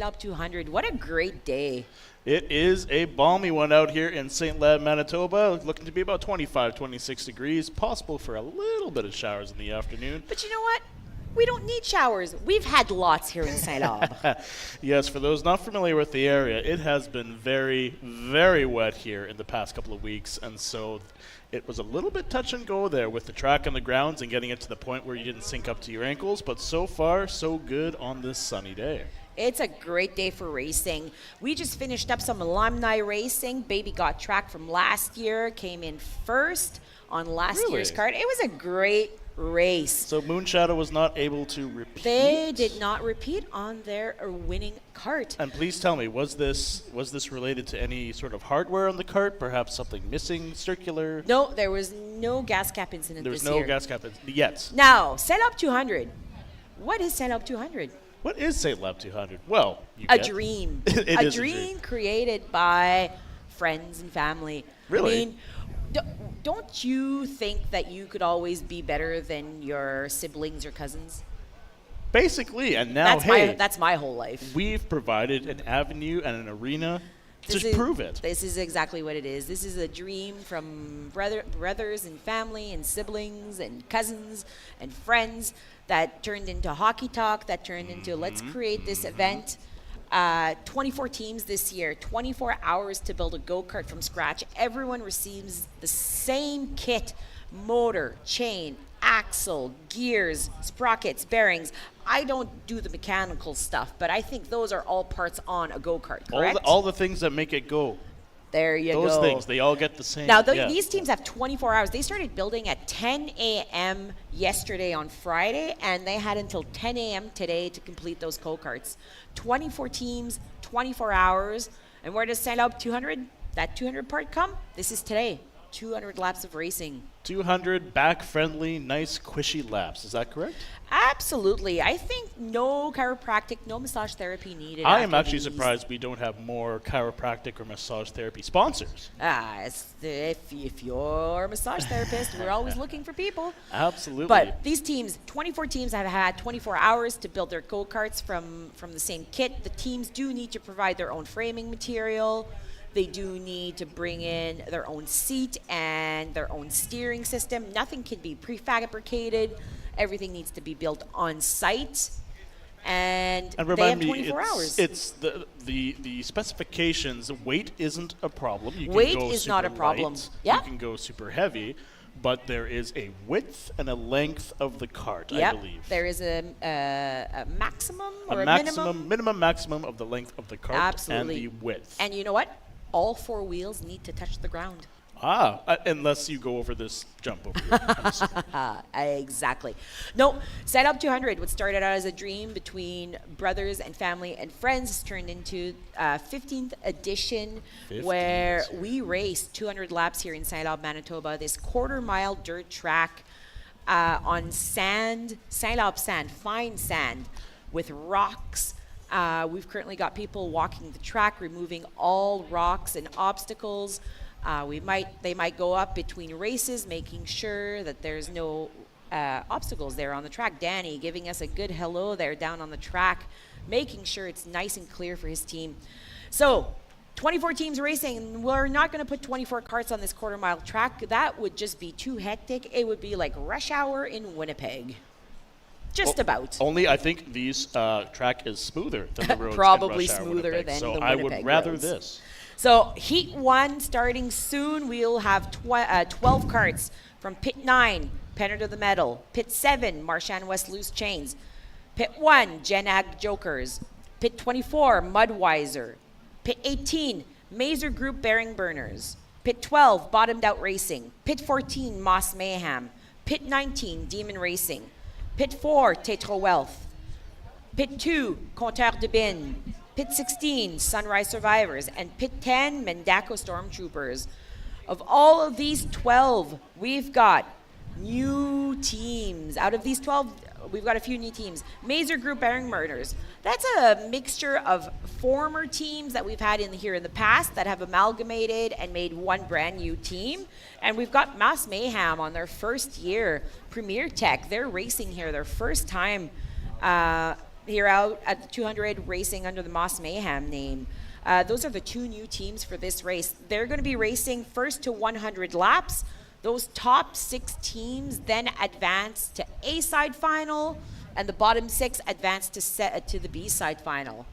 St-Labre 200. What a great day. It is a balmy one out here in St-Labre, Manitoba. Looking to be about 25, 26 degrees. Possible for a little bit of showers in the afternoon. But you know what? We don't need showers. We've had lots here in St-Labre. Yes, for those not familiar with the area, it has been very, very wet here in the past couple of weeks. And so it was a little bit touch and go there with the track on the grounds and getting it to the point where you didn't sink up to your ankles. But so far, so good on this sunny day. It's a great day for racing. We just finished up some alumni racing. Baby got track from last year, came in first on last year's card. It was a great race. So Moonshadow was not able to repeat? They did not repeat on their winning cart. And please tell me, was this related to any sort of hardware on the cart? Perhaps something missing, circular? No, there was no gas cap incident this year. There was no gas cap yet. Now, St-Labre 200. What is St-Labre 200? What is St-Labre 200? Well, a dream. a dream created by friends and family. Really? I mean, don't you think that you could always be better than your siblings or cousins? Basically, and now, that's my whole life. We've provided an avenue and an arena to prove it. This is exactly what it is. This is a dream from brothers and family and siblings and cousins and friends that turned into hockey talk, that turned into let's create this event. 24 teams this year, 24 hours to build a go-kart from scratch. Everyone receives the same kit, motor, chain, axle, gears, sprockets, bearings. I don't do the mechanical stuff, but I think those are all parts on a go-kart, correct? All the things that make it go. There you go. Those things, they all get the same. Now, these teams have 24 hours. They started building at 10 a.m. yesterday on Friday, and they had until 10 a.m. today to complete those go-karts. 24 teams, 24 hours. And where does St-Labre 200, that 200 part come? This is today. 200 laps of racing. 200 back-friendly, nice, squishy laps. Is that correct? Absolutely. I think no chiropractic, no massage therapy needed. I am actually surprised we don't have more chiropractic or massage therapy sponsors. If you're a massage therapist, we're always looking for people. Absolutely. But these teams, 24 teams have had 24 hours to build their go-karts from the same kit. The teams do need to provide their own framing material. They do need to bring in their own seat and their own steering system. Nothing can be prefabricated. Everything needs to be built on site. And they have 24 hours. It's the specifications. Weight isn't a problem. Weight is not a problem. Yeah. You can go super heavy, but there is a width and a length of the cart, I believe. There is a maximum or a minimum maximum of the length of the cart. Absolutely. And the width. And you know what? All four wheels need to touch the ground. Unless you go over this jump over here. Exactly. No, St-Labre 200, what started out as a dream between brothers and family and friends, has turned into 15th edition, where we raced 200 laps here in St-Labre, Manitoba, this quarter-mile dirt track on sand, St-Labre sand, fine sand, with rocks. We've currently got people walking the track, removing all rocks and obstacles. They might go up between races, making sure that there's no obstacles there on the track. Danny giving us a good hello there down on the track, making sure it's nice and clear for his team. So 24 teams racing. We're not going to put 24 carts on this quarter-mile track. That would just be too hectic. It would be like rush hour in Winnipeg. Just about. Only I think these track is smoother than the roads. Probably smoother than the Winnipeg I would rather roads. This. So Heat 1 starting soon. We'll have 12 carts from Pit 9, Penner to the Metal. Pit 7, Marchand West Loose Chains. Pit 1, Genag Jokers. Pit 24, Mudweiser. Pit 18, Mazer Group Bearing Burners. Pit 12, Bottomed Out Racing. Pit 14, Moss Mayhem. Pit 19, Demon Racing. Pit 4, Tetro Wealth. Pit 2, Compteur de Bin. Pit 16, Sunrise Survivors. And Pit 10, Mendako Stormtroopers. Of all of these 12, we've got new teams. Out of these 12, we've got a few new teams. Mazer Group Bearing Murders. That's a mixture of former teams that we've had here in the past that have amalgamated and made one brand new team. And we've got Moss Mayhem on their first year. Premier Tech, they're racing here their first time. here out at the 200 racing under the Moss Mayhem name. Those are the two new teams for this race. They're going to be racing first to 100 laps. Those top 6 teams then advance to A-side final, and the bottom 6 advance to the B-side final.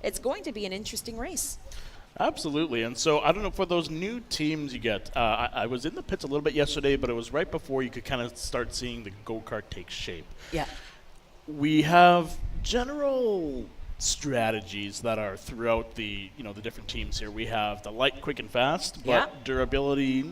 It's going to be an interesting race. Absolutely. And so I don't know, for those new teams you get, I was in the pits a little bit yesterday, but it was right before you could kind of start seeing the go-kart take shape. Yeah. We have general strategies that are throughout the different teams here. We have the light, quick, and fast, but durability,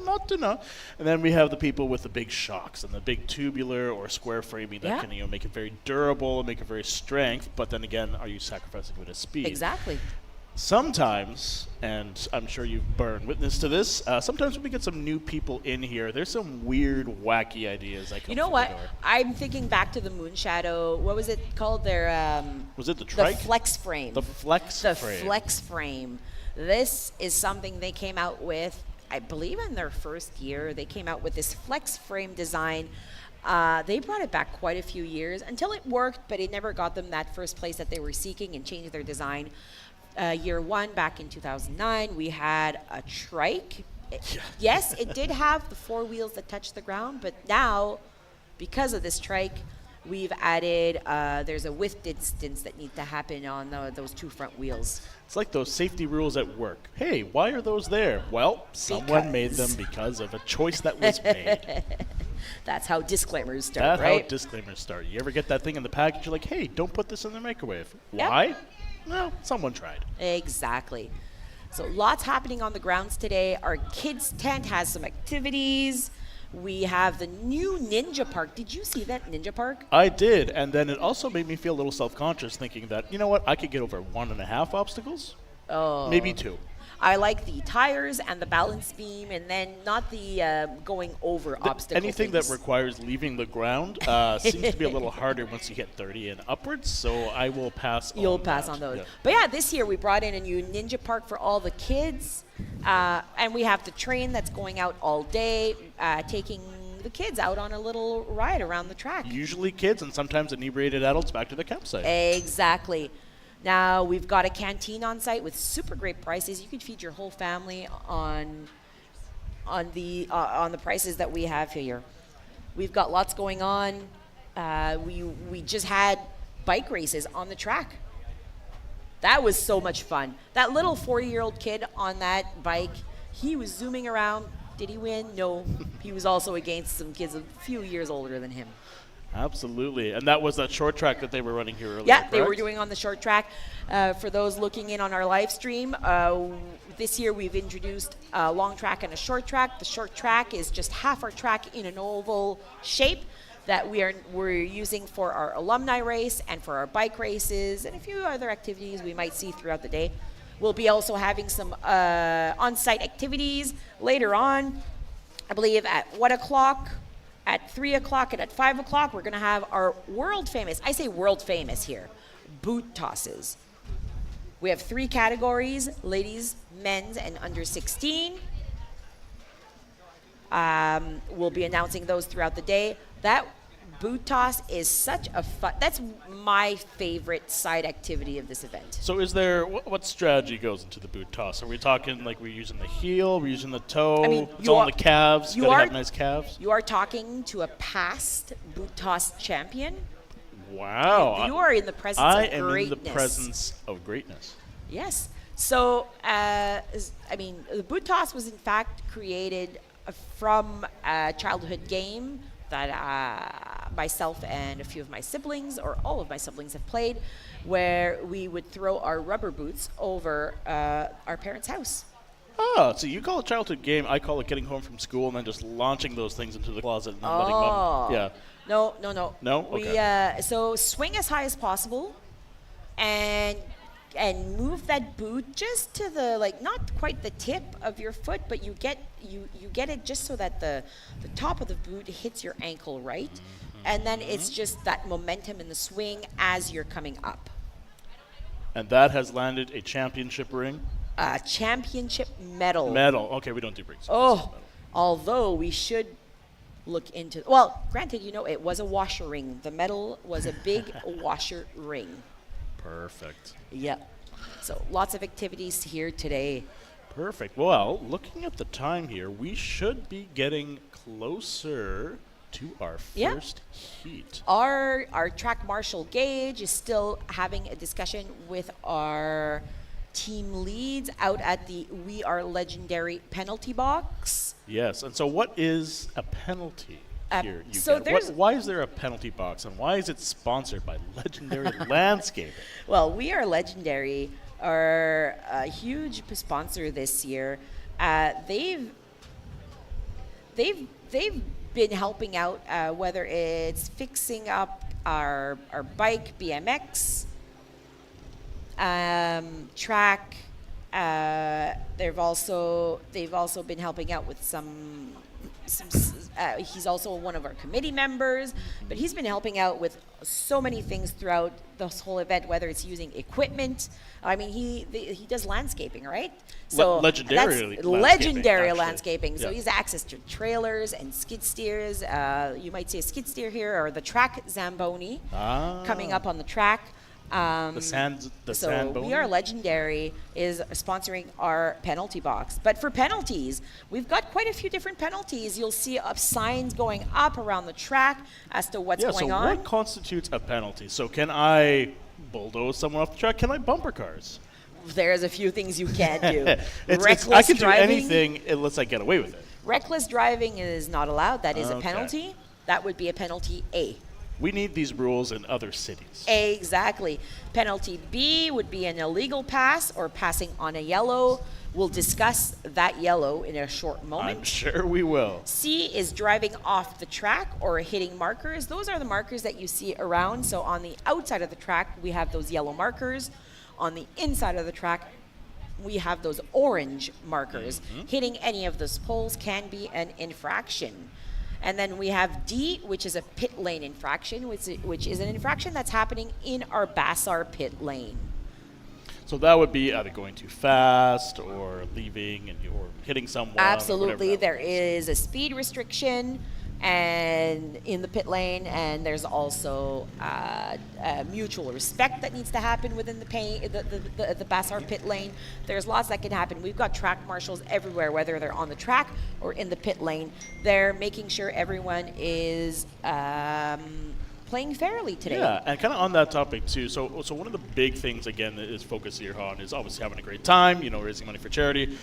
not enough. And then we have the people with the big shocks and the big tubular or square framing that can make it very durable and make it very strength. But then again, are you sacrificing a bit of speed? Exactly. Sometimes, and I'm sure you've borne witness to this, sometimes when we get some new people in here, there's some weird, wacky ideas that come You know through what? the door. I'm thinking back to the Moonshadow. What was it called? Their Was it the trike? The flex frame. The flex The frame. flex frame. This is something they came out with, I believe, in their first year. They came out with this flex frame design. They brought it back quite a few years until it worked, but it never got them that first place that they were seeking and changed their design. Year 1, back in 2009, we had a trike. Yes, it did have the 4 wheels that touch the ground, but now, because of this trike, we've added, there's a width distance that needs to happen on those 2 front wheels. It's like those safety rules at work. Hey, why are those there? Well, someone made them because of a choice that was made. That's how disclaimers start, That's right? how disclaimers start. You ever get that thing in the package, you're like, hey, don't put this in the microwave. Yep. Why? Well, someone tried. Exactly. So lots happening on the grounds today. Our kids' tent has some activities. We have the new Ninja Park. Did you see that Ninja Park? I did, and then it also made me feel a little self-conscious thinking that, you know what, I could get over 1.5 obstacles. Oh. Maybe 2. I like the tires and the balance beam, and then not the going over obstacle Anything things. that requires leaving the ground seems to be a little harder once you hit 30 and upwards, so I will pass on You'll pass that. on those. Yeah. But yeah, this year we brought in a new Ninja Park for all the kids, and we have the train that's going out all day, taking the kids out on a little ride around the track. Usually kids and sometimes inebriated adults back to the campsite. Exactly. Now we've got a canteen on site with super great prices. You could feed your whole family on the prices that we have here. We've got lots going on. We just had bike races on the track. That was so much fun. That little 4-year-old kid on that bike, he was zooming around. Did he win? No. He was also against some kids a few years older than him. Absolutely. And that was that short track that they were running here earlier, Yeah, they were correct? doing on the short track. For those looking in on our live stream, this year we've introduced a long track and a short track. The short track is just half our track in an oval shape that we're using for our alumni race and for our bike races and a few other activities we might see throughout the day. We'll be also having some on-site activities later on. I believe at 1 o'clock, at 3 o'clock, and at 5 o'clock, we're going to have our world famous, I say world famous here, boot tosses. We have 3 categories, ladies, men's, and under 16. We'll be announcing those throughout the day. That boot toss is such a fun, that's my favorite side activity of this event. So is there, what strategy goes into the boot toss? Are we talking like we're using the heel, we're using the toe, I mean, it's all in the calves, you gotta are- have nice calves? You are talking to a past boot toss champion. Wow. You are in the presence I of am greatness. in the presence of greatness. Yes. So, the boot toss was in fact created from a childhood game that myself and a few of my siblings, or all of my siblings, have played, where we would throw our rubber boots over our parents' house. Oh, so you call it childhood game, I call it getting home from school and then just launching those things into the closet and then letting mom. Yeah. No. No? We Okay. so swing as high as possible, and move that boot just to the, like, not quite the tip of your foot, but you get it just so that the top of the boot hits your ankle, right? And then it's just that momentum in the swing as you're coming up. And that has landed a championship ring? A championship medal. Medal. Okay, we don't do rings. Oh, although we should look into. Well, granted, it was a washer ring. The metal was a big washer ring. Perfect. Yep. So lots of activities here today. Perfect. Well, looking at the time here, we should be getting closer to our Yeah. first heat. Our track marshal Gage is still having a discussion with our team leads out at the We Are Legendary penalty box. Yes, and so what is a penalty here? so there's- Why is there a penalty box, and why is it sponsored by Legendary Landscaping? Well, We Are Legendary are a huge sponsor this year. They've been helping out, whether it's fixing up our bike BMX track. They've also been helping out with some. He's also one of our committee members, but he's been helping out with so many things throughout this whole event, whether it's using equipment. I mean, he does landscaping, right? So Legendary that's landscaping, legendary actually. landscaping. So Yeah. he has access to trailers and skid steers. You might see a skid steer here, or the track Zamboni coming up on the track. The So Sandbone? We Are Legendary is sponsoring our penalty box. But for penalties, we've got quite a few different penalties. You'll see signs going up around the track as to what's going so on. what constitutes a penalty? So can I bulldoze someone off the track? Can I bumper cars? There's a few things you can't do. I can do anything unless I get away with it. Reckless driving is not allowed. That is a Okay. penalty. That would be a penalty A. We need these rules in other cities. Exactly. Penalty B would be an illegal pass or passing on a yellow. We'll discuss that yellow in a short moment. I'm sure we will. C is driving off the track or hitting markers. Those are the markers that you see around. So on the outside of the track, we have those yellow markers. On the inside of the track, we have those orange markers. Hitting any of those poles can be an infraction. And then we have D, which is a pit lane infraction, which is an infraction that's happening in our Bassar pit lane. So that would be either going too fast or leaving or hitting someone. Absolutely. Or There is a speed restriction and in the pit lane, and there's also mutual respect that needs to happen within the Bassar pit lane. There's lots that can happen. We've got track marshals everywhere, whether they're on the track or in the pit lane. They're making sure everyone is playing fairly today. Yeah, and kind of on that topic too. So one of the big things again that is focused here on is obviously having a great time. Raising money for charity.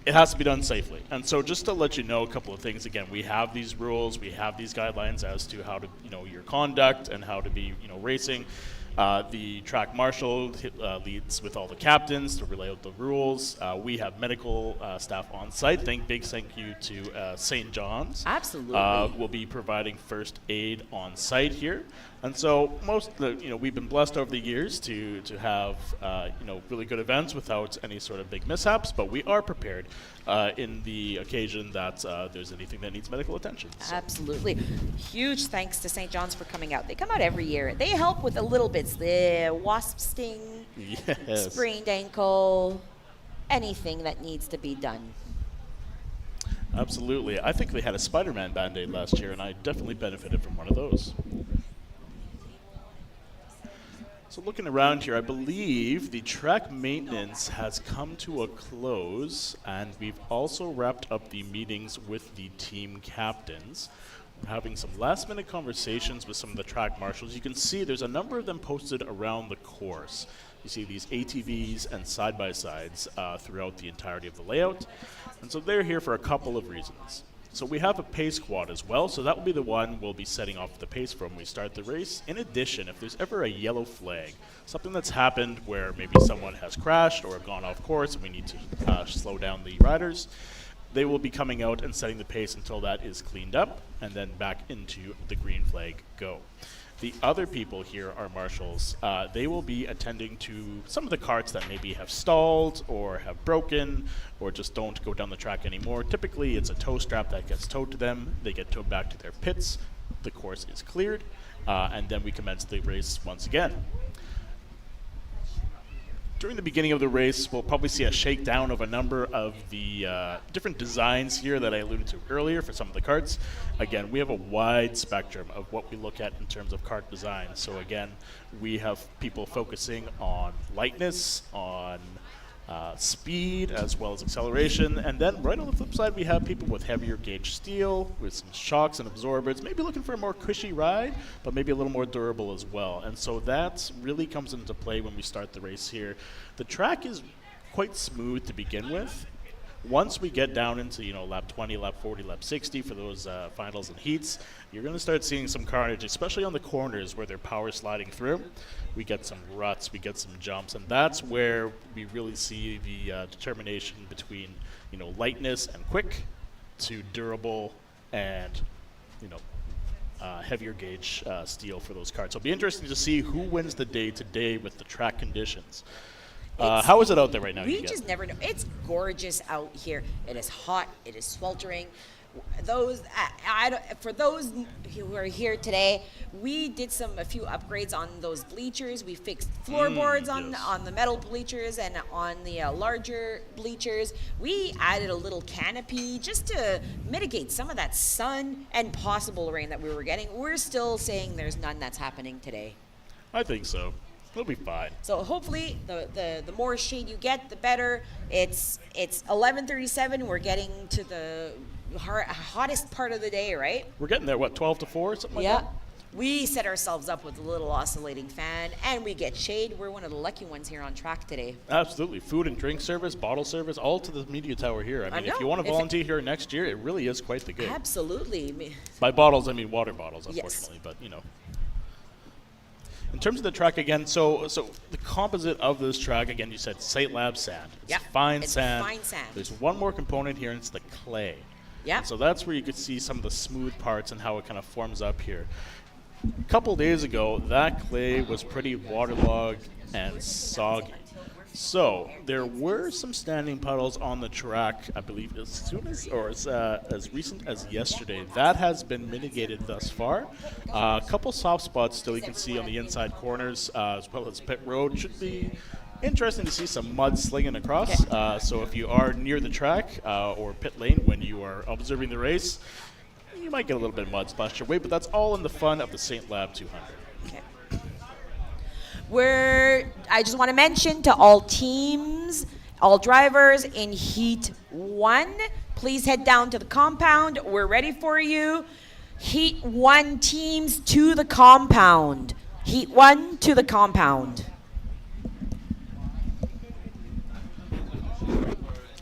It has to be done safely. And so just to let you know a couple of things, again, we have these rules, we have these guidelines as to how to, your conduct and how to be, racing. The track marshal leads with all the captains to relay out the rules. We have medical staff on site. Big thank you to St. John's. Absolutely. We'll be providing first aid on site here. And so we've been blessed over the years to have really good events without any sort of big mishaps, but we are prepared in the occasion that there's anything that needs medical attention. So. Absolutely. Huge thanks to St. John's for coming out. They come out every year. They help with the little bits, the wasp sting, Yes. sprained ankle, anything that needs to be done. Absolutely. I think they had a Spider-Man Band-Aid last year, and I definitely benefited from one of those. So looking around here, I believe the track maintenance has come to a close, and we've also wrapped up the meetings with the team captains. We're having some last-minute conversations with some of the track marshals. You can see there's a number of them posted around the course. You see these ATVs and side-by-sides throughout the entirety of the layout. And so they're here for a couple of reasons. So we have a pace squad as well, so that will be the one we'll be setting off the pace from when we start the race. In addition, if there's ever a yellow flag, something that's happened where maybe someone has crashed or gone off course and we need to slow down the riders, they will be coming out and setting the pace until that is cleaned up, and then back into the green flag go. The other people here are marshals. They will be attending to some of the carts that maybe have stalled or have broken or just don't go down the track anymore. Typically, it's a tow strap that gets towed to them. They get towed back to their pits. The course is cleared, and then we commence the race once again. during the beginning of the race, we'll probably see a shakedown of a number of the different designs here that I alluded to earlier for some of the karts. Again, we have a wide spectrum of what we look at in terms of kart design. So again, we have people focusing on lightness, on speed, as well as acceleration. And then right on the flip side, we have people with heavier gauge steel, with some shocks and absorbers, maybe looking for a more cushy ride, but maybe a little more durable as well. And so that really comes into play when we start the race here. The track is quite smooth to begin with. Once we get down into, lap 20, lap 40, lap 60 for those finals and heats, you're going to start seeing some carnage, especially on the corners where they're power sliding through. We get some ruts, we get some jumps, and that's where we really see the determination between, lightness and quick to durable and, heavier gauge steel for those karts. So it'll be interesting to see who wins the day today with the track conditions. How is it out there right now? We just never know. It's gorgeous out here. It is hot. It is sweltering. For those who are here today, we did a few upgrades on those bleachers. We fixed floorboards on the metal bleachers and on the larger bleachers. We added a little canopy just to mitigate some of that sun and possible rain that we were getting. We're still saying there's none that's happening today. I think so. It'll be fine. So hopefully the more shade you get, the better. It's 11:37. We're getting to the hottest part of the day, right? We're getting there, 12 to 4, something like that? Yeah. We set ourselves up with a little oscillating fan, and we get shade. We're one of the lucky ones here on track today. Absolutely. Food and drink service, bottle service, all to the media tower here. I mean, if you want to volunteer here next year, it really is quite the gig. Absolutely. By bottles, I mean water bottles, unfortunately, yes. But, In terms of the track, again, so the composite of this track, again, you said St-Labre sand. It's fine sand. Fine sand. There's one more component here, and it's the clay. Yeah. So that's where you could see some of the smooth parts and how it kind of forms up here. A couple days ago, that clay was pretty waterlogged and soggy. So there were some standing puddles on the track, I believe, as recent as yesterday. That has been mitigated thus far. A couple soft spots still you can see on the inside corners, as well as pit road. Should be interesting to see some mud slinging across. So if you are near the track or pit lane when you are observing the race, you might get a little bit of mud splashed your way, but that's all in the fun of the St-Labre 200. Okay. I just want to mention to all teams, all drivers in Heat 1, please head down to the compound. We're ready for you. Heat 1 teams to the compound. Heat 1 to the compound.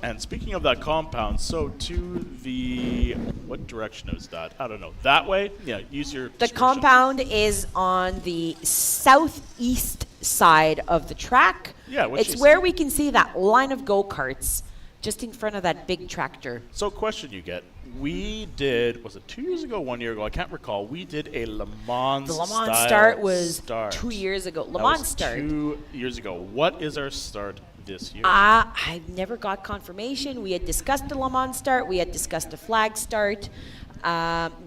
And speaking of that compound, so to the, what direction is that? I don't know. That way? Yeah, use your The compound is on the southeast side of the track. Yeah, it's where we can see that line of go-karts just in front of that big tractor. So question you get. We did, was it 2 years ago, 1 year ago? I can't recall. We did a Le Mans The Le Mans start was 2 years ago. Le Mans start. 2 years ago. What is our start this year? I never got confirmation. We had discussed the Le Mans start. We had discussed a flag start.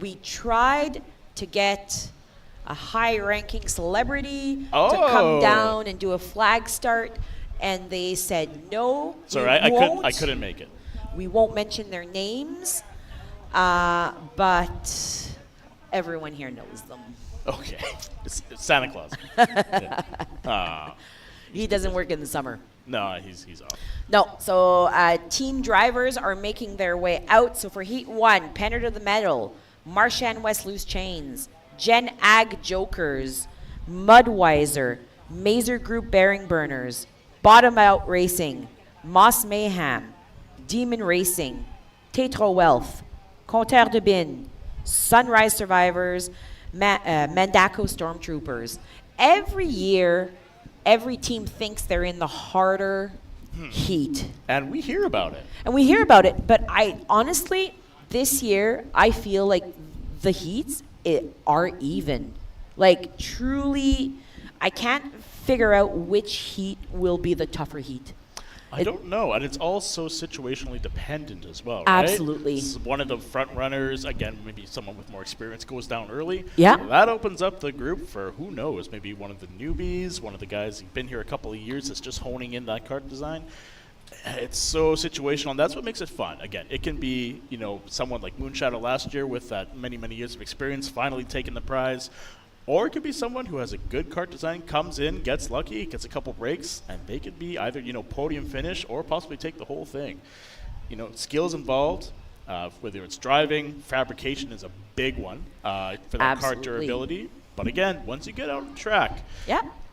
We tried to get a high-ranking celebrity to come down and do a flag start, and they said no. Sorry, I couldn't make it. We won't mention their names, but everyone here knows them. Okay, it's Santa Claus. He doesn't work in the summer. No, he's off. No, so team drivers are making their way out. So for Heat 1, Penner to the Metal, Marchand West Loose Chains, Gen Ag Jokers, Mudweiser, Mazer Group Bearing Burners, Bottom Out Racing, Moss Mayhem, Demon Racing, Tetro Wealth, Compteur de Bin, Sunrise Survivors, Mandaco Stormtroopers. Every year, every team thinks they're in the harder heat. And we hear about it. But I honestly, this year, I feel like the heats are even. Like, truly, I can't figure out which heat will be the tougher heat. I don't know, and it's all so situationally dependent as well, right? Absolutely. One of the front runners, again, maybe someone with more experience goes down early. Yeah. That opens up the group for, who knows, maybe one of the newbies, one of the guys who've been here a couple of years that's just honing in that kart design. It's so situational, and that's what makes it fun. Again, it can be, someone like Moonshadow last year with that many, many years of experience finally taking the prize. Or it could be someone who has a good kart design, comes in, gets lucky, gets a couple breaks, and they could be either, podium finish or possibly take the whole thing. Skills involved, whether it's driving, fabrication is a big one for that kart durability. But again, once you get out on the track,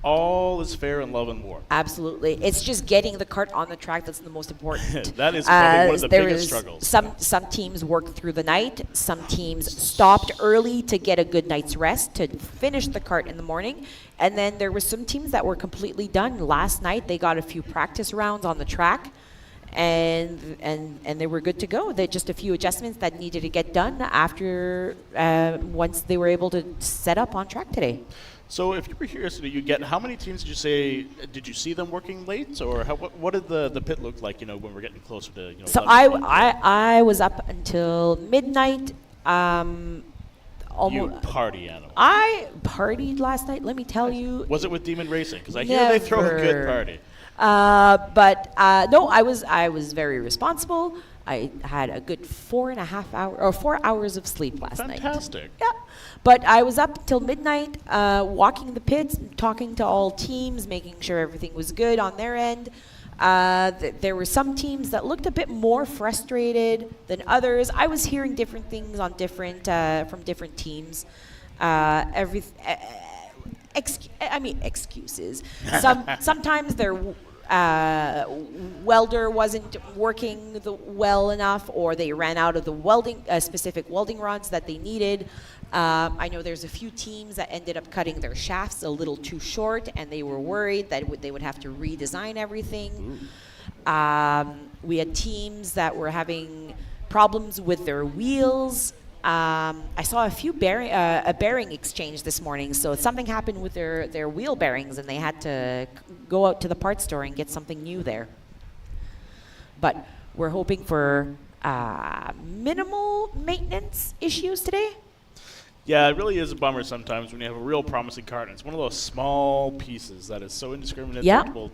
all is fair in love and war. Absolutely. It's just getting the kart on the track that's the most important. That is probably one of the biggest struggles. Some teams worked through the night. Some teams stopped early to get a good night's rest to finish the kart in the morning. And then there were some teams that were completely done. Last night they got a few practice rounds on the track. And they were good to go. They just a few adjustments that needed to get done after once they were able to set up on track today. So if you were here yesterday, how many teams did you see them working late, or what did the pit look like, when we're getting closer to, So I was up until midnight. You party animal. I partied last night, let me tell you. Was it with Demon Racing? Because I hear they throw a good party. No, I was very responsible. I had a good 4 hours of sleep last night. Fantastic. Yeah. But I was up till midnight, walking the pits, talking to all teams, making sure everything was good on their end. There were some teams that looked a bit more frustrated than others. I was hearing different things on from different teams. Excuses. Sometimes their welder wasn't working well enough, or they ran out of the specific welding rods that they needed. I know there's a few teams that ended up cutting their shafts a little too short, and they were worried that they would have to redesign everything. We had teams that were having problems with their wheels. I saw a bearing exchange this morning, so something happened with their wheel bearings, and they had to go out to the parts store and get something new there. But we're hoping for minimal maintenance issues today. Yeah, it really is a bummer sometimes when you have a real promising kart, and it's one of those small pieces that is so indiscriminate that it will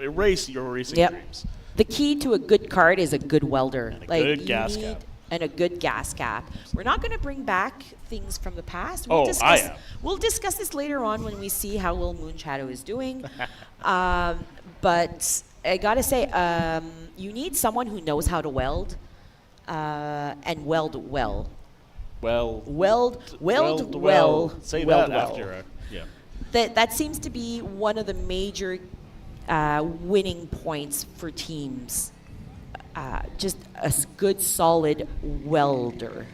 erase your racing dreams. The key to a good kart is a good welder. And a good gas cap. And a good gas cap. We're not going to bring back things from the past. I am. We'll discuss this later on when we see how Will Moonshadow is doing. But I got to say, you need someone who knows how to weld and weld well. Weld well. Say that after. That seems to be one of the major winning points for teams. Just a good, solid welder.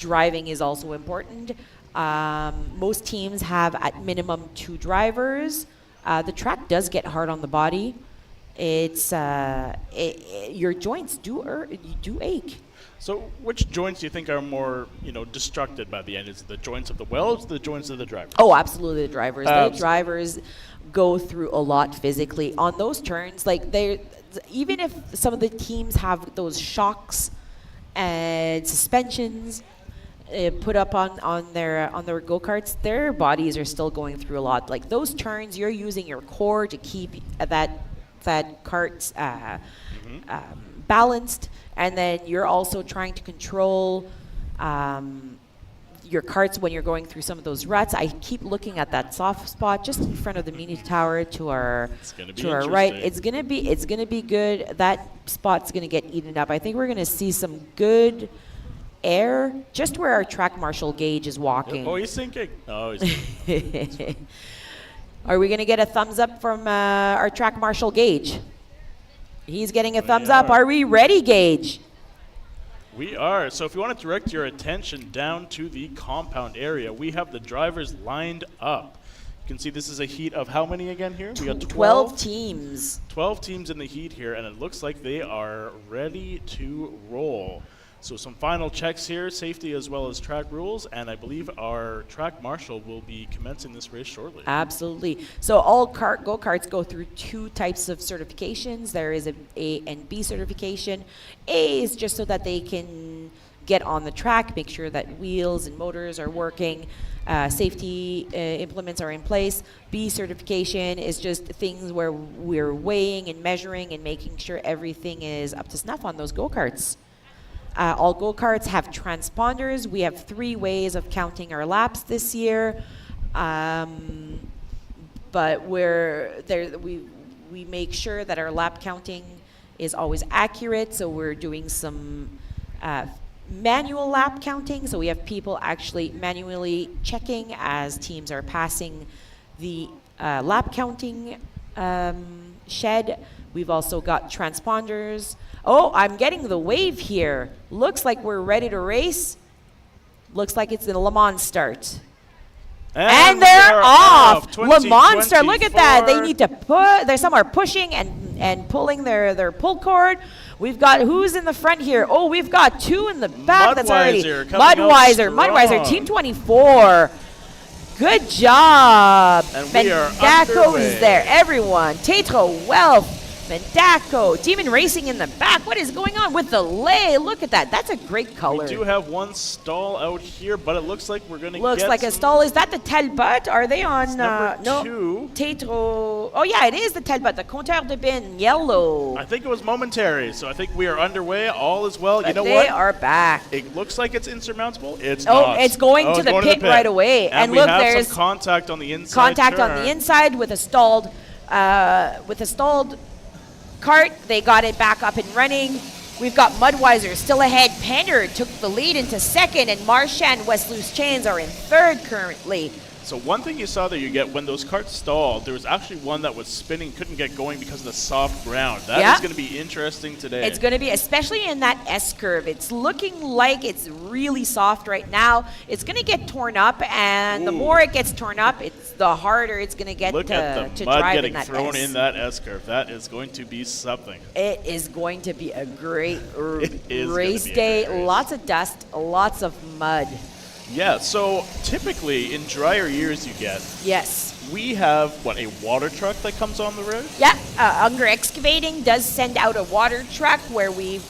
Driving is also important. Most teams have at minimum 2 drivers. The track does get hard on the body. It's your joints do ache. So which joints do you think are more, destructed by the end? Is it the joints of the welds, the joints of the drivers? Oh, absolutely the drivers. The drivers go through a lot physically. On those turns, even if some of the teams have those shocks and suspensions put up on their go-karts, their bodies are still going through a lot. Like those turns, you're using your core to keep that kart balanced, and then you're also trying to control your carts when you're going through some of those ruts. I keep looking at that soft spot just in front of the mini tower to our right. It's gonna be good. That spot's gonna get eaten up. I think we're gonna see some good air just where our track marshal Gage is walking. Oh, he's sinking. Oh, he's sinking. Are we gonna get a thumbs up from our track marshal Gage? He's getting a thumbs up. Are we ready, Gage? We are. So if you want to direct your attention down to the compound area, we have the drivers lined up. You can see this is a heat of how many again here? We got 12 teams. 12 teams in the heat here, and it looks like they are ready to roll. So some final checks here, safety as well as track rules, and I believe our track marshal will be commencing this race shortly. Absolutely. So all go-karts go through 2 types of certifications. There is A and B certification. A is just so that they can get on the track, make sure that wheels and motors are working, safety implements are in place. B certification is just things where we're weighing and measuring and making sure everything is up to snuff on those go-karts. All go-karts have transponders. We have 3 ways of counting our laps this year, but we make sure that our lap counting is always accurate. So we're doing some manual lap counting. So we have people actually manually checking as teams are passing the lap counting shed. We've also got transponders. Oh, I'm getting the wave here. Looks like we're ready to race. Looks like it's the Le Mans start. And they're off. Le Mans start. Look at that. They need to put. Some are pushing and pulling their pull cord. We've got who's in the front here? Oh, we've got 2 in the back. That's already Mudweiser, Team 24. Good job. And we are Mendaco is underway. there. Everyone. Tetro, Wealth. Mendaco, Demon Racing in the back. What is going on with the lay? Look at that. That's a great color. We do have one stall out here, but it looks like we're going to get Looks like a stall. Is that the Talbot? Are they on? number no. 2. Tetro. Oh, yeah, it is the Talbot. The Compteur de Bin, yellow. I think it was momentary, so I think we are underway. All is well. But you know they what? are back. It looks like it's insurmountable. It's Oh, not. it's going to the pit right away. And look, we have there's some contact on the inside. contact on turn. the inside with a stalled cart. They got it back up and running. We've got Mudweiser still ahead. Penner took the lead into second, and Marchand West Loose Chains are in third currently. So one thing you saw there, you get when those carts stalled, there was actually one that was spinning, couldn't get going because of the soft ground. That is going to be interesting today. It's going to be, especially in that S-curve. It's looking like it's really soft right now. It's going to get torn up, and the more it gets torn up, the harder it's going to get Look at the to mud drive getting in that thrown S. in that S-curve. That is going to be something. It is going to be a great is race gonna be a day. great race. Lots of dust, lots of mud. Yeah, so typically in drier years you get, Yes. we have, a water truck that comes on the road? Yeah, Unger Excavating does send out a water truck where we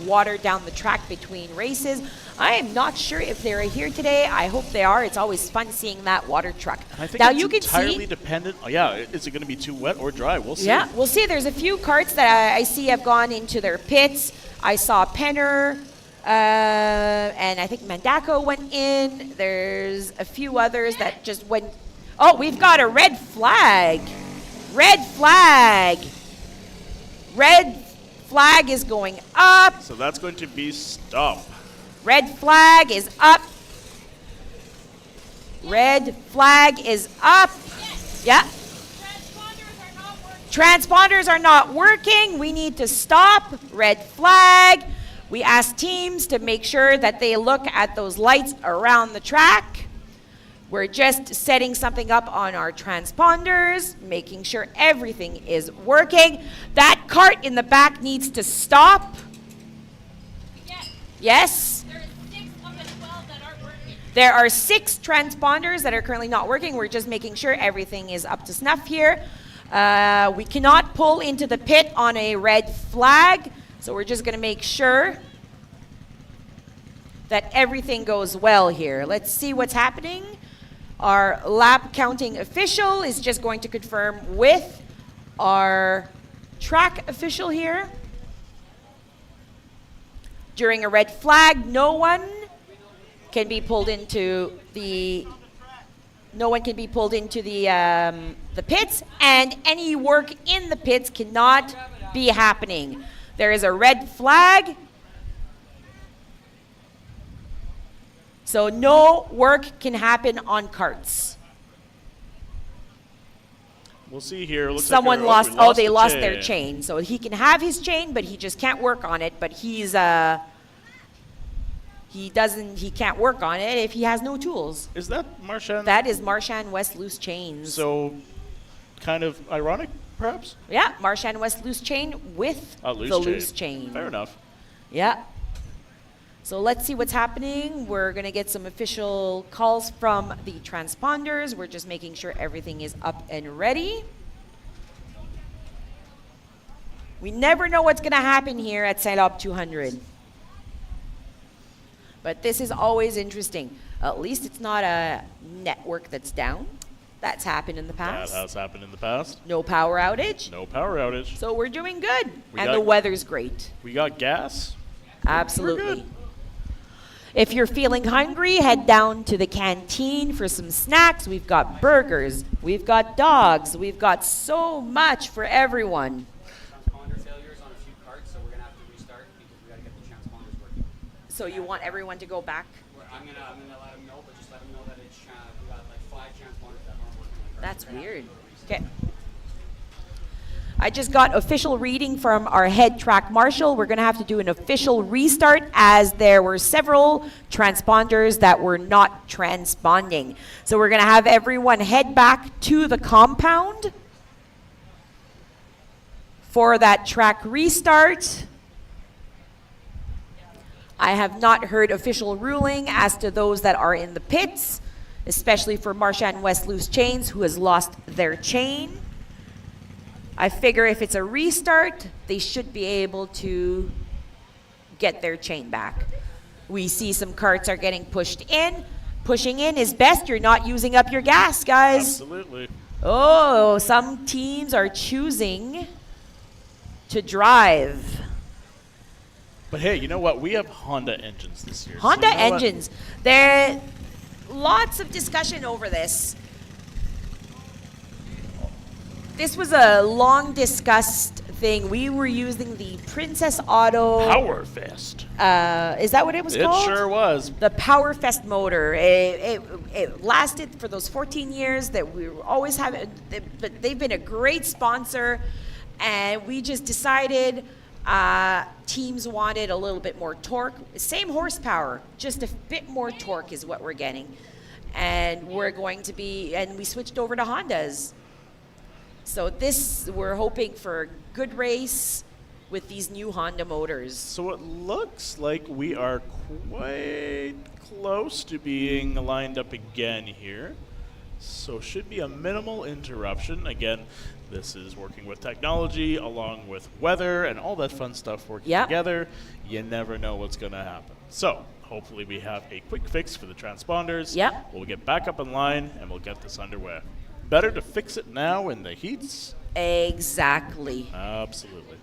water down the track between races. I am not sure if they're here today. I hope they are. It's always fun seeing that water truck. I think now it's you can entirely see. dependent. Oh, yeah, is it going to be too wet or dry? We'll see. Yeah, we'll see. There's a few carts that I see have gone into their pits. I saw Penner, and I think Mendaco went in. There's a few others that just went. Oh, we've got a red flag. Red flag. Red flag is going up. So that's going to be stop. Red flag is up. Red flag is up. Yeah. Transponders are not working. We need to stop. Red flag. We ask teams to make sure that they look at those lights around the track. We're just setting something up on our transponders, making sure everything is working. That cart in the back needs to stop. Yes? There are 6 of the 12 that aren't working. There are 6 transponders that are currently not working. We're just making sure everything is up to snuff here. We cannot pull into the pit on a red flag, so we're just going to make sure that everything goes well here. Let's see what's happening. Our lap counting official is just going to confirm with our track official here. During a red flag, no one can be pulled into the pits, and any work in the pits cannot be happening. There is a red flag, so no work can happen on carts. We'll see here. Looks Someone like they lost their chain. chain. So he can have his chain, but he just can't work on it. But he can't work on it if he has no tools. Is that Marchand? That is Marchand West Loose Chains. So, kind of ironic, perhaps? Yeah, Marchand West Loose Chain with the loose chain. Fair enough. Yeah. So let's see what's happening. We're going to get some official calls from the transponders. We're just making sure everything is up and ready. We never know what's going to happen here at St-Labre 200. But this is always interesting. At least it's not a network that's down. That's happened in the past. That has happened in the past. No power outage. No power outage. So we're doing good. And the weather's great. We got gas. Absolutely. We're good. If you're feeling hungry, head down to the canteen for some snacks. We've got burgers. We've got dogs. We've got so much for everyone. Transponder failures on a few carts, so we're gonna have to restart because we gotta get the transponders working. So you want everyone to go back? I'm gonna let them know, but just let them know that it's we got like 5 transponders that aren't working. On the carts. That's weird. Okay. I just got official reading from our head track marshal. We're going to have to do an official restart as there were several transponders that were not transponding. So we're going to have everyone head back to the compound for that track restart. I have not heard official ruling as to those that are in the pits, especially for Marchand West Loose Chains, who has lost their chain. I figure if it's a restart, they should be able to get their chain back. We see some carts are getting pushed in. Pushing in is best. You're not using up your gas, guys. Absolutely. Oh, some teams are choosing to drive. But hey, you know what? We have Honda engines this year. Honda so you know engines. There lots of discussion over this. This was a long discussed thing. We were using the Princess Auto. Power Fest. Is that what it was called? It sure was. The Power Fest motor. It lasted for those 14 years that we were always having, but they've been a great sponsor, and we just decided teams wanted a little bit more torque. Same horsepower, just a bit more torque is what we're getting. And we switched over to Hondas. So we're hoping for a good race with these new Honda motors. So it looks like we are quite close to being lined up again here. So should be a minimal interruption. Again, this is working with technology along with weather and all that fun stuff working together. You never know what's going to happen. So hopefully we have a quick fix for the transponders. Yep. We'll get back up in line and we'll get this underway. Better to fix it now in the heats. Exactly. Absolutely.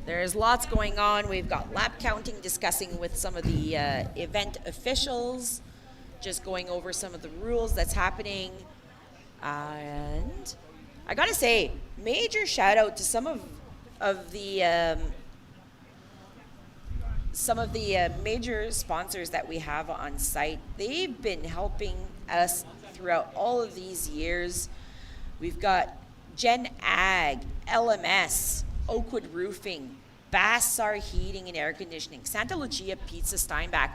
There's lots going on. We've got lap counting, discussing with some of the event officials, just going over some of the rules that's happening. And I gotta say, major shout out to some of the major sponsors that we have on site. They've been helping us throughout all of these years. We've got Gen Ag, LMS, Oakwood Roofing, Bassar Heating and Air Conditioning, Santa Lucia Pizza Steinbach.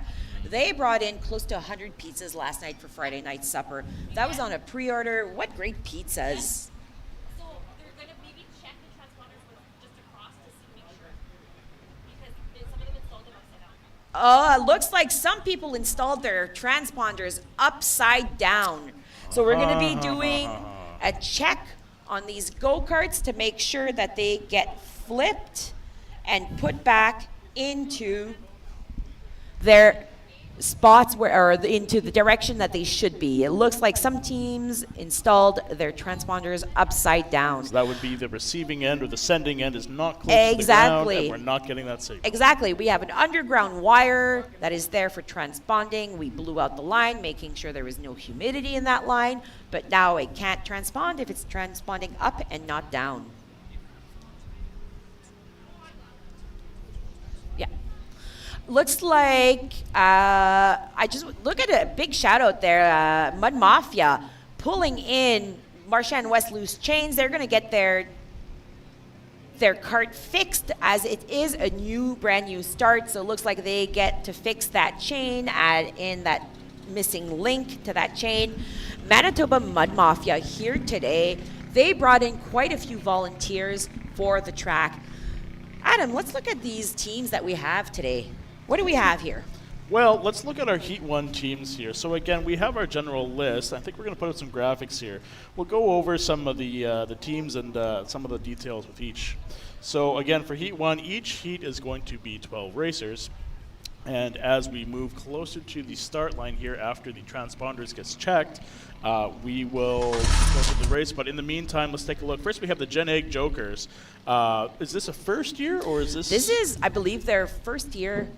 They brought in close to 100 pizzas last night for Friday night supper. That was on a pre-order. What great pizzas. So they're going to maybe check the transponders just across to see, make sure. Because some of them installed them upside down. It looks like some people installed their transponders upside down. So we're going to be doing a check on these go-karts to make sure that they get flipped and put back into their spots into the direction that they should be. It looks like some teams installed their transponders upside down. So that would be the receiving end or the sending end is not close to the ground, and we're not getting that signal. Exactly. We have an underground wire that is there for transponding. We blew out the line, making sure there was no humidity in that line, but now it can't transpond if it's transponding up and not down. Looks like, I just look at a big shout out there, Mud Mafia pulling in Marchand West Loose Chains. They're going to get their cart fixed as it is a brand new start. So it looks like they get to fix that chain, add in that missing link to that chain. Manitoba Mud Mafia here today. They brought in quite a few volunteers for the track. Adam, let's look at these teams that we have today. What do we have here? Well, let's look at our Heat 1 teams here. So again, we have our general list. I think we're going to put up some graphics here. We'll go over some of the teams and some of the details with each. So again, for Heat 1, each heat is going to be 12 racers. And as we move closer to the start line here after the transponders gets checked, we will go through the race. But in the meantime, let's take a look. First, we have the Gen Egg Jokers. Is this a first year or is this? This is, I believe, their first year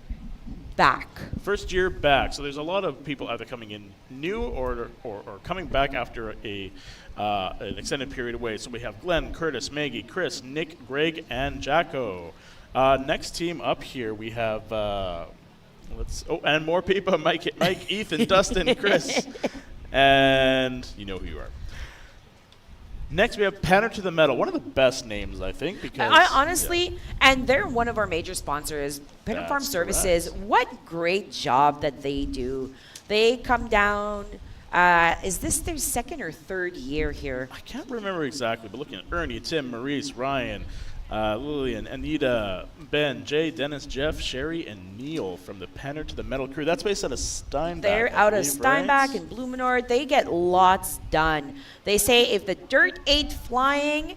back. First year back. So there's a lot of people either coming in new or coming back after an extended period away. So we have Glenn, Curtis, Maggie, Chris, Nick, Greg, and Jacko. Next team up here, we have and more people: Mike, Ethan, Dustin, Chris, and you know who you are. Next, we have Panner to the Metal, one of the best names, I think, because honestly, and they're one of our major sponsors, Penn Farm That's Services. correct. What great job that they do. They come down. Is this their second or third year here? I can't remember exactly, but looking at Ernie, Tim, Maurice, Ryan, Lillian, Anita, Ben, Jay, Dennis, Jeff, Sherry, and Neil from the Panner to the Metal crew. That's based out of Steinbach. They're I out of believe, Steinbach right? and Blumenord. They get lots done. They say if the dirt ain't flying,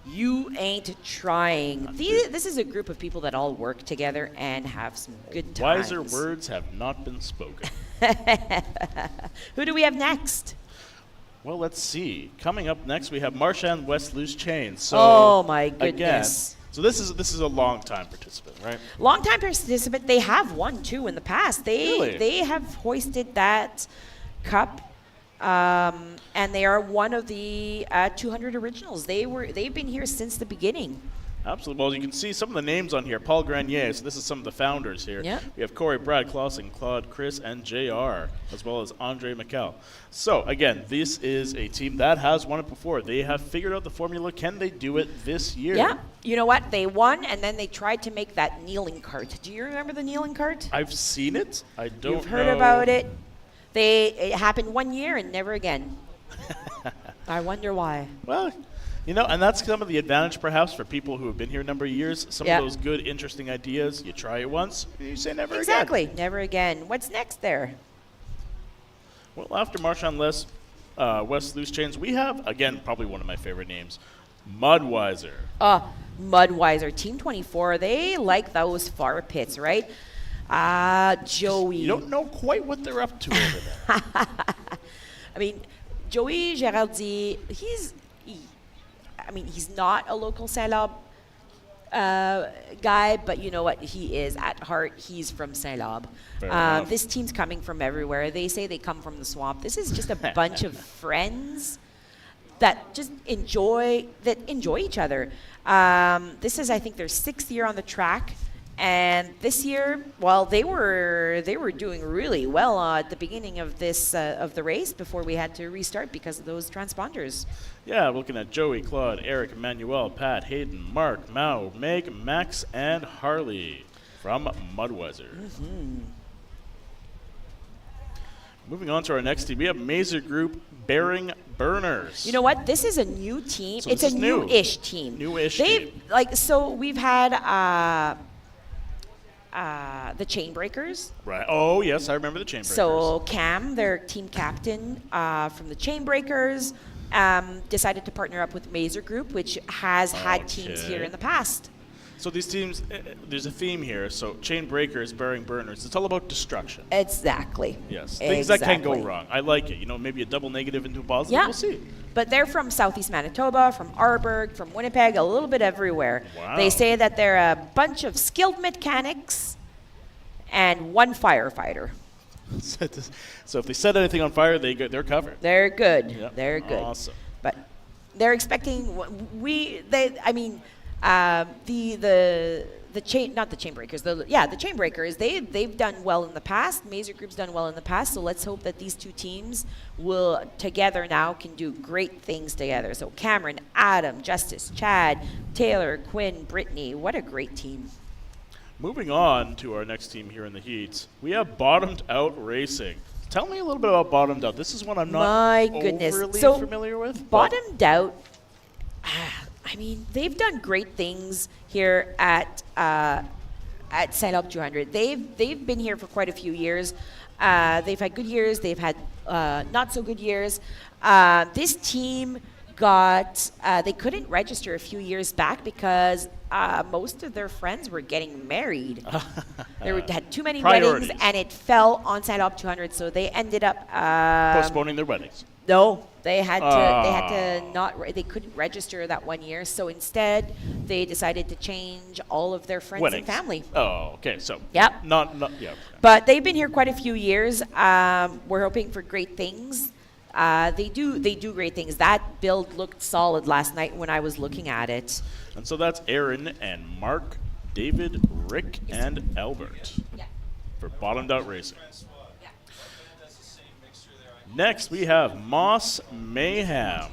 you ain't trying. This is a group of people that all work together and have some good times. Wiser words have not been spoken. Who do we have next? Well, let's see. Coming up next, we have Marshan West Loose Chains. So Oh, my again, goodness. so this is a long time participant, right? Long-time participant. They have won, too, in the past. Really? They have hoisted that cup, and they are one of the 200 originals. They've been here since the beginning. Absolutely. Well, you can see some of the names on here. Paul Grenier. So this is some of the founders here. Yep. We have Corey, Brad, Clausen, Claude, Chris, and JR, as well as Andre McCall. So again, this is a team that has won it before. They have figured out the formula. Can they do it this year? Yeah. You know what? They won, and then they tried to make that kneeling cart. Do you remember the kneeling cart? I've seen it. I don't You've heard know. about it. It happened 1 year and never again. I wonder why. Well, you know, and that's some of the advantage perhaps for people who have been here a number of years. Some Yeah. of those good, interesting ideas, you try it once, you say never again. Exactly. Never again. What's next there? Well, after Marshawn West Loose Chains, we have, again, probably one of my favorite names, Mudweiser. Mudweiser, Team 24, they like those far pits, right? Joey. You don't know quite what they're up to over there. I mean, Joey Geraldi, he's not a local St-Labre guy, but you know what? He is. At heart, he's from St-Labre. Fair enough. This team's coming from everywhere. They say they come from the swamp. This is just a bunch of friends that just enjoy each other. This is, I think, their 6th year on the track. And this year, well, they were doing really well at the beginning of this of the race before we had to restart because of those transponders. Yeah, looking at Joey, Claude, Eric, Emmanuel, Pat, Hayden, Mark, Mao, Meg, Max, and Harley from Mudweiser. Moving on to our next team, we have Mazer Group Bearing Burners. You know what? This is a new team. So it's this a is new. new-ish team. New-ish They've team. so we've had the Chainbreakers. Right. Oh, yes, I remember the Chainbreakers. So Cam, their team captain from the Chainbreakers, decided to partner up with Mazer Group, which has had teams here Okay. in the past. So these teams, there's a theme here. So Chainbreakers, Bearing Burners. It's all about destruction. Exactly. Yes. Things that can go Exactly. wrong. I like it. You know, maybe a double negative into a positive. Yeah. We'll see. But they're from Southeast Manitoba, from Arborg, from Winnipeg, a little bit everywhere. Wow. They say that they're a bunch of skilled mechanics and one firefighter. So if they set anything on fire, they're covered. They're good. Yep. They're good. Awesome. But they're expecting the Chainbreakers. The Chainbreakers. They've done well in the past. Mazer Group's done well in the past. So let's hope that these two teams will together now can do great things together. So Cameron, Adam, Justice, Chad, Taylor, Quinn, Brittany. What a great team. Moving on to our next team here in the heats, we have Bottomed Out Racing. Tell me a little bit about Bottomed Out. This is one I'm not My goodness. overly So, familiar with. but- Bottomed Out, they've done great things here at at St-Labre 200. They've been here for quite a few years. They've had good years. They've had not so good years. This team they couldn't register a few years back because most of their friends were getting married. Had too many Priorities. weddings, and it fell on St-Labre 200, so they ended up Postponing their weddings. no, they had to not. They couldn't register that one year, so instead they decided to change all of their friends Weddings. and family. Oh, okay. So Yep. Not yeah. But they've been here quite a few years. We're hoping for great things. They do great things. That build looked solid last night when I was looking at it. And so that's Aaron and Mark, David, Rick, and Albert Yeah. for Bottomed Out Racing. Next, we have Moss Mayhem.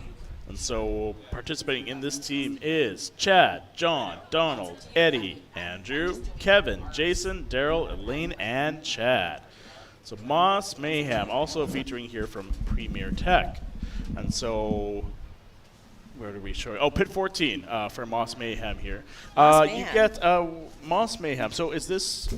And so participating in this team is Chad, John, Donald, Eddie, Andrew, Kevin, Jason, Daryl, Elaine, and Chad. So Moss Mayhem also featuring here from Premier Tech. And so where do we show? Oh, Pit 14 for Moss Mayhem here. Moss You Mayhem. get Moss Mayhem. So is this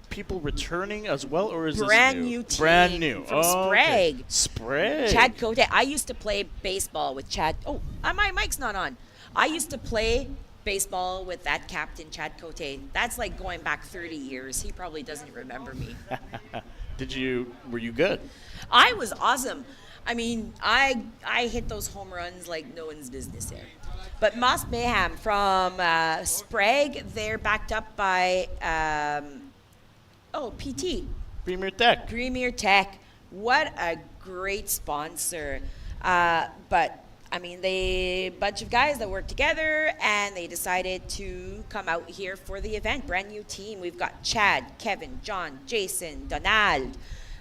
people returning as well, or is Brand this new team Brand new from Oh, okay. Sprague. Sprague. Chad Cote. I used to play baseball with Chad. Oh, my mic's not on. I used to play baseball with that captain, Chad Cote. That's like going back 30 years. He probably doesn't remember me. Were you good? I was awesome. I mean, I hit those home runs like no one's business there. But Moss Mayhem from Sprague, they're backed up by PT. Premier Tech. Premier Tech. What a great sponsor. But I mean, they bunch of guys that work together, and they decided to come out here for the event. Brand new team. We've got Chad, Kevin, John, Jason, Donald,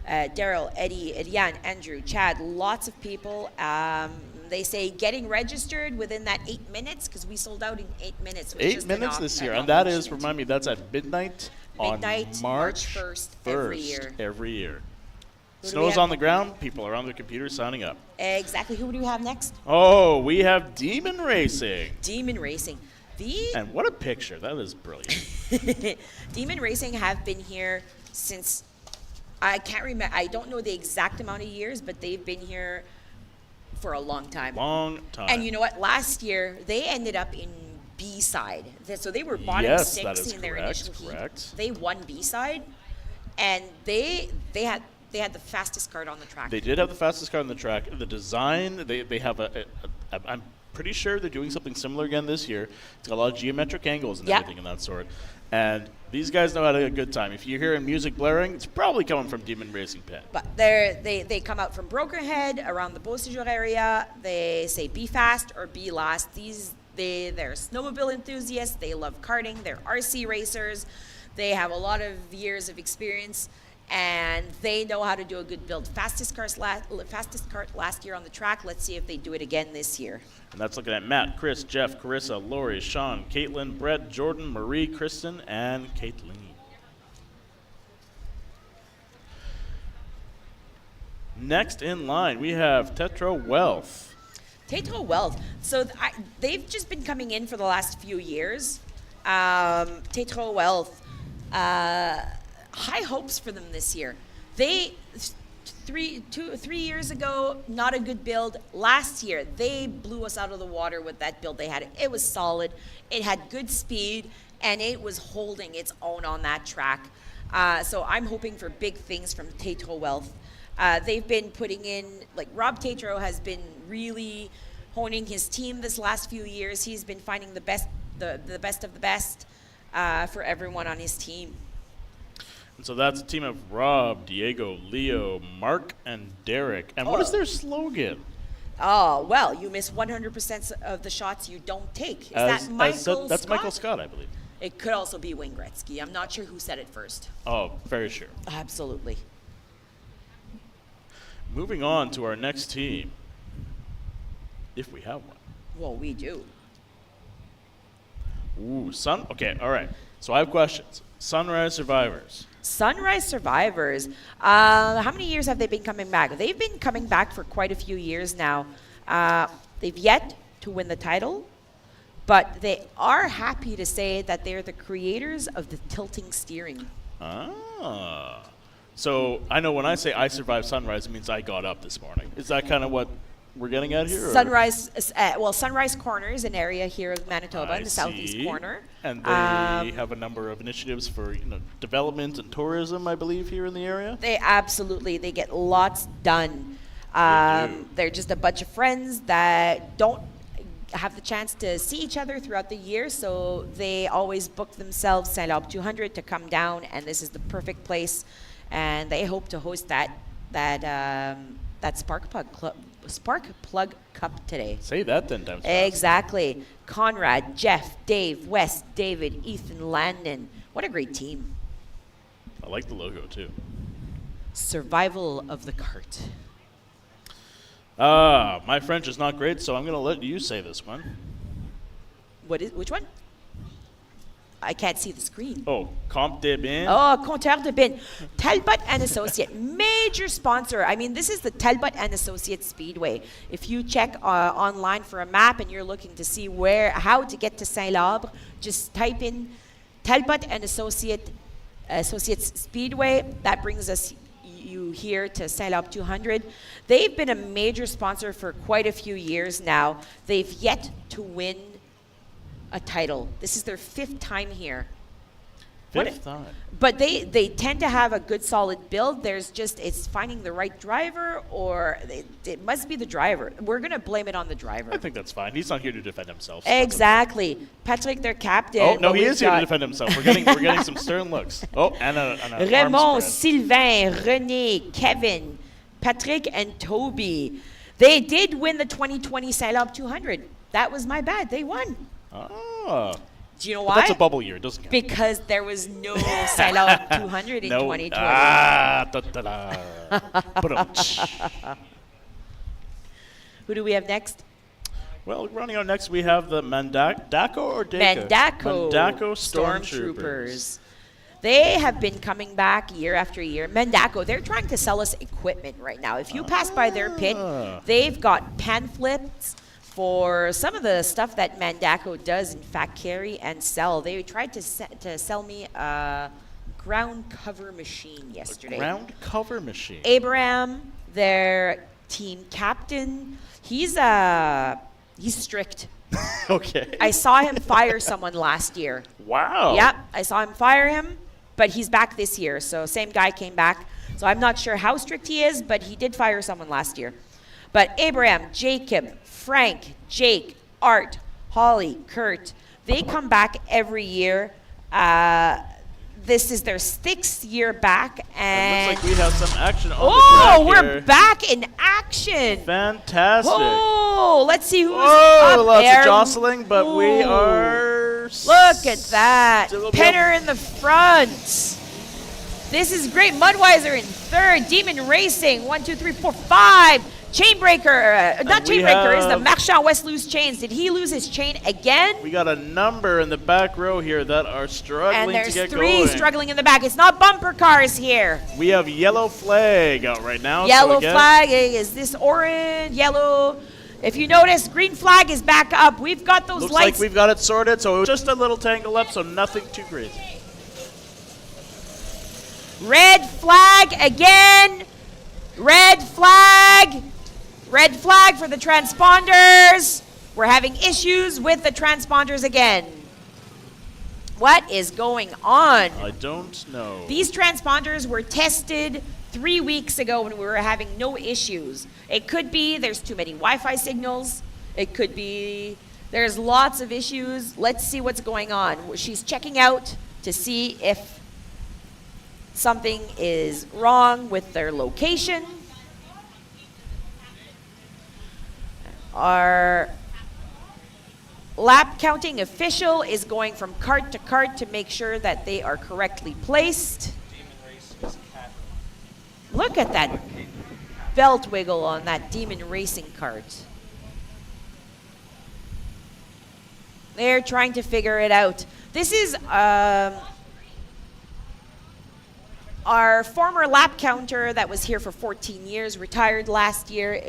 Daryl, Eddie, Eliane, Andrew, Chad. Lots of people. They say getting registered within that 8 minutes, because we sold out in 8 minutes. Which 8 minutes this year, and that is, remind me, that's at midnight on March 1st every year. Who do we Snow's have? on the ground. People are on their computers signing up. Exactly. Who do we have next? Oh, we have Demon Racing. Demon Racing. And what a picture. That is brilliant. Demon Racing have been here since, I can't remember, I don't know the exact amount of years, but they've been here for a long time. Long time. And you know what? Last year, they ended up in B-side. So they were bottom Yes, 6 that is in their correct, initial correct. heat. They won B-side, and they had the fastest card on the track. They did have the fastest car on the track. The design, they have I'm pretty sure they're doing something similar again this year. It's got a lot of geometric angles and Yep. everything of that sort. And these guys know how to have a good time. If you're hearing music blaring, it's probably coming from Demon Racing Pit. But they come out from Brokerhead, around the Beausejour area. They say be fast or be last. They're snowmobile enthusiasts. They love karting. They're RC racers. They have a lot of years of experience, and they know how to do a good build. Fastest cart last year on the track. Let's see if they do it again this year. And that's looking at Matt, Chris, Jeff, Carissa, Lori, Sean, Caitlin, Brett, Jordan, Marie, Kristen, and Caitlin. Next in line, we have Tetra Wealth. Tetro Wealth. So they've just been coming in for the last few years. Tetro Wealth, high hopes for them this year. They 3 years ago, not a good build. Last year, they blew us out of the water with that build they had. It was solid. It had good speed, and it was holding its own on that track. So I'm hoping for big things from Tetro Wealth. They've been putting in, like Rob Tetro has been really honing his team this last few years. He's been finding the best of the best for everyone on his team. And so that's a team of Rob, Diego, Leo, Mark, and Derek. And what is their slogan? Oh, well, you miss 100% of the shots you don't take. Is that Michael Scott? That's Michael Scott, I believe. It could also be Wayne Gretzky. I'm not sure who said it first. Oh, very sure. Absolutely. Moving on to our next team, if we have one. Well, we do. Ooh, okay, all right. So I have questions. Sunrise Survivors. Sunrise Survivors. How many years have they been coming back? They've been coming back for quite a few years now. They've yet to win the title, but they are happy to say that they're the creators of the tilting steering. Ah. So I know when I say I survived sunrise, it means I got up this morning. Is that kind of what we're getting at here? Or? Sunrise Corner is an area here of Manitoba in the southeast corner. And they have a number of initiatives for development and tourism, I believe, here in the area. They get lots done. They're just a bunch of friends that don't have the chance to see each other throughout the year, so they always book themselves St-Labre 200 to come down, and this is the perfect place. And they hope to host that Spark Plug Cup today. Say that 10 times fast. Exactly. Conrad, Jeff, Dave, Wes, David, Ethan, Landon. What a great team. I like the logo too. Survival of the cart. My French is not great, so I'm going to let you say this one. Which one? I can't see the screen. Oh, Comte de Bin. Oh, Compteur de Bin. Talbot and Associate, major sponsor. I mean, this is the Talbot and Associate Speedway. If you check online for a map and you're looking to see how to get to St-Labre, just type in Talbot and Associates Speedway. That brings you here to St-Labre 200. They've been a major sponsor for quite a few years now. They've yet to win a title. This is their 5th time here. Fifth time. But they tend to have a good solid build. It's finding the right driver, or it must be the driver. We're going to blame it on the driver. I think that's fine. He's not here to defend himself. So exactly. Patrick, their captain. Oh, no, he is here to defend himself. We're getting some stern looks. Oh, and a Raymond, Sylvain, René, Kevin, Patrick, and Toby. They did win the 2020 St-Labre 200. That was my bad. They won. Oh. Do you know But why? that's a bubble year. It doesn't count. Because there was no St-Labre 200 in 2020. Who do we have next? Well, running on next, we have the Mandaco or Daco? Mandaco Stormtroopers. They have been coming back year after year. Mandaco, they're trying to sell us equipment right now. If you pass by their pit, they've got pamphlets for some of the stuff that Mandaco does, in fact, carry and sell. They tried to sell me a ground cover machine yesterday. Ground cover machine? Abraham, their team captain, he's strict. Okay. I saw him fire someone last year. Wow. Yep, I saw him fire him, but he's back this year. So same guy came back. So I'm not sure how strict he is, but he did fire someone last year. But Abraham, Jacob, Frank, Jake, Art, Holly, Kurt, they come back every year. This is their 6th year back, and it looks like we have some action on the track we're here. back in action. Fantastic. Oh, let's see who's Oh, up lots there. of jostling, but we are. Look at that. Still Penner in the front. This is great. Mudweiser in 3rd. Demon Racing, 1, 2, 3, 4, 5. Chainbreaker, not Chainbreaker, is the Marchand West loose chains. Did he lose his chain again? We got a number in the back row here that are struggling And to there's get 3 going. struggling in the back. It's not bumper cars here. We have yellow flag out right now. Yellow so again, flag, is this orange, yellow? If you notice, green flag is back up. We've got those looks lights. like we've got it sorted, so just a little tangle up, so nothing too crazy. Red flag again. Red flag. Red flag for the transponders. We're having issues with the transponders again. What is going on? I don't know. These transponders were tested 3 weeks ago when we were having no issues. It could be there's too many Wi-Fi signals. It could be there's lots of issues. Let's see what's going on. She's checking out to see if something is wrong with their location. Our lap counting official is going from cart to cart to make sure that they are correctly placed. Look at that belt wiggle on that Demon Racing cart. They're trying to figure it out. This is our former lap counter that was here for 14 years, retired last year.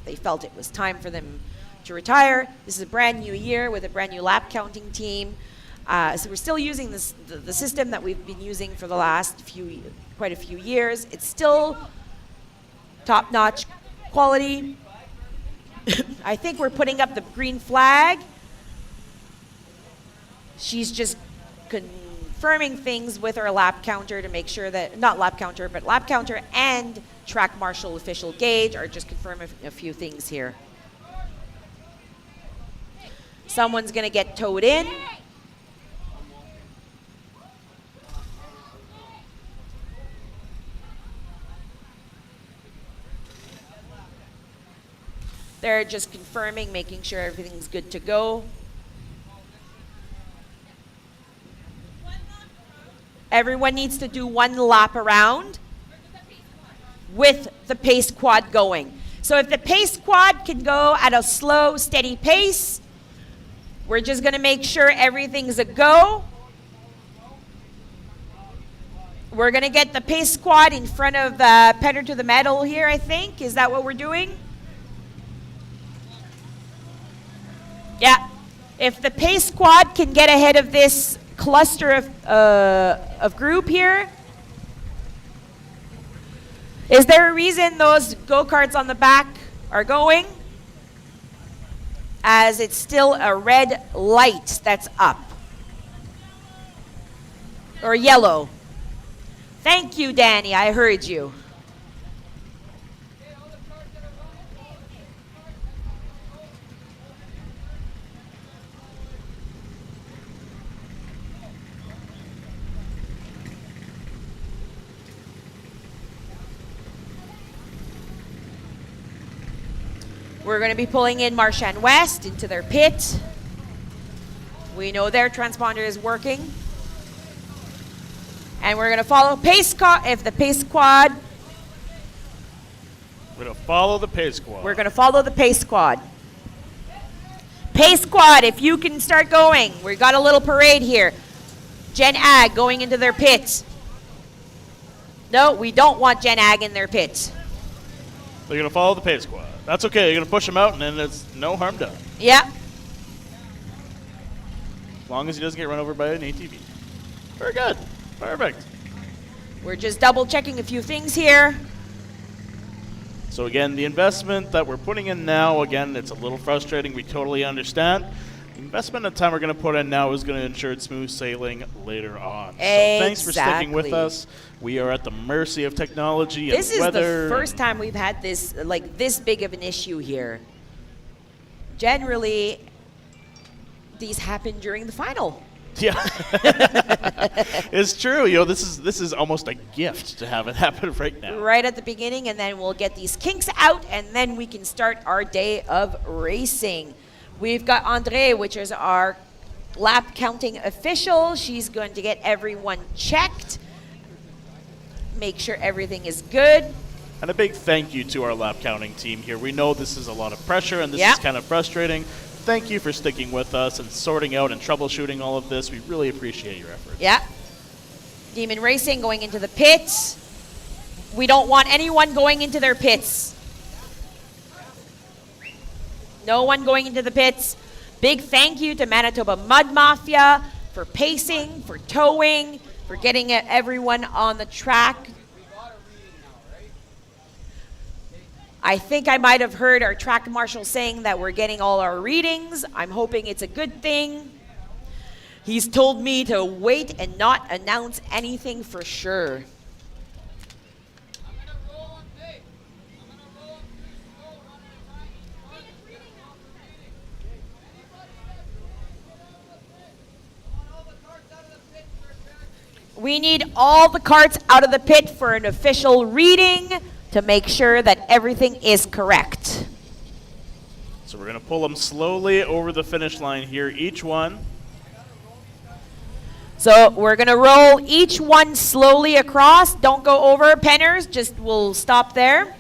They felt it was time for them to retire. This is a brand new year with a brand new lap counting team. So we're still using the system that we've been using for the last quite a few years. It's still top-notch quality. I think we're putting up the green flag. She's just confirming things with our lap counter to make sure that, not lap counter, but lap counter and track marshal official gauge are just confirming a few things here. Someone's going to get towed in. They're just confirming, making sure everything's good to go. Everyone needs to do one lap around with the pace quad going. So if the pace quad can go at a slow, steady pace, we're just going to make sure everything's a go. We're going to get the pace quad in front of the pedal to the metal here, I think. Is that what we're doing? Yeah. If the pace squad can get ahead of this cluster of group here. Is there a reason those go-karts on the back are going? As it's still a red light that's up. Or yellow. Thank you, Danny. I heard you. We're going to be pulling in Marchand West into their pit. We know their transponder is working. And we're going to follow pace quad. If the pace quad. We're going to follow the pace squad. We're going to follow the pace squad. Pace squad, if you can start going. We got a little parade here. Gen Ag going into their pit. No, we don't want Gen Ag in their pit. They're going to follow the pace squad. That's okay. You're going to push him out, and then there's no harm done. Yeah. As long as he doesn't get run over by an ATV. Very good. Perfect. We're just double checking a few things here. So again, the investment that we're putting in now, again, it's a little frustrating. We totally understand. The investment and time we're going to put in now is going to ensure smooth sailing later on. So thanks for sticking with us. We are at the mercy of technology and weather. This is the first time we've had this, like this big of an issue here. Generally, these happen during the final. Yeah, it's true. You know, this is almost a gift to have it happen right now. Right at the beginning, and then we'll get these kinks out, and then we can start our day of racing. We've got Andre, which is our lap counting official. She's going to get everyone checked, make sure everything is good. And a big thank you to our lap counting team here. We know this is a lot of pressure, and this is kind of frustrating. Thank you for sticking with us and sorting out and troubleshooting all of this. We really appreciate your efforts. Yeah. Demon Racing going into the pits. We don't want anyone going into their pits. No one going into the pits. Big thank you to Manitoba Mud Mafia for pacing, for towing, for getting everyone on the track. I think I might have heard our track marshal saying that we're getting all our readings. I'm hoping it's a good thing. He's told me to wait and not announce anything for sure. We need all the carts out of the pit for an official reading to make sure that everything is correct. So we're going to pull them slowly over the finish line here, each one. So we're going to roll each one slowly across. Don't go over, penners. Just we'll stop there.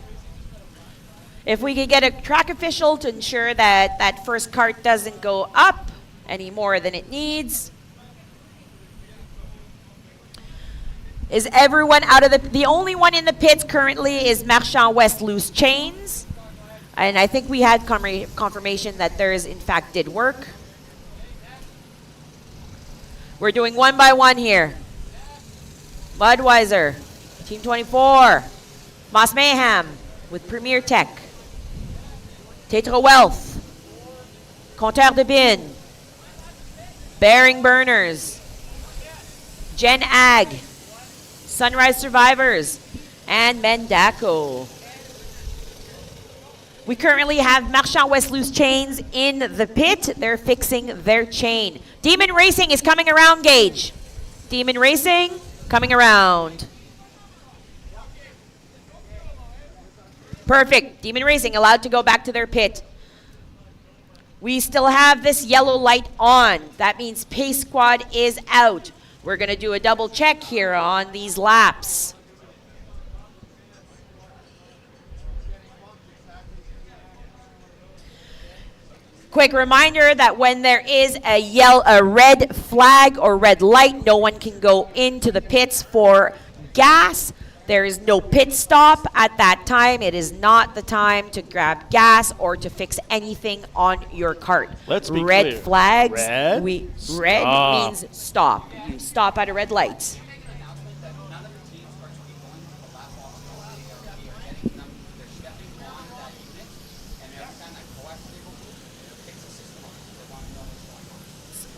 If we could get a track official to ensure that that first cart doesn't go up any more than it needs. Is everyone out of the only one in the pits currently is Marchand West Loose Chains. And I think we had confirmation that theirs, in fact, did work. We're doing one by one here. Budweiser, Team 24. Moss Mayhem with Premier Tech. Tetra Wealth. Compteur de Bin. Bearing Burners. Gen Ag. Sunrise Survivors. And Mendaco. We currently have Marchand West Loose Chains in the pit. They're fixing their chain. Demon Racing is coming around, Gage. Demon Racing coming around. Perfect. Demon Racing allowed to go back to their pit. We still have this yellow light on. That means Pace Squad is out. We're going to do a double check here on these laps. Quick reminder that when there is a red flag or red light, no one can go into the pits for gas. There is no pit stop at that time. It is not the time to grab gas or to fix anything on your cart. Let's be red clear. flags. Red? Red Stop. means stop. You stop at a red light.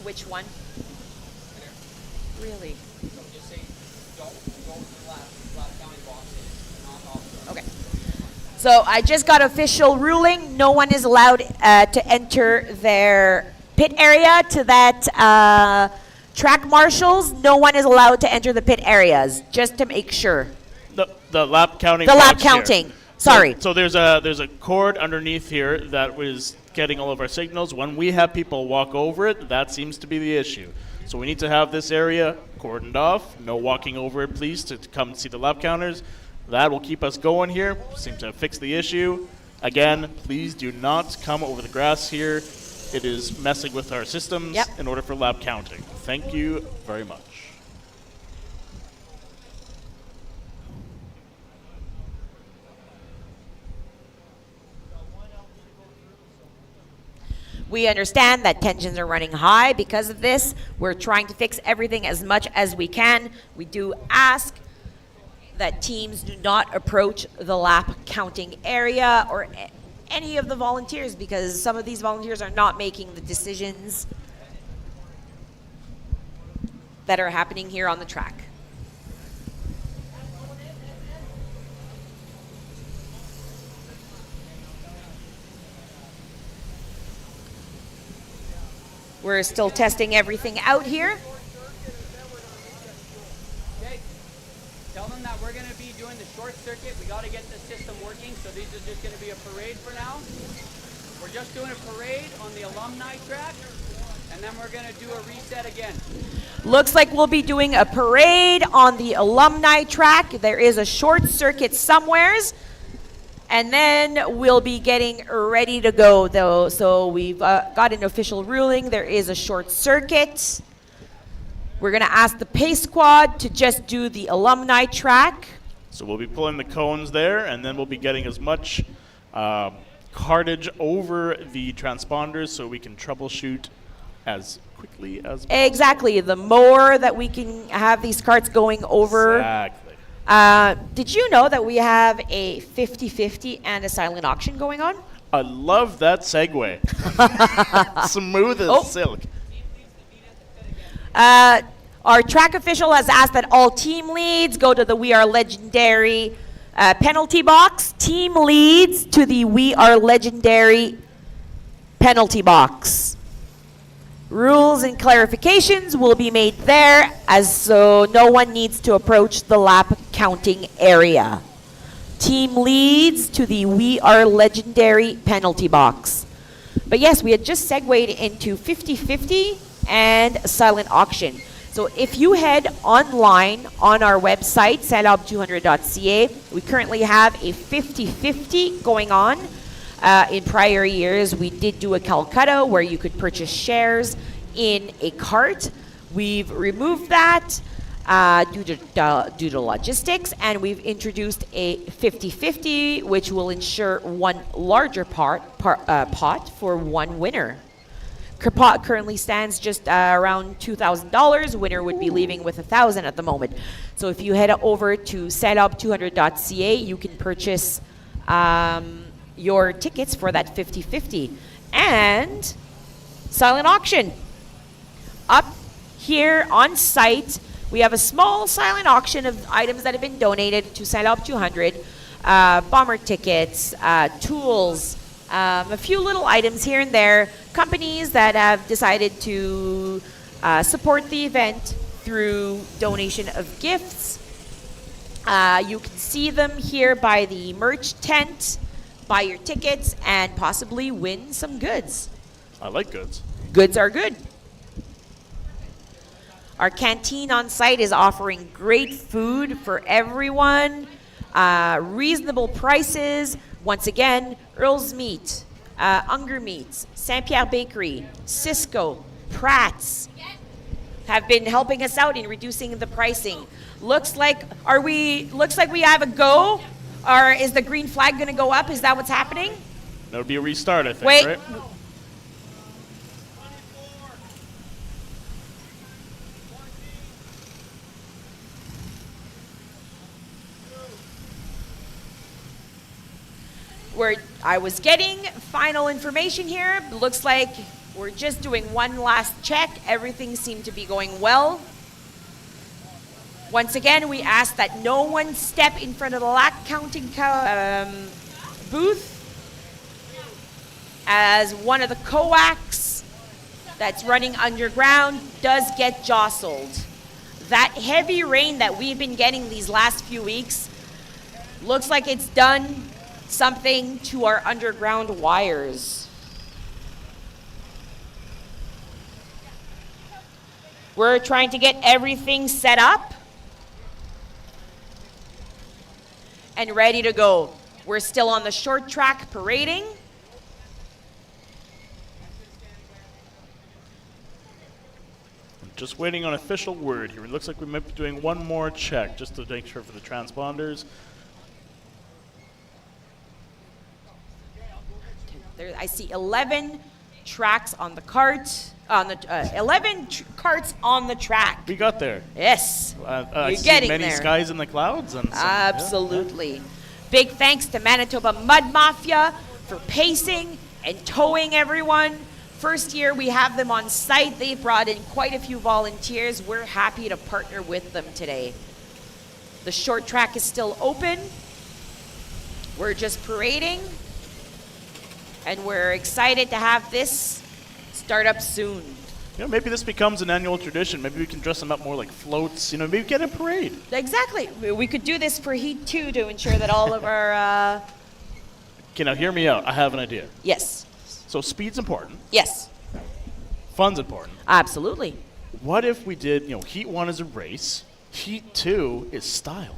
Which one? Really? Okay. So I just got official ruling. No one is allowed to enter their pit area to that track marshals. No one is allowed to enter the pit areas, just to make sure. The lap counting. The lap box here. counting. Sorry. So there's a cord underneath here that was getting all of our signals. When we have people walk over it, that seems to be the issue. So we need to have this area cordoned off. No walking over it, please, to come see the lap counters. That will keep us going here. Seems to have fixed the issue. Again, please do not come over the grass here. It is messing with our systems in order for lap counting. Thank you very much. We understand that tensions are running high because of this. We're trying to fix everything as much as we can. We do ask that teams do not approach the lap counting area or any of the volunteers, because some of these volunteers are not making the decisions that are happening here on the track. We're still testing everything out here. Okay. Tell them that we're going to be doing the short circuit. We got to get the system working, so this is just going to be a parade for now. We're just doing a parade on the alumni track, and then we're going to do a reset again. Looks like we'll be doing a parade on the alumni track. There is a short circuit somewheres. And then we'll be getting ready to go, though. So we've got an official ruling. There is a short circuit. We're going to ask the Pace Squad to just do the alumni track. So we'll be pulling the cones there, and then we'll be getting as much cartage over the transponders so we can troubleshoot as quickly as possible. Exactly. The more that we can have these carts going over. Exactly. Did you know that we have a 50-50 and a silent auction going on? I love that segue. Smooth as silk. Our track official has asked that all team leads go to the We Are Legendary penalty box. Team leads to the We Are Legendary penalty box. Rules and clarifications will be made there, as so no one needs to approach the lap counting area. Team leads to the We Are Legendary penalty box. But yes, we had just segued into 50-50 and silent auction. So if you head online on our website, St-Labre200.ca, we currently have a 50-50 going on. In prior years, we did do a Calcutta where you could purchase shares in a cart. We've removed that. due to logistics, and we've introduced a 50-50, which will ensure one larger pot for one winner. Pot currently stands just around $2,000. Winner would be leaving with $1,000 at the moment. So if you head over to St-Labre200.ca, you can purchase your tickets for that 50-50. And silent auction. Up here on site, we have a small silent auction of items that have been donated to St-Labre 200. Bomber tickets, tools, a few little items here and there. Companies that have decided to support the event through donation of gifts. You can see them here by the merch tent, buy your tickets, and possibly win some goods. I like goods. Goods are good. Our canteen on site is offering great food for everyone, reasonable prices. Once again, Earl's Meat, Unger Meats, St. Pierre Bakery, Cisco, Pratt's have been helping us out in reducing the pricing. Looks like we have a go, or is the green flag going to go up? Is that what's happening? That would be a restart, I think, Wait. right? I was getting final information here. Looks like we're just doing one last check. Everything seemed to be going well. Once again, we ask that no one step in front of the lac counting booth, as one of the coax that's running underground does get jostled. That heavy rain that we've been getting these last few weeks looks like it's done something to our underground wires. We're trying to get everything set up and ready to go. We're still on the short track parading. Just waiting on official word here. It looks like we might be doing one more check just to make sure for the transponders. There, I see 11 tracks on the cart. 11 carts on the track. We got there. Yes, I you're see getting many there. skies in the clouds. And some, Absolutely. Big thanks to Manitoba Mud Mafia for pacing and towing everyone. First year we have them on site. They brought in quite a few volunteers. We're happy to partner with them today. The short track is still open. We're just parading. And we're excited to have this start up soon. You know, maybe this becomes an annual tradition. Maybe we can dress them up more like floats. You know, maybe get a parade. Exactly. We could do this for Heat 2 to ensure that all of our... Okay, now hear me out. I have an idea. Yes. So speed's important. Yes. Fun's important. Absolutely. What if we did, Heat 1 is a race. Heat 2 is style.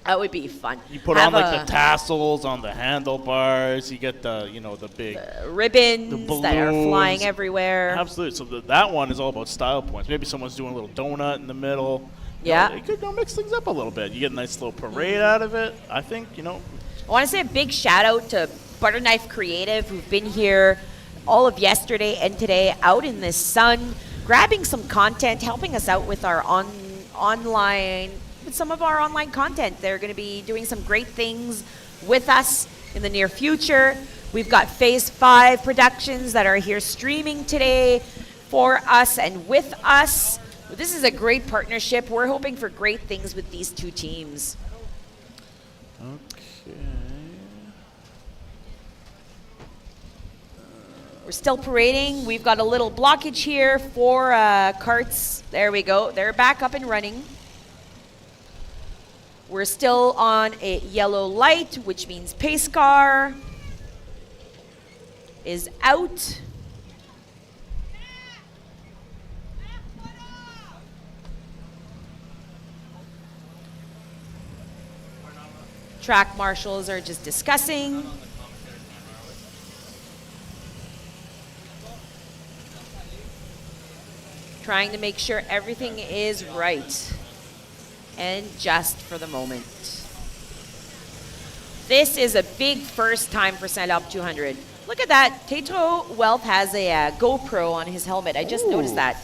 That would be fun. You put on like the tassels on the handlebars. You get the, the big ribbons the that are flying balloons. everywhere. Absolutely. So that one is all about style points. Maybe someone's doing a little donut in the middle. Yeah. You could mix things up a little bit. You get a nice little parade out of it. I think, I want to say a big shout out to Butterknife Creative, who've been here all of yesterday and today out in this sun, grabbing some content, helping us out with our online, with some of our online content. They're going to be doing some great things with us in the near future. We've got Phase 5 productions that are here streaming today for us and with us. This is a great partnership. We're hoping for great things with these two teams. Okay. We're still parading. We've got a little blockage here for carts. There we go. They're back up and running. We're still on a yellow light, which means pace car is out. Track marshals are just discussing. Trying to make sure everything is right. and just for the moment. This is a big first time for St-Labre 200. Look at that. Tetro Wealth has a GoPro on his helmet. I just noticed Ooh. that.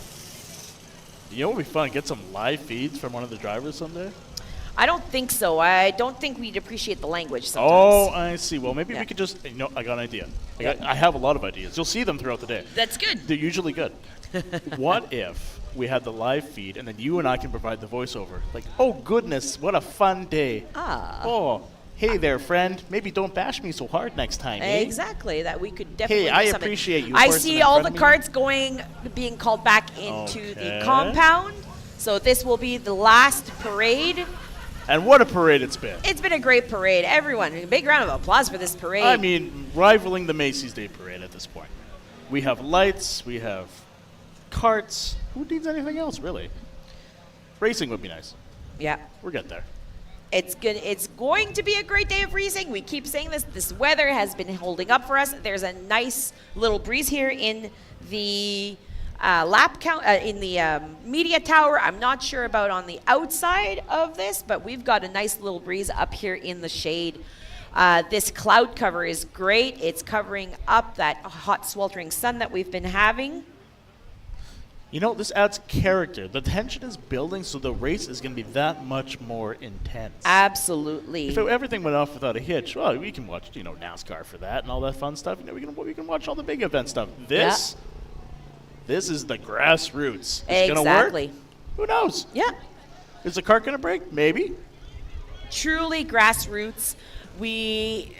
You know what would be fun? Get some live feeds from one of the drivers someday? I don't think so. I don't think we'd appreciate the language Oh, sometimes. I see. Well, maybe Yeah. we could just, I got an idea. I have a lot of ideas. You'll see them throughout the day. That's good. They're usually good. What if we had the live feed and then you and I can provide the voiceover? Like, oh goodness, what a fun day. Ah. Oh, hey there, friend. Maybe don't bash me so hard next time, eh? Exactly. That we could definitely Hey, do I something. appreciate you, I person see in all front the of me. carts being called back into the Okay. compound. So this will be the last parade. And what a parade it's been. It's been a great parade. Everyone, a big round of applause for this parade. I mean, rivaling the Macy's Day Parade at this point. We have lights, we have carts. Who needs anything else, really? Racing would be nice. yeah. We'll get there. It's going to be a great day of racing. We keep saying this. This weather has been holding up for us. There's a nice little breeze here in the lap count in the media tower. I'm not sure about on the outside of this, but we've got a nice little breeze up here in the shade. This cloud cover is great. It's covering up that hot, sweltering sun that we've been having. You know, this adds character. The tension is building, so the race is going to be that much more intense. Absolutely. If everything went off without a hitch, well, we can watch, NASCAR for that and all that fun stuff. We can watch all the big event stuff. This is the grassroots. It's going to work. Exactly. Who knows? Yeah. Is the cart going to break? Maybe. Truly grassroots. We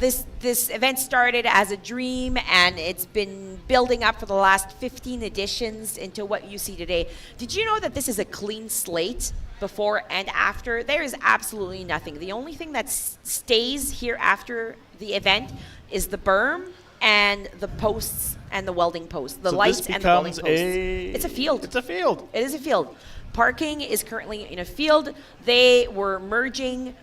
this event started as a dream, and it's been building up for the last 15 editions into what you see today. Did you know that this is a clean slate before and after? There is absolutely nothing. The only thing that stays here after the event is the berm and the posts and the welding posts, the So lights this and the welding becomes posts. It's a field. It's a field. It is a field. Parking is currently in a field. They were merging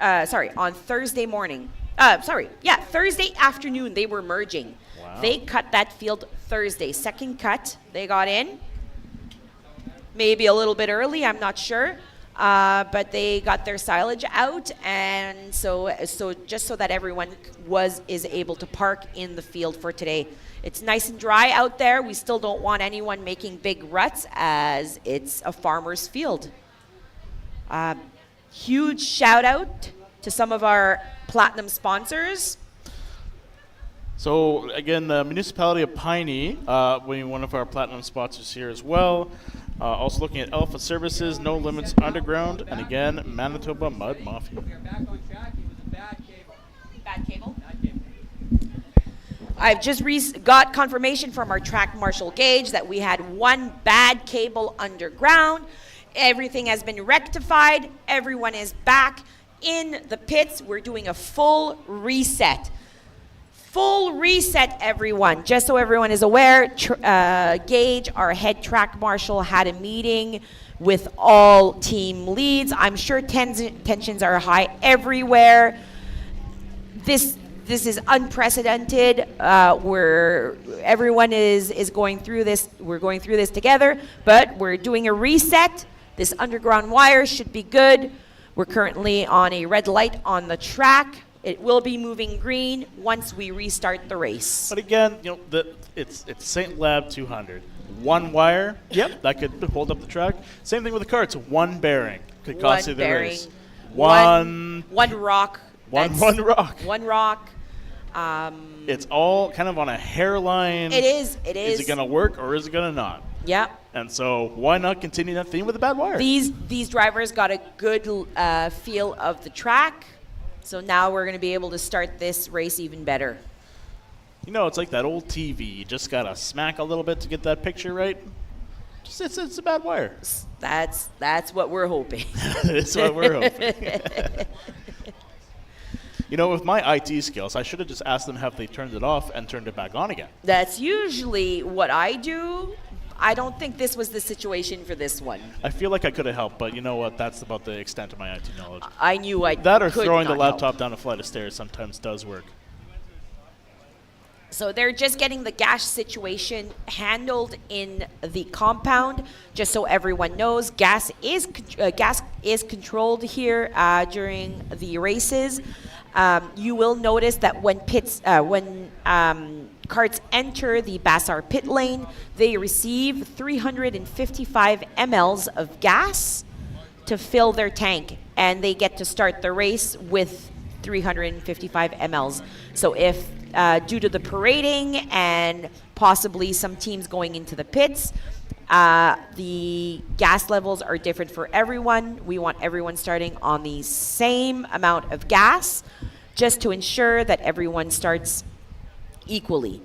on Thursday morning. Thursday afternoon they were merging. Wow. They cut that field Thursday. Second cut, they got in. Maybe a little bit early, I'm not sure. But they got their silage out, and so just so that everyone is able to park in the field for today. It's nice and dry out there. We still don't want anyone making big ruts as it's a farmer's field. Huge shout out to some of our platinum sponsors. So again, the municipality of Piney, being one of our platinum sponsors here as well. Also looking at Alfa Services, No Limits Underground, and again, Manitoba Mud Mafia. We are back on track. It was a bad cable. Bad cable. Bad cable. I've just got confirmation from our track marshal Gage that we had one bad cable underground. Everything has been rectified. Everyone is back in the pits. We're doing a full reset. Full reset, everyone. Just so everyone is aware, Gage, our head track marshal, had a meeting with all team leads. I'm sure tensions are high everywhere. This is unprecedented. Where everyone is going through this. We're going through this together, but we're doing a reset. This underground wire should be good. We're currently on a red light on the track. It will be moving green once we restart the race. But again, it's St-Labre 200. One wire, yep, that could hold up the track. Same thing with the carts. One bearing could cost you the race. One rock. One rock. One rock. It's all kind of on a hairline. It is. Is it going to work or is it going to not? Yep. And so why not continue that theme with a bad wire? These drivers got a good feel of the track. So now we're going to be able to start this race even better. It's like that old TV. You just got to smack a little bit to get that picture right. It's a bad wire. That's what we're hoping. That's what we're hoping. With my IT skills, I should have just asked them have they turned it off and turned it back on again. That's usually what I do. I don't think this was the situation for this one. I feel like I could have helped, but you know what? That's about the extent of my IT knowledge. I knew I That or could throwing the not laptop help. down a flight of stairs sometimes does work. So they're just getting the gas situation handled in the compound, just so everyone knows. Gas is controlled here during the races. You will notice that when carts enter the Bassar pit lane, they receive 355 mLs of gas to fill their tank, and they get to start the race with 355 mLs. So if due to the parading and possibly some teams going into the pits, the gas levels are different for everyone. We want everyone starting on the same amount of gas just to ensure that everyone starts equally.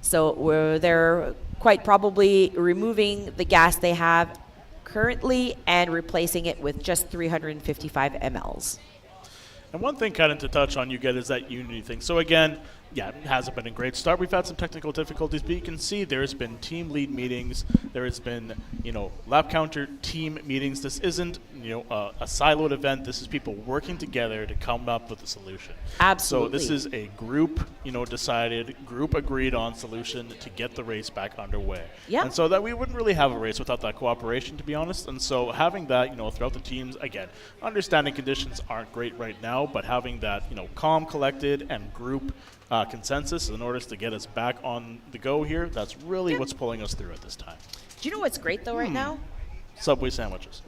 So they're quite probably removing the gas they have currently and replacing it with just 355 mLs. And one thing kind of to touch on, you get, is that unity thing. So again, yeah, it hasn't been a great start. We've had some technical difficulties, but you can see there's been team lead meetings. There has been, lap counter team meetings. This isn't, a siloed event. This is people working together to come up with a solution. Absolutely. So this is a group, decided, group agreed on solution to get the race back underway. Yeah. And so that we wouldn't really have a race without that cooperation, to be honest. And so having that, throughout the teams, again, understanding conditions aren't great right now, but having that, calm, collected, and group consensus in order to get us back on the go here, that's really what's pulling us through at this time. Do you know what's great though right now? Subway sandwiches.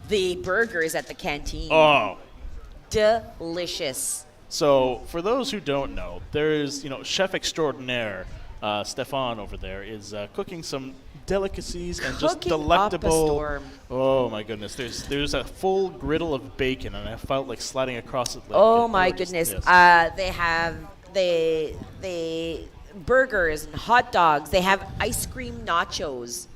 The burgers at the canteen. Oh. Delicious. So for those who don't know, there's, chef extraordinaire Stefan over there is cooking some delicacies and just Cooking delectable. up a storm. Oh my goodness! There's a full griddle of bacon, and I felt like sliding across it. Oh my goodness! They have the burgers and hot dogs. They have ice cream nachos.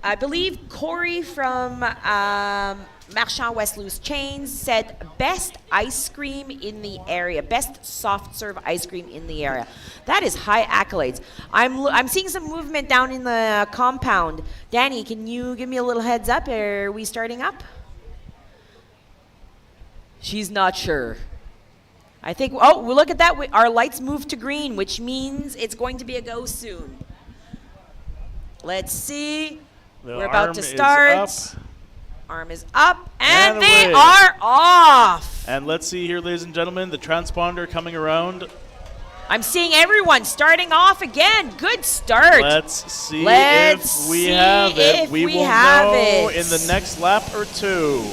I believe Corey from Marchand West Loose Chains said best ice cream in the area, best soft serve ice cream in the area. That is high accolades. I'm seeing some movement down in the compound. Danny, can you give me a little heads up? Are we starting up? She's not sure. I think, well, look at that. Our lights moved to green, which means it's going to be a go soon. Let's see. We're about to start. Arm is up, and they away. are off. And let's see here, ladies and gentlemen, the transponder coming around. I'm seeing everyone starting off again. Good start. Let's see if we have it. We will know in the next lap or two.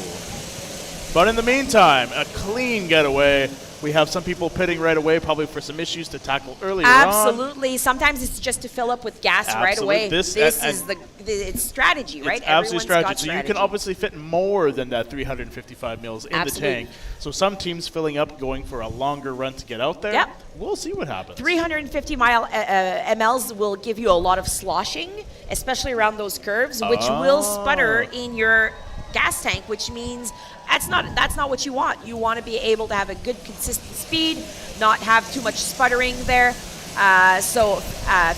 But in the meantime, a clean getaway. We have some people pitting right away, probably for some issues to tackle earlier Absolutely. On. Sometimes it's just to fill up with gas right away. This is it's strategy, right? It's absolutely strategy. So you can obviously fit more than that 355 mils in the tank. So some teams filling up, going for a longer run to get out there. Yep. We'll see what happens. 350 mLs will give you a lot of sloshing, especially around those curves, which will sputter in your gas tank, which means that's not what you want. You want to be able to have a good consistent speed, not have too much sputtering there. So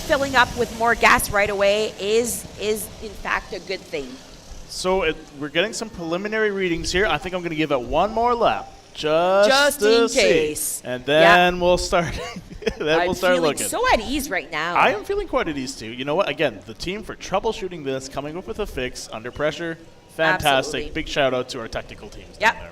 filling up with more gas right away is in fact a good thing. So we're getting some preliminary readings here. I think I'm going to give it one more lap. Just in see. case. And then we'll start. I'm feeling so at ease right now. I am feeling quite at ease too. You know what? Again, the team for troubleshooting this, coming up with a fix under pressure. Fantastic. Absolutely. Big shout out to our technical teams down there.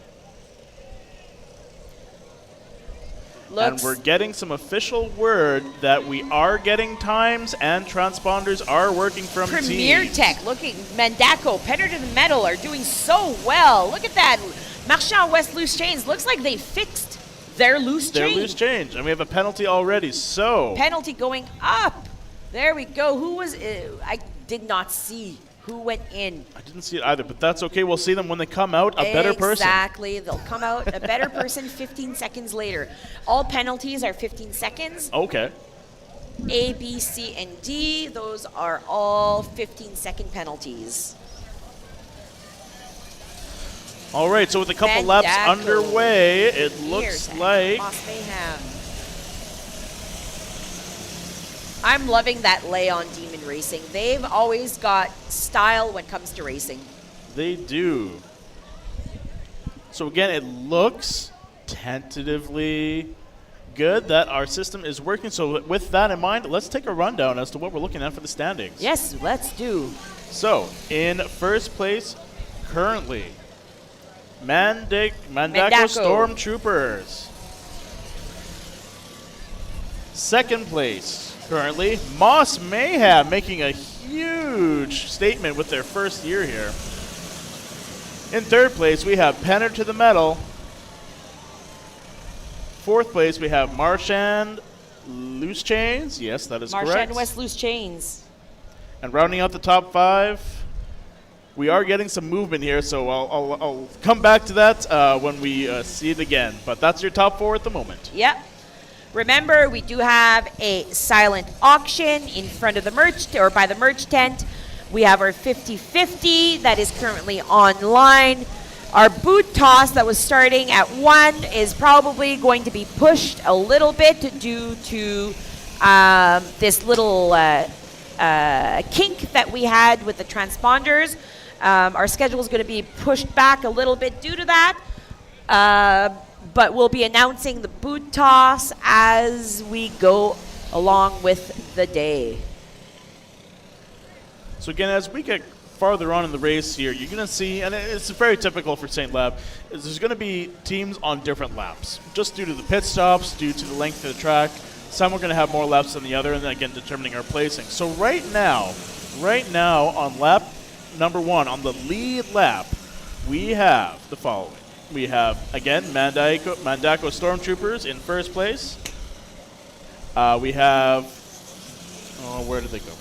And we're getting some official word that we are getting times and transponders are working from Premier teams. Tech, looking, Mandaco, Penner to the Metal are doing so well. Look at that. Marchand West Loose Chains, looks like they fixed their loose change. Their loose change, and we have a penalty already, so. Penalty going up. There we go. Who was, I did not see who went in. I didn't see it either, but that's okay. We'll see them when they come out, a better person. Exactly. They'll come out a better person 15 seconds later. All penalties are 15 seconds. Okay. A, B, C, and D, those are all 15-second penalties. All right, so with a couple laps underway, it looks like... Moss Mayhem. I'm loving that lay on Demon Racing. They've always got style when it comes to racing. They do. So again, it looks tentatively Good that our system is working. So with that in mind, let's take a rundown as to what we're looking at for the standings. Yes, let's do. So in first place currently, Mandako Stormtroopers. Second place currently, Moss Mayhem, making a huge statement with their first year here. In third place, we have Penner to the Metal. Fourth place, we have Marchand Loose Chains. Yes, that is correct. Marchand West Loose Chains. And rounding out the top 5, we are getting some movement here, so I'll come back to that when we see it again. But that's your top 4 at the moment. Yep. Remember, we do have a silent auction in front of the merch, or by the merch tent. We have our 50-50 that is currently online. Our boot toss that was starting at 1 is probably going to be pushed a little bit due to this little kink that we had with the transponders. Our schedule is going to be pushed back a little bit due to that. But we'll be announcing the boot toss as we go along with the day. So again, as we get farther on in the race here, you're going to see, and it's very typical for St-Labre, is there's going to be teams on different laps, just due to the pit stops, due to the length of the track. Some are going to have more laps than the other, and then again determining our placing. So right now on lap number 1, on the lead lap, we have the following. We have, again, Mandako Stormtroopers in first place. We have, where did they go?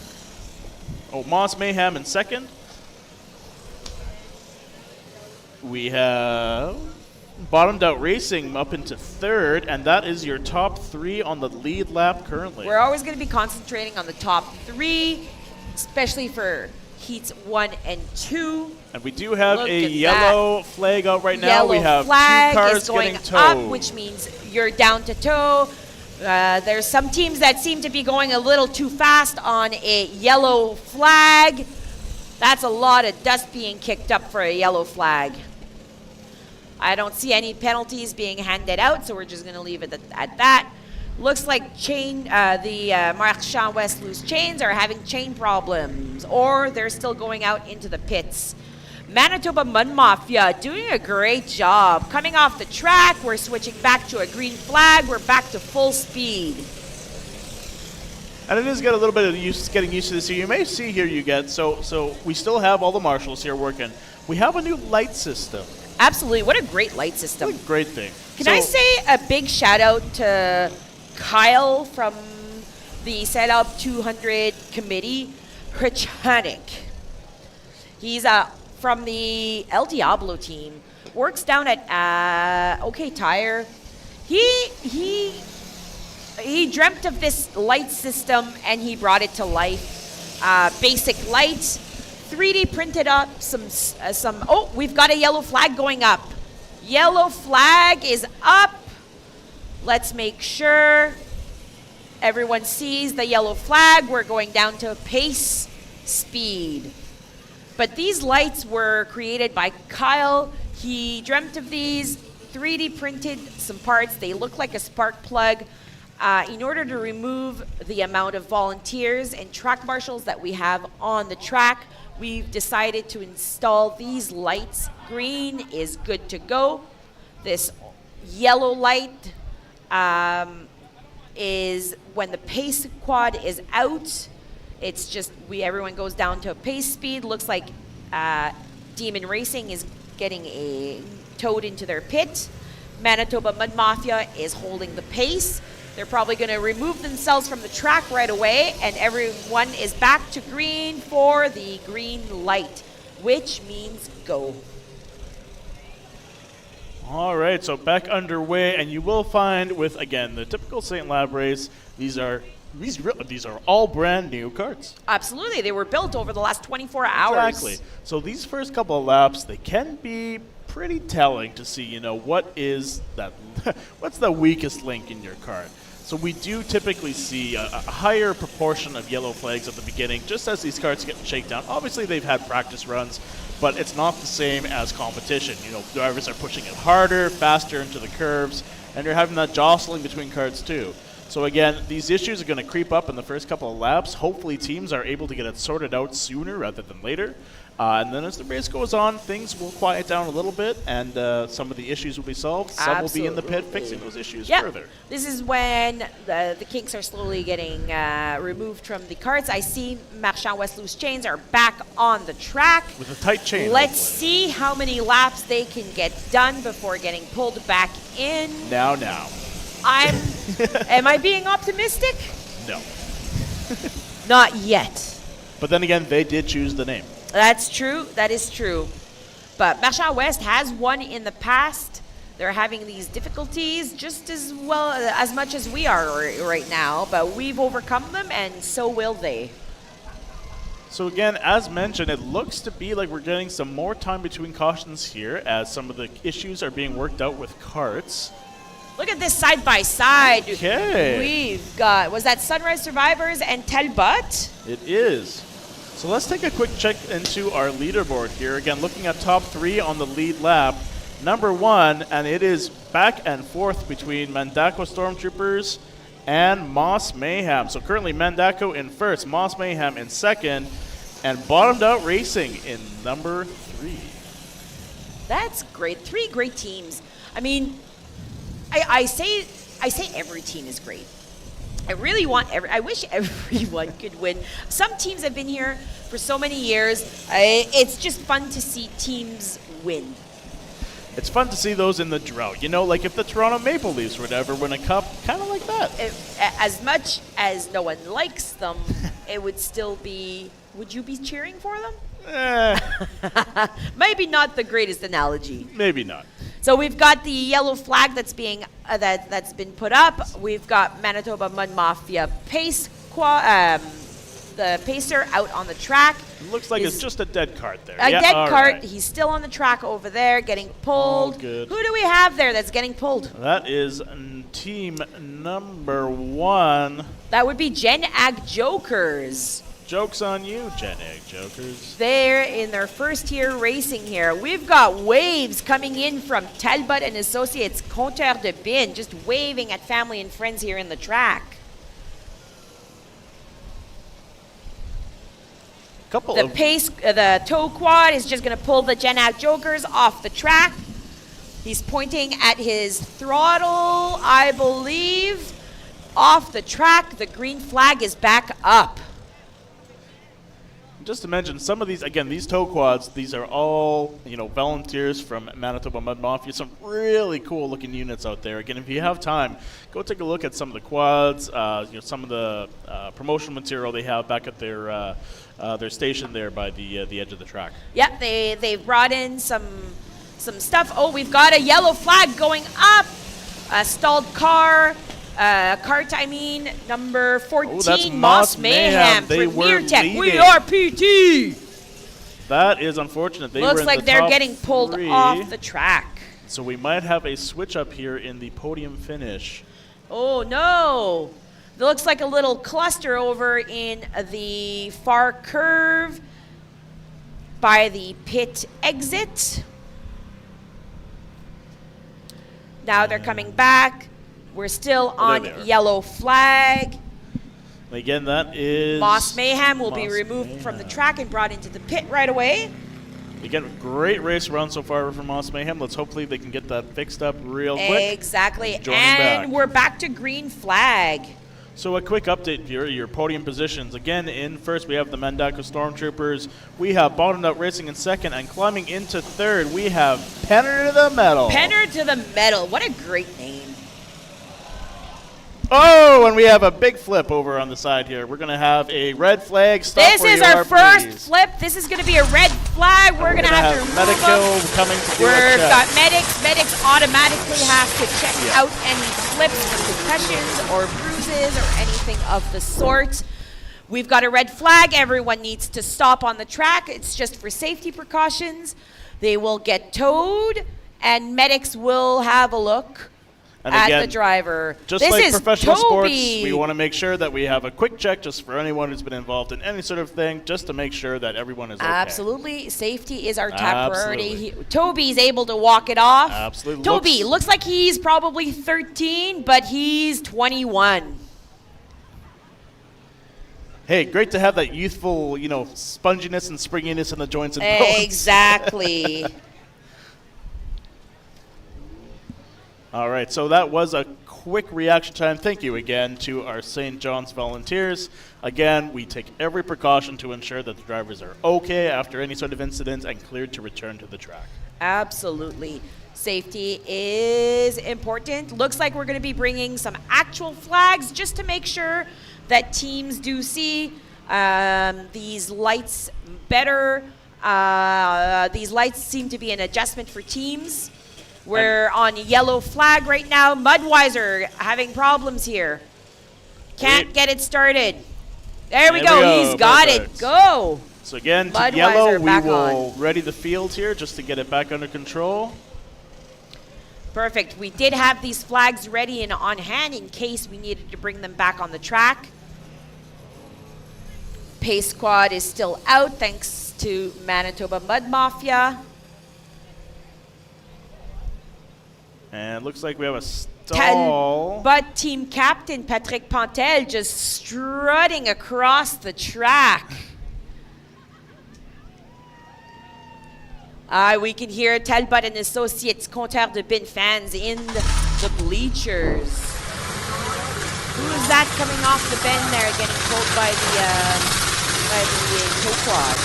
Moss Mayhem in second. We have Bottomed Out Racing up into third, and that is your top 3 on the lead lap currently. We're always going to be concentrating on the top 3, especially for heats 1 and 2. And we do have Look a at yellow flag out right now. Yellow We have 2 flag cars is going getting towed. up, which means you're down to tow. There's some teams that seem to be going a little too fast on a yellow flag. That's a lot of dust being kicked up for a yellow flag. I don't see any penalties being handed out, so we're just going to leave it at that. Looks like the Marchand West Loose Chains are having chain problems, or they're still going out into the pits. Manitoba Mud Mafia doing a great job. Coming off the track, we're switching back to a green flag. We're back to full speed. And it is getting a little bit of getting used to this. So you may see here so we still have all the marshals here working. We have a new light system. Absolutely. What a great light system. What a great thing. Can I say a big shout out to Kyle from the Setup 200 committee, Hrachanik. He's from the El Diablo team, works down at OK Tire. He dreamt of this light system and he brought it to life. Basic lights, 3D printed up some. Oh, we've got a yellow flag going up. Yellow flag is up. Let's make sure everyone sees the yellow flag. We're going down to pace speed. But these lights were created by Kyle. He dreamt of these, 3D printed some parts. They look like a spark plug. In order to remove the amount of volunteers and track marshals that we have on the track, we've decided to install these lights. Green is good to go. This yellow light is when the pace quad is out. It's just everyone goes down to a pace speed. Looks like Demon Racing is getting towed into their pit. Manitoba Mud Mafia is holding the pace. They're probably going to remove themselves from the track right away, and everyone is back to green for the green light, which means go. All right, so back underway, and you will find with, again, the typical St-Labre race, these are all brand new karts. Absolutely. They were built over the last 24 hours. Exactly. So these first couple of laps, they can be pretty telling to see, what is that, what's the weakest link in your kart. So we do typically see a higher proportion of yellow flags at the beginning, just as these karts get shakedown. Obviously, they've had practice runs, but it's not the same as competition. Drivers are pushing it harder, faster into the curves, and you're having that jostling between carts too. So again, these issues are going to creep up in the first couple of laps. Hopefully teams are able to get it sorted out sooner rather than later. And then as the race goes on, things will quiet down a little bit, and some of the issues will be solved. Some will be in the pit fixing those issues further. This is when the kinks are slowly getting removed from the carts. I see Marchand West Loose Chains are back on the track. With a tight chain. Let's see how many laps they can get done before getting pulled back in. Now. Am I being optimistic? No. Not yet. But then again, they did choose the name. That's true. That is true. But Marchand West has won in the past. They're having these difficulties just as well as much as we are right now, but we've overcome them, and so will they. So again, as mentioned, it looks to be like we're getting some more time between cautions here as some of the issues are being worked out with carts. Look at this side by side. Okay. We've got, was that Sunrise Survivors and Talbot? It is. So let's take a quick check into our leaderboard here. Again, looking at top 3 on the lead lap. Number 1, and it is back and forth between Mandako Stormtroopers and Moss Mayhem. So currently Mandako in first, Moss Mayhem in second, and Bottomed Out Racing in number 3. That's great. 3 great teams. I mean, I say every team is great. I really want I wish everyone could win. Some teams have been here for so many years. It's just fun to see teams win. It's fun to see those in the drought. You know, like if the Toronto Maple Leafs would ever win a cup, kind of like that. As much as no one likes them, it would still be, would you be cheering for them? Maybe not the greatest analogy. Maybe not. So we've got the yellow flag that's being that's been put up. We've got Manitoba Mud Mafia the pacer out on the track. It looks like it's just a dead cart there. A dead cart. Right. He's still on the track over there, getting pulled. All good. Who do we have there that's getting pulled? That is team number 1. That would be Gen Ag Jokers. Joke's on you, Gen Egg Jokers. They're in their first year racing here. We've got waves coming in from Talbot and Associates, Compteur de Bin, just waving at family and friends here in the track. The tow quad is just going to pull the Gen Ag Jokers off the track. He's pointing at his throttle, I believe, off the track. The green flag is back up. Just to mention, some of these, again, these tow quads, these are all, volunteers from Manitoba Mud Mafia. Some really cool looking units out there. Again, if you have time, go take a look at some of the quads, some of the promotional material they have back at their station there by the edge of the track. Yep, they've brought in some stuff. Oh, we've got a yellow flag going up. A stalled car. Cart, number 14, that's Moss Mayhem, They Premier were Tech, leading. we are PT. That is unfortunate. They Looks were in like the they're top getting pulled 3. off the track. So we might have a switch up here in the podium finish. Oh no. It looks like a little cluster over in the far curve by the pit exit. Now they're coming back. We're still on yellow flag. Again, that is... Moss Mayhem will be removed from the track and brought into the pit right away. Again, great race run so far from Moss Mayhem. Let's hopefully they can get that fixed up real quick. Exactly. And we're back to green flag. So a quick update here, your podium positions. Again, in first we have the Mandako Stormtroopers. We have Bottomed Out Racing in second, and climbing into third, we have Penner to the Metal. Penner to the Metal. What a great name. Oh, and we have a big flip over on the side here. We're going to have a red flag. Stop this where is you our are, first please. flip. This is going to be a red flag. We're going to have to remove Medical them. coming to do We've a check. got medics. Medics automatically have to check out any flips for concussions or bruises or anything of the sort. We've got a red flag. Everyone needs to stop on the track. It's just for safety precautions. They will get towed, and medics will have a look. And at again, the driver. just this like is professional sports, Toby. we want to make sure that we have a quick check just for anyone who's been involved in any sort of thing, just to make sure that everyone is okay. Absolutely. Safety is our top priority. Absolutely. Toby's able to walk it off. Absolutely. Toby looks like he's probably 13, but he's 21. Hey, great to have that youthful, sponginess and springiness in the joints and bones. Exactly. All right, so that was a quick reaction time. Thank you again to our St. John's volunteers. Again, we take every precaution to ensure that the drivers are okay after any sort of incident and cleared to return to the track. Absolutely. Safety is important. Looks like we're going to be bringing some actual flags just to make sure that teams do see these lights better. These lights seem to be an adjustment for teams. We're on yellow flag right now. Mudweiser having problems here. Can't get it started. There we go. He's got Perfect. it. Go. So again, to Mudweiser yellow, we back will ready the field here just to get it back under control. Perfect. We did have these flags ready and on hand in case we needed to bring them back on the track. Pace Squad is still out thanks to Manitoba Mud Mafia. And looks like we have a stall. But team captain Patrick Pantel just strutting across the track. We can hear Talbot and Associates Compteur de Bin fans in the bleachers. Who is that coming off the bend there getting pulled by the tow quad?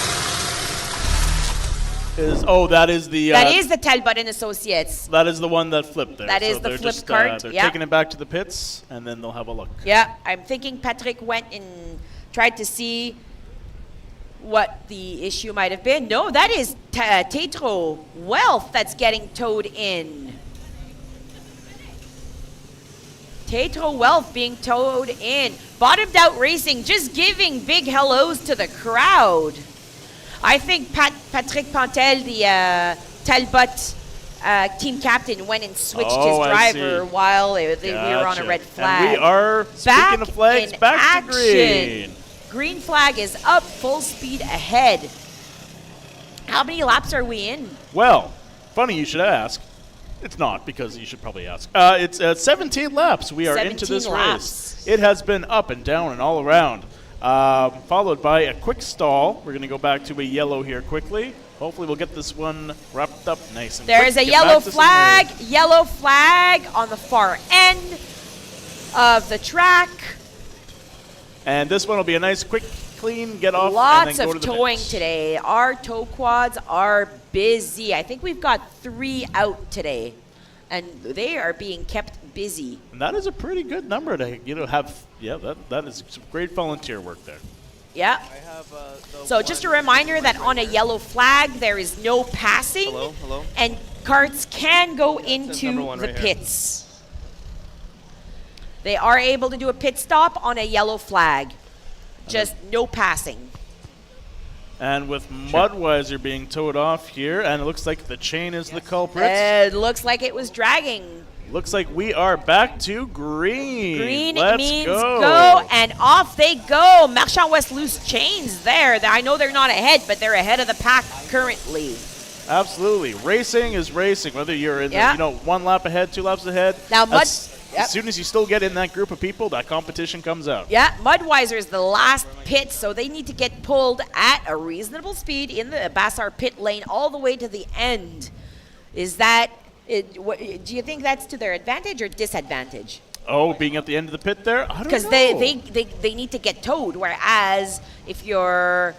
That is the... that is the Talbot and Associates. That is the one that flipped there. That is so the they're flipped just, cart, They're yeah. taking it back to the pits, and then they'll have a look. Yeah, I'm thinking Patrick went and tried to see what the issue might have been. No, that is Tetro Wealth that's getting towed in. Tetro Wealth being towed in. Bottomed Out Racing just giving big hellos to the crowd. I think Patrick Pantel, the Talbot team captain, went and switched his driver while we were on a red flag. And we are, speaking of flags, back to green. Green flag is up, full speed ahead. How many laps are we in? Well, funny you should ask. It's not, because you should probably ask. It's 17 laps. We are into this race. It has been up and down and all around. Followed by a quick stall. We're going to go back to a yellow here quickly. Hopefully we'll get this one wrapped up nice and There's quick. a yellow flag on the far end of the track. And this one will be a nice, quick, clean, get off, Lots and then go to of the towing pits. today. Our tow quads are busy. I think we've got 3 out today, and they are being kept busy. And that is a pretty good number to have. Yeah, that is some great volunteer work there. Yeah. I have, So just a reminder that on a yellow flag, there is no passing. Hello? And carts can go into number 1 the right here. pits. They are able to do a pit stop on a yellow flag. Just no passing. And with Mudweiser being towed off here, and it looks like the chain is the culprit. It looks like it was dragging. Looks like we are back to green. Green Let's means go. and off they go. Marchand West loose chains there. I know they're not ahead, but they're ahead of the pack currently. Absolutely. Racing is racing, whether you're in the, 1 lap ahead, 2 laps ahead. Now, as soon as you still get in that group of people, that competition comes out. Yeah, Mudweiser is the last pit, so they need to get pulled at a reasonable speed in the Bassar pit lane all the way to the end. Is that, do you think that's to their advantage or disadvantage? Oh, being at the end of the pit there? I don't know. Because they need to get towed, whereas if you're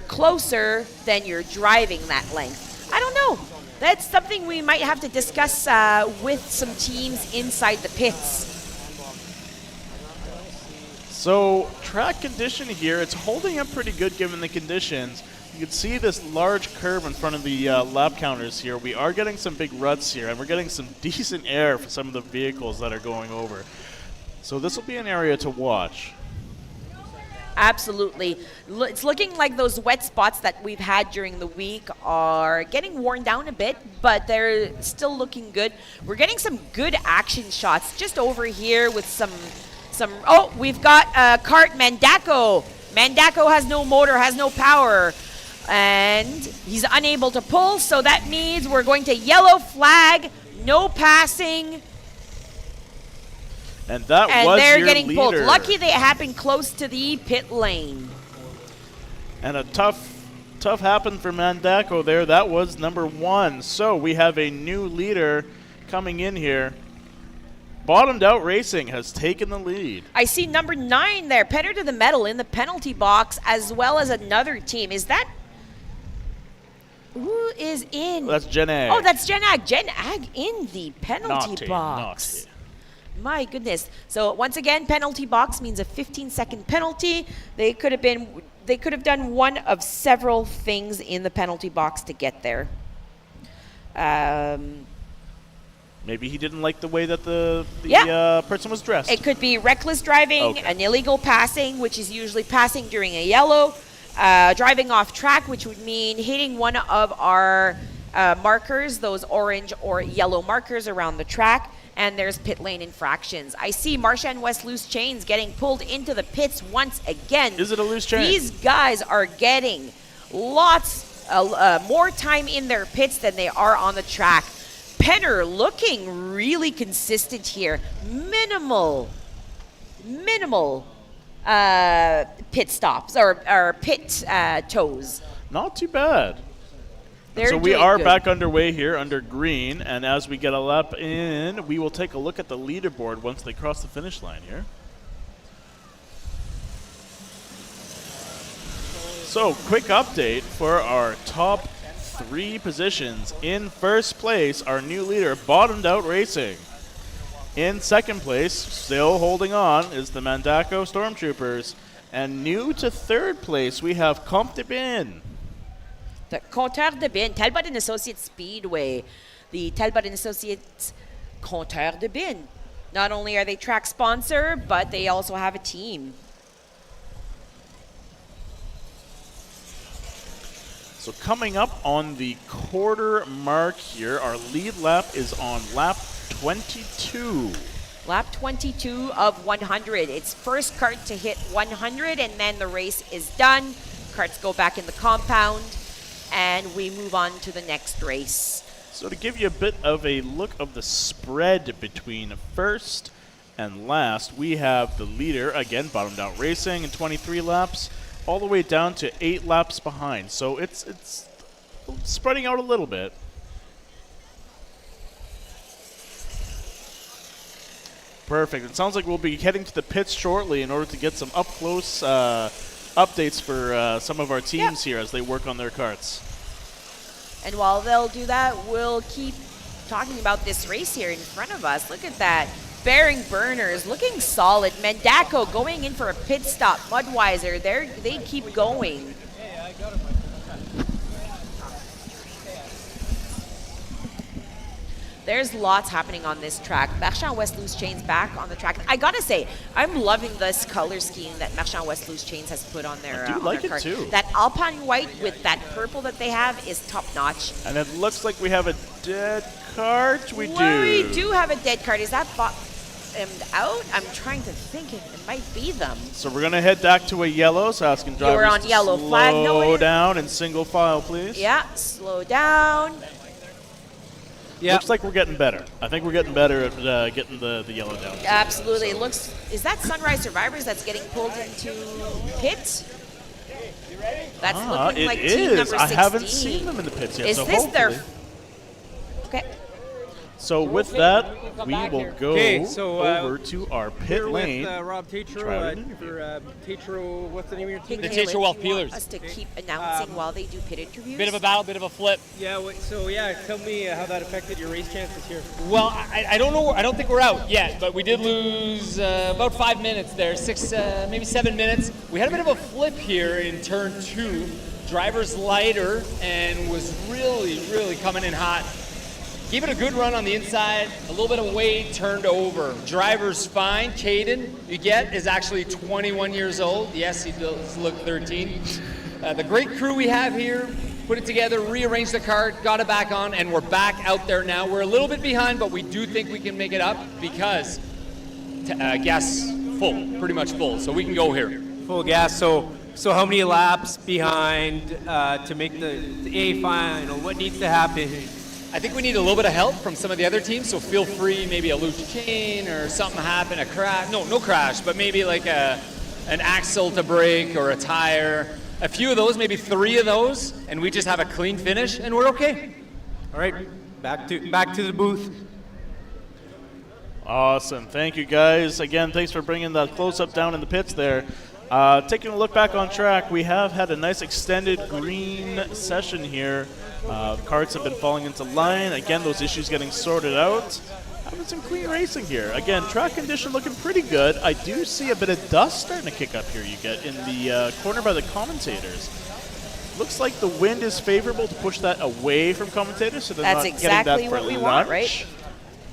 closer, then you're driving that length. I don't know. That's something we might have to discuss with some teams inside the pits. So, track condition here, it's holding up pretty good given the conditions. You can see this large curve in front of the lap counters here. We are getting some big ruts here, and we're getting some decent air for some of the vehicles that are going over. So this will be an area to watch. Absolutely. It's looking like those wet spots that we've had during the week are getting worn down a bit, but they're still looking good. We're getting some good action shots just over here with some oh, we've got kart Mandako. Mandako has no motor, has no power, and he's unable to pull, so that means we're going to yellow flag, no passing. And that And was they're your getting leader. pulled. Lucky they happened close to the pit lane. And a tough happen for Mandako there. That was number 1. So we have a new leader coming in here. Bottomed Out Racing has taken the lead. I see number 9 there, Penner to the Metal in the penalty box, as well as another team. Is that... Who is in? That's Jen Ag. Oh, that's Jen Ag. Jen Ag in the penalty box. Naughty. My goodness. So once again, penalty box means a 15-second penalty. They could have done one of several things in the penalty box to get there. Maybe he didn't like the way that the Yeah. person was dressed. It could be reckless driving, Okay. an illegal passing, which is usually passing during a yellow, driving off track, which would mean hitting one of our markers, those orange or yellow markers around the track, and there's pit lane infractions. I see Marchand West Loose Chains getting pulled into the pits once again. Is it a loose chain? These guys are getting lots more time in their pits than they are on the track. Penner looking really consistent here. Minimal pit stops or pit toes. Not too bad. They're So we doing are good. back underway here under green, and as we get a lap in, we will take a look at the leaderboard once they cross the finish line here. So, quick update for our top 3 positions. In first place, our new leader, Bottomed Out Racing. In second place, still holding on, is the Mandako Stormtroopers. And new to third place, we have Comte de Bin. The Compteur de Bin, Talbot and Associates Speedway. The Talbot and Associates Compteur de Bin. Not only are they track sponsor, but they also have a team. So coming up on the quarter mark here, our lead lap is on lap 22. Lap 22 of 100. It's first cart to hit 100, and then the race is done. Carts go back in the compound, and we move on to the next race. So to give you a bit of a look of the spread between first and last, we have the leader, again, Bottomed Out Racing in 23 laps, all the way down to 8 laps behind. So it's spreading out a little bit. Perfect. It sounds like we'll be heading to the pits shortly in order to get some up-close updates for some of our teams here as they work on their carts. And while they'll do that, we'll keep talking about this race here in front of us. Look at that. Bearing burners looking solid. Mandako going in for a pit stop. Mudweiser, they keep going. There's lots happening on this track. Marchand West Loose Chains back on the track. I gotta say, I'm loving this color scheme that Marchand West Loose Chains has put on their I do on like their it car. too. That Alpine white with that purple that they have is top notch. And it looks like we have a dead cart. We We do have a dead card. Is that out? I'm trying to think. It might be them. So we're going to head back to a yellow, so asking drivers You're on to yellow slow flag. No, it- down in single file, please. Yeah, slow down. Yeah. Looks like we're getting better. I think we're getting better at getting the yellow down. Absolutely. It looks. Is that Sunrise Survivors that's getting pulled into pit? That's looking It like is. team number 16. I haven't seen them in the pits yet. Is so this their? hopefully- Okay. So with that, we will go Okay, so, over to our pit We're lane. with Rob Try Tatro it. for Tatro. What's the name of your Hey, team? The Caleb, Teacher Wealth do you want Peelers. us to keep announcing while they do pit interviews? Bit of a battle, bit of a flip. Yeah. Tell me how that affected your race chances here. Well, I don't know. I don't think we're out yet, but we did lose about 5 minutes there, 6, maybe 7 minutes. We had a bit of a flip here in turn 2. Driver's lighter and was really coming in hot. Gave it a good run on the inside, a little bit of weight turned over. Driver's fine. Caden, you get, is actually 21 years old. Yes, he does look 13. The great crew we have here, put it together, rearranged the cart, got it back on, and we're back out there now. We're a little bit behind, but we do think we can make it up because gas full, pretty much full, so we can go here. Full gas. So how many laps behind to make the A final? What needs to happen? I think we need a little bit of help from some of the other teams, so feel free, maybe a loose chain or something happen, a crash. No crash, but maybe like an axle to break or a tire. A few of those, maybe 3 of those, and we just have a clean finish, and we're okay. All right, back to the booth. Awesome. Thank you, guys. Again, thanks for bringing that close-up down in the pits there. Taking a look back on track, we have had a nice extended green session here. Carts have been falling into line. Again, those issues getting sorted out. Having some clean racing here. Again, track condition looking pretty good. I do see a bit of dust starting to kick up here, you get, in the corner by the commentators. Looks like the wind is favorable to push that away from commentators, so they're That's not exactly getting that for what we lunch. want, right?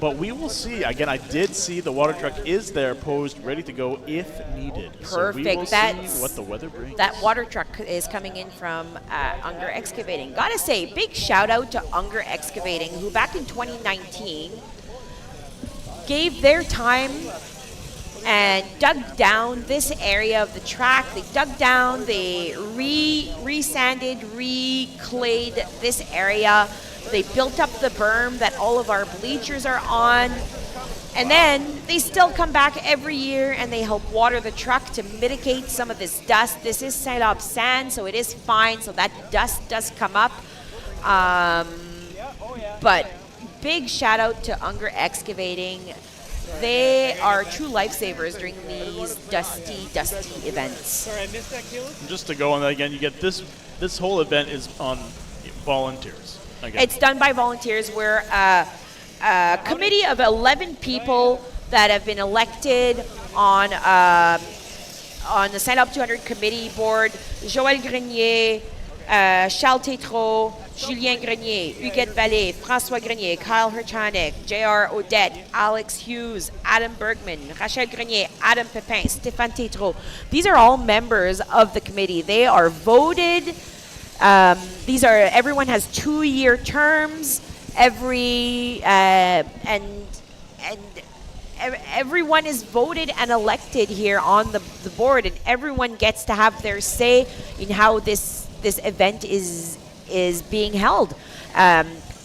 But we will see. Again, I did see the water truck is there, posed, ready to go if needed. So we will Perfect. see what the weather brings. That water truck is coming in from Unger Excavating. Gotta say, big shout out to Unger Excavating, who back in 2019 gave their time and dug down this area of the track. They dug down, they re-sanded, re-clayed this area. They built up the berm that all of our bleachers are on. And then they still come back every year and they help water the truck to mitigate some of this dust. This is St-Labre sand, so it is fine, so that dust does come up. But big shout out to Unger Excavating. They are true lifesavers during these dusty events. Sorry, I missed that, Caleb. Just to go on that again, you get this whole event is on volunteers. Again. It's done by volunteers. We're a committee of 11 people that have been elected on the St-Labre 200 committee board. Joël Grenier, Charles Tétrault, Julien Grenier, Huguette Vallée, François Grenier, Kyle Herchanek, J.R. Odette, Alex Hughes, Adam Bergman, Rachel Grenier, Adam Pepin, Stéphane Tétrault. These are all members of the committee. They are voted. Everyone has 2-year terms. Everyone is voted and elected here on the board, and everyone gets to have their say in how this event is being held.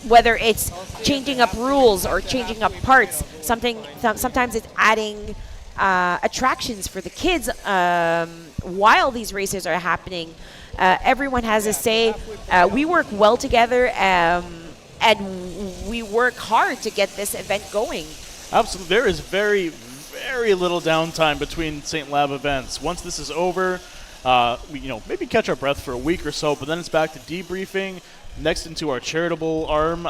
Whether it's changing up rules or changing up parts, sometimes it's adding attractions for the kids while these races are happening. Everyone has a say. We work well together, and we work hard to get this event going. Absolutely. There is very, very little downtime between St-Labre events. Once this is over, we maybe catch our breath for a week or so, but then it's back to debriefing, next into our charitable arm,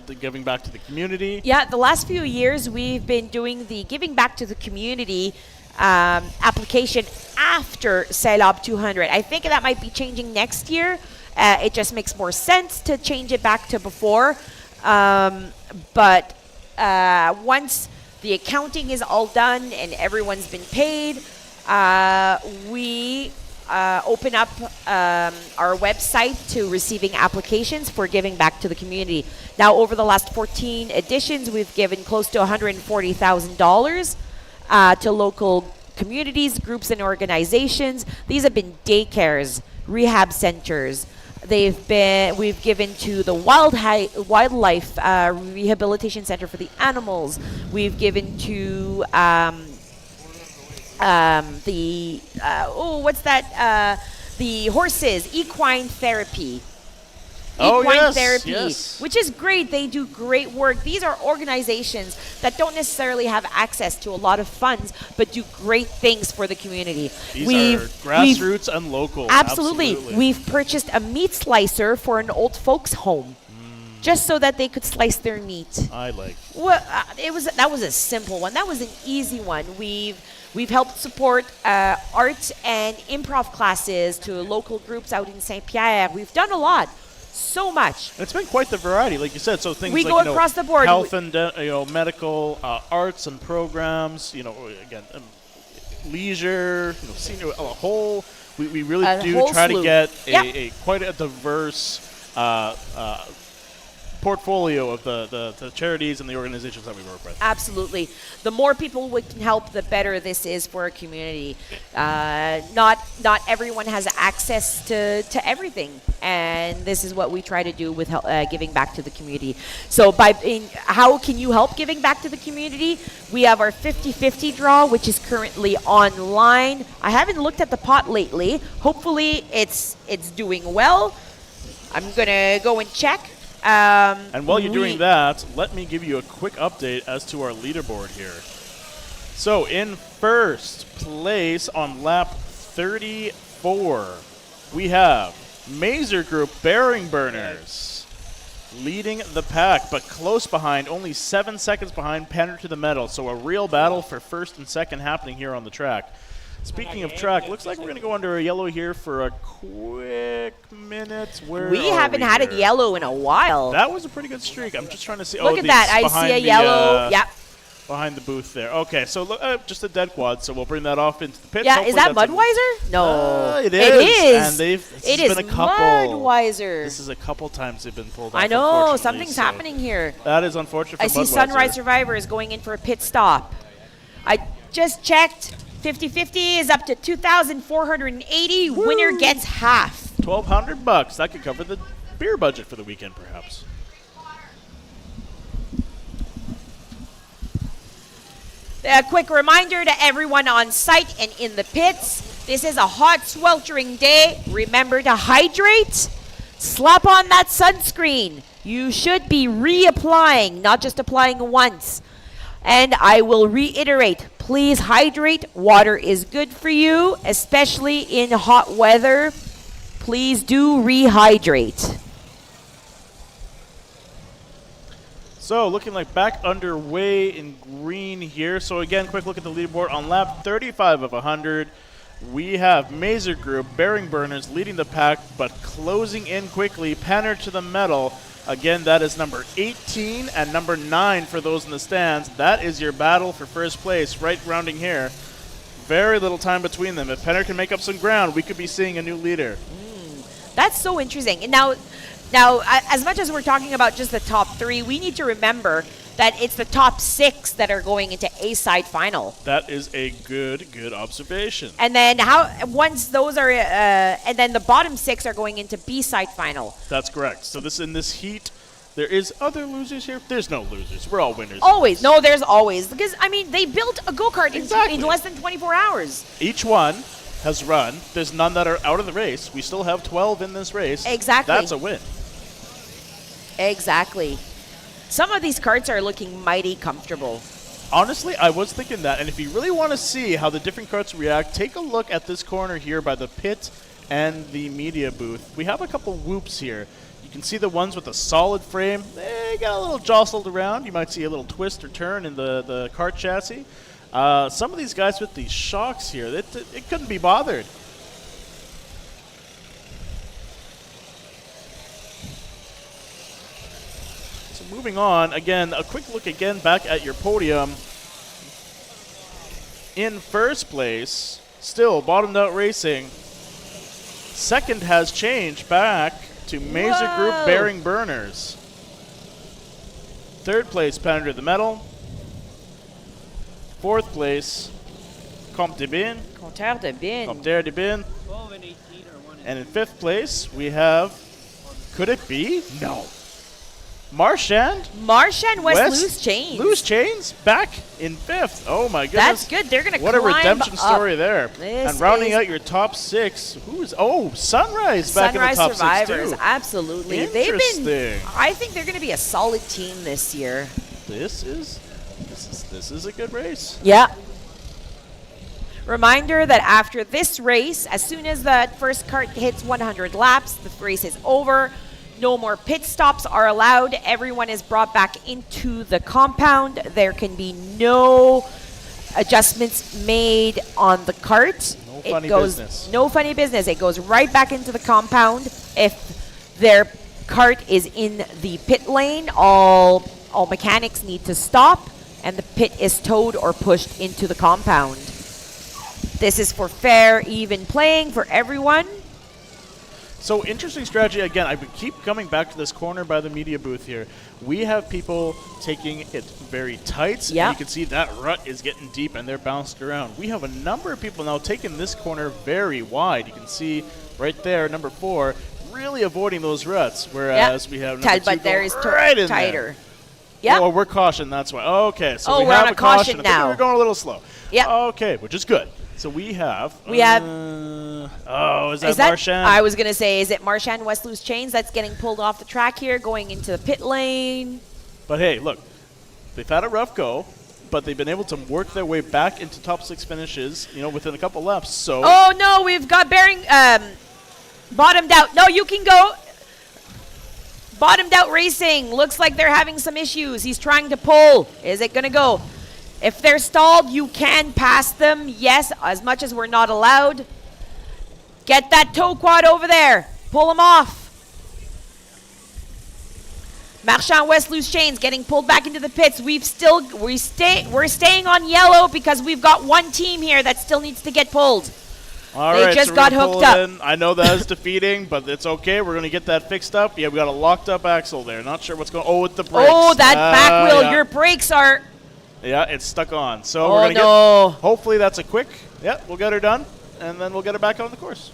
the giving back to the community. Yeah, the last few years we've been doing the giving back to the community application after St-Labre 200. I think that might be changing next year. It just makes more sense to change it back to before. But once the accounting is all done and everyone's been paid, we open up our website to receiving applications for giving back to the community. Now, over the last 14 editions, we've given close to $140,000 to local communities, groups, and organizations. These have been daycares, rehab centers. We've given to the wildlife rehabilitation center for the animals. We've given to the horses, equine therapy. Therapy, which is great. They do great work. These are organizations that don't necessarily have access to a lot of funds, but do great things for the community. These are grassroots and local. Absolutely. We've purchased a meat slicer for an old folks home, just so that they could slice their meat. I like. Well, that was a simple one. That was an easy one. We've helped support art and improv classes to local groups out in Saint-Pierre. We've done a lot. So much. It's been quite the variety, like you said. So things We like go you know, across the board. health and medical, arts and programs. You know, again, leisure. You know, senior, a whole. We really A do whole try slew. to get Yep. a quite a diverse portfolio of the charities and the organizations that we work with. Absolutely. The more people we can help, the better this is for a community. Not everyone has access to everything, and this is what we try to do with giving back to the community. So how can you help giving back to the community? We have our 50-50 draw, which is currently online. I haven't looked at the pot lately. Hopefully it's doing well. I'm going to go and check. And while you're doing that, let me give you a quick update as to our leaderboard here. So in first place on lap 34, we have Mazer Group Bearing Burners leading the pack, but close behind, only 7 seconds behind Penner to the Metal. So a real battle for first and second happening here on the track. Speaking of track, looks like we're going to go under a yellow here for a quick minute. We haven't had it yellow in a while. That was a pretty good streak. I'm just trying to see. Look at that. I see a yellow. Yep. Behind the booth there. Okay, so look, just a dead quad, so we'll bring that off into the pits. Yeah, Hopefully is that that's Budweiser? No. It is. And It is been a couple. Budweiser. This is a couple times they've been pulled off. I know. unfortunately, Something's so happening here. That is unfortunate for I see Budweiser. Sunrise Survivor is going in for a pit stop. I just checked. 50-50 is up to 2,480. Winner gets half. $1,200. That could cover the beer budget for the weekend, perhaps. A quick reminder to everyone on site and in the pits. This is a hot, sweltering day. Remember to hydrate. Slap on that sunscreen. You should be reapplying, not just applying once. And I will reiterate, please hydrate. Water is good for you, especially in hot weather. Please do rehydrate. So looking like back underway in green here. So again, quick look at the leaderboard. On lap 35 of 100, we have Mazer Group, Bearing Burners leading the pack, but closing in quickly. Penner to the Metal. Again, that is number 18 and number 9 for those in the stands. That is your battle for first place, right rounding here. Very little time between them. If Penner can make up some ground, we could be seeing a new leader. That's so interesting. And now, as much as we're talking about just the top 3, we need to remember that it's the top 6 that are going into A-side final. That is a good observation. And then once those are, and then the bottom 6 are going into B-side final. That's correct. So in this heat, there is other losers here. There's no losers. We're all winners. Always. No, there's always. Because, I mean, they built a go-kart Exactly. in less than 24 hours. Each one has run. There's none that are out of the race. We still have 12 in this race. Exactly. That's a win. Exactly. Some of these carts are looking mighty comfortable. Honestly, I was thinking that. And if you really want to see how the different carts react, take a look at this corner here by the pit and the media booth. We have a couple whoops here. You can see the ones with a solid frame. They got a little jostled around. You might see a little twist or turn in the cart chassis. Some of these guys with these shocks here, it couldn't be bothered. So moving on, again, a quick look again back at your podium. In first place, still bottomed out racing. Second has changed back to Mazer Group Whoa. Bearing Burners. Third place, Penner to the Metal. Fourth place, Compte de Bin. Compteur de bin. Compteur de Bin. 12 and 18 are one. And in fifth place, we have, could it be? No. Marchand Marchand West Loose Chains. Loose Chains back in fifth. Oh my goodness. That's good. They're going to What climb a redemption up. story there. This and rounding is out your top 6, Sunrise back Sunrise in the top Survivors. 6 too. Absolutely. Interesting. I think they're going to be a solid team this year. This is a good race. Yeah. Reminder that after this race, as soon as that first cart hits 100 laps, the race is over. No more pit stops are allowed. Everyone is brought back into the compound. There can be no adjustments made on the cart. No funny business. No funny business. It goes right back into the compound. If they're cart is in the pit lane, all mechanics need to stop, and the pit is towed or pushed into the compound. This is for fair, even playing for everyone. So interesting strategy. Again, I would keep coming back to this corner by the media booth here. We have people taking it very tight. Yeah. You can see that rut is getting deep and they're bounced around. We have a number of people now taking this corner very wide. You can see right there, number 4, really avoiding those ruts, whereas we have number 2 Talbot there going is right in tighter. there. Yeah. Oh, we're cautioned, that's why. Okay, so Oh, we we're have on a a caution. caution I think now. we were going a little slow. Yep. Okay, which is good. So we have... is that Marchand? I was going to say, is it Marchand West Loose Chains that's getting pulled off the track here, going into the pit lane? But hey, look, they've had a rough go, but they've been able to work their way back into top 6 finishes, within a couple laps. So Oh, no, we've got Bearing bottomed out. No, you can go. Bottomed out racing. Looks like they're having some issues. He's trying to pull. Is it going to go? If they're stalled, you can pass them. Yes, as much as we're not allowed. Get that tow quad over there. Pull him off. Marchand West Loose Chains getting pulled back into the pits. We're staying on yellow because we've got one team here that still needs to get pulled. All They right, just so got we're gonna hooked pull it up. in. I know that is defeating, but it's okay. We're going to get that fixed up. Yeah, we got a locked up axle there. Not sure what's going on. Oh, with the brakes. Oh, that back wheel. Yeah. Your brakes are... Yeah, it's stuck on. So Oh, we're going to no. get... Hopefully that's a quick... Yeah, we'll get her done, and then we'll get her back on the course.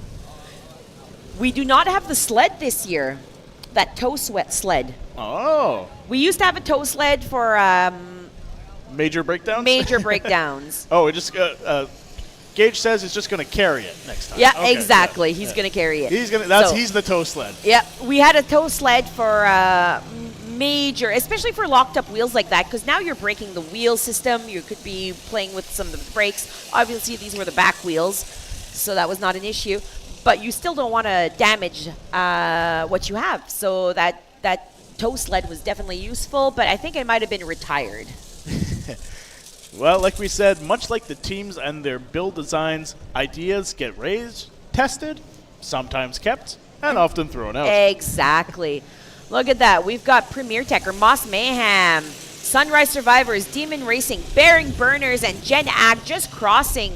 We do not have the sled this year. That tow sweat sled. Oh. We used to have a tow sled for Major breakdowns? major breakdowns. Oh, it just... Gage says he's just going to carry it next time. Yeah, Okay, exactly. yeah, He's yeah. going to carry it. He's the tow sled. Yeah, we had a tow sled for major, especially for locked up wheels like that, because now you're breaking the wheel system. You could be playing with some of the brakes. Obviously, these were the back wheels, so that was not an issue. But you still don't want to damage what you have. So that tow sled was definitely useful, but I think it might have been retired. Well, like we said, much like the teams and their build designs, ideas get raised, tested, sometimes kept, and often thrown out. Exactly. Look at that. We've got Premier Tech or Moss Mayhem, Sunrise Survivors, Demon Racing, Bearing Burners, and Gen Ag just crossing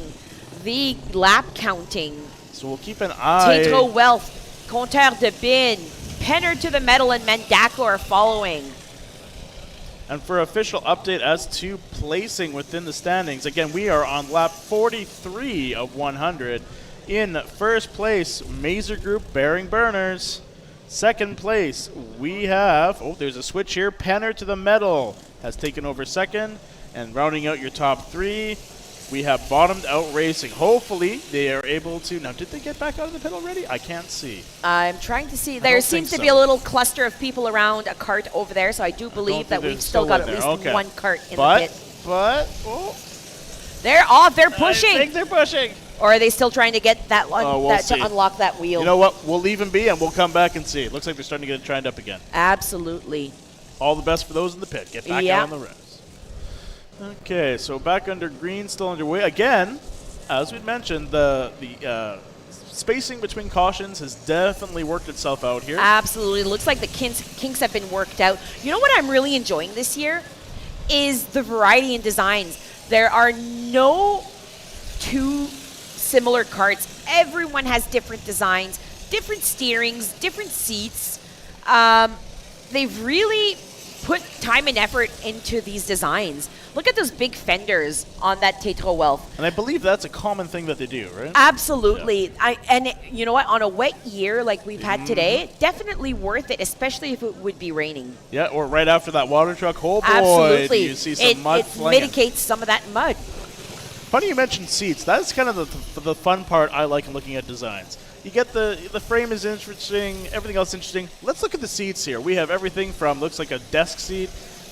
the lap counting. So we'll keep an eye. Tetro Wealth, Compteur de Bin, Penner to the Metal, and Mendako are following. And for official update as to placing within the standings, again, we are on lap 43 of 100. In first place, Mazer Group, Bearing Burners. Second place, we have, there's a switch here, Penner to the Metal has taken over second. And rounding out your top 3, we have Bottomed Out Racing. Hopefully, they are able to, now did they get back out of the pit already? I can't see. I'm trying to see. don't There think seems to so. be a little cluster of people around a cart over there, so I do believe that think we've they're still still got in at there. least Okay. one cart in the But, pit. oh, They're off. They're I pushing. think they're pushing. Or are they still trying to get that one We'll see. to unlock that wheel? You know what? We'll leave them be, and we'll come back and see. It looks like they're starting to get it trained up again. Absolutely. All the best for those in the pit. Get back Yeah. out on the res. Okay, so back under green, still underway. Again, as we mentioned, the spacing between cautions has definitely worked itself out here. Absolutely. Looks like the kinks have been worked out. You know what I'm really enjoying this year is the variety in designs. There are no two similar carts. Everyone has different designs, different steerings, different seats. They've really put time and effort into these designs. Look at those big fenders on that Tetro Wealth. And I believe that's a common thing that they do, right? Absolutely. You know what? On a wet year like we've had today, definitely worth it, especially if it would be raining. Yeah, or right after that water truck. Oh boy, Absolutely. do you see some mud it flinging. mitigates some of that mud. Funny you mentioned seats. That's kind of the fun part I like in looking at designs. You get the frame is interesting, everything else interesting. Let's look at the seats here. We have everything from, looks like a desk seat.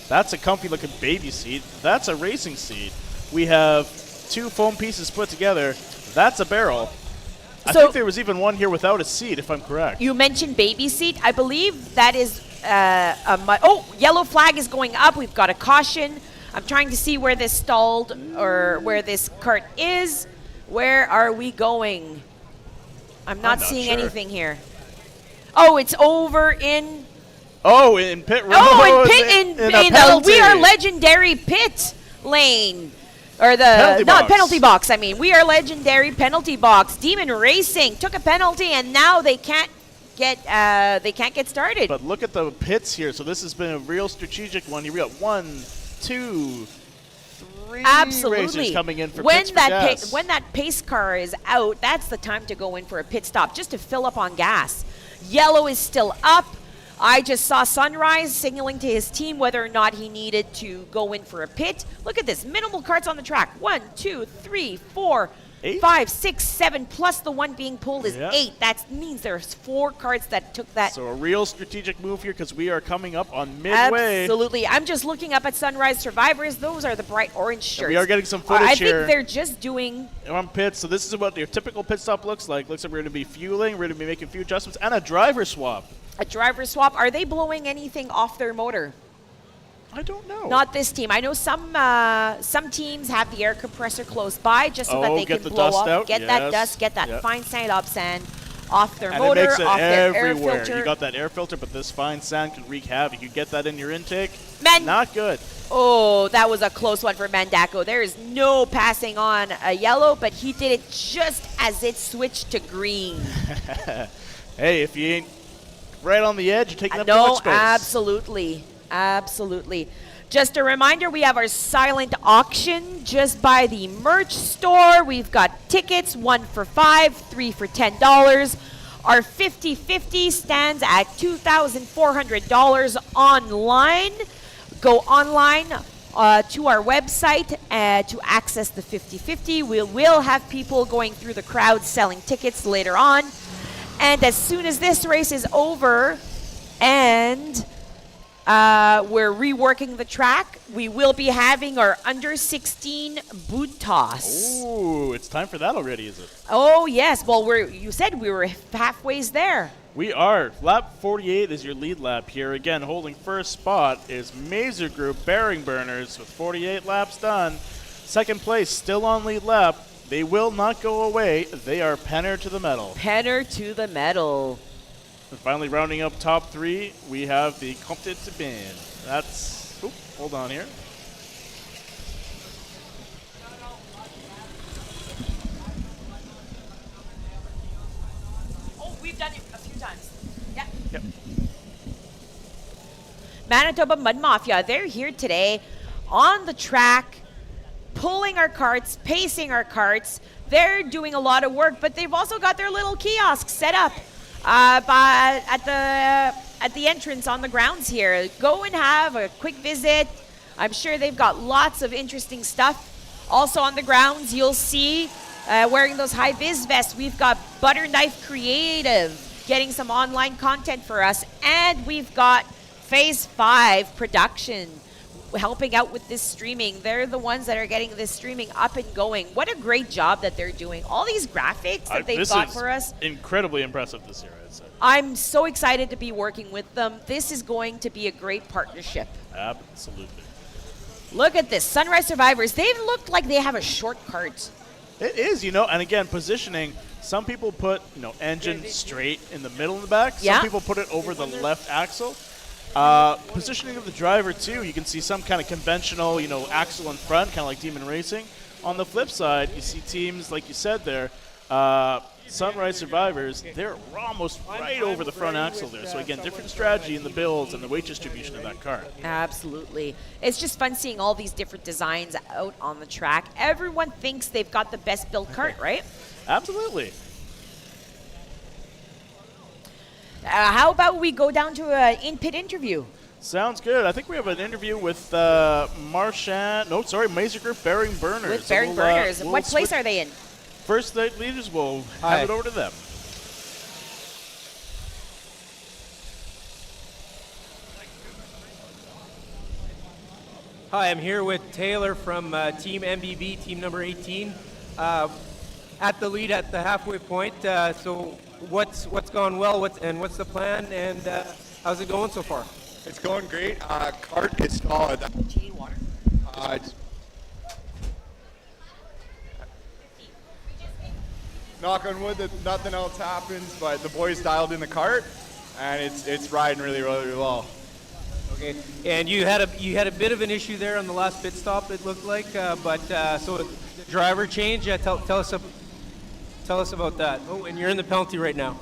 That's a comfy looking baby seat. That's a racing seat. We have 2 foam pieces put together. That's a barrel. I So- think there was even one here without a seat, if I'm correct. You mentioned baby seat. I believe that is a mud. Oh, yellow flag is going up. We've got a caution. I'm trying to see where this stalled or where this cart is. Where are we going? I'm not not seeing sure. anything here. Oh, it's over in Oh, in pit road. Oh, in pit in a the penalty. We Are Legendary pit lane. Or the Penalty box. penalty box. I mean, We Are Legendary penalty box. Demon Racing took a penalty, and now they can't get started. But look at the pits here. So this has been a real strategic one. Here we got 1, 2, 3 Absolutely. racers coming in for when pits for that gas. when that pace car is out, that's the time to go in for a pit stop just to fill up on gas. Yellow is still up. I just saw Sunrise signaling to his team whether or not he needed to go in for a pit. Look at this, minimal carts on the track. 1, 2, 3, 4, 8? 5, 6, 7, plus the one being pulled is Yeah. 8. That means there's 4 carts that took that. So a real strategic move here because we are coming up on midway. Absolutely. I'm just looking up at Sunrise Survivors. Those are the bright orange shirts. We are getting some footage I here. think they're just doing On pits, so this is what your typical pit stop looks like. Looks like we're going to be fueling, we're going to be making a few adjustments, and a driver swap. a driver swap. Are they blowing anything off their motor? I don't know. Not this team. I know some teams have the air compressor close by just so that Oh, they get can the blow dust off, out? get that Yes. dust, get that Yep. fine sand off their and motor, it makes it off their air everywhere. filter. You got that air filter, but this fine sand can wreak havoc. You get that in your intake, Man- not good. Oh, that was a close one for Mandako. There is no passing on a yellow, but he did it just as it switched to green. Hey, if you ain't right on the edge, you're taking up too No, much space. absolutely. Absolutely. Just a reminder, we have our silent auction just by the merch store. We've got tickets, 1 for $5, 3 for $10. Our 50/50 stands at $2,400 online. Go online to our website to access the 50/50. We will have people going through the crowd selling tickets later on. And as soon as this race is over and we're reworking the track, we will be having our under 16 boot toss. Ooh, it's time for that already, is it? Oh yes, well you said we were halfway's there. We are. Lap 48 is your lead lap here. Again, holding first spot is Mazer Group Bearing Burners with 48 laps done. Second place, still on lead lap. They will not go away. They are Penner to the metal. Penner to the metal. And finally, rounding up top 3, we have the Comte de Ben. That's. Oop, hold on here. Oh, we've done it a few times. Yeah. Yep. Manitoba Mud Mafia, they're here today on the track, pulling our carts, pacing our carts. They're doing a lot of work, but they've also got their little kiosks set up at the entrance on the grounds here. Go and have a quick visit. I'm sure they've got lots of interesting stuff. Also on the grounds, you'll see wearing those high-vis vests, we've got Butter Knife Creative getting some online content for us, and we've got Phase 5 Production helping out with this streaming. They're the ones that are getting this streaming up and going. What a great job that they're doing. All these graphics that they've got for us. Incredibly impressive this year, I'd say. I'm so excited to be working with them. This is going to be a great partnership. Absolutely. Look at this. Sunrise Survivors. They look like they have a short cart. It is, and again, positioning. Some people put, engine straight in the middle and the back. Yeah. Some people put it over the left axle. Positioning of the driver, too. You can see some kind of conventional, axle in front, kind of like Demon Racing. On the flip side, you see teams, like you said there, Sunrise Survivors, they're almost right over the front axle there. So, again, different strategy in the builds and the weight distribution of that car. Absolutely. It's just fun seeing all these different designs out on the track. Everyone thinks they've got the best built cart, right? Absolutely. How about we go down to an in-pit interview? Sounds good. I think we have an interview with Mazer Group Bearing Burners. With Bearing Burners. What place are they in? First leaders, we'll Hi. hand it over to them. Hi, I'm here with Taylor from Team MBB, team number 18, at the lead at the halfway point. So what's gone well, what's the plan, and how's it going so far? It's going great. Cart is solid. Do you need water? Knock on wood that nothing else happens, but the boys dialed in the cart. and it's riding really, really well. Okay. And you had a bit of an issue there on the last pit stop. It looked like, so the driver change. Tell us about that. Oh, and you're in the penalty right now.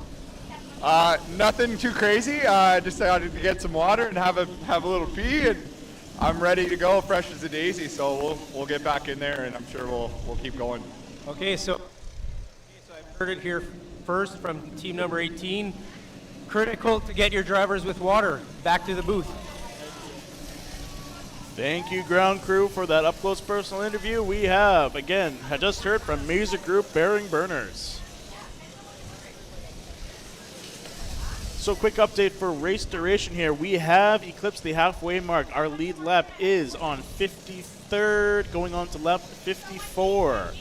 Nothing too crazy. Just decided to get some water and have a little pee, and I'm ready to go, fresh as a daisy. So we'll get back in there, and I'm sure we'll keep going. Okay, so I've heard it here first from team number 18. Critical to get your drivers with water. Back to the booth. Thank you, ground crew, for that up-close personal interview. We have, again, had just heard from Music Group Bearing Burners. So quick update for race duration here. We have eclipsed the halfway mark. Our lead lap is on 53rd, going on to lap 54.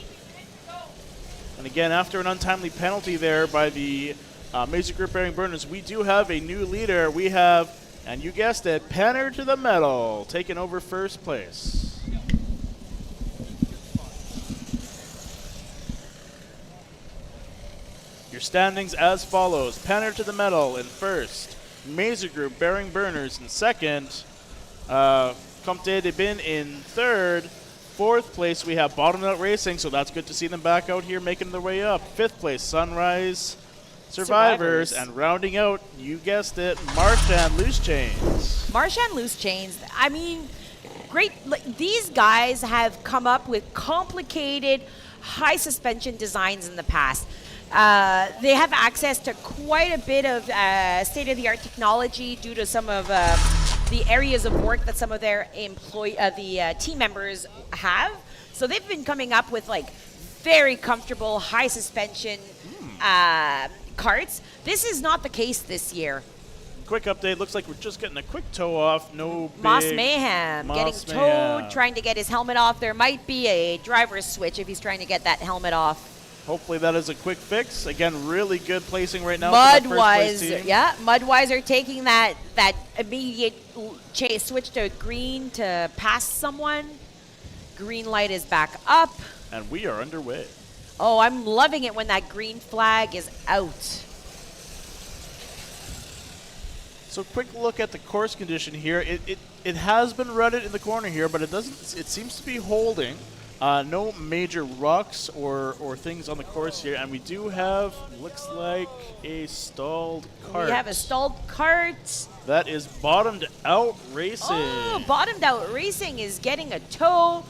And again, after an untimely penalty there by the Music Group Bearing Burners, we do have a new leader. We have, and you guessed it, Penner to the Metal, taking over first place. Your standings as follows. Penner to the Metal in first. Music Group Bearing Burners in second. Comte de Bin in third. Fourth place, we have Bottom Out Racing, so that's good to see them back out here making their way up. Fifth place, Sunrise Survivors. And rounding out, you guessed it, Marchand Loose Chains. Marchand Loose Chains, I mean, great. These guys have come up with complicated high suspension designs in the past. They have access to quite a bit of state-of-the-art technology due to some of the areas of work that some of their team members have. So they've been coming up with like very comfortable high suspension karts. This is not the case this year. Quick update, looks like we're just getting a quick toe off. No big Moss Mayhem getting Mayhem. towed, trying to get his helmet off. There might be a driver's switch if he's trying to get that helmet off. Hopefully that is a quick fix. Again, really good placing right now. Mudwise, yeah, Mudwise are taking that immediate chase switch to green to pass someone. Green light is back up. And we are underway. Oh, I'm loving it when that green flag is out. So quick look at the course condition here. It has been rutted in the corner here, but it doesn't. It seems to be holding. No major rocks or things on the course here, and we do have, looks like, a stalled cart. We have a stalled cart. That is Bottomed Out Racing. Oh, Bottomed Out Racing is getting a tow.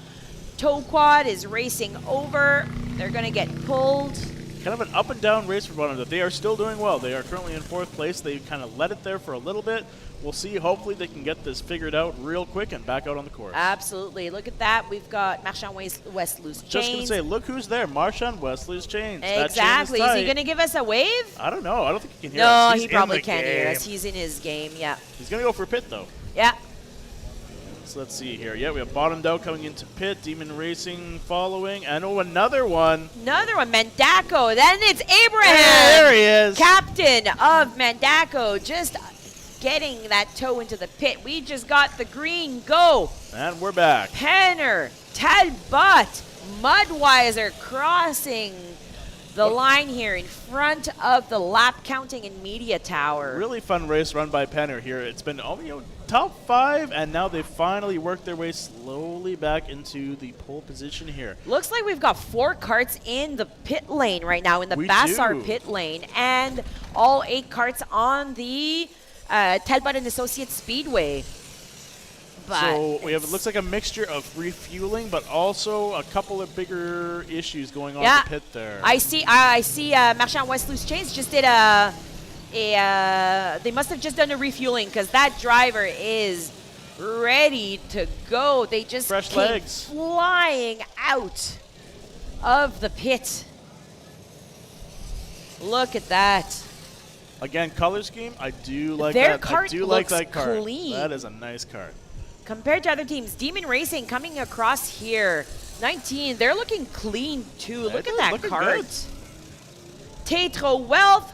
Tow quad is racing over. They're going to get pulled. Kind of an up and down race for Bottomed Out. They are still doing well. They are currently in fourth place. They kind of let it there for a little bit. We'll see. Hopefully they can get this figured out real quick and back out on the course. Absolutely. Look at that. We've got Marchand West Loose Chains. Just going to say, look who's there. Marchand West Loose Chains. Exactly. Is he going to give us a wave? I don't know. I don't think he can hear us. No, he probably can't hear us. He's in his game, yeah. He's going to go for pit, though. Yeah. So let's see here. Yeah, we have Bottomed Out coming into pit. Demon Racing following. And another one. Another one. Mandaco. Then it's Abraham. Yeah, there he is. Captain of Mandaco. Just getting that toe into the pit. We just got the green go. And we're back. Penner, Talbot, Mudwiser crossing the line here in front of the lap counting and media tower. Really fun race run by Penner here. It's been top 5, and now they finally worked their way slowly back into the pole position here. Looks like we've got 4 carts in the pit lane right now, in the Bassar pit lane, and all 8 carts on the Talbot and Associates Speedway. But so we have, it looks like a mixture of refueling, but also a couple of bigger issues going on in the pit there. I see Marchand West Loose Chains just did they must have just done a refueling, because that driver is ready to go. They just fresh came legs flying out of the pit. Look at that. Again, color scheme, I do like Their that. cart I do like that looks cart. clean. That is a nice cart. Compared to other teams, Demon Racing coming across here, 19. They're looking clean too. Look at that cart. Tetro Wealth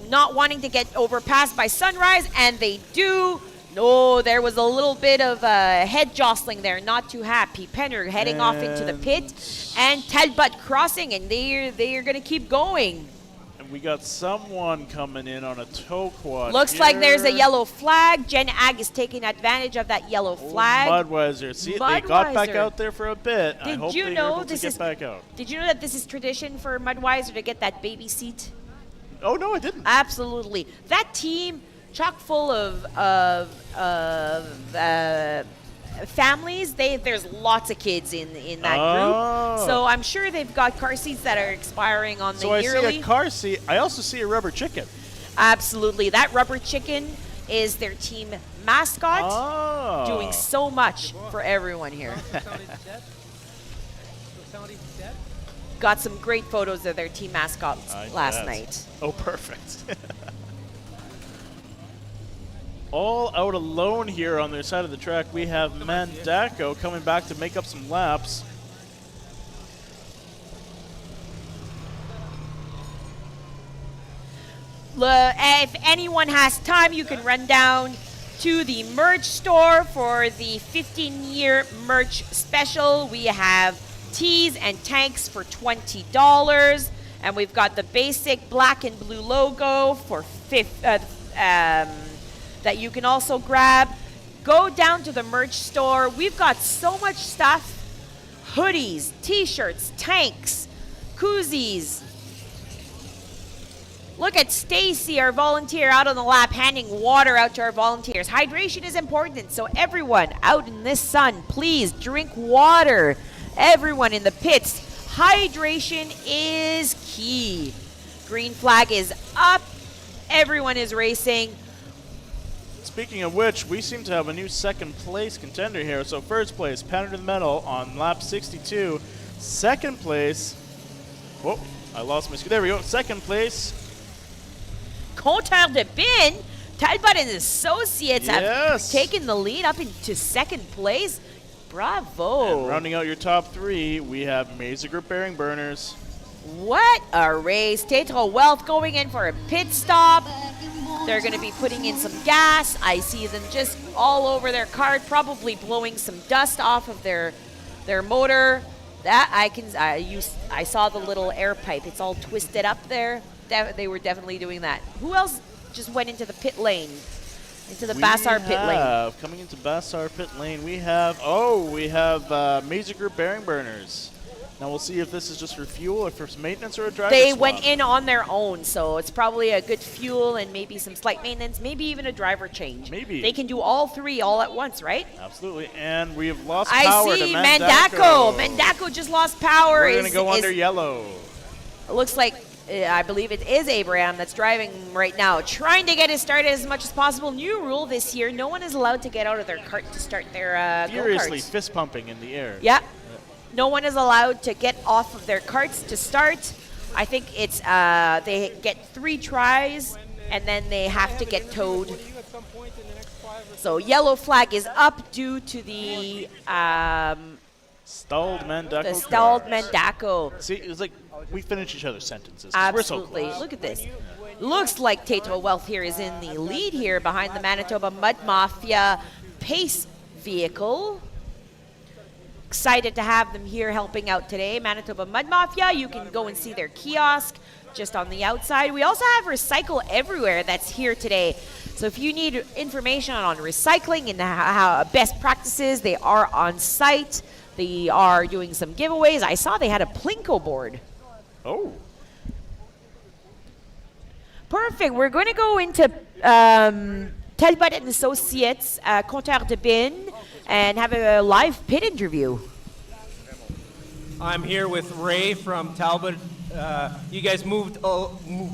not wanting to get overpassed by Sunrise, and they do. No, there was a little bit of head jostling there. Not too happy. Penner heading off into the pit, and Talbot crossing, and they're going to keep going. we got someone coming in on a tow quad. Looks like there's a here. yellow flag. Jen Ag is taking advantage of that yellow flag. Mudweiser. See, they got back Mudweiser. out there for a bit. I Did hope you they're know able this to is get back out. Did you know that this is tradition for Mudweiser to get that baby seat? Oh, no, I didn't. Absolutely. That team, chock full of families. There's lots of kids in that Oh. group. So I'm sure they've got car seats that are expiring on So the I yearly. see a car seat. I also see a rubber chicken. Absolutely. That rubber chicken is their team mascot, Oh. doing so much for everyone here. Got some great photos of their team mascots last Yes. night. Oh, perfect. All out alone here on their side of the track. We have Mandako coming back to make up some laps. If anyone has time, you can run down to the merch store for the 15-year merch special. We have tees and tanks for $20, and we've got the basic black and blue logo for that you can also grab. Go down to the merch store. We've got so much stuff: hoodies, t-shirts, tanks, koozies. Look at Stacy, our volunteer, out on the lap handing water out to our volunteers. Hydration is important, so everyone out in this sun, please drink water. Everyone in the pits, hydration is key. Green flag is up. Everyone is racing. Speaking of which, we seem to have a new second place contender here. So first place, Pattern to the Metal on lap 62. Second place, whoa, I lost my screen. There we go. Second place, Compteur de Bin, Talbot and Associates have Yes. taken the lead up into second place. Bravo. and rounding out your top three, we have Mesa Group Bearing Burners. What a race. Tetra Wealth going in for a pit stop. They're going to be putting in some gas. I see them just all over their cart, probably blowing some dust off of their motor. That I saw the little air pipe. It's all twisted up there. They were definitely doing that. Who else just went into the pit lane? Into the Bassar pit lane. Coming into Bassar pit lane, we have Mesa Group Bearing Burners. Now we'll see if this is just for fuel or for some maintenance or a driver They swap. went in on their own, so it's probably a good fuel and maybe some slight maintenance, maybe even a driver change. Maybe. They can do all three all at once, right? Absolutely, and we have lost I power see to Mandako. Mandako just lost power. We're going to go under yellow. Looks like, I believe it is Abraham that's driving right now, trying to get it started as much as possible. New rule this year, no one is allowed to get out of their cart to start their Furiously go-karts. fist pumping in the air. Yeah. No one is allowed to get off of their carts to start. I think it's they get 3 tries and then they have to get towed. So yellow flag is up due to the Stalled Mandako. the stalled cars. Mandako. See, it's like we finish each other's sentences. 'cause We're so Absolutely. close. Look at this. Looks like Tetra Wealth here is in the lead here behind the Manitoba Mud Mafia Pace vehicle. Excited to have them here helping out today. Manitoba Mud Mafia, you can go and see their kiosk just on the outside. We also have Recycle Everywhere that's here today. So if you need information on recycling and how best practices, they are on site. They are doing some giveaways. I saw they had a Plinko board. Oh. Perfect. We're going to go into Talbot and Associates, Compteur de Bin, and have a live pit interview. I'm here with Ray from Talbot. You guys moved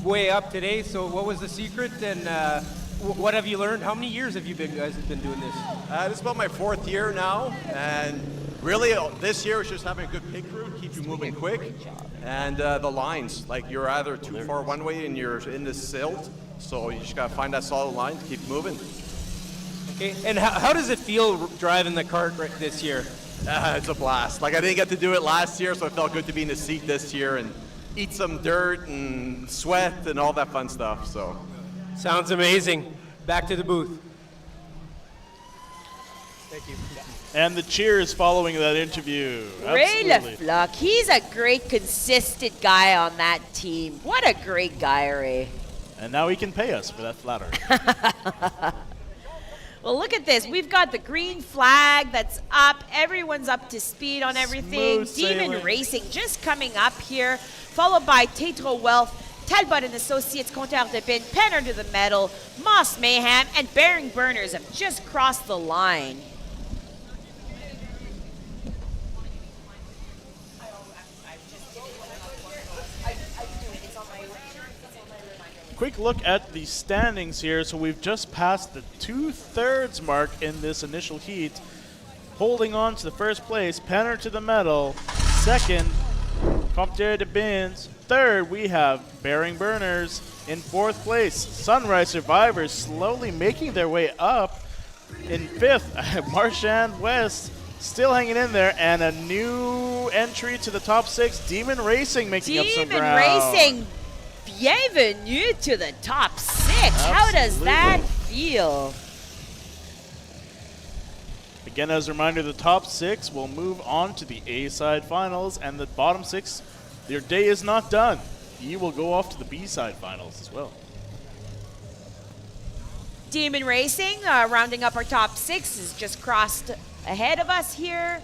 way up today, so what was the secret and what have you learned? How many years have you guys been doing this? This is about my 4th year now, and really this year was just having a good pit crew, keep you moving quick, and the lines, like you're either too far one way and you're in the silt, so you just gotta find that solid line to keep moving. Okay, and how does it feel driving the cart this year? It's a blast. Like I didn't get to do it last year, so it felt good to be in the seat this year and eat some dirt and sweat and all that fun stuff. So. Sounds amazing. Back to the booth. Thank you. And the cheers following that interview. Ray Absolutely. LeFluc, he's a great, consistent guy on that team. What a great guy, Ray. And now he can pay us for that flattery. Well, look at this. We've got the green flag that's up. Everyone's up to speed on everything. Smooth Demon sailing. Racing just coming up here, followed by Tetro Wealth, Talbot and Associates, Compteur de Pin, Pen Under the Metal, Moss Mayhem, and Bearing Burners have just crossed the line. Quick look at the standings here. So we've just passed the 2/3 mark in this initial heat. Holding on to the first place, Penner to the Metal. Second, Compteur de Bins. Third, we have Bearing Burners. In fourth place, Sunrise Survivors slowly making their way up. In fifth, Marchand West still hanging in there. And a new entry to the top 6, Demon Racing making up some Demon ground. Racing, bienvenue to the top 6. How does that feel? Again, as a reminder, the top 6 will move on to the A-side finals, and the bottom 6, their day is not done. You will go off to the B-side finals as well. Demon Racing, rounding up our top 6, has just crossed ahead of us here.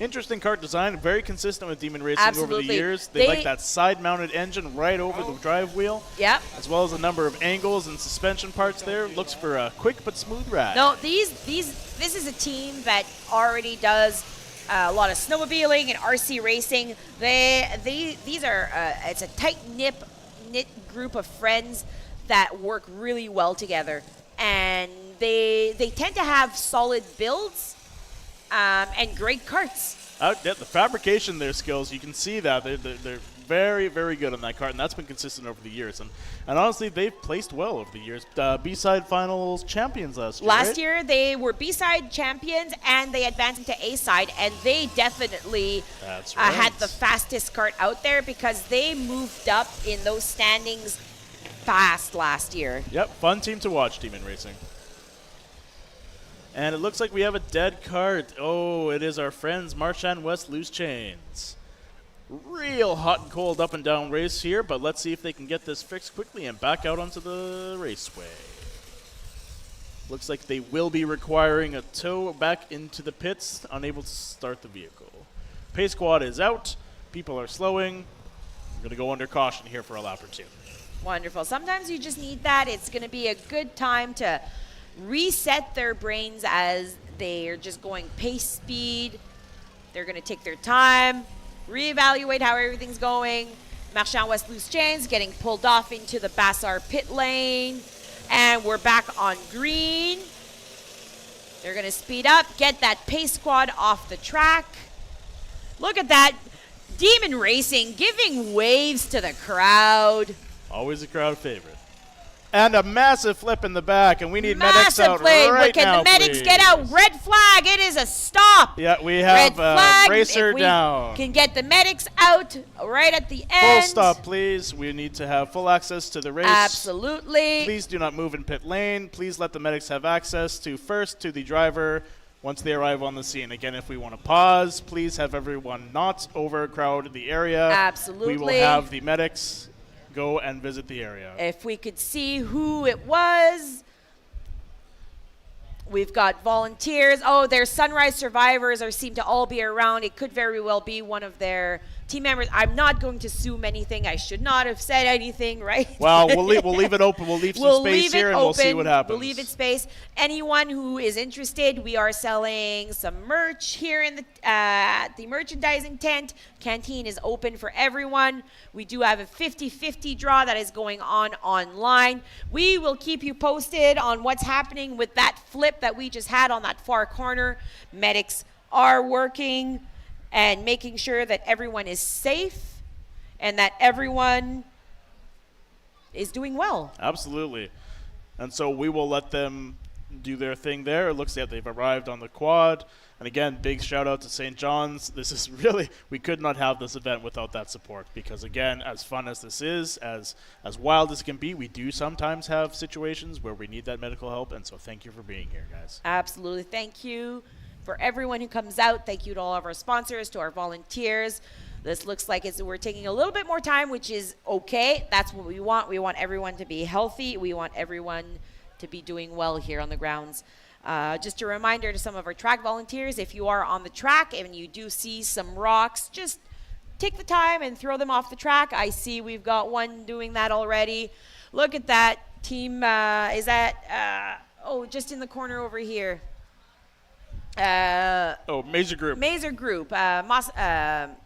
Interesting kart design, very consistent with Demon Racing over the Absolutely. years. They like that side-mounted engine right over the drive wheel, Yep. as well as a number of angles and suspension parts there. Looks for a quick but smooth ride. No, this is a team that already does a lot of snowmobiling and RC racing. These are it's a tight-knit group of friends that work really well together, and they tend to have solid builds and great karts. The fabrication of their skills, you can see that. They're very, very good on that kart, and that's been consistent over the years. And honestly, they've placed well over the years. B-side finals champions last year, Last right? year, they were B-side champions, and they advanced into A-side, and they definitely That's right. had the fastest kart out there because they moved up in those standings fast last year. Yep, fun team to watch, Demon Racing. And it looks like we have a dead cart. Oh, it is our friends Marchand West Loose Chains. Real hot and cold up and down race here, but let's see if they can get this fixed quickly and back out onto the raceway. Looks like they will be requiring a tow back into the pits, unable to start the vehicle. Pace squad is out. People are slowing. I'm going to go under caution here for a lap or two. Wonderful. Sometimes you just need that. It's going to be a good time to reset their brains as they're just going pace speed. They're going to take their time, reevaluate how everything's going. Marchand West Loose Chains getting pulled off into the Bassar pit lane. And we're back on green. They're going to speed up, get that pace squad off the track. Look at that. Demon Racing giving waves to the crowd. Always a crowd favorite. And a massive flip in the back, and we need medics Massive out play. right Can now, the medics please. get out? Red flag. It is a stop. Yeah, we Red have flag. Racer If we down. can get the medics out right at the Full end. stop, please. We need to have full access to the race. Absolutely. Please do not move in pit lane. Please let the medics have access to the driver once they arrive on the scene. Again, if we want to pause, please have everyone not overcrowd the area. Absolutely. We will have the medics go and visit the area. If we could see who it was. We've got volunteers. Oh, their Sunrise Survivors seem to all be around. It could very well be one of their team members. I'm not going to assume anything. I should not have said anything, right? Well, we'll leave it open. We'll leave some space here, and we'll see what happens. We'll leave it space. Anyone who is interested, we are selling some merch here in the merchandising tent. Canteen is open for everyone. We do have a 50-50 draw that is going on online. We will keep you posted on what's happening with that flip that we just had on that far corner. Medics are working and making sure that everyone is safe and that everyone is doing well. Absolutely. And so we will let them do their thing there. It looks like they've arrived on the quad. And again, big shout out to St. John's. This is really, we could not have this event without that support, because again, as fun as this is, as wild as it can be, we do sometimes have situations where we need that medical help. And so thank you for being here, guys. Absolutely. Thank you for everyone who comes out. Thank you to all of our sponsors, to our volunteers. This looks like we're taking a little bit more time, which is okay. That's what we want. We want everyone to be healthy. We want everyone to be doing well here on the grounds. Just a reminder to some of our track volunteers, if you are on the track and you do see some rocks, just take the time and throw them off the track. I see we've got one doing that already. Look at that. Team, is that, just in the corner over here. Mazer Group. Mazer Group. Bearing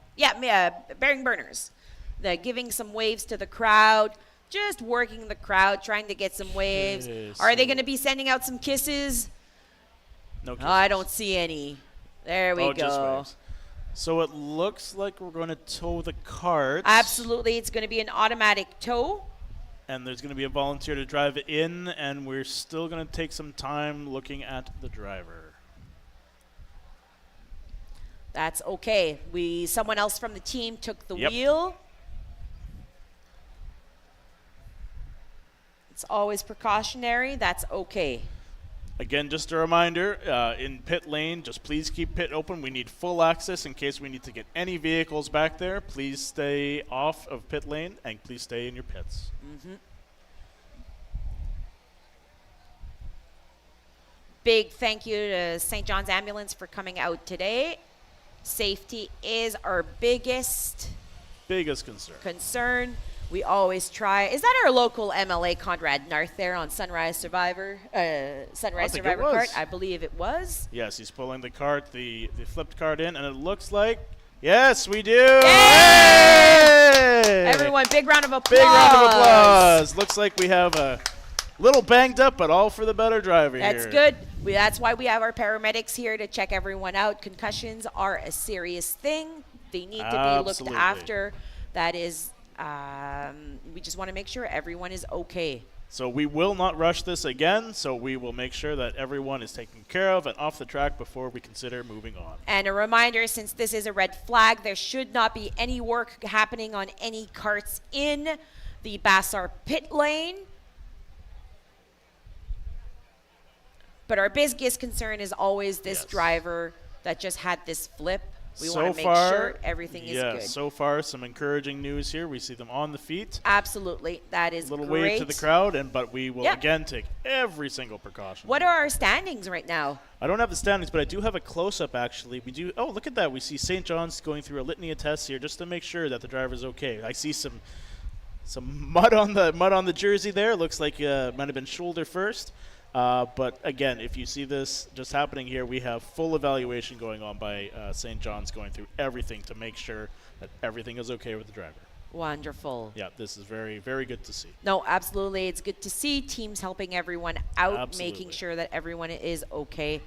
Burners. They're giving some waves to the crowd. Just working the crowd, trying to get some waves. Are they going to be sending out some kisses? No kisses. I don't see any. There we go. Just waves. So it looks like we're going to tow the cart. Absolutely. It's going to be an automatic tow. And there's going to be a volunteer to drive it in, and we're still going to take some time looking at the driver. That's okay. Someone else from the team took the Yep. wheel. It's always precautionary. That's okay. Again, just a reminder, in pit lane, just please keep pit open. We need full access in case we need to get any vehicles back there. Please stay off of pit lane, and please stay in your pits. Mm-hmm. Big thank you to St. John's Ambulance for coming out today. Safety is our biggest concern. We always try. Is that our local MLA, Conrad Narth, there on Sunrise Survivor cart? I believe it was. Yes, he's pulling the cart, the flipped cart in, and it looks like, yes, we do. Yay! Everyone, big round of applause. Big round of applause. Looks like we have a little banged up, but all for the better driver here. That's good. That's why we have our paramedics here to check everyone out. Concussions are a serious thing. They need to be looked after. That is, we just want to make sure everyone is okay. So we will not rush this again, so we will make sure that everyone is taken care of and off the track before we consider moving on. And a reminder, since this is a red flag, there should not be any work happening on any carts in the Bassar pit lane. But our biggest concern is always this driver that just had this flip. We want to make sure everything is good. So far, some encouraging news here. We see them on the feet. Absolutely. That is great. A little great. wave to the crowd, but we will again take every single precaution. What are our standings right now? I don't have the standings, but I do have a close-up, actually. We do. Oh, look at that. We see St. John's going through a litany of tests here just to make sure that the driver's okay. I see some mud on the jersey there. Looks like it might have been shoulder first. But again, if you see this just happening here, we have full evaluation going on by St. John's, going through everything to make sure that everything is okay with the driver. Wonderful. Yeah, this is very, very good to see. No, absolutely. It's good to see teams helping everyone out, Absolutely. making sure that everyone is okay.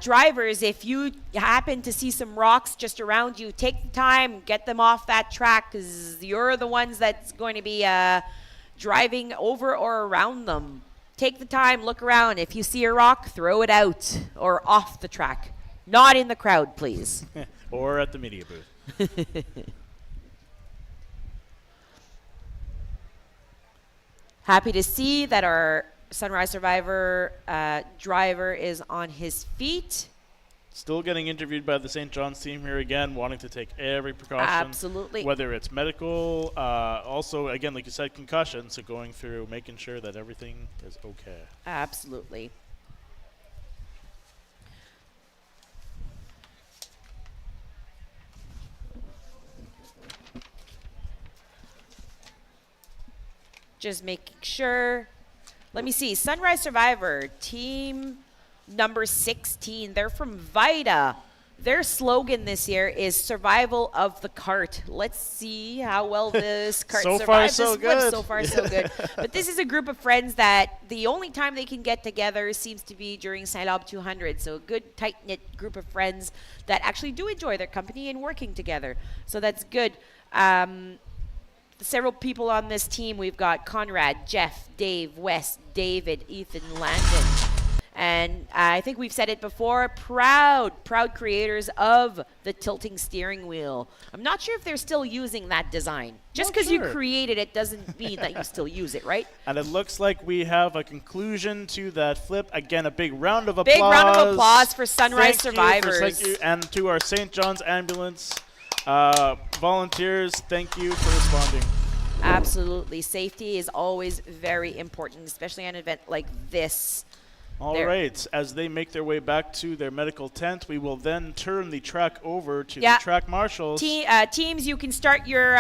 Drivers, if you happen to see some rocks just around you, take the time, get them off that track, because you're the ones that's going to be driving over or around them. Take the time, look around. If you see a rock, throw it out or off the track. Not in the crowd, please. Or at the media booth. Happy to see that our Sunrise Survivor driver is on his feet. Still getting interviewed by the St. John's team here again, wanting to take every precaution. Absolutely. Whether it's medical, also, again, like you said, concussion, so going through, making sure that everything is okay. Absolutely. Just making sure. Let me see. Sunrise Survivor, team number 16. They're from Vida. Their slogan this year is survival of the cart. Let's see how well this cart So survives far, this so flip. good. So far, so good. But this is a group of friends that the only time they can get together seems to be during St-Labre 200. So a good, tight-knit group of friends that actually do enjoy their company and working together. So that's good. Several people on this team. We've got Conrad, Jeff, Dave, Wes, David, Ethan, Landon. And I think we've said it before, proud creators of the tilting steering wheel. I'm not sure if they're still using that design. Just because you created it doesn't mean that you still use it, right? And it looks like we have a conclusion to that flip. Again, a big round of applause. Big round of applause for Sunrise Survivors. Thank you, and to our St. John's Ambulance volunteers, thank you for responding. Absolutely. Safety is always very important, especially on an event like this. All right. As they make their way back to their medical tent, we will then turn the track over to the track marshals. Teams, you can start your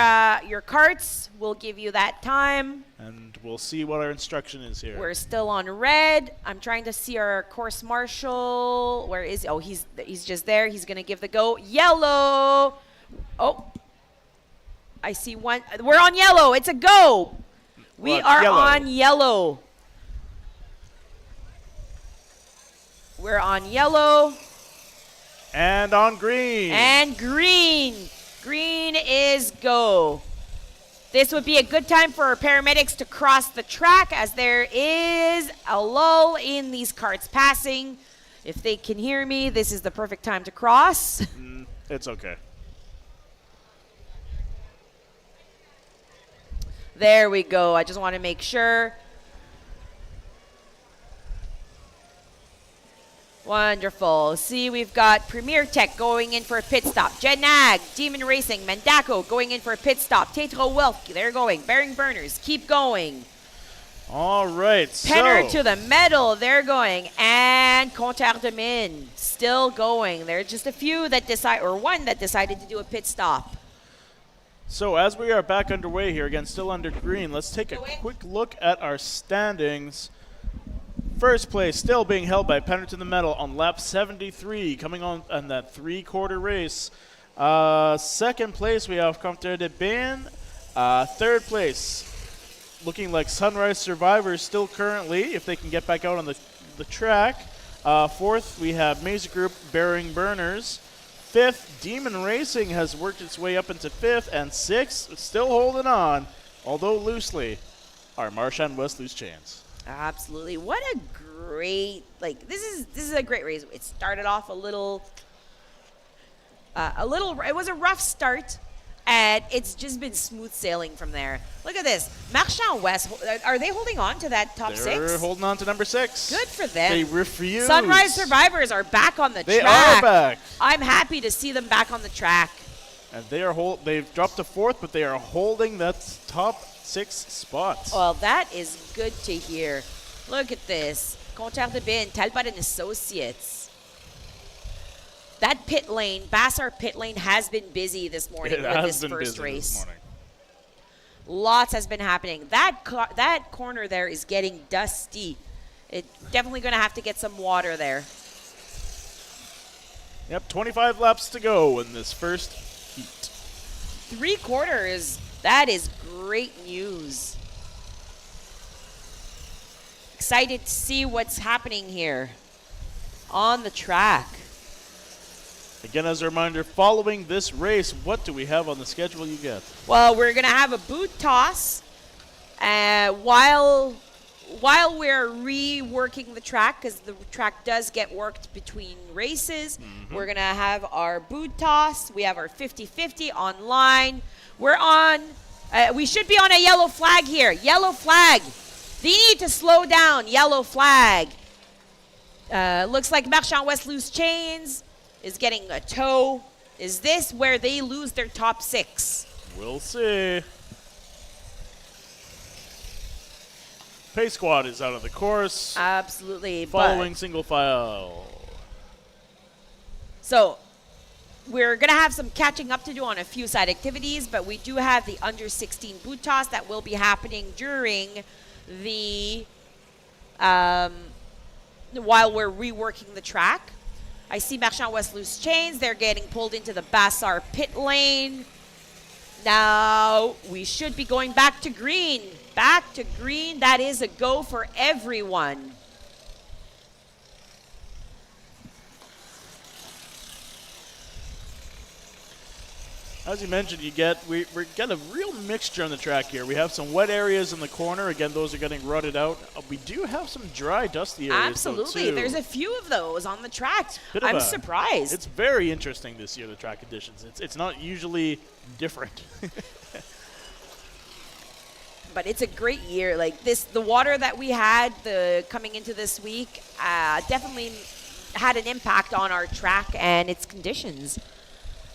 carts. We'll give you that time. And we'll see what our instruction is here. We're still on red. I'm trying to see our course marshal. Where is he? Oh, he's just there. He's going to give the go. Yellow. Oh, I see one. We're on yellow. It's a go. We are on yellow. We're on yellow. And on green. And green. Green is go. This would be a good time for our paramedics to cross the track as there is a lull in these carts passing. If they can hear me, this is the perfect time to cross. It's okay. There we go. I just want to make sure. Wonderful. See, we've got Premier Tech going in for a pit stop. Genag, Demon Racing, Mandaco going in for a pit stop. Tetro Wealth, they're going. Bearing Burners, keep going. All right. Penner to the metal, they're going. And Compteur de Mine, still going. There are just a few that decide, or one that decided to do a pit stop. So as we are back underway here, again, still under green, let's take a quick look at our standings. First place still being held by Penner to the Metal on lap 73, coming on that three-quarter race. Second place, we have Compteur de Mine. Third place, looking like Sunrise Survivors still currently, if they can get back out on the track. Fourth, we have Maze Group Bearing Burners. Fifth, Demon Racing has worked its way up into fifth. And sixth, still holding on, although loosely, our Marchand West Loose Chains. Absolutely. What a great, this is a great race. It started off a little, it was a rough start, and it's just been smooth sailing from there. Look at this. Marchand West, are they holding on to that top six? They're holding on to number 6. Good for them. They refuse. Sunrise Survivors are back on the track. They are back. I'm happy to see them back on the track. And they've dropped to 4th, but they are holding that top 6 spots. Well, that is good to hear. Look at this. Compteur de Mine, Talbot and Associates. That pit lane, Bassar pit lane, has been busy this morning with this first race. Lots has been happening. That corner there is getting dusty. It's definitely going to have to get some water there. Yep, 25 laps to go in this first heat. 3 quarters. That is great news. Excited to see what's happening here on the track. Again, as a reminder, following this race, what do we have on the schedule you get? Well, we're going to have a boot toss while we're reworking the track, because the track does get worked between races. We're going to have our boot toss. We have our 50-50 online. We're on, we should be on a yellow flag here. Yellow flag. They need to slow down. Yellow flag. Looks like Marchand West Loose Chains is getting a tow. Is this where they lose their top 6? We'll see. Pace Squad is out of the course. Absolutely. Following single file. So we're going to have some catching up to do on a few side activities, but we do have the under 16 boot toss that will be happening during the while we're reworking the track. I see Marchand West Loose Chains. They're getting pulled into the Bassar pit lane. Now we should be going back to green. Back to green. That is a go for everyone. As you mentioned, we get a real mixture on the track here. We have some wet areas in the corner. Again, those are getting rutted out. We do have some dry, dusty areas. Absolutely. Though, too. There's a few of those on the track. Bit of I'm a- surprised. It's very interesting this year, the track conditions. It's not usually different. But it's a great year. Like this, the water that we had coming into this week definitely had an impact on our track and its conditions.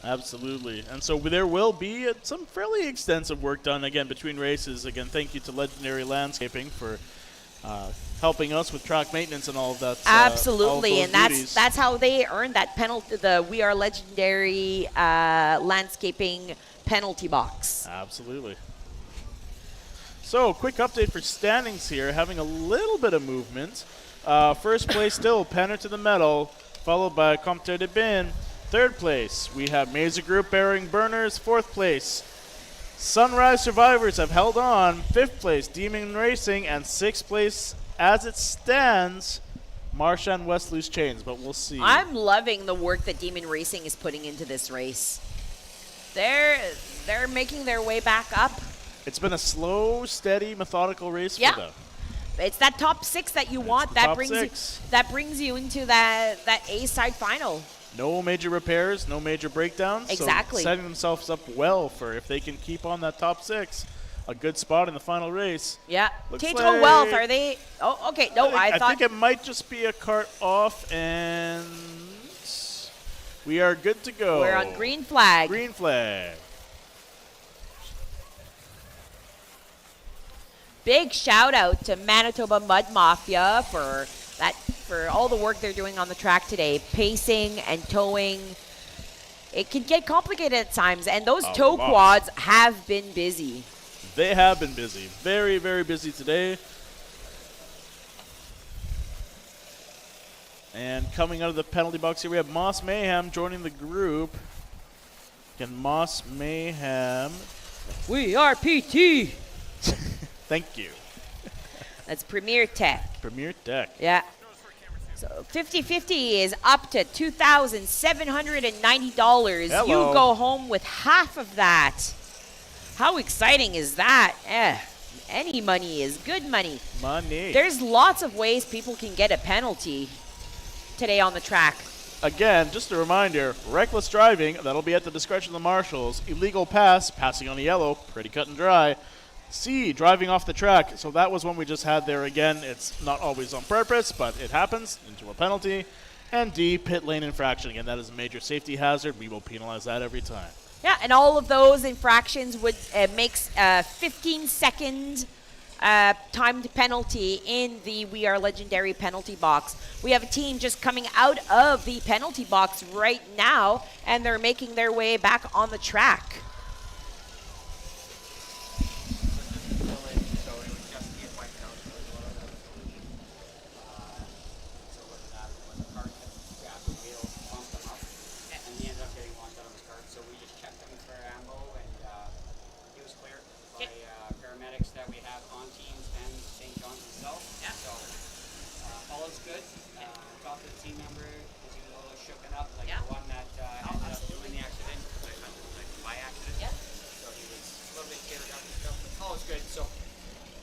Absolutely. And so there will be some fairly extensive work done, again, between races. Again, thank you to Legendary Landscaping for helping us with track maintenance and all of that. Absolutely, all of and those duties. that's how they earned that penalty. The We Are Legendary Landscaping penalty box. Absolutely. So, quick update for standings here, having a little bit of movement. First place still, Penner to the Metal, followed by Compteur de Bin. Third place, we have Mazer Group Bearing Burners. Fourth place, Sunrise Survivors have held on. Fifth place, Demon Racing. And sixth place, as it stands, Marchand West Loose Chains, but we'll see. I'm loving the work that Demon Racing is putting into this race. They're making their way back up. It's been a slow, steady, methodical race Yeah. for them. It's that top 6 that you want. the That top brings six. that brings you into that A side final. No major repairs, no major breakdowns. Exactly. So setting themselves up well for if they can keep on that top 6, a good spot in the final race. Yeah. Looks Tato like- Wealth, are they? Oh, okay. No, I I thought. think it might just be a cart off, and we are good to go. We're on green flag. Green flag. Big shout out to Manitoba Mud Mafia for all the work they're doing on the track today. Pacing and towing. It can get complicated at times, and those tow lot. quads have been busy. They have been busy. Very, very busy today. And coming out of the penalty box here, we have Moss Mayhem joining the group. Again, Moss Mayhem. We are PT. Thank you. That's Premier Tech. Premier Tech. Yeah. So 50-50 is up to $2,790. Hello. You go home with half of that. How exciting is that? Any money is good money. Money. There's lots of ways people can get a penalty today on the track. Again, just a reminder, reckless driving, that'll be at the discretion of the marshals. Illegal pass, passing on a yellow, pretty cut and dry. C, driving off the track. So that was one we just had there again. It's not always on purpose, but it happens into a penalty. And D, pit lane infraction. Again, that is a major safety hazard. We will penalize that every time. Yeah, and all of those infractions would makes 15-second timed penalty in the We Are Legendary penalty box. We have a team just coming out of the penalty box right now, and they're making their way back on the track.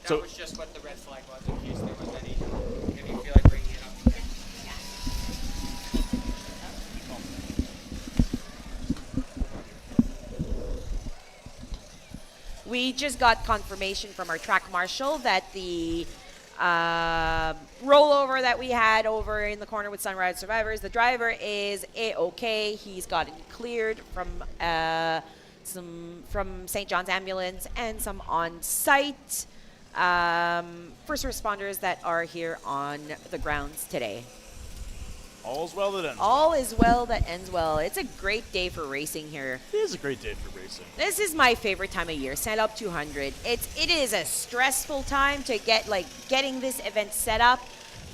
That was just what the red flag was, in case there was any, if you feel like bringing it up. We just got confirmation from our track marshal that the rollover that we had over in the corner with Sunrise Survivors, the driver is A-OK. He's gotten cleared from St. John's Ambulance and some on-site first responders that are here on the grounds today. All's well that ends. All is well that ends well. It's a great day for racing here. It is a great day for racing. This is my favorite time of year, St-Labre 200. It is a stressful time to getting this event set up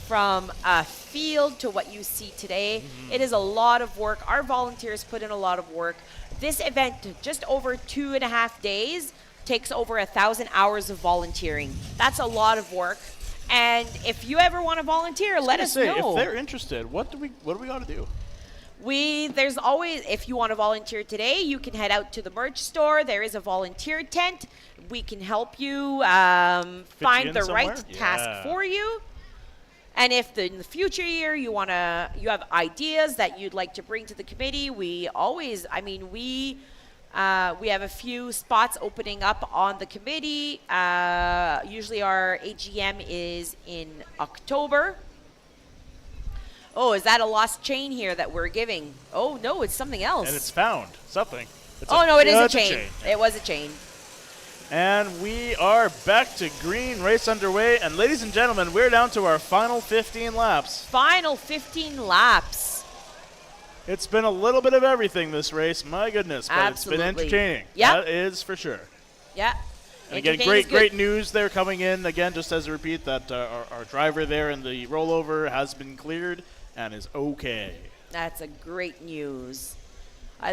from a field to what you see today. It is a lot of work. Our volunteers put in a lot of work. This event, just over 2.5 days, takes over 1,000 hours of volunteering. That's a lot of work. And if you ever want to volunteer, let us know. If they're interested, what do we got to do? There's always, if you want to volunteer today, you can head out to the merch store. There is a volunteer tent. We can help you find in the somewhere? right task Yeah. for you. And if in the future year you have ideas that you'd like to bring to the committee, we always, we have a few spots opening up on the committee. Usually our AGM is in October. Oh, is that a lost chain here that we're giving? Oh, no, it's something else. And it's found something. No, it is Yeah, a it's chain. It was a chain. And we are back to green, race underway. And ladies and gentlemen, we're down to our final 15 laps. Final 15 laps. It's been a little bit of everything this race, my goodness, but it's been Absolutely. entertaining. Yep. That is for sure. Yeah. And again, Entertaining is good. great news there coming in. Again, just as a repeat, that our driver there in the rollover has been cleared and is okay. That's a great news. I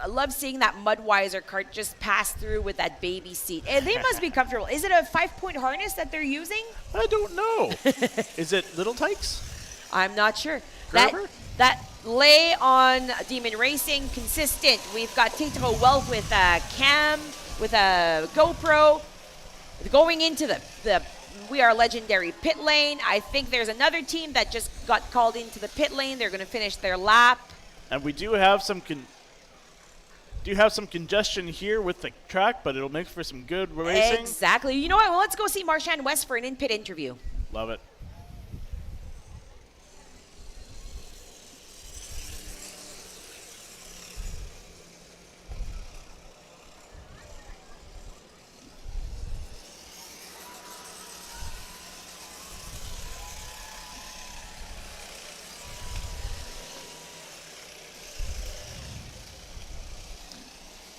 love seeing that Mudweiser cart just pass through with that baby seat. And they must be comfortable. Is it a 5-point harness that they're using? I don't know. Is it Little Tykes? I'm not sure. Gerber? That lay on Demon Racing, consistent. We've got Tetro Wealth with a cam, with a GoPro. Going into the We Are Legendary pit lane. I think there's another team that just got called into the pit lane. They're going to finish their lap. And we do have some congestion here with the track, but it'll make for some good racing. Exactly. You know what? Well, let's go see Marchand West for an in-pit interview. Love it.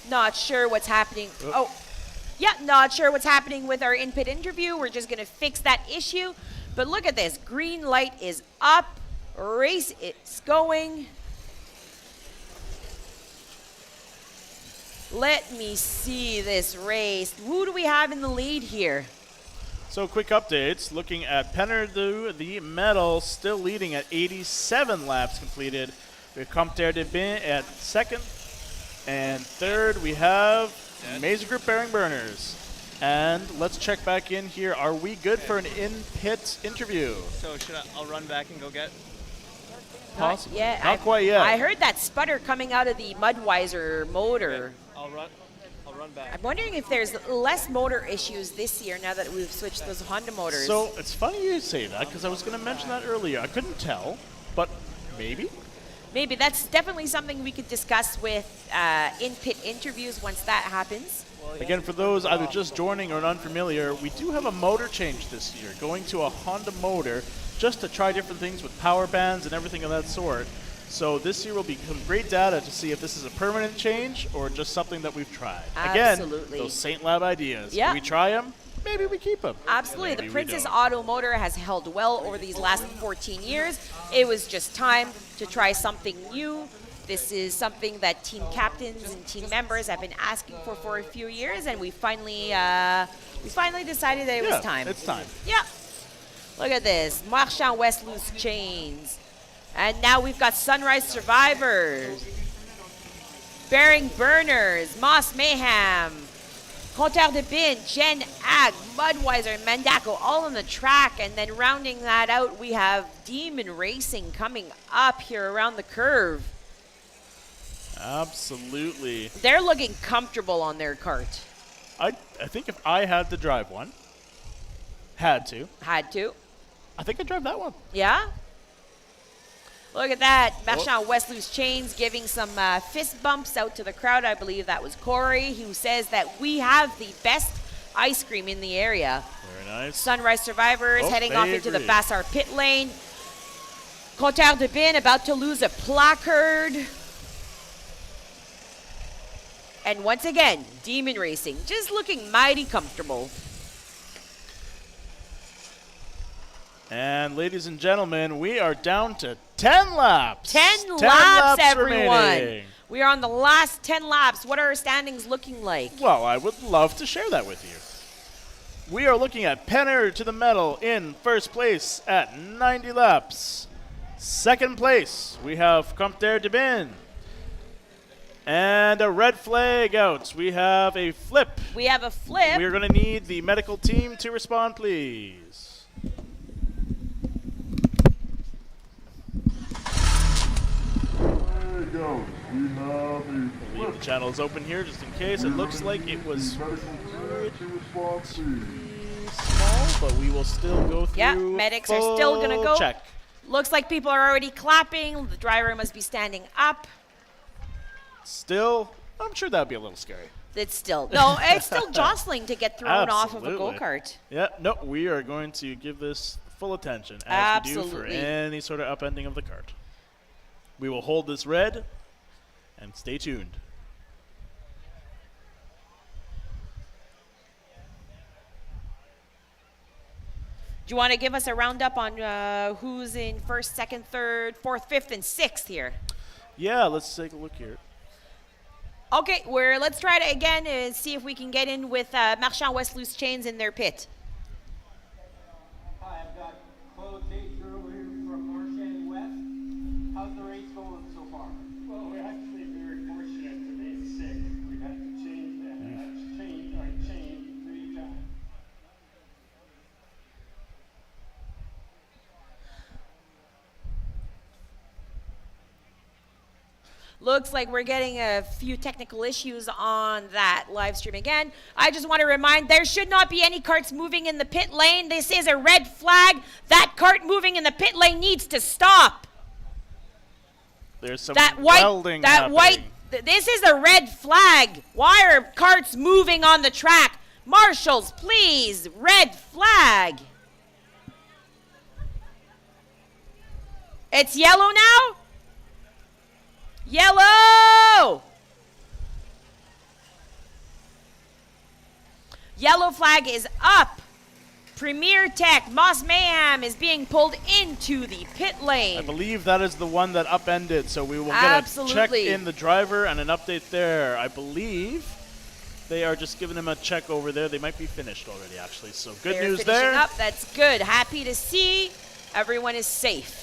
Not sure what's happening. Not sure what's happening with our in-pit interview. We're just going to fix that issue. But look at this. Green light is up. Race is going. Let me see this race. Who do we have in the lead here? So quick updates. Looking at Penardu, the medal, still leading at 87 laps completed. We have de Bin at second. And third, we have Mazer Group Bearing Burners. And let's check back in here. Are we good for an in-pit interview? So I'll run back and go get? Possibly. Not quite yet. I heard that sputter coming out of the Mudweiser motor. I'll run back. I'm wondering if there's less motor issues this year now that we've switched those Honda motors. So it's funny you say that because I was going to mention that earlier. I couldn't tell, but maybe. Maybe that's definitely something we could discuss with in-pit interviews once that happens. Again, for those either just joining or unfamiliar, we do have a motor change this year, going to a Honda motor just to try different things with power bands and everything of that sort. So this year will become great data to see if this is a permanent change or just something that we've tried. Absolutely. Again, those St-Labre ideas. Yeah. Do we try them? Maybe we keep them. Absolutely. The Princess Auto motor has held well over these last 14 years. It was just time to try something new. This is something that team captains and team members have been asking for a few years, and we finally decided that it was time. It's time. Yeah. Look at this. Marchand West loose chains. And now we've got Sunrise Survivors, Bearing Burners, Moss Mayhem, Compteur de Bin, Jen Ag, Mudweiser, and Mandako all on the track. And then rounding that out, we have Demon Racing coming up here around the curve. Absolutely. They're looking comfortable on their cart. I think if I had to drive one, had to, I think I'd drive that one. Yeah? Look at that. Marchand West loose chains giving some fist bumps out to the crowd. I believe that was Corey, who says that we have the best ice cream in the area. Very nice. Sunrise Survivors heading off into the agree. Bassar pit lane. Compteur de Bin about to lose a placard. And once again, Demon Racing just looking mighty comfortable. And ladies and gentlemen, we are down to 10 laps. 10 laps, everyone. Remaining. We are on the last 10 laps. What are our standings looking like? Well, I would love to share that with you. We are looking at Penner to the medal in first place at 90 laps. Second place, we have Compter de Bin. And a red flag out. We have a flip. We have a flip. We're going to need the medical team to respond, please. There you go. We have a Leave the channels open here just in case. It looks like it was medical team to respond, please. small, but we will still go through. Yeah, medics are still going to full go. Check. Looks like people are already clapping. The driver must be standing up. Still, I'm sure that'd be a little scary. It's still jostling to get thrown off of a Absolutely. go-kart. Yeah, no, we are going to give this full attention as we do for Absolutely. any sort of upending of the cart. We will hold this red and stay tuned. Do you want to give us a roundup on who's in first, second, third, fourth, fifth, and sixth here? Yeah, let's take a look here. Okay, let's try it again and see if we can get in with Marchand West Loose Chains in their pit. Hi, I've got Claude Taser over here from Marchand West. How's the race going so far? Well, we're actually very fortunate to be sick. We've had to change our chain 3 times. Looks like we're getting a few technical issues on that live stream again. I just want to remind there should not be any carts moving in the pit lane. This is a red flag. That cart moving in the pit lane needs to stop. There's some That welding happening. This is a red flag. Why are carts moving on the track? Marshals, please, red flag. It's yellow now? Yellow! Yellow flag is up. Premier Tech, Moss Mayhem is being pulled into the pit lane. I believe that is the one that upended, so we will get Absolutely. a check in the driver and an update there. I believe they are just giving him a check over there. They might be finished already, actually, so good They're news finishing there. up. That's good. Happy to see everyone is safe.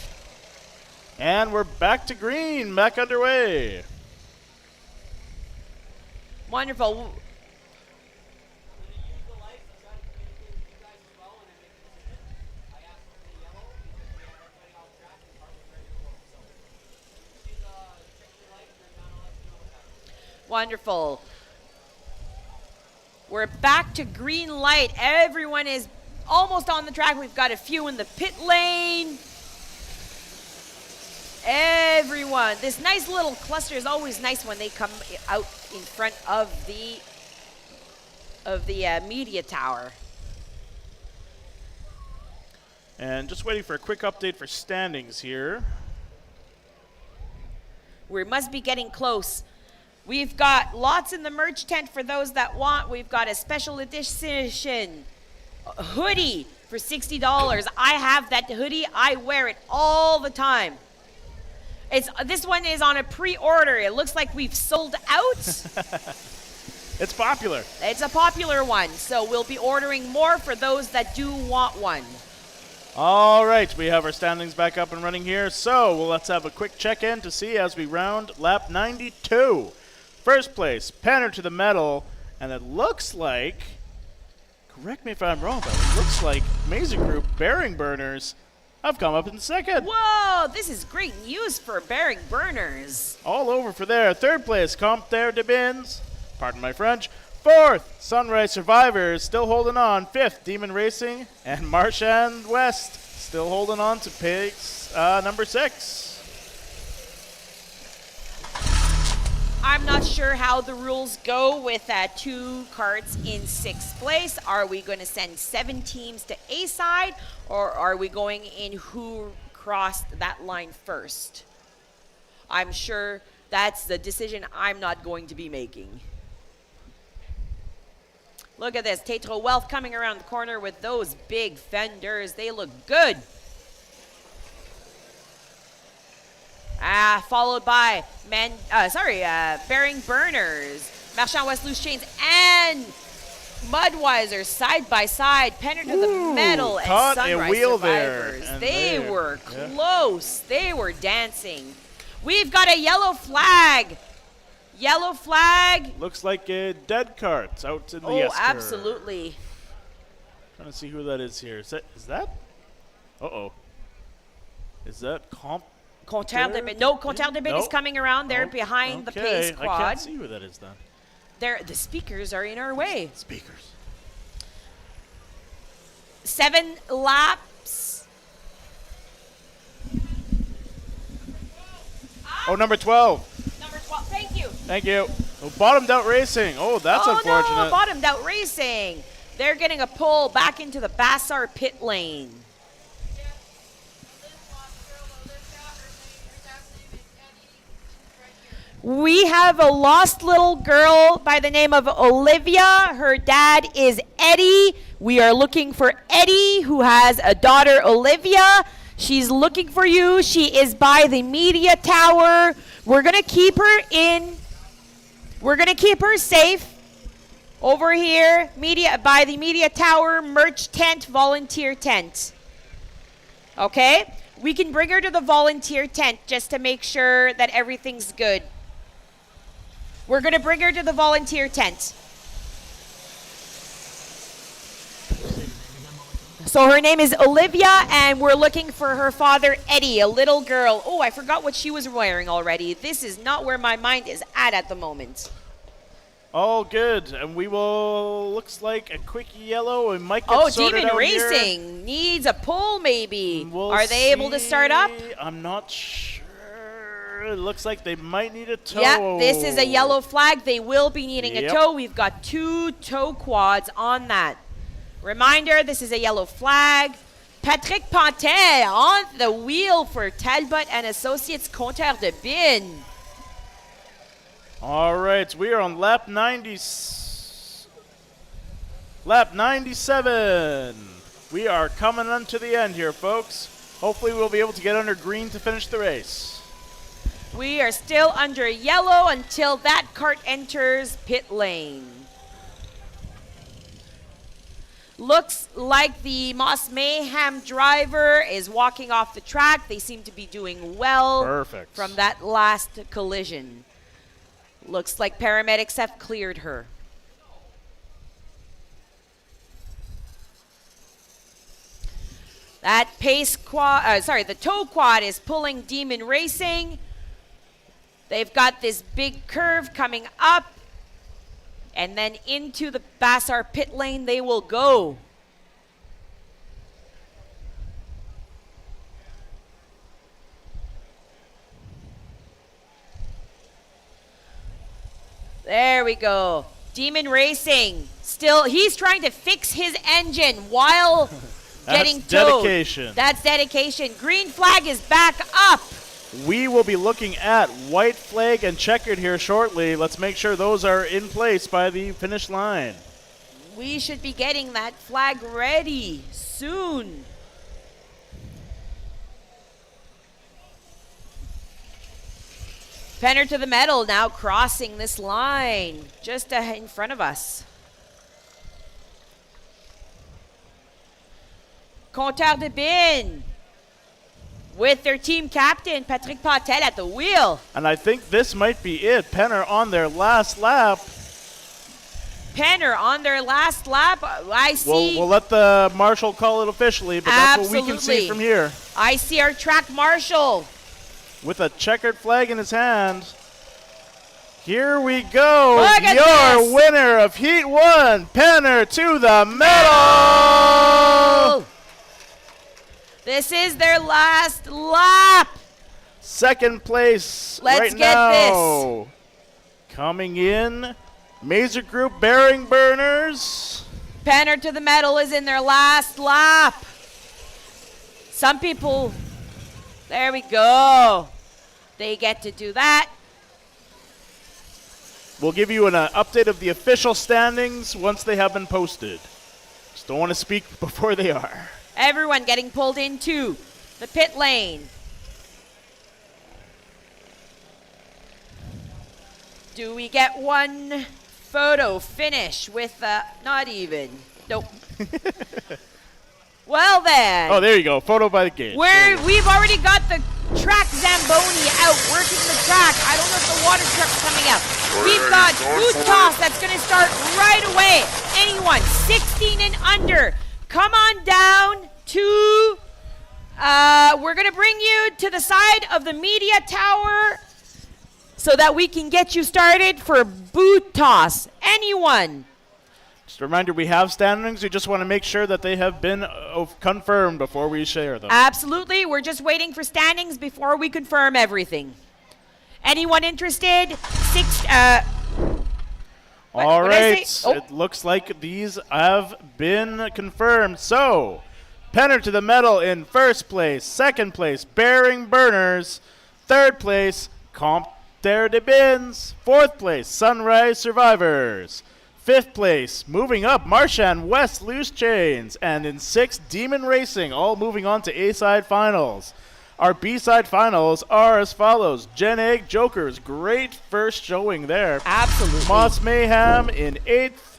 And we're back to green, back underway. Wonderful. Wonderful. We're back to green light. Everyone is almost on the track. We've got a few in the pit lane. Everyone. This nice little cluster is always nice when they come out in front of the media tower. And just waiting for a quick update for standings here. We must be getting close. We've got lots in the merch tent for those that want. We've got a special edition hoodie for $60. I have that hoodie. I wear it all the time. This one is on a pre-order. It looks like we've sold out. It's popular. It's a popular one, so we'll be ordering more for those that do want one. All right, we have our standings back up and running here. So let's have a quick check-in to see as we round lap 92. First place, Penner to the medal, and it looks like, correct me if I'm wrong, but it looks like Amazing Group Bearing Burners have come up in second. Whoa, this is great news for Bearing Burners. All over for there. Third place, Compter de Bins, pardon my French. Fourth, Sunrise Survivors, still holding on. Fifth, Demon Racing, and Marchand West, still holding on to pigs number 6. I'm not sure how the rules go with 2 carts in 6th place. Are we going to send 7 teams to A side, or are we going in who crossed that line first? I'm sure that's the decision I'm not going to be making. Look at this, Tetro Wealth coming around the corner with those big fenders. They look good. Followed by Bearing Burners, Marchand West Loose Chains, and Mudweiser side by side, Penner to the metal, and caught a Sunrise wheel there, Survivors. and They there, were yeah. close. They were dancing. We've got a yellow flag. Yellow flag. Looks like a dead cart out in the Oh, esker. absolutely. Trying to see who that is here. Is that? Uh-oh. Is that Compteur de Bin. No, Compteur de Bin is No. coming around there Oh, behind the okay. pace I quad. can't see who that is then. The speakers are in our way. Speakers. 7 laps. Oh, number 12. Number 12. Thank you. Thank you. Oh, bottomed out racing. Oh, that's unfortunate. No, bottomed out racing. They're getting a pull back into the Bassar pit lane. We have a lost little girl by the name of Olivia. Her dad is Eddie. We are looking for Eddie, who has a daughter, Olivia. She's looking for you. She is by the media tower. We're going to keep her in. We're going to keep her safe. Over here, by the media tower, merch tent, volunteer tent. Okay? We can bring her to the volunteer tent just to make sure that everything's good. We're going to bring her to the volunteer tent. So her name is Olivia, and we're looking for her father, Eddie, a little girl. Oh, I forgot what she was wearing already. This is not where my mind is at the moment. All good. And we will, looks like a quick yellow. We might get Oh, sorted Demon out Racing here. needs a pull, maybe. We'll Are they able to start up? see. I'm not sure. It looks like they might need a tow. Yeah, this is a yellow flag. They will be needing Yep. a tow. We've got 2 tow quads on that. Reminder, this is a yellow flag. Patrick Pantel on the wheel for Talbot and Associates Compteur de Bin. All right, we are on lap 97. We are coming onto the end here, folks. Hopefully we'll be able to get under green to finish the race. We are still under yellow until that cart enters pit lane. Looks like the Moss Mayhem driver is walking off the track. They seem to be doing well. Perfect. From that last collision. Looks like paramedics have cleared her. That pace quad, the tow quad is pulling Demon Racing. They've got this big curve coming up. And then into the Bassar pit lane they will go. There we go. Demon Racing. Still, he's trying to fix his engine while getting towed. Dedication. That's dedication. Green flag is back up. We will be looking at white flag and checkered here shortly. Let's make sure those are in place by the finish line. We should be getting that flag ready soon. Penner to the metal now crossing this line just in front of us. Compteur de Bin with their team captain, Patrick Pantel, at the wheel. And I think this might be it. Penner on their last lap. Penner on their last lap. I see. We'll let the marshal call it officially, but that's what we can see Absolutely. from here. I see our track marshal. With a checkered flag in his hand. Here we go. Look at Your this. winner of Heat 1, Penner to the medal. This is their last lap. Second place Let's right get now. Coming in, Mazer Group Bearing Burners. Penner to the metal is in their last lap. Some people, there we go. They get to do that. We'll give you an update of the official standings once they have been posted. Just don't want to speak before they are. Everyone getting pulled into the pit lane. Do we get one photo finish with not even. Nope. Well then. Oh, there you go. Photo by the gate. We've already got the track Zamboni out working the track. I don't know if the water truck's coming out. We've got boot toss that's going to start right away. Anyone 16 and under, come on down to. We're going to bring you to the side of the media tower so that we can get you started for boot toss. Anyone. Just a reminder, we have standings. We just want to make sure that they have been confirmed before we share them. Absolutely. We're just waiting for standings before we confirm everything. Anyone interested? All right. Oh. It looks like these have been confirmed. So, Penner to the Metal in first place. Second place, Bearing Burners. Third place, Compter de Bins. Fourth place, Sunrise Survivors. Fifth place, moving up, Marchand West Loose Chains. And in sixth, Demon Racing, all moving on to A-side finals. Our B-side finals are as follows. Gen Egg Jokers, great first showing there. Absolutely. Moss Mayhem in 8th.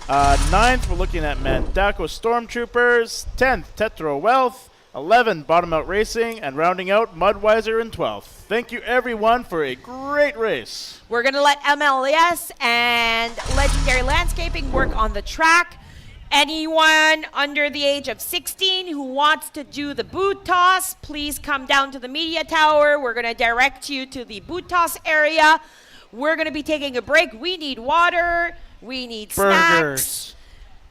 9th, we're looking at Mandako Stormtroopers. 10th, Tetro Wealth. 11, Bottom Out Racing. And rounding out, Mudweiser in 12th. Thank you, everyone, for a great race. We're going to let MLS and Legendary Landscaping work on the track. Anyone under the age of 16 who wants to do the boot toss, please come down to the media tower. We're going to direct you to the boot toss area. We're going to be taking a break. We need water. We need Burgers. snacks.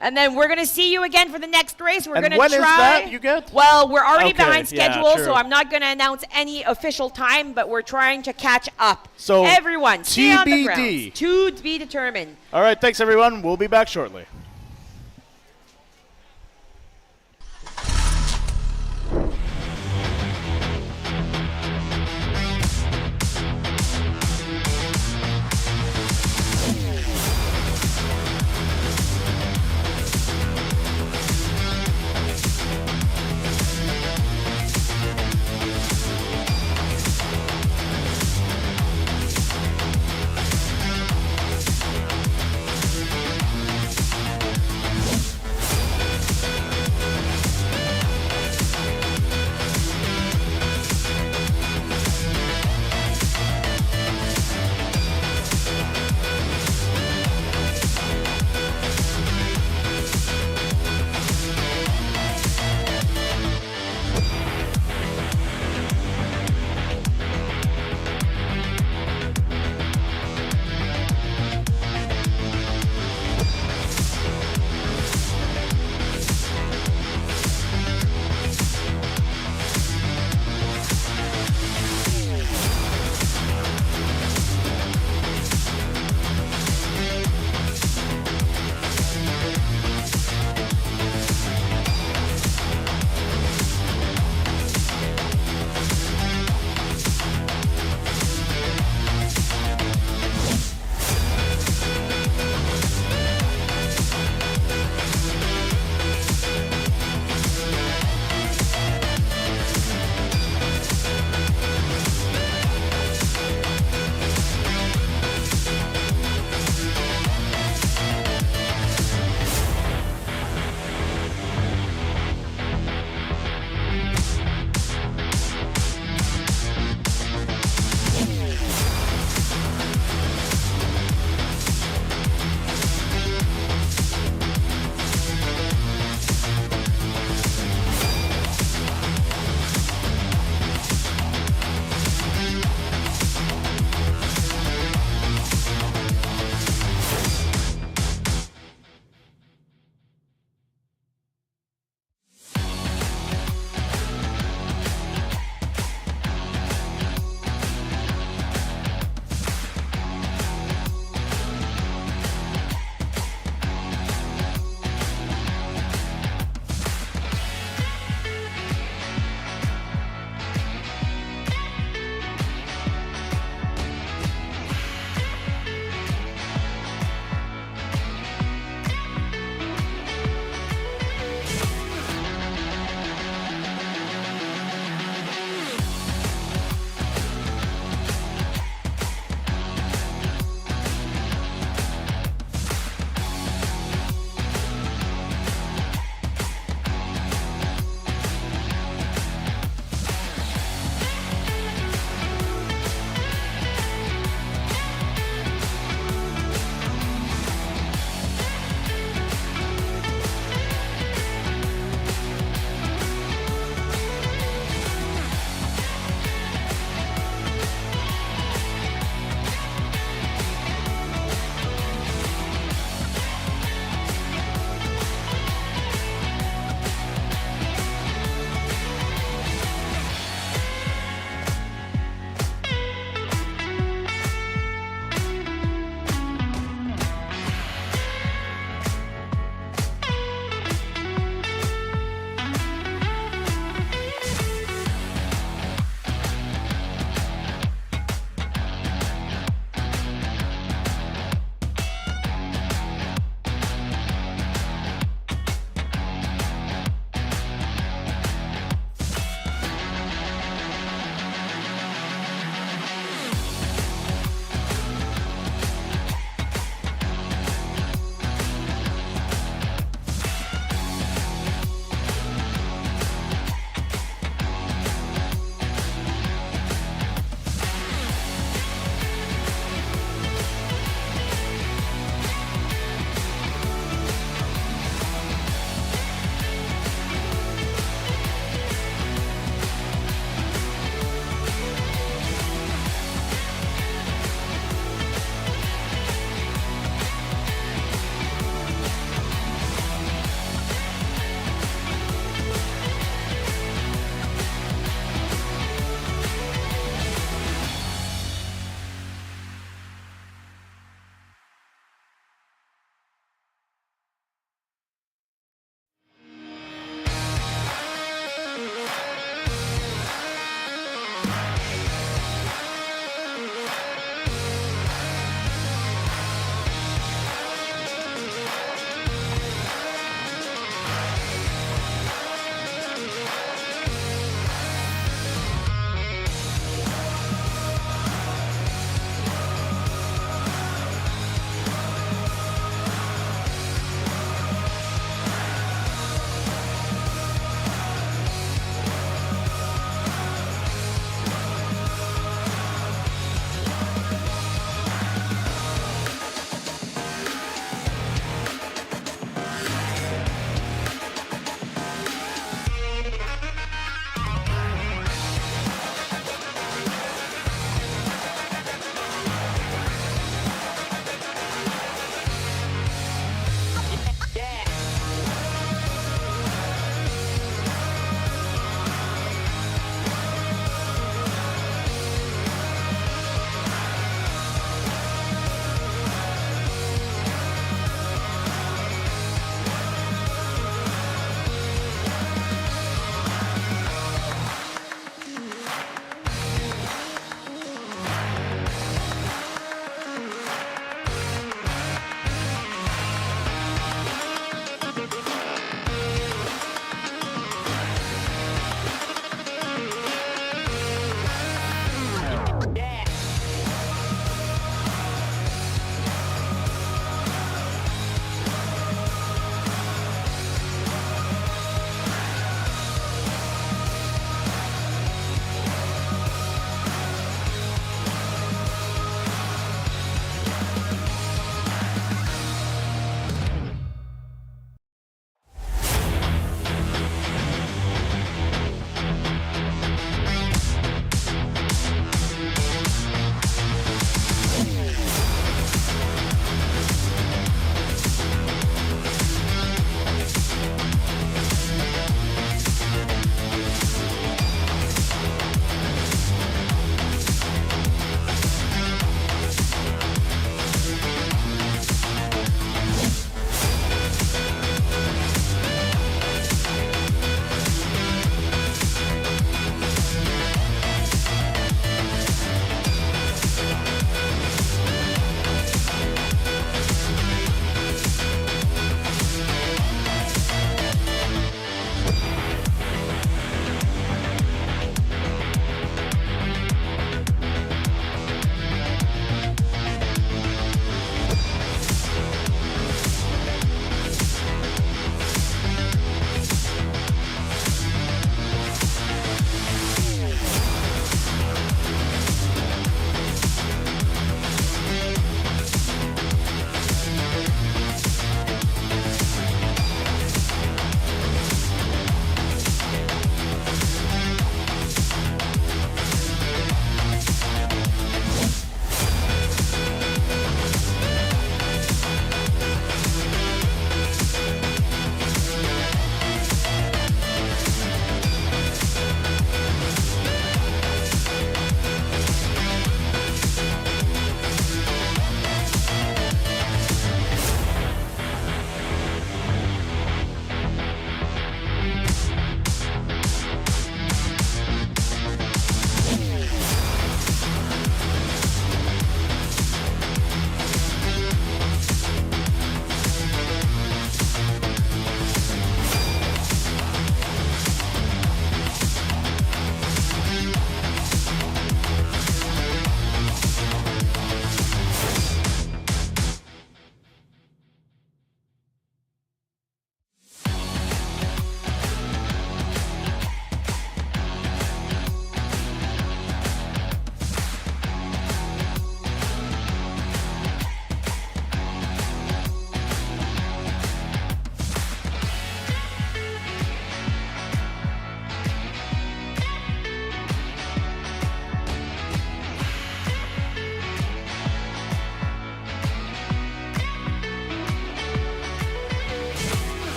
And then we're going to see you again for the next race. We're And going to when try. is that you get? Well, we're already Okay, behind yeah, schedule, true. so I'm not going to announce any official time, but we're trying to catch up. So, everyone, stay on the TBD. grounds. To be determined. All right, thanks, everyone. We'll be back shortly.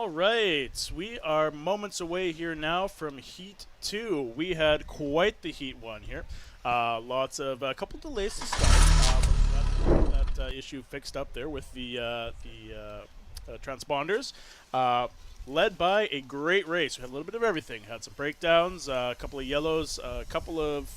All right, we are moments away here now from Heat 2. We had quite the Heat 1 here. Lots of a couple delays to start. That issue fixed up there with the transponders. Led by a great race. We had a little bit of everything. Had some breakdowns, a couple of yellows, a couple of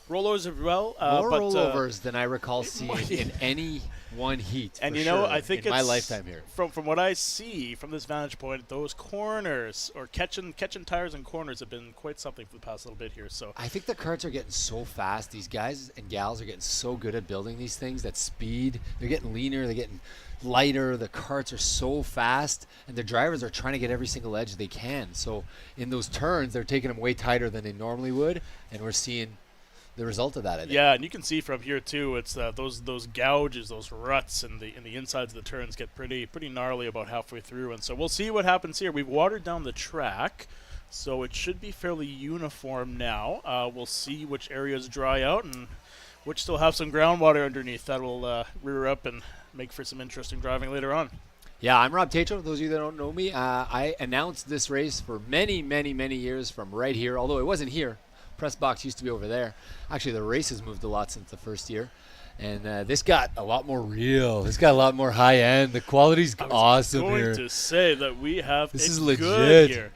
rollers as well. More but, rollovers than I recall seeing in any one heat. And for you know, sure, I think in my it's lifetime here. From what I see from this vantage point, those corners or catching tires and corners have been quite something for the past little bit here. So I think the karts are getting so fast. These guys and gals are getting so good at building these things. That speed, they're getting leaner, they're getting lighter. The karts are so fast, and the drivers are trying to get every single edge they can. So in those turns, they're taking them way tighter than they normally would, and we're seeing the result of that, I think. Yeah, and you can see from here too. It's those gouges, those ruts, in the insides of the turns get pretty gnarly about halfway through. And so we'll see what happens here. We've watered down the track, so it should be fairly uniform now. We'll see which areas dry out and which still have some groundwater underneath. That will rear up and make for some interesting driving later on. Yeah, I'm Rob Tatro. Those of you that don't know me, I announced this race for many, many, many years from right here, although it wasn't here. Press box used to be over there. Actually, the race has moved a lot since the first year. And this got a lot more real. This got a lot more high end. The quality's awesome here. I was going to say that we have this it is legit good here.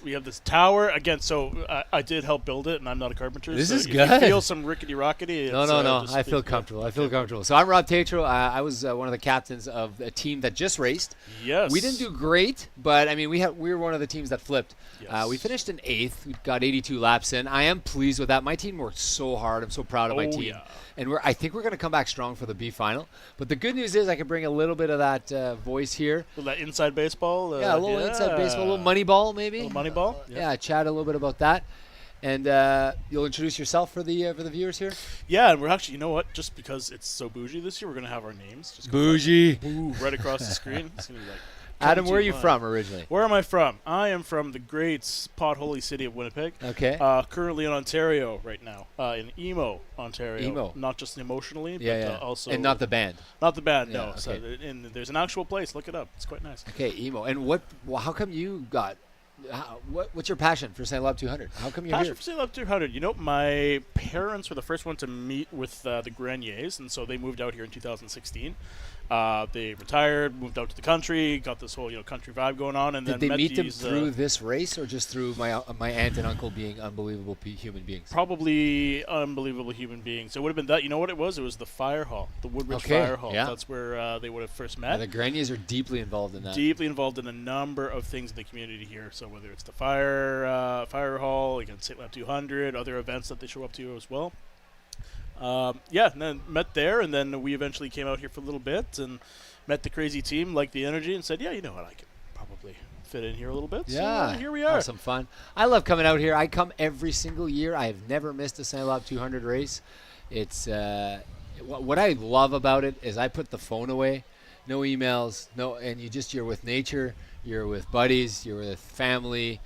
We have this tower again. So I did help build it, and I'm not a carpenter. This so is if good. You feel some rickety rockety. No. I feel comfortable. I feel comfortable. So I'm Rob Tatro. I was one of the captains of a team that just raced. Yes. We didn't do great, but I mean we were one of the teams that flipped. Yes. We finished in 8th. We got 82 laps in. I am pleased with that. My team worked so hard. I'm so proud of my team. Yeah. And I think we're going to come back strong for the B final. But the good news is I can bring a little bit of that voice here. That inside baseball. Yeah, a little inside baseball, a little money ball maybe. A little money ball. Yeah, chat a little bit about that. And you'll introduce yourself for the viewers here? Yeah, and we're actually, you know what? Just because it's so bougie this year, we're going to have our names. Just bougie. Right across the screen. It's going to be like... Adam, where are you from originally? Where am I from? I am from the great potholy city of Winnipeg. Okay. Currently in Ontario right now, in Emo, Ontario. Emo. Not just emotionally, Yeah, but also... And not the band. Not the band, Yeah, no. okay. So, and there's an actual place. Look it up. It's quite nice. Okay, Emo. And how come you got... what's your passion for St-Labre 200? How come you're Passion here? for St-Labre 200. You know, my parents were the first one to meet with the Greniers, and so they moved out here in 2016. They retired, moved out to the country, got this whole country vibe going on, and Did then they met meet them these, through this race or just through my aunt and uncle being unbelievable human beings? Probably unbelievable human beings. It would have been that. You know what it was? It was the fire hall, the Woodbridge Fire Hall. Yeah. That's where they would have first met. And the Greniers are deeply involved in that. Deeply involved in a number of things in the community here. So whether it's the fire hall, again, St-Labre 200, other events that they show up to as well. And then met there, and then we eventually came out here for a little bit and met the crazy team, liked the energy, and said, yeah, you know what, I can probably fit in here a little bit. Yeah, so here we are. Have some fun. I love coming out here. I come every single year. I have never missed a St-Labre 200 race. It's what I love about it is I put the phone away, no emails, and you're with nature, you're with buddies, you're with family.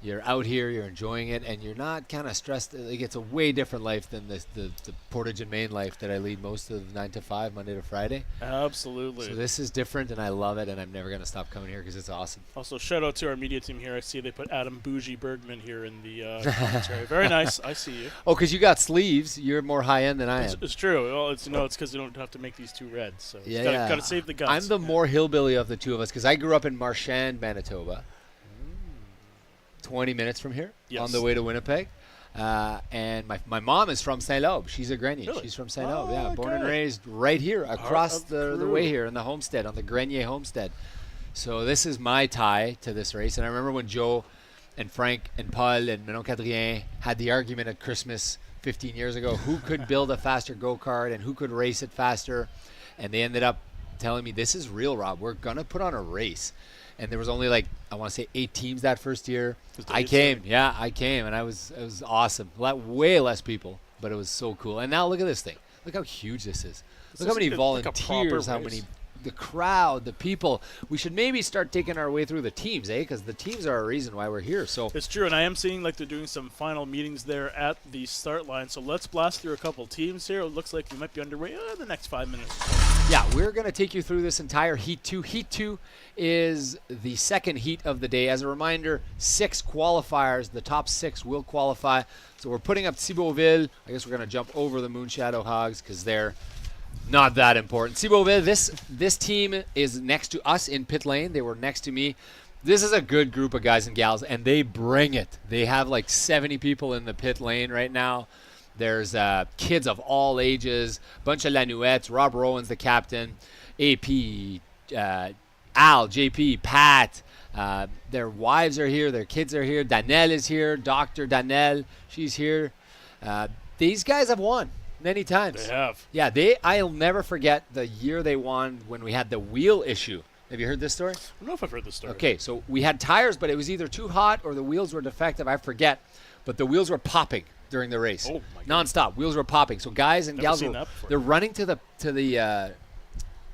You're out here, you're enjoying it, and you're not kind of stressed. Like, it's a way different life than the Portage and Main life that I lead most of 9 to 5, Monday to Friday. Absolutely. So this is different, and I love it, and I'm never going to stop coming here because it's awesome. Also, shout out to our media team here. I see they put Adam Bougie Bergman here in the commentary. Very nice. I see you. Oh, because you got sleeves. You're more high-end than I am. It's true. Well, it's because you don't have to make these two red. So Yeah, got to save the guts. I'm the more hillbilly of the two of us because I grew up in Marchand, Manitoba. 20 minutes from here on the way to Winnipeg. And my mom is from St-Labre. She's a Grenier. Really? She's from St-Labre. Yeah, Okay. born and raised right here across of the crew. way here in the homestead, on the Grenier homestead. So this is my tie to this race. And I remember when Joe and Frank and Paul and Manon Cadrien had the argument at Christmas 15 years ago, who could build a faster go-kart and who could race it faster. And they ended up telling me, this is real, Rob. We're going to put on a race. And there was only I want to say 8 teams that first year. I came, and it was awesome. Way less people, but it was so cool. And now look at this thing. Look how huge this is. Look how many volunteers, how many the crowd, the people. We should maybe start taking our way through the teams, because the teams are a reason why we're here. So It's true, and I am seeing like they're doing some final meetings there at the start line. So let's blast through a couple teams here. It looks like we might be underway in the next 5 minutes. yeah, we're going to take you through this entire Heat 2. Heat 2 is the second heat of the day. As a reminder, 6 qualifiers. The top 6 will qualify. So we're putting up Thibaultville. I guess we're going to jump over the Moonshadow Hogs because they're not that important. Thibaultville, this team is next to us in pit lane. They were next to me. This is a good group of guys and gals, and they bring it. They have like 70 people in the pit lane right now. There's kids of all ages, bunch of Lanouettes. Rob Rowan's the captain. AP, Al, JP, Pat. Their wives are here. Their kids are here. Danelle is here. Dr. Danelle, she's here. These guys have won many times. They have. Yeah, I'll never forget the year they won when we had the wheel issue. Have you heard this story? I don't know if I've heard this story. Okay, so we had tires, but it was either too hot or the wheels were defective. I forget. But the wheels were popping during the race. Oh, my nonstop. Wheels were popping. So guys and Never gals seen were, that before. they're running to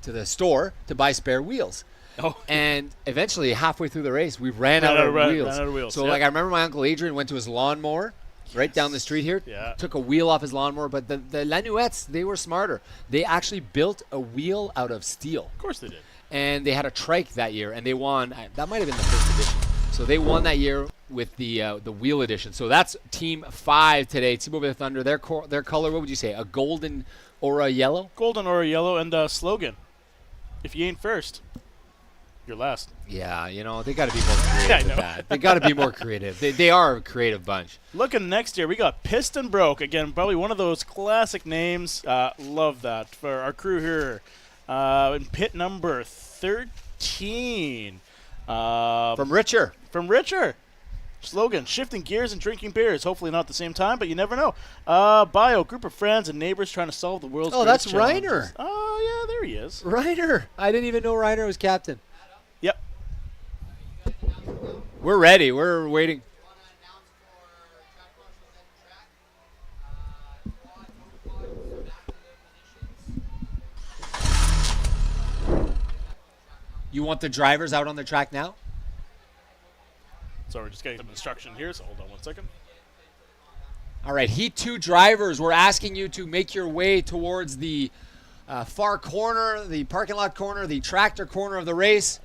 the store to buy spare wheels. Oh. And eventually, halfway through the race, we ran out of wheels. So, yep. like, I remember my Uncle Adrian went to his lawnmower right down the street here, Yeah. took a wheel off his lawnmower. But the Lanouettes, they were smarter. They actually built a wheel out of steel. Of course they did. And they had a trike that year, and they won. That might have been the first edition. So they won that year with the wheel edition. So that's Team 5 today. Thibaultville Thunder, their color, what would you say? A golden or a yellow? Golden or a yellow, and slogan. If you ain't first, you're last. Yeah, they got to be more creative than know. that. They got to be more creative. They are a creative bunch. Looking next year, we got Piston Broke. Again, probably one of those classic names. Love that for our crew here. In pit number 13. From Richer. From Richer. Slogan, shifting gears and drinking beers. Hopefully not at the same time, but you never know. Bio, group of friends and neighbors trying to solve the world's that's greatest Reiner. challenges. Oh, yeah, there he is. Reiner. I didn't even know Reiner was captain. Yep. We're ready. We're waiting. You want the drivers out on the track now? So we're just getting some instruction here, so hold on 1 second. All right, Heat 2 drivers, we're asking you to make your way towards the far corner, the parking lot corner, the tractor corner of the race.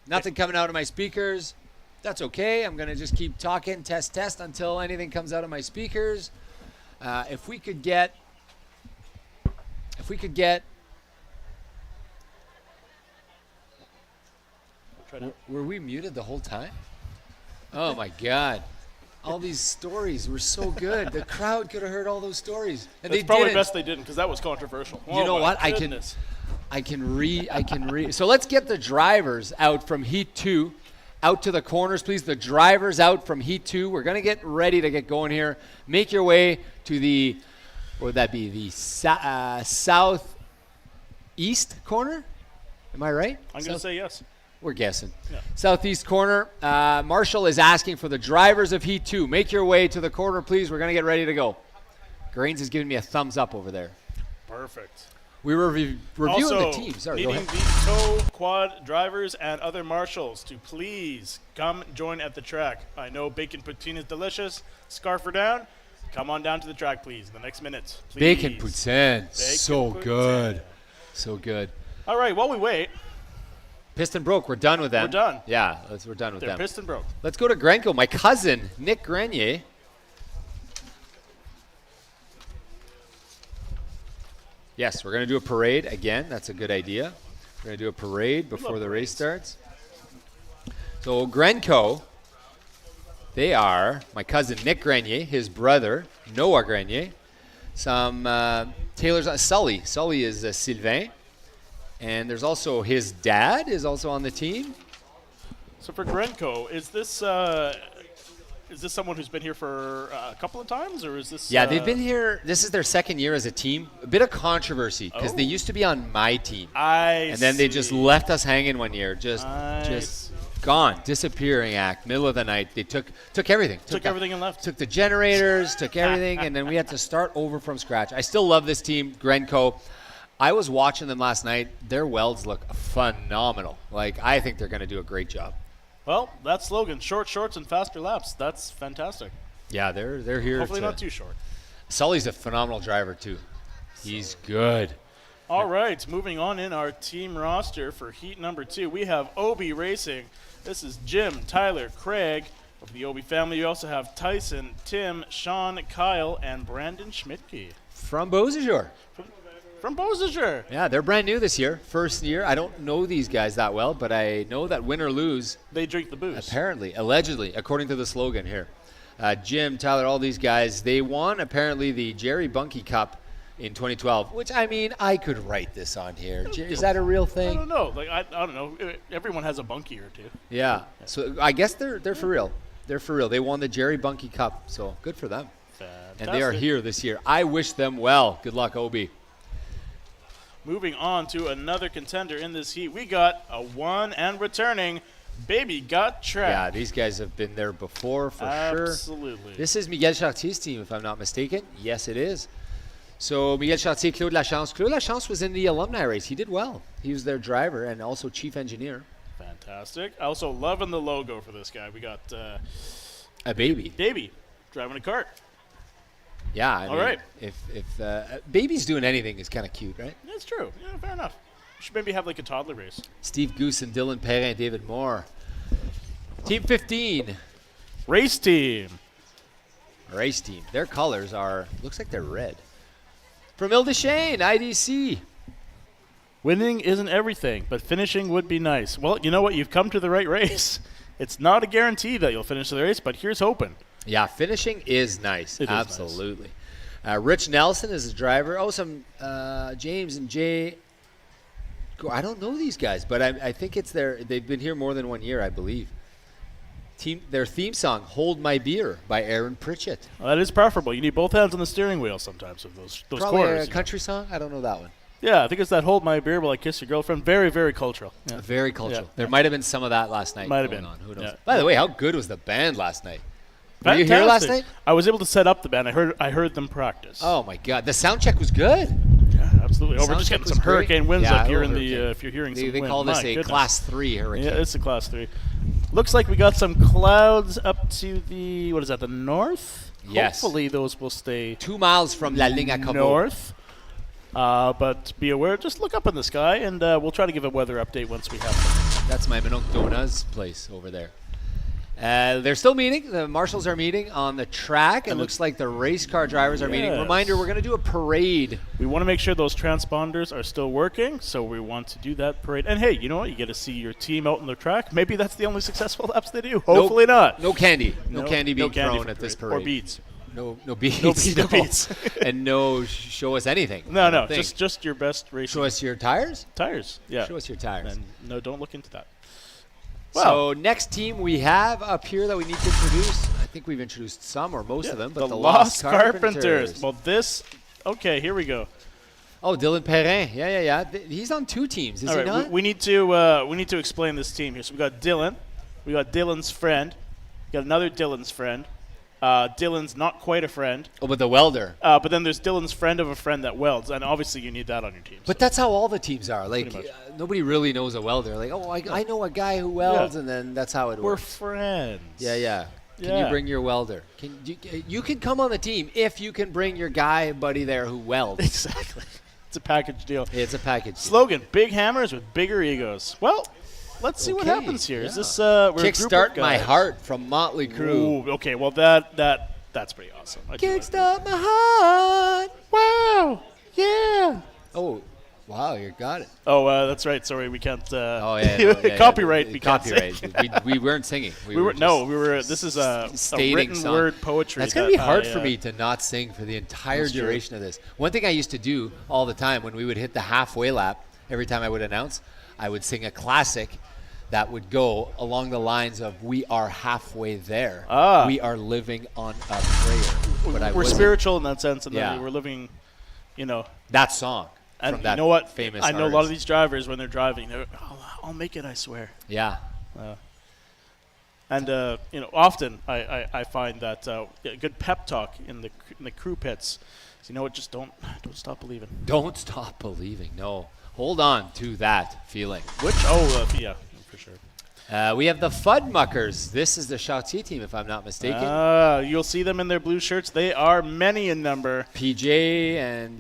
Nothing coming out of my speakers. That's okay. I'm going to just keep talking, test, until anything comes out of my speakers. If we could get... Were we muted the whole time? Oh, my God. All these stories were so good. The crowd could have heard all those stories. And It's they probably didn't. best they didn't, because that was controversial. You know what? I can read. So let's get the drivers out from Heat 2 out to the corners, please. The drivers out from Heat 2. We're going to get ready to get going here. Make your way to the, what would that be? The southeast corner? Am I right? I'm going to say yes. We're guessing. Yeah. Southeast corner. Marshall is asking for the drivers of Heat 2. Make your way to the corner, please. We're going to get ready to go. Grains is giving me a thumbs up over there. Perfect. We were reviewing also, the teams. Sorry, go needing ahead. the tow quad drivers and other marshals to please come join at the track. I know bacon poutine is delicious. Scarf her down. Come on down to the track, please, in the next minutes. Please. Bacon poutine. So good. So good. All right, while we wait. Piston broke. We're done with them. We're done. Yeah, we're done with They're them. piston broke. Let's go to Grenko. My cousin, Nick Grenier. Yes, we're going to do a parade again. That's a good idea. We're going to do a parade before the race starts. So Grenko, they are my cousin Nick Grenier, his brother Noah Grenier, some Taylor's Sully. Sully is Sylvain. And there's also his dad is also on the team. So for Grenko, is this someone who's been here for a couple of times, or is this? Yeah, they've been here. This is their second year as a team. A bit of controversy because they used to be on my team, and then they just left us hanging one year. Just gone, disappearing act. Middle of the night, they took everything. Took everything and left. Took the generators, took everything, and then we had to start over from scratch. I still love this team, Grenko. I was watching them last night. Their welds look phenomenal. Like, I think they're going to do a great job. Well, that slogan, short shorts and faster laps, that's fantastic. Yeah, they're here. Hopefully not too short. Sully's a phenomenal driver, too. He's good. All right, moving on in our team roster for heat number 2, we have Obi Racing. This is Jim, Tyler, Craig of the Obi family. You also have Tyson, Tim, Sean, Kyle, and Brandon Schmidtke. From Beausejour. From Beausejour. Yeah, they're brand new this year. First year. I don't know these guys that well, but I know that win or lose, they drink the booze. Apparently, allegedly, according to the slogan here. Jim, Tyler, all these guys, they won apparently the Jerry Bunkie Cup in 2012, which, I mean, I could write this on here. Is that a real thing? I don't know. Like I don't know. Everyone has a bunkie or two. Yeah. So I guess they're for real. They're for real. They won the Jerry Bunkie Cup, so good for them. Fantastic. And they are here this year. I wish them well. Good luck, Obi. Moving on to another contender in this heat, we got a one and returning Baby Got Track. Yeah, these guys have been there before for sure. Absolutely. This is Miguel Chartier's team, if I'm not mistaken. Yes, it is. So Miguel Chartier, Claude Lachance. Claude Lachance was in the alumni race. He did well. He was their driver and also chief engineer. Fantastic. Also loving the logo for this guy. We got a baby. Baby driving a kart. Yeah. I All mean, right. If Baby's doing anything, it's kind of cute, right? That's true. Yeah, fair enough. We should maybe have like a toddler race. Steve Goose and Dylan Perrin, David Moore. Team 15. Race team. Race team. Their colors are, looks like they're red. From Ile de Chêne, IDC. Winning isn't everything, but finishing would be nice. Well, you know what? You've come to the right race. It's not a guarantee that you'll finish the race, but here's hoping. Yeah, finishing is nice. It is absolutely. Nice. Rich Nelson is the driver. Oh, some James and Jay. I don't know these guys, but I think it's they've been here more than 1 year, I believe. Their theme song, Hold My Beer, by Aaron Pritchett. Well, that is preferable. You need both hands on the steering wheel sometimes with those Probably quarters. a country song? I don't know that one. Yeah, I think it's that Hold My Beer While I Kiss Your Girlfriend. Very, very cultural. Yeah. Very cultural. Yeah. There might have been some of that last night. Might have been. On. Who knows? Yeah. By the way, how good was the band last night? Were Fantastic. you here last night? I was able to set up the band. I heard them practice. Oh, my God. The sound check was good. Yeah, absolutely. Oh, we're just getting some hurricane winds up here in the, if you're hearing some wind. They call this a Class 3 hurricane. Yeah, it's a Class 3. Looks like we got some clouds up to the, what is that, the north? Yes. Hopefully those will stay 2 miles from La Ligne à Cabo. north. But be aware, just look up in the sky, and we'll try to give a weather update once we have some. That's my Minok Donna's place over there. They're still meeting. The marshals are meeting on the track. It looks like the race car drivers are meeting. Reminder, we're going to do a parade. We want to make sure those transponders are still working, so we want to do that parade. And hey, you know what? You get to see your team out on the track. Maybe that's the only successful laps they do. Hopefully not. No candy. No candy being thrown at this parade. Or beads. No beads. No beads. And no show us anything. No. Just your best racing. Show us your tires? Tires, yeah. Show us your tires. And no, don't look into that. So next team we have up here that we need to introduce. I think we've introduced some or most of them, but the Lost Carpenters. Well, okay, here we go. Oh, Dylan Perrin. Yeah. He's on 2 teams, is All he right, not? we need to explain this team here. So we got Dylan, we got Dylan's friend, we got another Dylan's friend. Dylan's not quite a friend. Oh, but the welder. But then there's Dylan's friend of a friend that welds, and obviously you need that on your team. But that's how all the teams are. Like, Pretty much. nobody really knows a welder. Like, oh, I know a guy who welds, and then that's how it We're works. friends. Yeah. Can you bring your welder? You can come on the team if you can bring your guy buddy there who welds. Exactly. It's a package deal. It's a package deal. Slogan: big hammers with bigger egos. Well, let's see what happens here. Is this we're a group of Kickstart My guys. Heart from Motley Crue. Ooh, okay, well that's pretty awesome. Kickstart My Heart. Wow. Yeah. Oh, wow, you got it. Oh, that's right. Sorry, we can't. Copyright. We can't say. we weren't singing. We were. This is a written song. word poetry. That's gonna be hard for me to not sing for the entire duration of this. One thing I used to do all the time when we would hit the halfway lap, every time I would announce, I would sing a classic that would go along the lines of "We are halfway there. We are living on a prayer." But we're spiritual in that sense, and Yeah. then we're living, that song. And from that you know what? famous I know a lot artist. of these drivers when they're driving, I'll make it. I swear. Yeah. And often I find that a good pep talk in the crew pits. So you know what? Just don't stop believing. Don't stop believing. No, hold on to that feeling. Yeah, for sure. We have the Fudmuckers. This is the Chartier team, if I'm not mistaken. You'll see them in their blue shirts. They are many in number. PJ and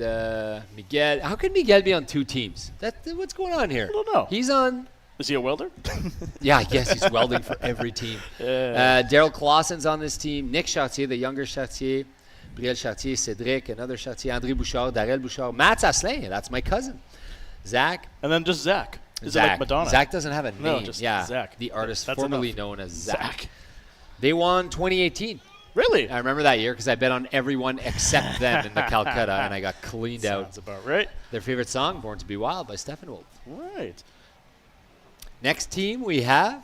Miguel. How can Miguel be on two teams? What's going on here? I don't know. He's on. Is he a welder? Yeah, I guess he's welding for every team. Daryl Clausen's on this team. Nick Chartier, the younger Chartier. Brielle Chartier, Cédric, another Chartier. André Bouchard, Darrell Bouchard. Matt Asselin, that's my cousin. Zach. And then just Zach. Is Zach. it like Madonna? Zach doesn't have a name. No, just Zach. The artist That's formerly enough. known as Zach. They won 2018. Really? I remember that year because I bet on everyone except them in the Calcutta, and I got cleaned out. Sounds about right. Their favorite song, Born to be Wild by Steppenwolf. Right. Next team we have,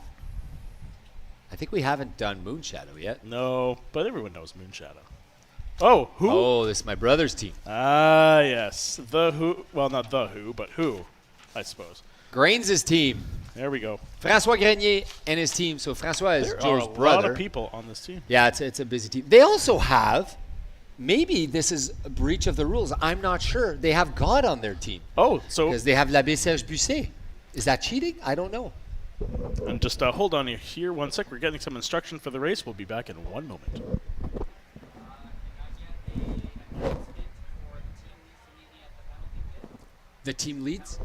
I think we haven't done Moonshadow yet. No, but everyone knows Moonshadow. Oh, who? Oh, this is my brother's team. Ah, yes. The Who. Well, not The Who, but Who, I suppose. Grains' team. There we go. François Grenier and his team. So François is There Joe's are a brother. lot of people on this team. Yeah, it's a busy team. They also have, maybe this is a breach of the rules. I'm not sure. They have God on their team. Oh, so. Because they have l'Abbé Serge Busset. Is that cheating? I don't know. And just hold on here 1 sec. We're getting some instruction for the race. We'll be back in 1 moment. The team leads?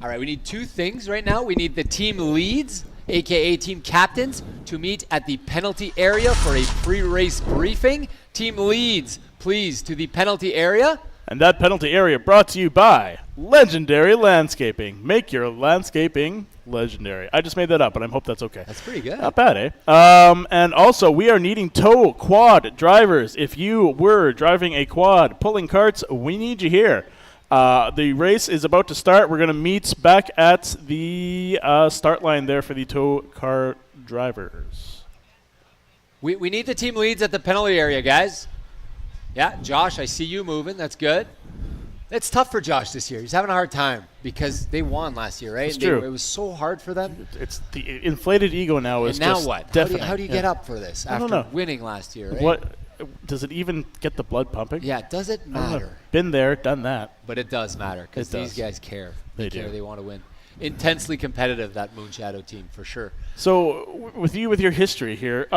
All right, we need two things right now. We need the team leads, a.k.a. team captains, to meet at the penalty area for a pre-race briefing. Team leads, please, to the penalty area. And that penalty area brought to you by Legendary Landscaping. Make your landscaping legendary. I just made that up, but I hope that's okay. That's pretty good. Not bad, eh? And also, we are needing tow quad drivers. If you were driving a quad, pulling carts, we need you here. The race is about to start. We're going to meet back at the start line there for the tow car drivers. We need the team leads at the penalty area, guys. Yeah, Josh, I see you moving. That's good. It's tough for Josh this year. He's having a hard time because they won last year, right? It's true. It was so hard for them. It's the inflated ego now is And now just what? deafening. How do you get up for this I don't after know. winning last year, right? What does it even get the blood pumping? Yeah, does it I don't know. matter? Been there, done that. But it does matter because It these does. guys care. They care. do. They want to win. Intensely competitive, that Moonshadow team, for sure. So with your history here,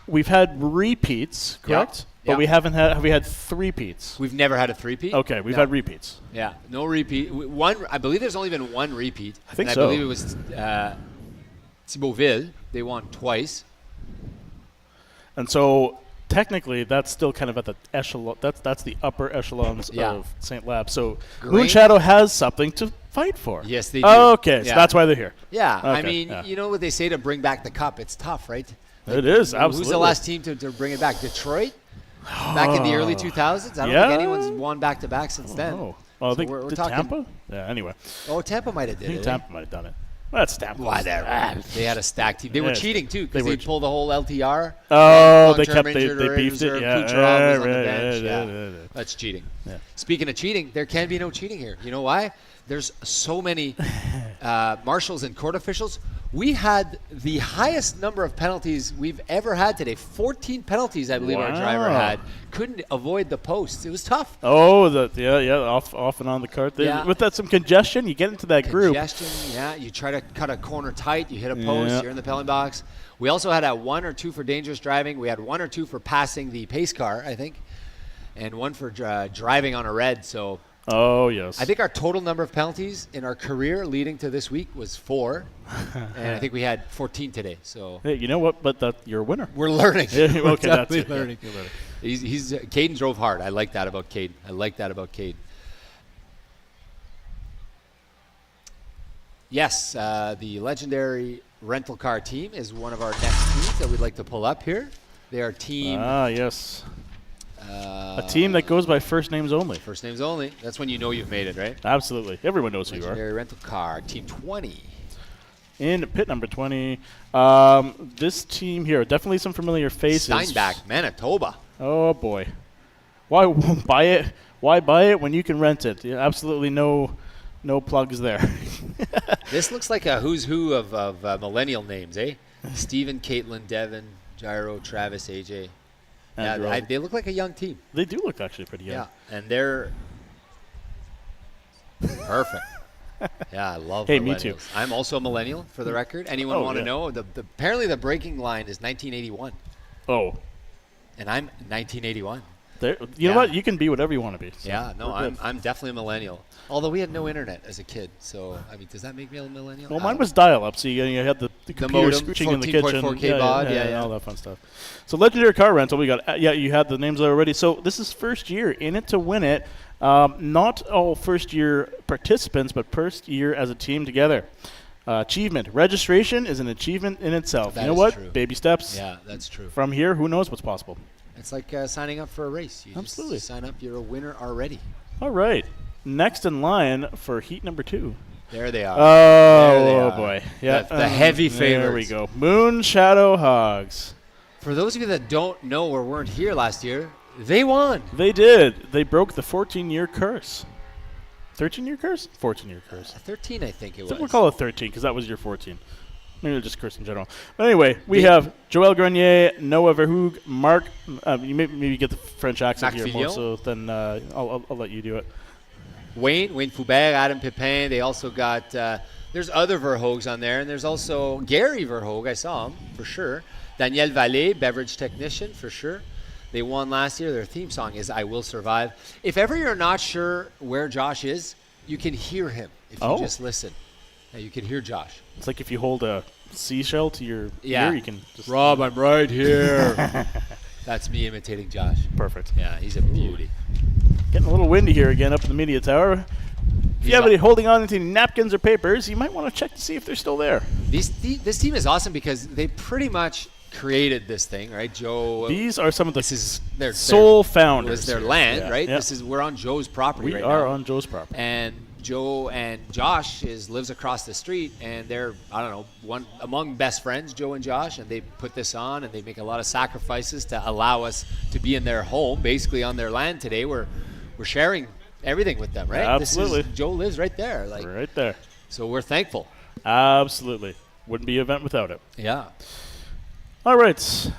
we've had repeats, correct? But Yeah. we haven't had. Have we had three-peats? We've never had a three-peat. Okay, we've No. had repeats. Yeah, no repeat. One, I believe there's only been one repeat. I think and so. I believe it was Thibaultville. They won twice. And so technically, that's still kind of at the echelon. That's the upper echelons Yeah. of St-Labre. So Great. Moonshadow has something to fight for. Yes, they do. Okay, so Yeah. that's why they're here. Yeah, I Okay, mean, yeah. you know what they say to bring back the cup. It's tough, right? It is, Who's absolutely. the last team to bring it back? Detroit? Back in the early 2000s? I don't Yeah. think anyone's won back-to-back since then. Oh, well, I So think we're did talking- Tampa? Yeah. Anyway, Oh, Tampa might have I did think it. Tampa might have done it. Well, that's Tampa. Whatever. They had a stacked team. They were Yeah, cheating, too, they because were they pulled the whole LTR. Oh, they Long-term kept they injured or beefed it. reserve. Yeah, Kucherov was yeah, on the right, bench. yeah, Yeah. yeah. That's cheating. Yeah. Speaking of cheating, there can be no cheating here. You know why? There's so many marshals and court officials. We had the highest number of penalties we've ever had today. 14 penalties, I believe, our driver Wow. had. Couldn't avoid the posts. It was tough. Oh, off and on the cart. Yeah. With that some congestion, you get into that group. Congestion, yeah. You try to cut a corner tight. You hit a post. Yeah. You're in the penalty box. We also had a 1 or 2 for dangerous driving. We had 1 or 2 for passing the pace car, I think, and 1 for driving on a red. So Oh yes. I think our total number of penalties in our career leading to this week was 4, and I think we had 14 today. So Hey, you know what? But you're a winner. we're learning. Yeah, We're okay, that's definitely it. Yeah, learning. you're learning. He's Caden drove hard. I like that about Caden. Yes, the legendary rental car team is one of our next teams that we'd like to pull up here. They are team Ah, yes. A team that goes by first names only. first names only. That's when you know you've made it, right? Absolutely. Everyone knows who you are. Legendary rental car team 20. In pit number 20, this team here, definitely some familiar faces. Steinbach, Manitoba. Oh boy, why buy it? Why buy it when you can rent it? Yeah, absolutely no No plugs there. This looks like a who's who of millennial names, eh? Steven, Caitlin, Devin, Gyro, Travis, AJ. Yeah, they look like a young team. They do look actually pretty young. Yeah, and they're perfect. Yeah, I love Hey, millennials. me too. I'm also a millennial, for the record. Anyone want to know? Apparently the breaking line is 1981. Oh. And I'm 1981. You know what? You can be whatever you want to be. So yeah, no, I'm definitely a millennial. Although we had no internet as a kid, so I mean, does that make me a millennial? Well, mine was dial-up, so you had the computer modem, screeching in the kitchen. 14.4K baud, yeah, all that fun stuff. So legendary car rental, we got. You had the names already. So this is first year in it to win it. Not all first-year participants, but first year as a team together. Achievement. Registration is an achievement in itself. You know what? True. Baby steps. Yeah, that's true. From here, who knows what's possible? It's like signing up for a race. You Absolutely. just sign up, you're a winner already. All right. Next in line for heat number 2. There they are. Oh, boy. Yeah, the heavy favorites. There we go. Moon Shadow Hogs. For those of you that don't know or weren't here last year, they won. They did. They broke the 14-year curse. 13-year curse? 14-year curse. 13, I think it was. I think we'll call it 13 because that was year 14. Maybe just curse in general. But anyway, we have Joël Grenier, Noah Verhoog, Mark. You maybe get the French accent Marc here more Fillon. so than I'll let you do it. Wayne Foubert, Adam Pepin. They also got, there's other Verhoogs on there, and there's also Gary Verhoog. I saw him for sure. Daniel Vallée, beverage technician for sure. They won last year. Their theme song is I Will Survive. If ever you're not sure where Josh is, you can hear him if you just listen. Yeah, you can hear Josh. It's like if you hold a seashell to your ear, you can just... Rob, I'm right here. That's me imitating Josh. Perfect. Yeah, he's a beauty. Getting a little windy here again up in the media tower. If you have any holding on to any napkins or papers, you might want to check to see if they're still there. This team is awesome because they pretty much created this thing, right? Joe. These are some of the their sole founders. It was their land, right? Yeah. We're on Joe's property We right are now. on Joe's property. And Joe and Josh lives across the street, and they're, I don't know, one among best friends, Joe and Josh, and they put this on, and they make a lot of sacrifices to allow us to be in their home, basically on their land today. We're sharing everything with them, right? Absolutely. Joe lives right there. Right there. So we're thankful. Absolutely. Wouldn't be an event without it. Yeah. All right.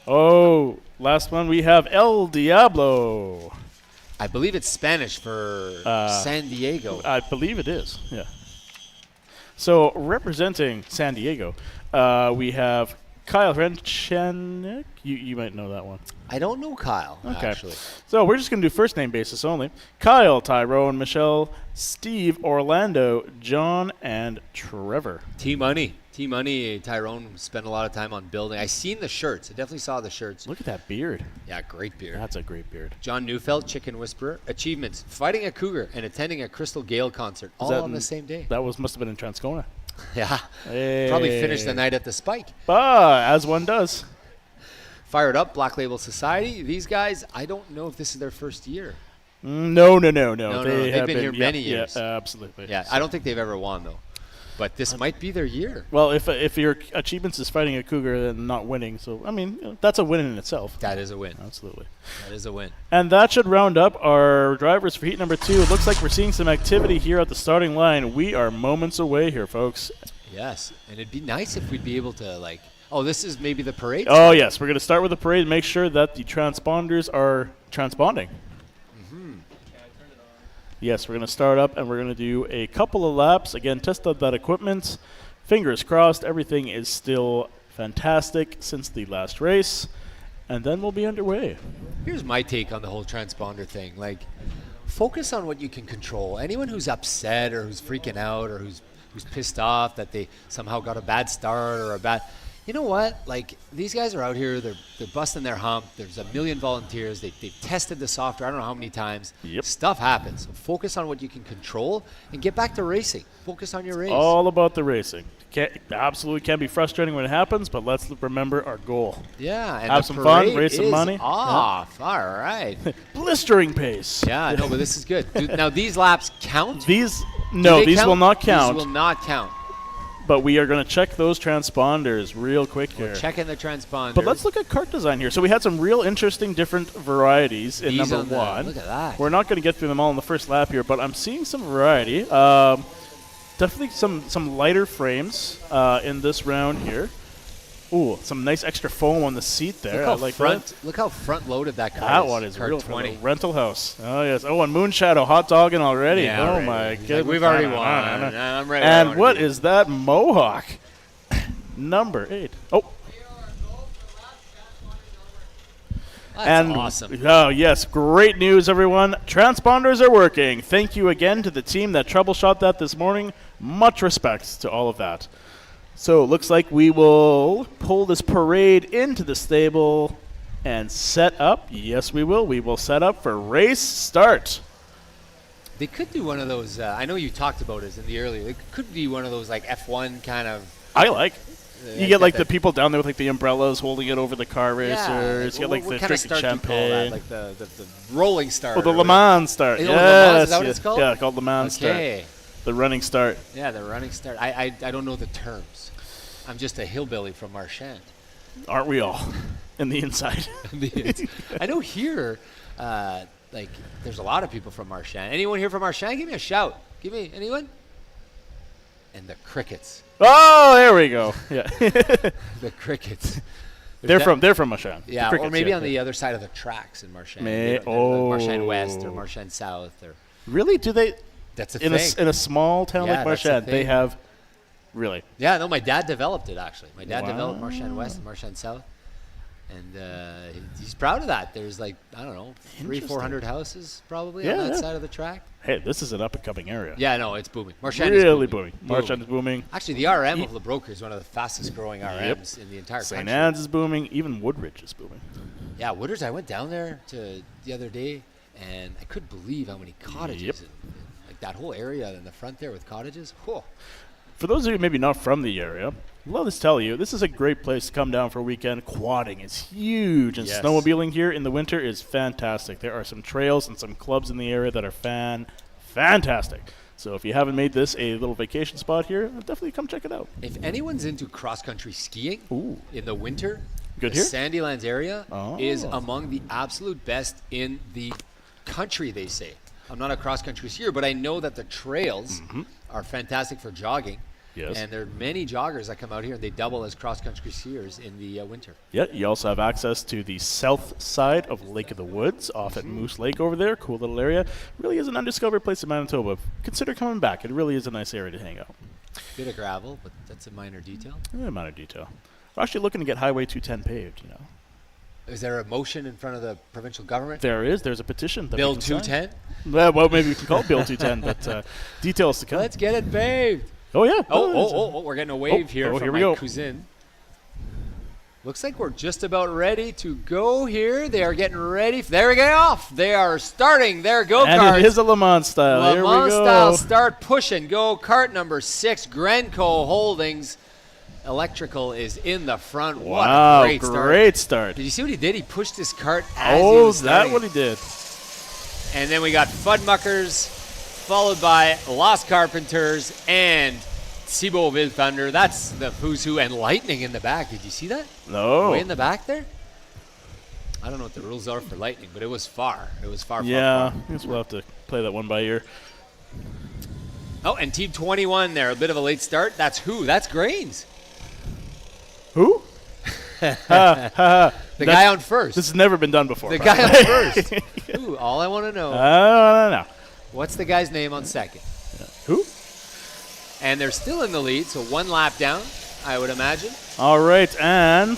Oh, last one we have El Diablo. I believe it's Spanish for San Diego. I believe it is, yeah. So representing San Diego, we have Kyle Renchenik. You might know that one. I don't know Kyle, actually. So we're just going to do first name basis only. Kyle, Tyrone, Michelle, Steve, Orlando, John, and Trevor. T-Money, Tyrone spent a lot of time on building. I seen the shirts. I definitely saw the shirts. Look at that beard. Yeah, great beard. That's a great beard. John Neufeld, Chicken Whisperer. Achievements, fighting a cougar and attending a Crystal Gale concert, all on the same day. That must have been in Transcona. Yeah. Hey. Probably finished the night at the Spike. As one does. Fired Up, Black Label Society. These guys, I don't know if this is their first year. No. They've been here many years. Yeah, absolutely. Yeah, I don't think they've ever won, though. But this might be their year. Well, if your achievements is fighting a cougar and not winning, so, I mean, that's a win in itself. That is a win. Absolutely. That is a win. And that should round up our drivers for heat number 2. It looks like we're seeing some activity here at the starting line. We are moments away here, folks. Yes, and it'd be nice if we'd be able to, this is maybe the parade? Oh, yes. We're going to start with the parade and make sure that the transponders are transponding. Yes, we're going to start up and we're going to do a couple of laps. Again, test out that equipment. Fingers crossed, everything is still fantastic since the last race. And then we'll be underway. Here's my take on the whole transponder thing. Focus on what you can control. Anyone who's upset or who's freaking out or who's pissed off that they somehow got a bad start or a bad... You know what? These guys are out here. They're busting their hump. There's a million volunteers. They've tested the software I don't know how many times. Yep. Stuff happens. So focus on what you can control and get back to racing. Focus on your race. All about the racing. Absolutely can be frustrating when it happens, but let's remember our goal. Yeah. And have some fun, raise some money. Off. Yeah. All right. Blistering pace. Yeah, no, but this is good. Now, these laps count? These will not count. These will not count. but we are going to check those transponders real quick here. We're checking the transponders. But let's look at kart design here. So we had some real interesting different varieties in These number on one. look at that. We're not going to get through them all in the first lap here, but I'm seeing some variety. Definitely some lighter frames in this round here. Ooh, some nice extra foam on the seat there. I like that. Look how front loaded that car is. That one is Kart real 20. rental house. Oh, yes. Oh, and Moonshadow hot dogging already. Yeah, oh, already. my He's like, goodness. we've already won. I'm ready. And what is that Mohawk? Number 8. Oh. That's awesome. Oh, yes. Great news, everyone. Transponders are working. Thank you again to the team that troubleshot that this morning. Much respect to all of that. So it looks like we will pull this parade into the stable and set up. Yes, we will. We will set up for race start. They could do one of those. I know you talked about it in the earlier. It could be one of those like F1 kind of. I like. You get like the people down there with like the umbrellas holding it over the car racers. You get like the drinking champagne. Like the rolling start. Oh, the Le Mans start. Oh, Yes. Le Mans, is that what it's called? Yeah, called Le Mans start. Okay. The running start. Yeah, the running start. I don't know the terms. I'm just a hillbilly from Marchand. Aren't we all? In the inside. I know here, like, there's a lot of people from Marchand. Anyone here from Marchand? Give me a shout. Give me anyone? And the crickets. Oh, there we go. Yeah. The crickets. They're from Marchand. Yeah, The crickets, or maybe yeah. on the other side of the tracks in Marchand. Like Marchand West or Marchand South. Or Really? Do they? that's a in thing. in a small town Yeah, like that's a Marchand, they thing. have. Really? Yeah, no, my dad developed it actually. My dad developed Wow. Marchand West and Marchand South, and he's proud of that. There's like I don't know, 300-400 houses probably on that side of the track. Hey, this is an up and coming area. Yeah, no, it's booming. Marchand is Really booming. booming. Marchand is booming. Actually, the RM of LeBroker is one of the fastest growing RMs in the entire St. country. Anne's is booming. Even Woodridge is booming. Yeah, Wooders. I went down there the other day, and I couldn't believe how many cottages. And, like that whole area in the front there with cottages. Whoa. For those of you maybe not from the area, let us tell you, this is a great place to come down for a weekend. Quadding is huge, and Yes. snowmobiling here in the winter is fantastic. There are some trails and some clubs in the area that are fantastic. So if you haven't made this a little vacation spot here, definitely come check it out. If anyone's into cross-country skiing in the winter, Good the here? Sandylands area is Oh. among the absolute best in the country, they say. I'm not a cross-country skier, but I know that the trails are fantastic for jogging. Yes. And there are many joggers that come out here, and they double as cross-country skiers in the winter. Yeah, you also have access to the south side of Lake of the Woods off at Moose Lake over there. Cool little area. Really is an undiscovered place in Manitoba. Consider coming back. It really is a nice area to hang out. Bit of gravel, but that's a minor detail. A minor detail. We're actually looking to get Highway 210 paved, you know. Is there a motion in front of the provincial government? There is. There's a petition. That Bill we can sign. 210? Well, maybe we can call it Bill 210, but details to come. Let's get it paved. Oh, yeah. Oh, we're getting a wave here here from we my go. cousin. Looks like we're just about ready to go here. They are getting ready. There we go off. They are starting their go-karts. And it is a Le Mans style. Le Here Mans we go. style start pushing. Go-kart number 6, Gringo Holdings. Electrical is in the front. What Wow, a great start. great start. Did you see what he did? He pushed his cart as he Oh, was is that starting. what he did? And then we got Fudmuckers, followed by Lost Carpenters and Thibaut Ville Thunder. That's the who's who, and Lightning in the back. Did you see that? No. Way in the back there? I don't know what the rules are for Lightning, but it was far. It was far, Yeah, far. I guess we'll have to play that one by ear. Oh, and Team 21 there, a bit of a late start. That's who? That's Grains. Who? The guy on first. This has never been done before. The by guy the on way. first. Ooh, all I want to know. No. What's the guy's name on second? Who? And they're still in the lead, so one lap down, I would imagine. All right, and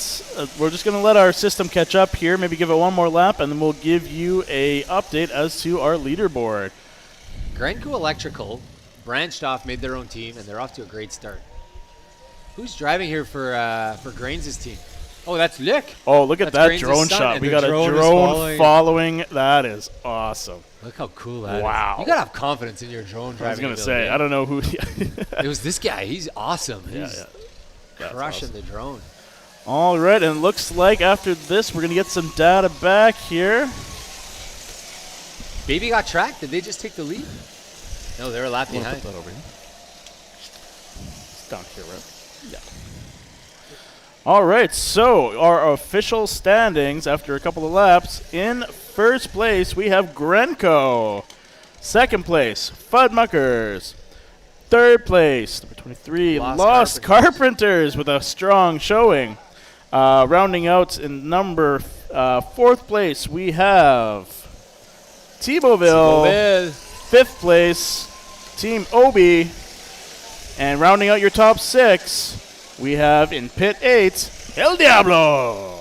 we're just going to let our system catch up here, maybe give it one more lap, and then we'll give you a update as to our leaderboard. Gringo Electrical branched off, made their own team, and they're off to a great start. Who's driving here for Grains' team? Oh, that's Luc. Oh, look at That's that Grains' drone son, shot. and We the got a drone is drone following. That is awesome. Look how cool that is. Wow. You got to have confidence in your drone driving. I was going to ability. say, I don't know who. It was this guy. He's awesome. He's That's crushing awesome. the drone. All right, and it looks like after this, we're going to get some data back here. Baby got tracked. Did they just take the lead? No, they're a lap I'm gonna behind. put that over here. down here, right? Yeah. All right, so our official standings after a couple of laps. In first place, we have Grenco. Second place, Fudmuckers. Third place, number 23, Lost Carpenters with a strong showing. Rounding out in number fourth place, we have Thibauville. Fifth place, Team Obi. And rounding out your top 6, we have in pit 8, El Diablo.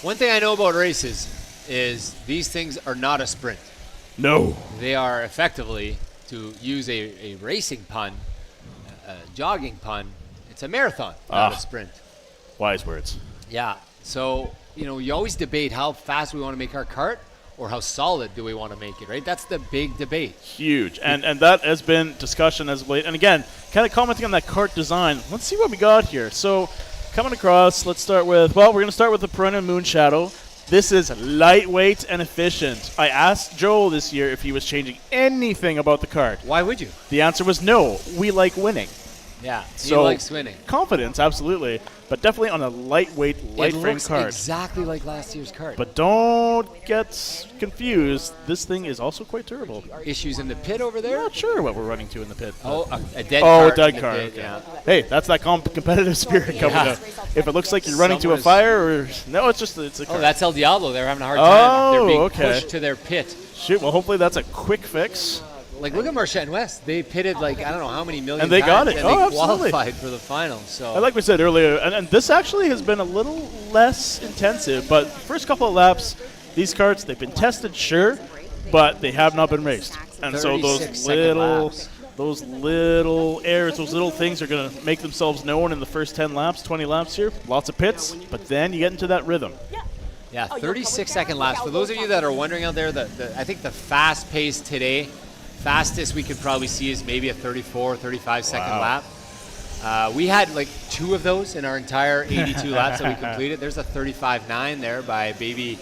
One thing I know about races is these things are not a sprint. No. They are effectively, to use a racing pun, a jogging pun, it's a marathon, not a sprint. Wise words. Yeah. So, you always debate how fast we want to make our kart or how solid do we want to make it, right? That's the big debate. Huge. And that has been discussion as of late. And again, kind of commenting on that kart design, let's see what we got here. So, coming across, let's start with, we're going to start with the perennial moon shadow. This is lightweight and efficient. I asked Joel this year if he was changing anything about the kart. Why would you? The answer was no. We like winning. Yeah, he So likes winning. Confidence, absolutely, but definitely on a lightweight, light frame looks kart. exactly like last year's kart. But don't get confused. This thing is also quite durable. Issues in the pit over there? Not sure what we're running to in the pit. Oh, a dead Oh, kart. dead in the kart. pit, Okay. yeah. Hey, that's that competitive spirit coming Yeah. out. If it looks like you're running to a Someone is- fire, or no, it's a kart. Oh, that's El Diablo. They're having a hard time. They're being okay. pushed to their pit. Shoot, well, hopefully that's a quick fix. Like, look at Marchand West. They pitted, I don't know how many million And they got times, it. and Oh, they absolutely. qualified for the final. So, And like we said earlier, and this actually has been a little less intensive, but first couple of laps, these karts, they've been tested, sure, but they have not been raced. And so 36-second laps. those little errors, those little things are going to make themselves known in the first 10 laps, 20 laps here. Lots of pits, but then you get into that rhythm. yeah, 36-second laps. For those of you that are wondering out there, I think the fast pace today, fastest we could probably see is maybe a 34, 35-second Wow. lap. We had 2 of those in our entire 82 laps that we completed. There's a 35.9 there by Baby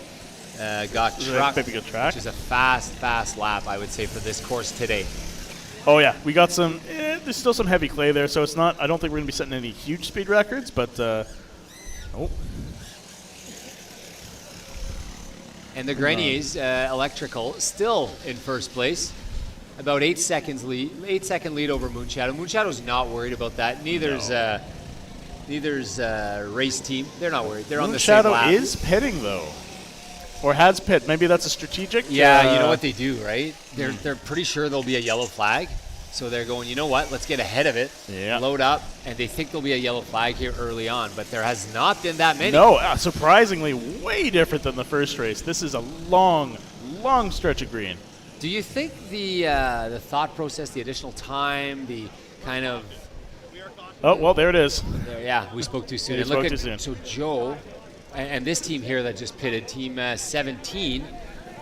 Got Truck, Baby Got Truck. which is a fast lap, I would say, for this course today. Oh, yeah, we got some, there's still some heavy clay there, so it's not, I don't think we're going to be setting any huge speed records, but, And the Greniers Electrical still in first place. About 8-second lead over Moonshadow. Moonshadow's not worried about that. Neither's race team. They're not worried. They're on the same Shadow lap. is pitting, though. Or has pit. Maybe that's a strategic. Yeah, you know what they do, right? They're pretty sure there'll be a yellow flag. So they're going, you know what, let's get ahead of it, load up, and they think there'll be a yellow flag here early on, but there has not been that many. No, surprisingly, way different than the first race. This is a long stretch of green. Do you think the thought process, the additional time, the kind of... Oh, well, there it is. Yeah, we spoke too soon. Yeah, And spoke look too soon. So Joe, and this team here that just pitted, team 17,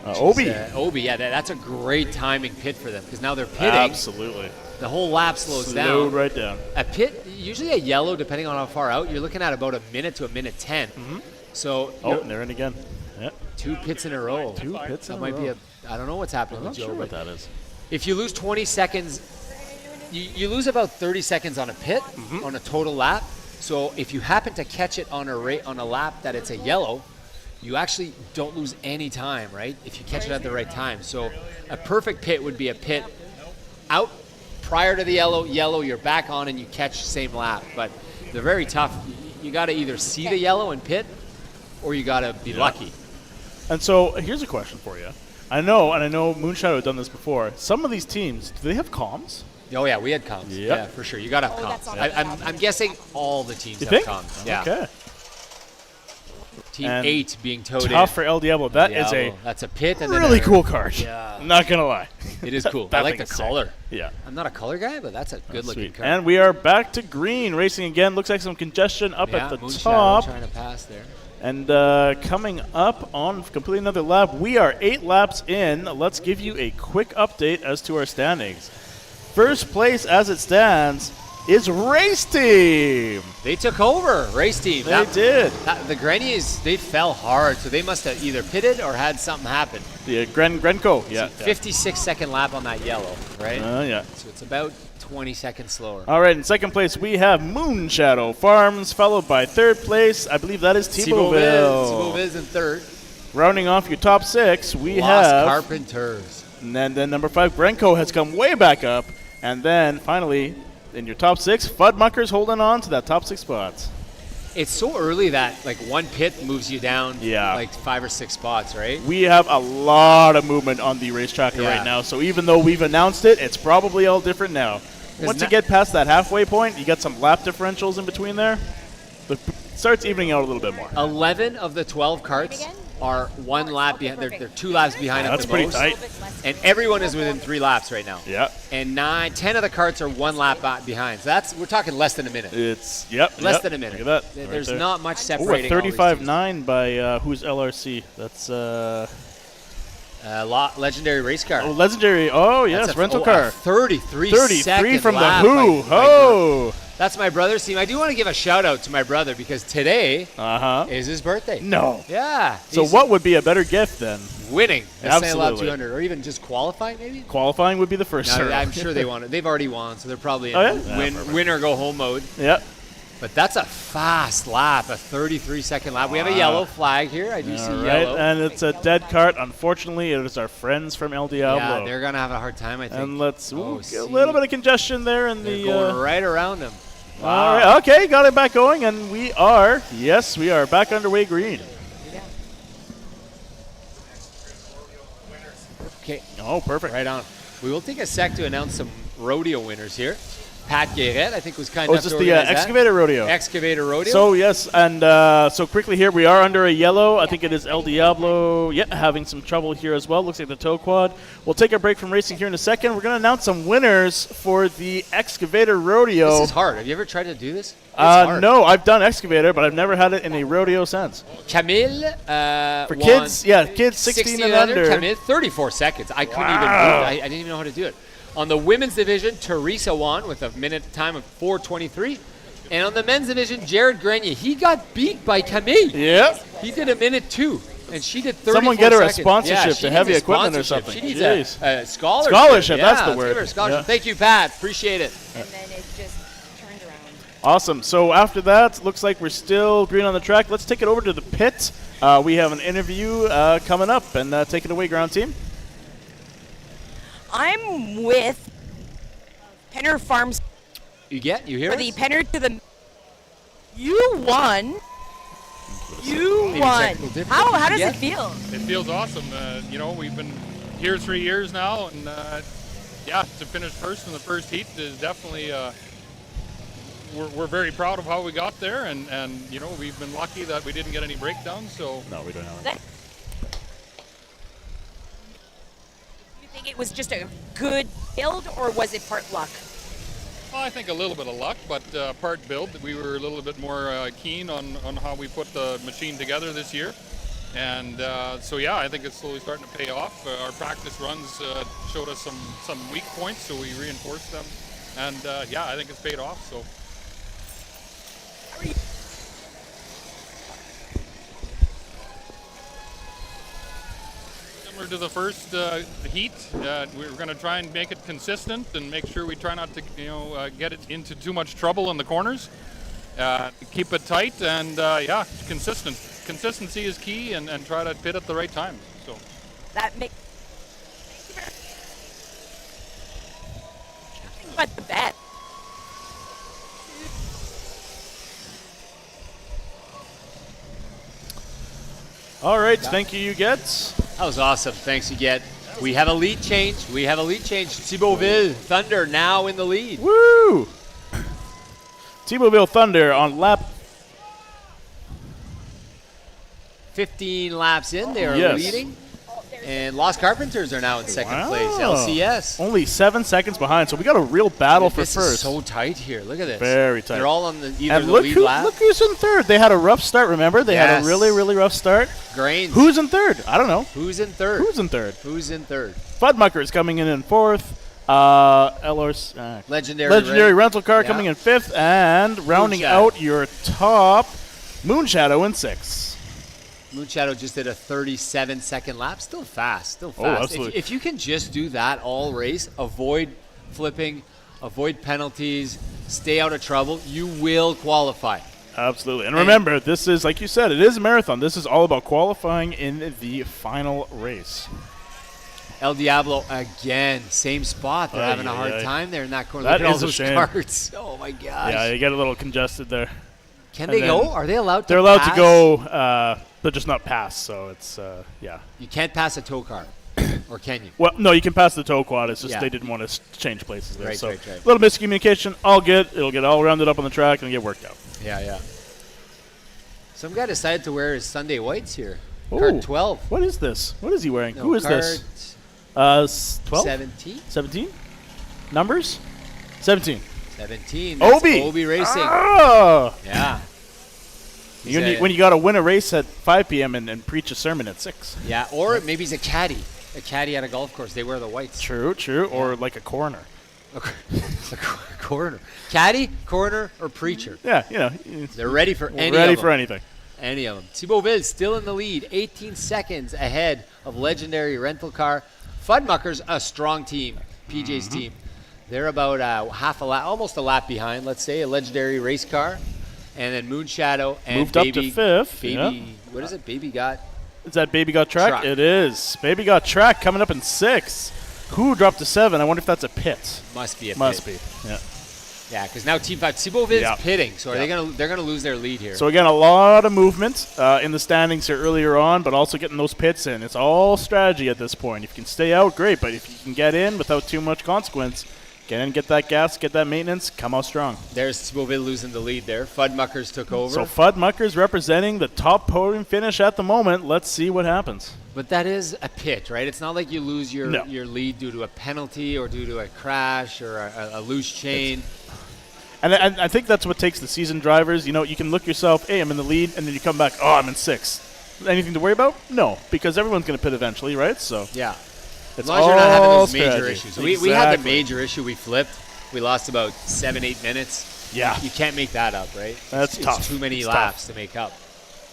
Obi. Obi, yeah, that's a great timing pit for them because now they're pitting. Absolutely. The whole lap slows down. Slowed right down. A pit, usually a yellow, depending on how far out, you're looking at about a minute to a minute 10. Mm-hmm. So and they're in again. Yeah. 2 pits in a row. 2 pits in a That might row. be I don't know what's happening I'm with not Joe. sure what but that is. If you lose 20 seconds, you lose about 30 seconds on a pit on a total lap. So if you happen to catch it on a lap that it's a yellow, you actually don't lose any time, right? If you catch it at the right time. So a perfect pit would be a pit out prior to the yellow, you're back on and you catch same lap. But they're very tough. You got to either see the yellow and pit, or you got to be lucky. And so here's a question for you. I know Moonshadow had done this before. Some of these teams, do they have comms? Oh yeah, we had comms. Yep. Yeah, for sure. You got to have comms. I'm guessing all the teams You have think? comms. Yeah. Okay. Team And 8 being towed in. Tough for El Diablo. That is That's a pit. And really then cool card. Yeah. Not going to lie. It is cool. That I like thing the is sick. color. Yeah. I'm not a color guy, but that's a good-looking Sweet. card. And we are back to green, racing again. Looks like some congestion up yeah, at the Moonshadow top. trying to pass there. And coming up on completely another lap, we are 8 laps in. Let's give you a quick update as to our standings. First place as it stands is Race Team. They took over, race team. They did. The Greniers, they fell hard, so they must have either pitted or had something happen. Yeah, Grenco. Yeah. 56-second lap on that yellow, right? Yeah. So it's about 20 seconds slower. All right, in second place, we have Moon Shadow Farms, followed by third place. I believe that is Thibauville. Thibauville's in third. Rounding off your top 6, we Lost have... Carpenters. And then number 5, Grenko has come way back up. And then, finally, in your top 6, Fudmuckers holding on to that top 6 spots. It's so early that like one pit moves you down Yeah. like 5 or 6 spots, right? We have a lot of movement on the racetrack Yeah. right now. So even though we've announced it, it's probably all different now. Once you get past that halfway point, you got some lap differentials in between there. It starts evening out a little bit more. 11 of the 12 carts are 1 lap behind. They're 2 laps behind. That's at the pretty most. tight. And everyone is within 3 laps right now. Yeah. And 10 of the carts are 1 lap behind. So we're talking less than a minute. It's less than a minute. Look at that. There's right there. not much Ooh, separating. a 35.9 by who's LRC? That's Legendary race car. oh, legendary. Oh yes, That's rental a car. 33 33 from the lap Who. by Oh. That's my brother's team. I do want to give a shout out to my brother because today Uh-huh. is his birthday. No. Yeah. So he's what would be a better gift then? winning the St-Labre Absolutely. 200 or even just qualifying maybe? Qualifying would be the first. No, serve. I'm sure they won it. They've already won, so they're probably in Oh, yeah? win or go home mode. Yep. But that's a fast lap, a 33-second lap. We have a yellow flag here. I do see All right, yellow. and it's a dead cart. Unfortunately, it is our friends from El Diablo. Yeah, they're going to have a hard time, I think. And let's Oh, get a little bit of congestion there in They're the. going right around them. Wow. All right, okay, got it back going, and we are back underway green. Okay. Oh, perfect. Right on. We will take a sec to announce some rodeo winners here. Pat Guéret, I think, was kind Oh, enough is to this the organize that. excavator rodeo? Excavator rodeo. So, yes, and so quickly here, we are under a yellow. I think it is El Diablo, having some trouble here as well. Looks like the tow quad. We'll take a break from racing here in a second. We're going to announce some winners for the excavator rodeo. This is hard. Have you ever tried to do this? It's hard. No, I've done excavator, but I've never had it in a rodeo since. Camille For won kids, kids 16 and under. Camille, 34 seconds. I couldn't even move. I didn't even know how to do it. On the women's division, Teresa won with a minute time of 4:23. And on the men's division, Jared Grenier, he got beat by Camille. Yep. He did a minute 2, and she did 34 Someone get her a seconds. sponsorship Yeah, to she heavy needs a equipment or sponsorship. something. She needs Jeez. a scholarship. Scholarship, Yeah, that's the let's word. give her a scholarship. Yeah. Thank you, Pat. Appreciate it. And then it just turned around. Awesome. So after that, looks like we're still green on the track. Let's take it over to the pit. We have an interview coming up, and take it away, ground team. I'm with Penner Farms You hear for us? the Penner to the. You won. You Maybe won. technical difficulties. How does Yeah. it feel? It feels awesome. We've been here 3 years now, and to finish first in the first heat is definitely. We're very proud of how we got there, and we've been lucky that we didn't get any breakdowns. So no, we don't have Do you think it was just a good build, or was it part luck? Well, I think a little bit of luck, but part build. We were a little bit more keen on how we put the machine together this year. And I think it's slowly starting to pay off. Our practice runs showed us some weak points, so we reinforced them. And I think it's paid off. So. Similar to the first heat, we're going to try and make it consistent and make sure we try not to, get it into too much trouble in the corners. Keep it tight and consistent. Consistency is key, and try to pit at the right time. So That makes. Nothing but the bet. All right, thank you, Gets. That was awesome. Thanks, you get. We have a lead change. Thibauville Thunder now in the lead. Woo! Thibauville Thunder on lap 15 laps in. They are Yes. leading. And Lost Carpenters are now in second Wow. place. LCS. Only 7 seconds behind, so we got a real battle for This first. is so tight here. Look at this. Very tight. They're all on either And the look lead lap. look who's in third. They had a rough start, remember? They had Yes. a really, really rough start. Grains. Who's in third? I don't know. Who's in third? Who's in third? Who's in third? Fudmucker is coming in fourth. LRC, Legendary rental car Yeah. coming in fifth. And rounding Moonshadow. out your top, Moonshadow in sixth. Moonshadow just did a 37-second lap. Still fast. Oh, absolutely. If you can just do that all race, avoid flipping, avoid penalties, stay out of trouble, you will qualify. Absolutely. And remember, this is, like you said, it is a marathon. This is all about qualifying in the final race. El Diablo again, same spot. They're having a hard time there in that corner. That Look at is all a those shame. carts. Oh my gosh. Yeah, you get a little congested there. Can And they go? Are they allowed to They're allowed pass? to go, they're just not pass, so it's, yeah. You can't pass a tow car. Or can you? Well, no, you can pass the tow quad. It's just Yeah. they didn't want to change places there. Right, so right. a little miscommunication, all good. It'll get all rounded up on the track and get worked out. Yeah. Some guy decided to wear his Sunday whites here. Ooh, Card 12. What is this? What is he wearing? No, Who is card this? 12? 17? 17? Numbers? 17. 17. That's Obi. Obi Racing. Oh! Yeah. When you got to win a race at 5 p.m. and preach a sermon at 6. Yeah, or maybe he's a caddy. A caddy at a golf course. They wear the whites. True. Or like a coroner. It's a corner. Caddy, corner, or preacher. Yeah, They're ready for any ready of them. for anything. Any of them. Thibauville still in the lead, 18 seconds ahead of legendary rental car. Fudmuckers, a strong team, PJ's team. They're about half a lap, almost a lap behind, let's say, a legendary race car. And then Moonshadow and Moved Baby. up to 5th. Baby, Yeah. what is it? Baby got. Is that Baby Got Track? It is. Baby Got Track coming up in 6. Who dropped to 7? I wonder if that's a pit. Must be a Must pit. be. Yeah. Yeah, because now Team 5, Thibauville's pitting, so they're gonna lose their lead here. So again, a lot of movement in the standings here earlier on, but also getting those pits in. It's all strategy at this point. If you can stay out, great. But if you can get in without too much consequence, get in, get that gas, get that maintenance, come out strong. There's Thibauville losing the lead there. Fudmuckers took over. So Fudmuckers representing the top podium finish at the moment. Let's see what happens. But that is a pit, right? It's not like you lose your lead due to a penalty or due to a crash or a loose chain. And I think that's what takes the seasoned drivers. You know, you can look yourself, hey, I'm in the lead, and then you come back, oh, I'm in 6th. Anything to worry about? No, because everyone's going to pit eventually, right? So yeah. It's as long as you're not having those strategy. major issues. We had the major issue. We flipped. We lost about 7-8 minutes. Yeah. You can't make that up, right? That's tough. It's too many It's laps to make up.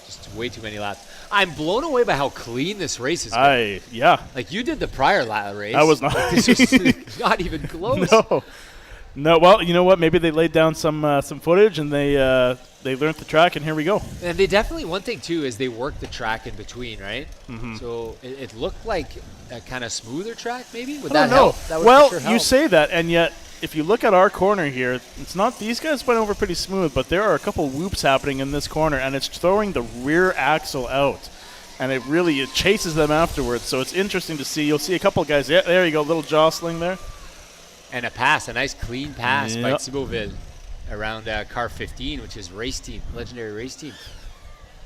Just way too many laps. I'm blown away by how clean this race is going. Yeah. Like you did the prior race. I was not. This was not even close. No, well, you know what? Maybe they laid down some footage and they learned the track, and here we go. And they definitely, one thing too, is they worked the track in between, right? Mm-hmm. So it looked like a kind of smoother track, maybe? Would that help? That would well, for sure help. you say that, and yet if you look at our corner here, it's not, these guys went over pretty smooth, but there are a couple whoops happening in this corner, and it's throwing the rear axle out. And it chases them afterwards, so it's interesting to see. You'll see a couple guys, there you go, little jostling there. And a nice clean pass by Thibauville around car 15, which is race team, legendary race team.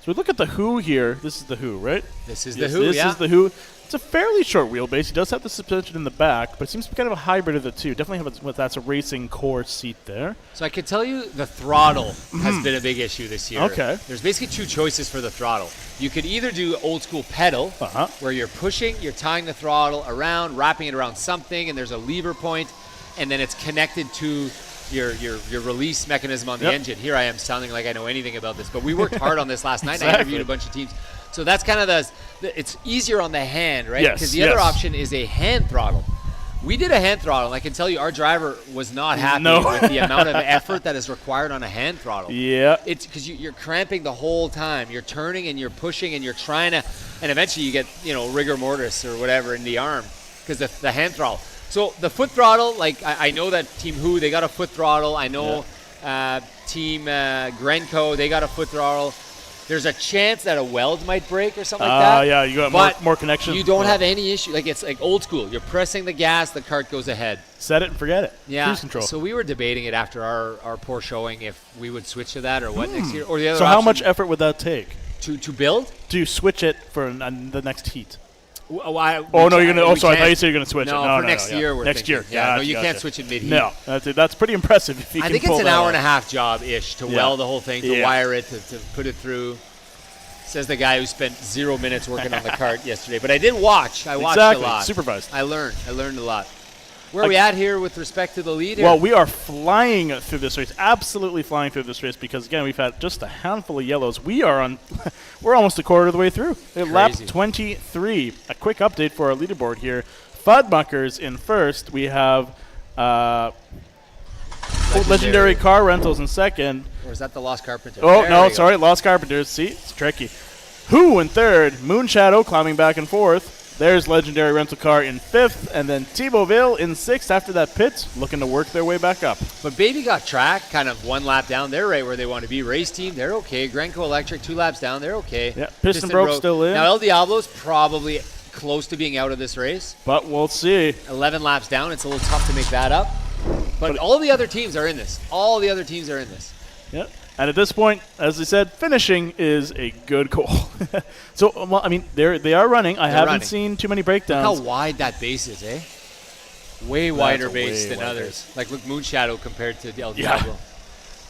So we look at the Who here. This is the Who, right? This is the Who, This is the Who. It's a fairly short wheelbase. He does have the suspension in the back, but it seems to be kind of a hybrid of the two. Definitely that's a racing core seat there. So I can tell you the throttle has been a big issue this year. Okay. There's basically two choices for the throttle. You could either do old school pedal, where you're pushing, you're tying the throttle around, wrapping it around something, and there's a lever point, and then it's connected to your release mechanism on the engine. Here I am sounding like I know anything about this, but we worked hard on this last night. Exactly. And I interviewed a bunch of teams. So that's kind of it's easier on the hand, right? Yes, Because the other option is a hand throttle. We did a hand throttle, and I can tell you our driver was not happy with the amount of effort that is required on a hand throttle. Yeah. It's because you're cramping the whole time. You're turning and you're pushing and you're trying to, and eventually you get, rigor mortis or whatever in the arm because the hand throttle. So the foot throttle, like I know that Team Who, they got a foot throttle. I know Team Grenco, they got a foot throttle. There's a chance that a weld might break or something like that. Yeah, you got more connection. You don't have any issue. Like it's like old school. You're pressing the gas, the cart goes ahead. Set it and forget it. Yeah. Cruise control. So we were debating it after our poor showing if we would switch to that or what next year. Or the other So how option much effort would that take? To build? To switch it for the next heat. No, you're gonna. Oh, sorry, I thought you said you're gonna switch it. No, for next year. We're next thinking. year. Yeah, no, Gotcha, you gotcha. can't switch it mid-heat. No, that's pretty impressive. If you I can think pull it's an that hour off. and a half job-ish to weld the whole thing, to wire it, to put it through. Says the guy who spent 0 minutes working on the cart yesterday. But I did watch. I watched a lot. Supervised. I learned a lot. Where are we at here with respect to the lead? Well, we are flying through this race, absolutely flying through this race, because again we've had just a handful of yellows. We're almost a quarter of the way through. Lap 23. A quick update for our leaderboard here. Fudmuckers in first. We have Legendary Car Rentals in second. Or is that the Lost Carpenter? Oh, There no, we go. sorry. Lost Carpenters. See, it's tricky. Who in third? Moonshadow climbing back and forth. There's Legendary Rental Car in fifth. And then Thibauville in sixth after that pit, looking to work their way back up. But Baby Got Track, kind of one lap down. They're right where they want to be. Race Team, they're okay. Grenco Electric, 2 laps down. They're okay. Yeah, Piston Broke still in. Now, El Diablo's probably close to being out of this race. But we'll see. 11 laps down. It's a little tough to make that up. But all the other teams are in this. All the other teams are in this. Yep. And at this point, as I said, finishing is a good goal. So, well, I mean, they are running. I haven't seen too many breakdowns. Look how wide that base is, eh? Way wider base way than wider. others. Like, look, Moonshadow compared to El Diablo.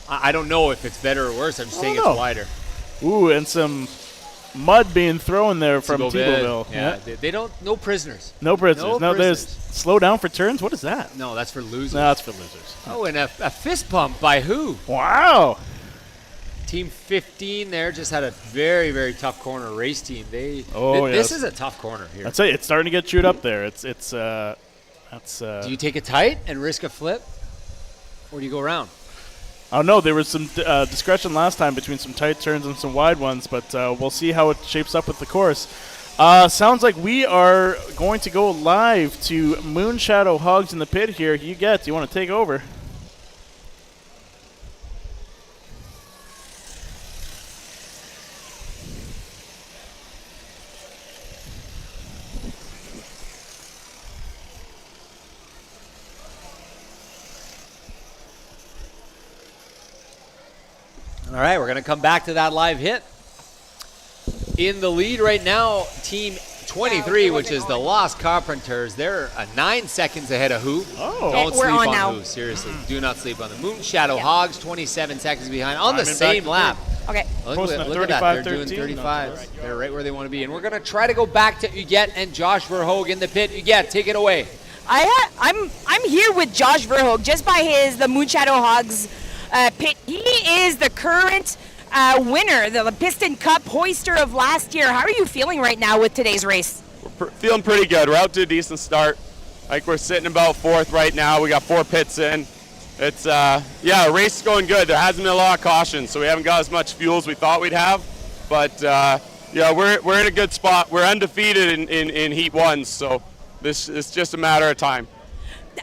I don't know if it's better or worse. I'm just saying it's wider. Ooh, and some mud being thrown there from Thibauville. Yeah, they don't. No prisoners. No prisoners. No, there's slow down for turns. What is that? No, that's for losers. No, that's for losers. Oh, and a fist pump by who? Wow. Team 15 there just had a very, very tough corner. Race Team. This is a tough corner here. I'd say it's starting to get chewed up there. Do you take it tight and risk a flip, or do you go around? Oh no, there was some discretion last time between some tight turns and some wide ones, but we'll see how it shapes up with the course. Sounds like we are going to go live to Moonshadow Hogs in the pit here. Do you want to take over? All right, we're going to come back to that live hit. In the lead right now, Team 23, which is the Lost Carpenters. They're 9 seconds ahead of who? Oh. Don't We're sleep on on now. who. Seriously, do not sleep on the Moonshadow Hogs, 27 seconds behind on the same lap. Okay. Look at that. They're doing 35s. They're right where they want to be. And we're going to try to go back to Huguette and Josh Verhoog in the pit. Huguette, take it away. I'm here with Josh Verhoog just by the Moonshadow Hogs pit. He is the current winner, the Piston Cup hoister of last year. How are you feeling right now with today's race? We're feeling pretty good. We're out to a decent start. Like we're sitting about fourth right now. We got 4 pits in. It's race is going good. There hasn't been a lot of caution, so we haven't got as much fuel as we thought we'd have. But we're in a good spot. We're undefeated in Heat 1, so this is just a matter of time.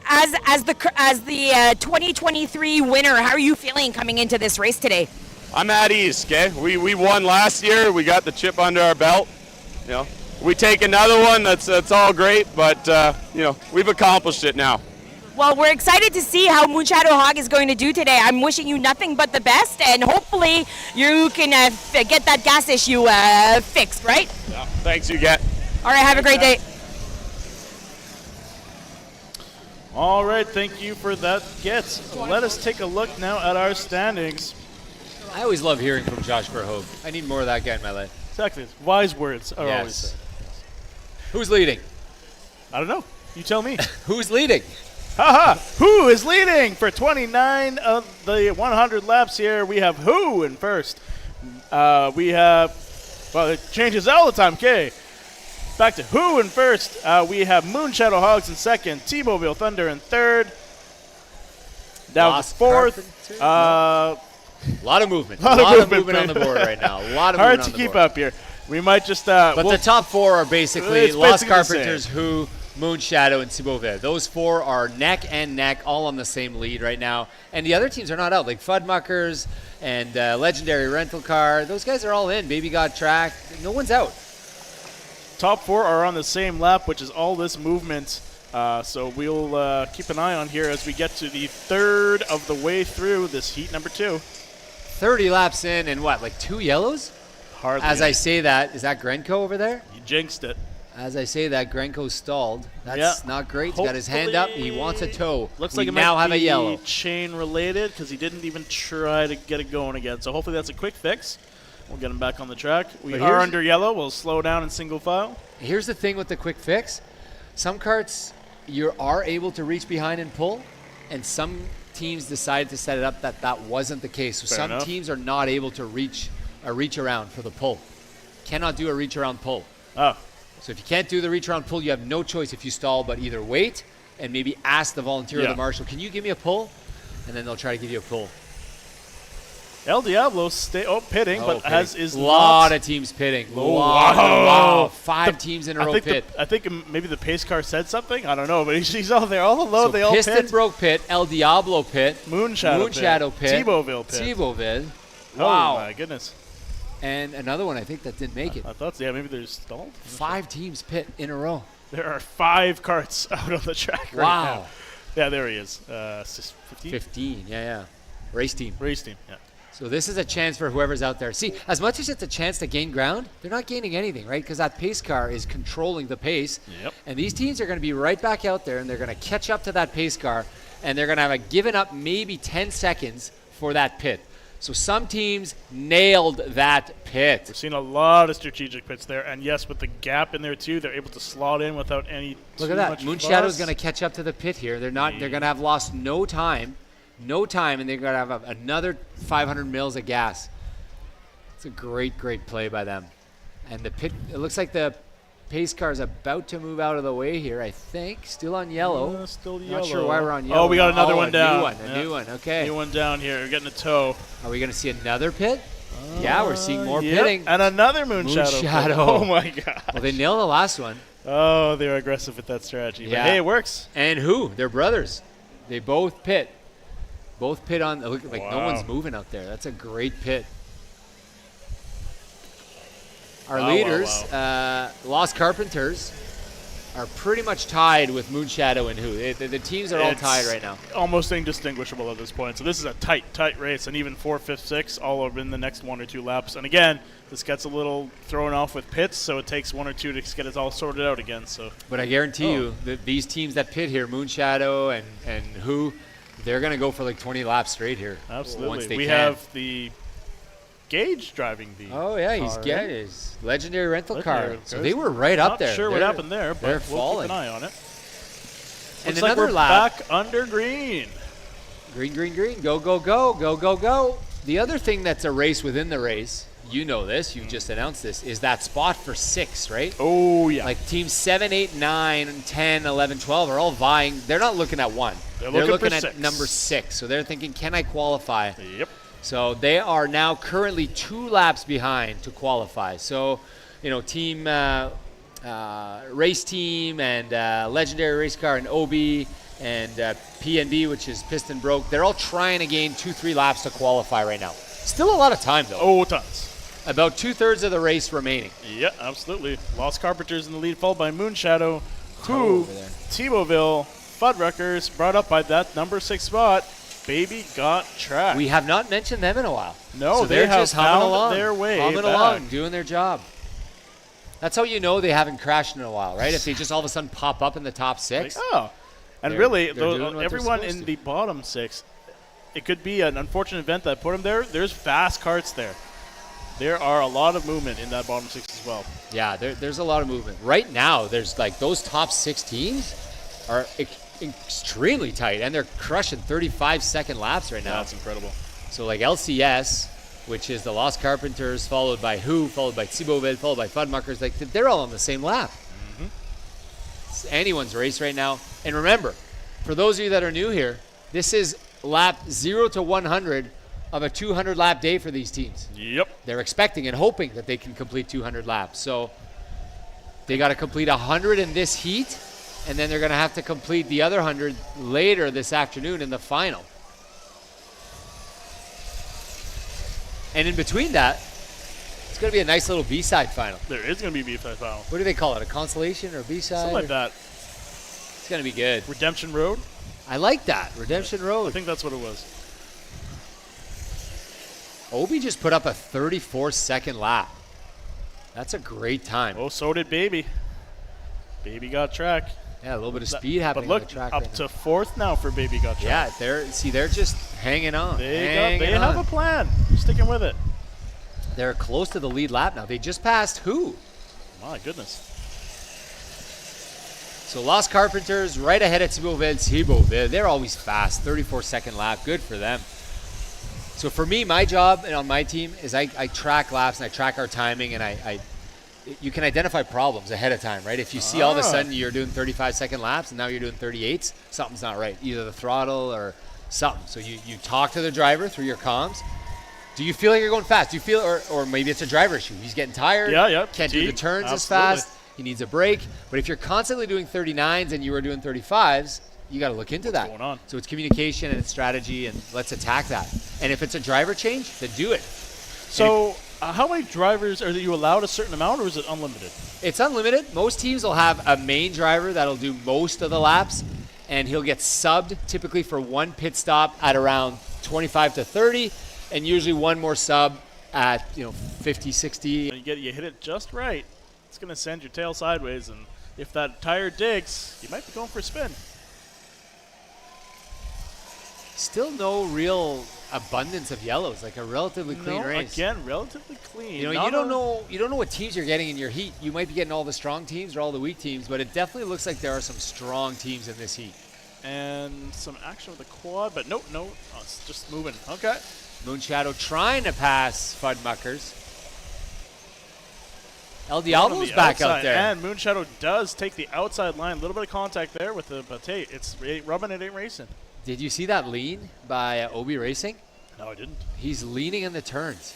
As the 2023 winner, how are you feeling coming into this race today? I'm at ease. Okay, we won last year. We got the chip under our belt. We take another one. That's all great. But we've accomplished it now. Well, we're excited to see how Moonshadow Hog is going to do today. I'm wishing you nothing but the best, and hopefully you can get that gas issue fixed, right? Yeah. Thanks, Huguette. All right, have a great day. All right, thank you for that, Gets. Let us take a look now at our standings. I always love hearing from Josh Verhoog. I need more of that guy in my life. Exactly. Wise words are always Yes. said. Who's leading? I don't know. You tell me. Who's leading? Haha! Who is leading for 29 of the 100 laps here? We have Who in first. We have, well, it changes all the time, okay. Back to Who in first. We have Moonshadow Hogs in second. Thibauville Thunder in third. Down Lost to fourth. Carpenters? A lot of movement. Lot A of lot of movement, movement on the board right now. A lot of Hard movement to on the keep board. up here. We might just. But the top 4 are basically It's Lost basically the same. Carpenters, Who, Moonshadow, and Thibauville. Those 4 are neck and neck, all on the same lead right now. And the other teams are not out, like Fudmuckers and Legendary Rental Car. Those guys are all in. Baby Got Track. No one's out. Top 4 are on the same lap, which is all this movement. So we'll keep an eye on here as we get to the third of the way through this heat number 2. 30 laps in and what, like 2 yellows? Hardly. As I say that, is that Grenco over there? You jinxed it. As I say that, Grenco's stalled. That's not great. He's got his hand up. He wants a tow. Looks we like it now might have be a yellow. chain related because he didn't even try to get it going again. So hopefully that's a quick fix. We'll get him back on the track. We But are here's- under yellow. We'll slow down in single file. Here's the thing with the quick fix. Some carts you are able to reach behind and pull, and some teams decided to set it up that wasn't the case. So Fair some enough. teams are not able to reach a reach around for the pull. Cannot do a reach around pull. Oh. So if you can't do the reach around pull, you have no choice if you stall but either wait and maybe ask the volunteer or Yeah. the marshal, can you give me a pull? and then they'll try to give you a pull. El Diablo pitting, but pitting. as is lot not. of teams pitting. Oh, Wow. 5 teams in a row pit. I think maybe the pace car said something. I don't know, but he's all there. All alone, So they all Piston pit. Broke pit, El Diablo pit, Moonshadow pit, Thibauville pit. Thibauville. Oh, Wow. my goodness. And another one, I think, that didn't make it. I thought, maybe they're stalled. 5 teams pit in a row. There are 5 carts out on the track right Wow. now. Yeah, there he is. 15? 15, yeah. Race team. Yeah. So this is a chance for whoever's out there. See, as much as it's a chance to gain ground, they're not gaining anything, right? Because that pace car is controlling the pace. Yep. And these teams are going to be right back out there, and they're going to catch up to that pace car, and they're going to have a given up maybe 10 seconds for that pit. So some teams nailed that pit. We're seeing a lot of strategic pits there, and yes, with the gap in there too, they're able to slot in without any. Look too at that. much Moonshadow's fuss. going to catch up to the pit here. They're going to have lost no time, and they're going to have another 500 mils of gas. It's a great play by them. And the pit, it looks like the pace car is about to move out of the way here, I think. Still on yellow. Still Not yellow. sure why we're on yellow. Oh, we got another one down. A new one, okay. New one down here. We're getting a tow. Are we going to see another pit? Yeah, we're seeing more Yep. pitting. And another Moonshadow. pit. Oh, my God. Well, they nailed the last one. Oh, they were aggressive with that strategy. Yeah. But hey, it works. And who? They're brothers. They both pit. Both pit on. Look, like no one's moving out there. That's a great pit. Our leaders, Lost Carpenters, are pretty much tied with Moonshadow and who. The teams are all tied right now. Almost indistinguishable at this point. So this is a tight race, and even 4th, 5th, 6th all over in the next 1 or 2 laps. And again, this gets a little thrown off with pits, so it takes 1 or 2 to get it all sorted out again. So, but I guarantee you that these teams that pit here, Moonshadow and who, they're going to go for like 20 laps straight here. Absolutely. Once they we can. have the Gage driving the he's legendary rental Legendary car. So cars. they were right up there. Not sure what happened there, they're but we'll falling. keep an eye on it. And Looks like another we're lap. back under green. Green. Go. The other thing that's a race within the race, you know this, you just announced this, is that spot for 6, right? Oh, yeah. Like teams 7, 8, 9, 10, 11, 12 are all vying. They're not looking at 1. They're looking for at 6. number 6. So they're thinking, can I qualify? Yep. So they are now currently 2 laps behind to qualify. So, team, race team and legendary race car and OB and PNB, which is piston broke, they're all trying to gain 2-3 laps to qualify right now. Still a lot of time, though. Oh, tons. About 2/3 of the race remaining. Yeah, absolutely. Lost Carpenters in the lead, followed by Moonshadow, who, Thibauville, Fuddruckers, brought up by that number 6 spot. Baby got track. We have not mentioned them in a while. No, so they they're have just humming found along, their way humming back. along, doing their job. That's how you know they haven't crashed in a while, right? If they just all of a sudden pop up in the top 6. And They're really, doing what they're everyone supposed in to. the bottom 6, it could be an unfortunate event that put them there. There's fast carts there. There are a lot of movement in that bottom 6 as well. Yeah, there's a lot of movement. Right now, there's like those top 6 teams are extremely tight, and they're crushing 35-second laps right now. That's incredible. So like LCS, which is the Lost Carpenters, followed by Who, followed by Thibauville, followed by Fuddmuckers, like they're all on the same lap. It's anyone's race right now. And remember, for those of you that are new here, this is lap 0 to 100 of a 200-lap day for these teams. Yep. They're expecting and hoping that they can complete 200 laps. So they got to complete 100 in this heat, and then they're going to have to complete the other 100 later this afternoon in the final. And in between that, it's going to be a nice little B-side final. There is going to be a B-side final. What do they call it? A consolation or a B-side? Something like that. It's going to be good. Redemption Road? I like that. Redemption Road. I think that's what it was. Obi just put up a 34-second lap. That's a great time. Oh, so did Baby. Baby got track. Yeah, a little bit of speed happening but look, on the track up right to now. 4th now for Baby got track. Yeah, they're just hanging on. They have a plan. Sticking with it. They're close to the lead lap now. They just passed Who? My goodness. So Lost Carpenters right ahead of Thibauville. They're always fast. 34-second lap. Good for them. So for me, my job and on my team is I track laps and I track our timing, and you can identify problems ahead of time, right? If you see all of a sudden you're doing 35-second laps and now you're doing 38s, something's not right. Either the throttle or something. So you talk to the driver through your comms. Do you feel like you're going fast? Do you feel, or maybe it's a driver issue. He's getting tired. Yeah. Can't do the turns as Absolutely. fast. He needs a break. But if you're constantly doing 39s and you are doing 35s, you got to look into that. going on? So it's communication and it's strategy, and let's attack that. And if it's a driver change, then do it. So how many drivers are you allowed a certain amount, or is it unlimited? It's unlimited. Most teams will have a main driver that'll do most of the laps, and he'll get subbed typically for one pit stop at around 25 to 30, and usually one more sub at 50, 60. When you hit it just right, it's going to send your tail sideways, and if that tire digs, you might be going for a spin. Still no real abundance of yellows, like a relatively clean race. Again, relatively clean. You don't know what teams you're getting in your heat. You might be getting all the strong teams or all the weak teams, but it definitely looks like there are some strong teams in this heat. And some action with the quad, but nope, no, it's just moving. Okay. Moonshadow trying to pass Fudmuckers. El Diablo's back out there. And Moonshadow does take the outside line. A little bit of contact there with the, but hey, it's rubbing, it ain't racing. Did you see that lean by Obi Racing? No, I didn't. He's leaning in the turns.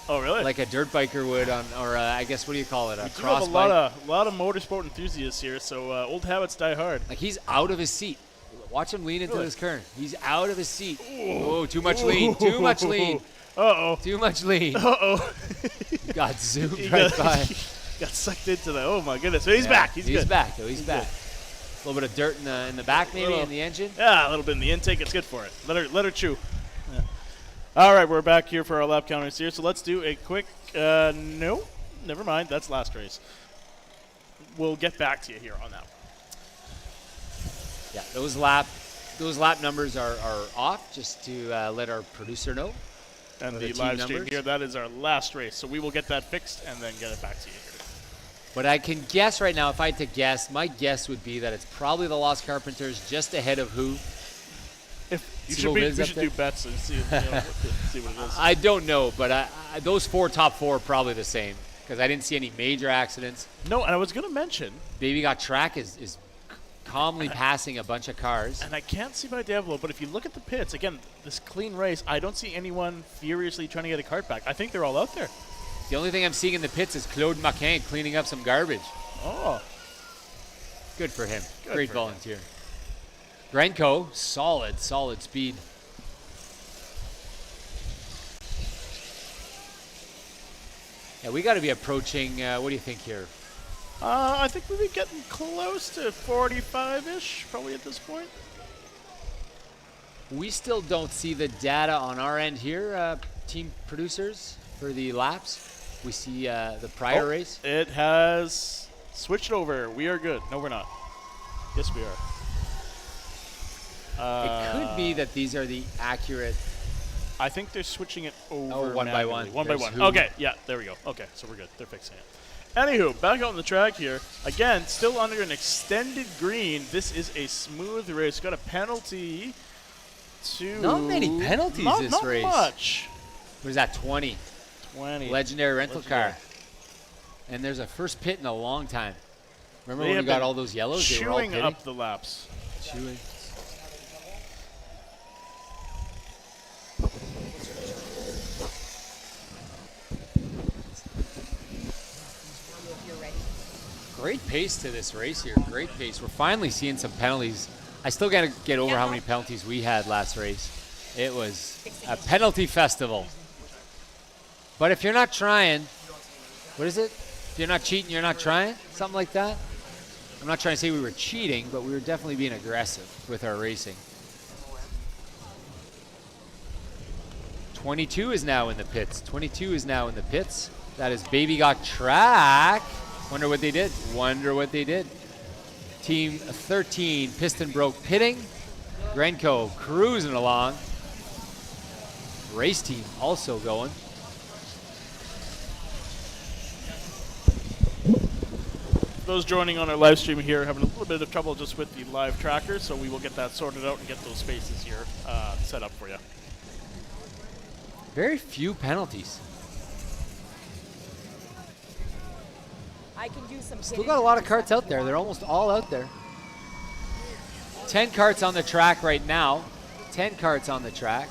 Oh, really? Like a dirt biker would on, or I guess, what do you call it? A we do cross have bike. a lot of motorsport enthusiasts here, so old habits die hard. Like he's out of his seat. Watch him lean into Really? this current. He's out of his seat. Ooh. Oh, too much lean. Too much lean. Uh-oh. Too much lean. Uh-oh. Got zoomed right by. Got sucked into the, oh my goodness. So he's back. He's good. Back, though. He's back. A little bit of dirt in the back, maybe, in the engine. Yeah, a little bit in the intake. It's good for it. Let her chew. Yeah. All right, we're back here for our lap counters here. So let's do a quick, no, never mind. That's last race. We'll get back to you here on that one. Yeah, those lap numbers are off, just to let our producer know. And the live stream here, that is our last race. So we will get that fixed and then get it back to you here. But I can guess right now, if I had to guess, my guess would be that it's probably the Lost Carpenters, just ahead of who? We should do bets and see, see what it is. I don't know, but those top four are probably the same, because I didn't see any major accidents. No, and I was going to mention. Baby Got Track is calmly passing a bunch of cars. And I can't see by Diablo, but if you look at the pits, again, this clean race, I don't see anyone furiously trying to get a cart back. I think they're all out there. The only thing I'm seeing in the pits is Claude Maquin cleaning up some garbage. Oh. Good for him. Great volunteer. Gringo, solid speed. Yeah, we got to be approaching, what do you think here? I think we'll be getting close to 45-ish, probably at this point. We still don't see the data on our end here, team producers, for the laps. We see the prior race. It has switched over. We are good. No, we're not. Yes, we are. It could be that these are the accurate. I think they're switching it over one by one. One by one. Okay, yeah, there we go. Okay, so we're good. They're fixing it. Anywho, back out on the track here. Again, still under an extended green. This is a smooth race. Got a penalty to... Not many penalties this race. Not much. What is that, 20? 20. Legendary rental car. And there's a first pit in a long time. Remember when we got all those yellows? They were all chewing pitting? up the laps. Chewing. Great pace to this race here. Great pace. We're finally seeing some penalties. I still got to get over how many penalties we had last race. It was a penalty festival. But if you're not trying, what is it? If you're not cheating, you're not trying? Something like that? I'm not trying to say we were cheating, but we were definitely being aggressive with our racing. 22 is now in the pits. 22 is now in the pits. That is Baby Got Track. Wonder what they did. Wonder what they did. Team 13, Piston Broke pitting. Gringo cruising along. Race team also going. Those joining on our live stream here having a little bit of trouble just with the live tracker, so we will get that sorted out and get those spaces here set up for you. Very few penalties. I can do some. Still got a lot of carts out there. They're almost all out there. 10 carts on the track right now. 10 karts on the track.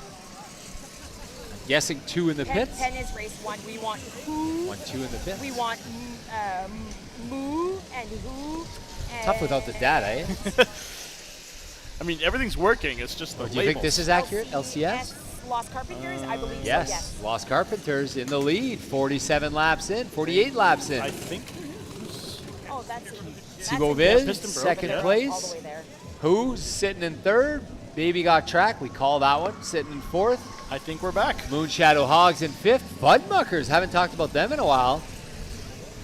I'm guessing 2 in the pits. 10 is race 1. We want who. 1, 2 in the pits. We want moo and who. Tough without the data, eh? I mean, everything's working. It's just the Do you think this is accurate, LCS? Lost Carpenters, I believe Yes. so, yes. Lost Carpenters in the lead. 47 laps in, 48 laps in. I think. Oh, that's it. Thibaut Yeah, Viz, piston broke, second yeah. All the place. way there. Who's sitting in third? Baby Got Track, we call that one, sitting in fourth. I think we're back. Moonshadow Hogs in fifth. Budmuckers, haven't talked about them in a while.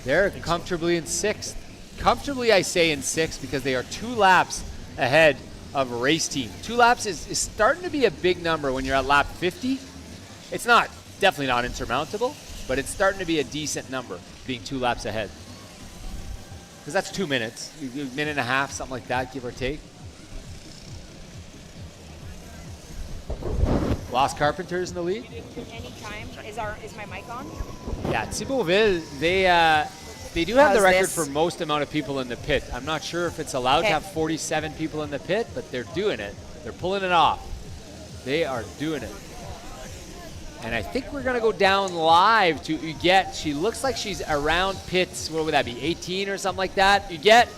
They're comfortably in sixth. Comfortably, I say in sixth because they are 2 laps ahead of a race team. 2 laps is starting to be a big number when you're at lap 50. It's not, definitely not insurmountable, but it's starting to be a decent number, being 2 laps ahead. Because that's 2 minutes, a minute and a half, something like that, give or take. Lost Carpenters in the lead. Anytime. Is my mic on? Yeah, Thibauville, they do have How's the record this? for most amount of people in the pit. I'm not sure if it's allowed to Okay. have 47 people in the pit, but they're doing it. They're pulling it off. They are doing it. And I think we're going to go down live to Huguette. She looks like she's around pits, what would that be, 18 or something like that? Huguette?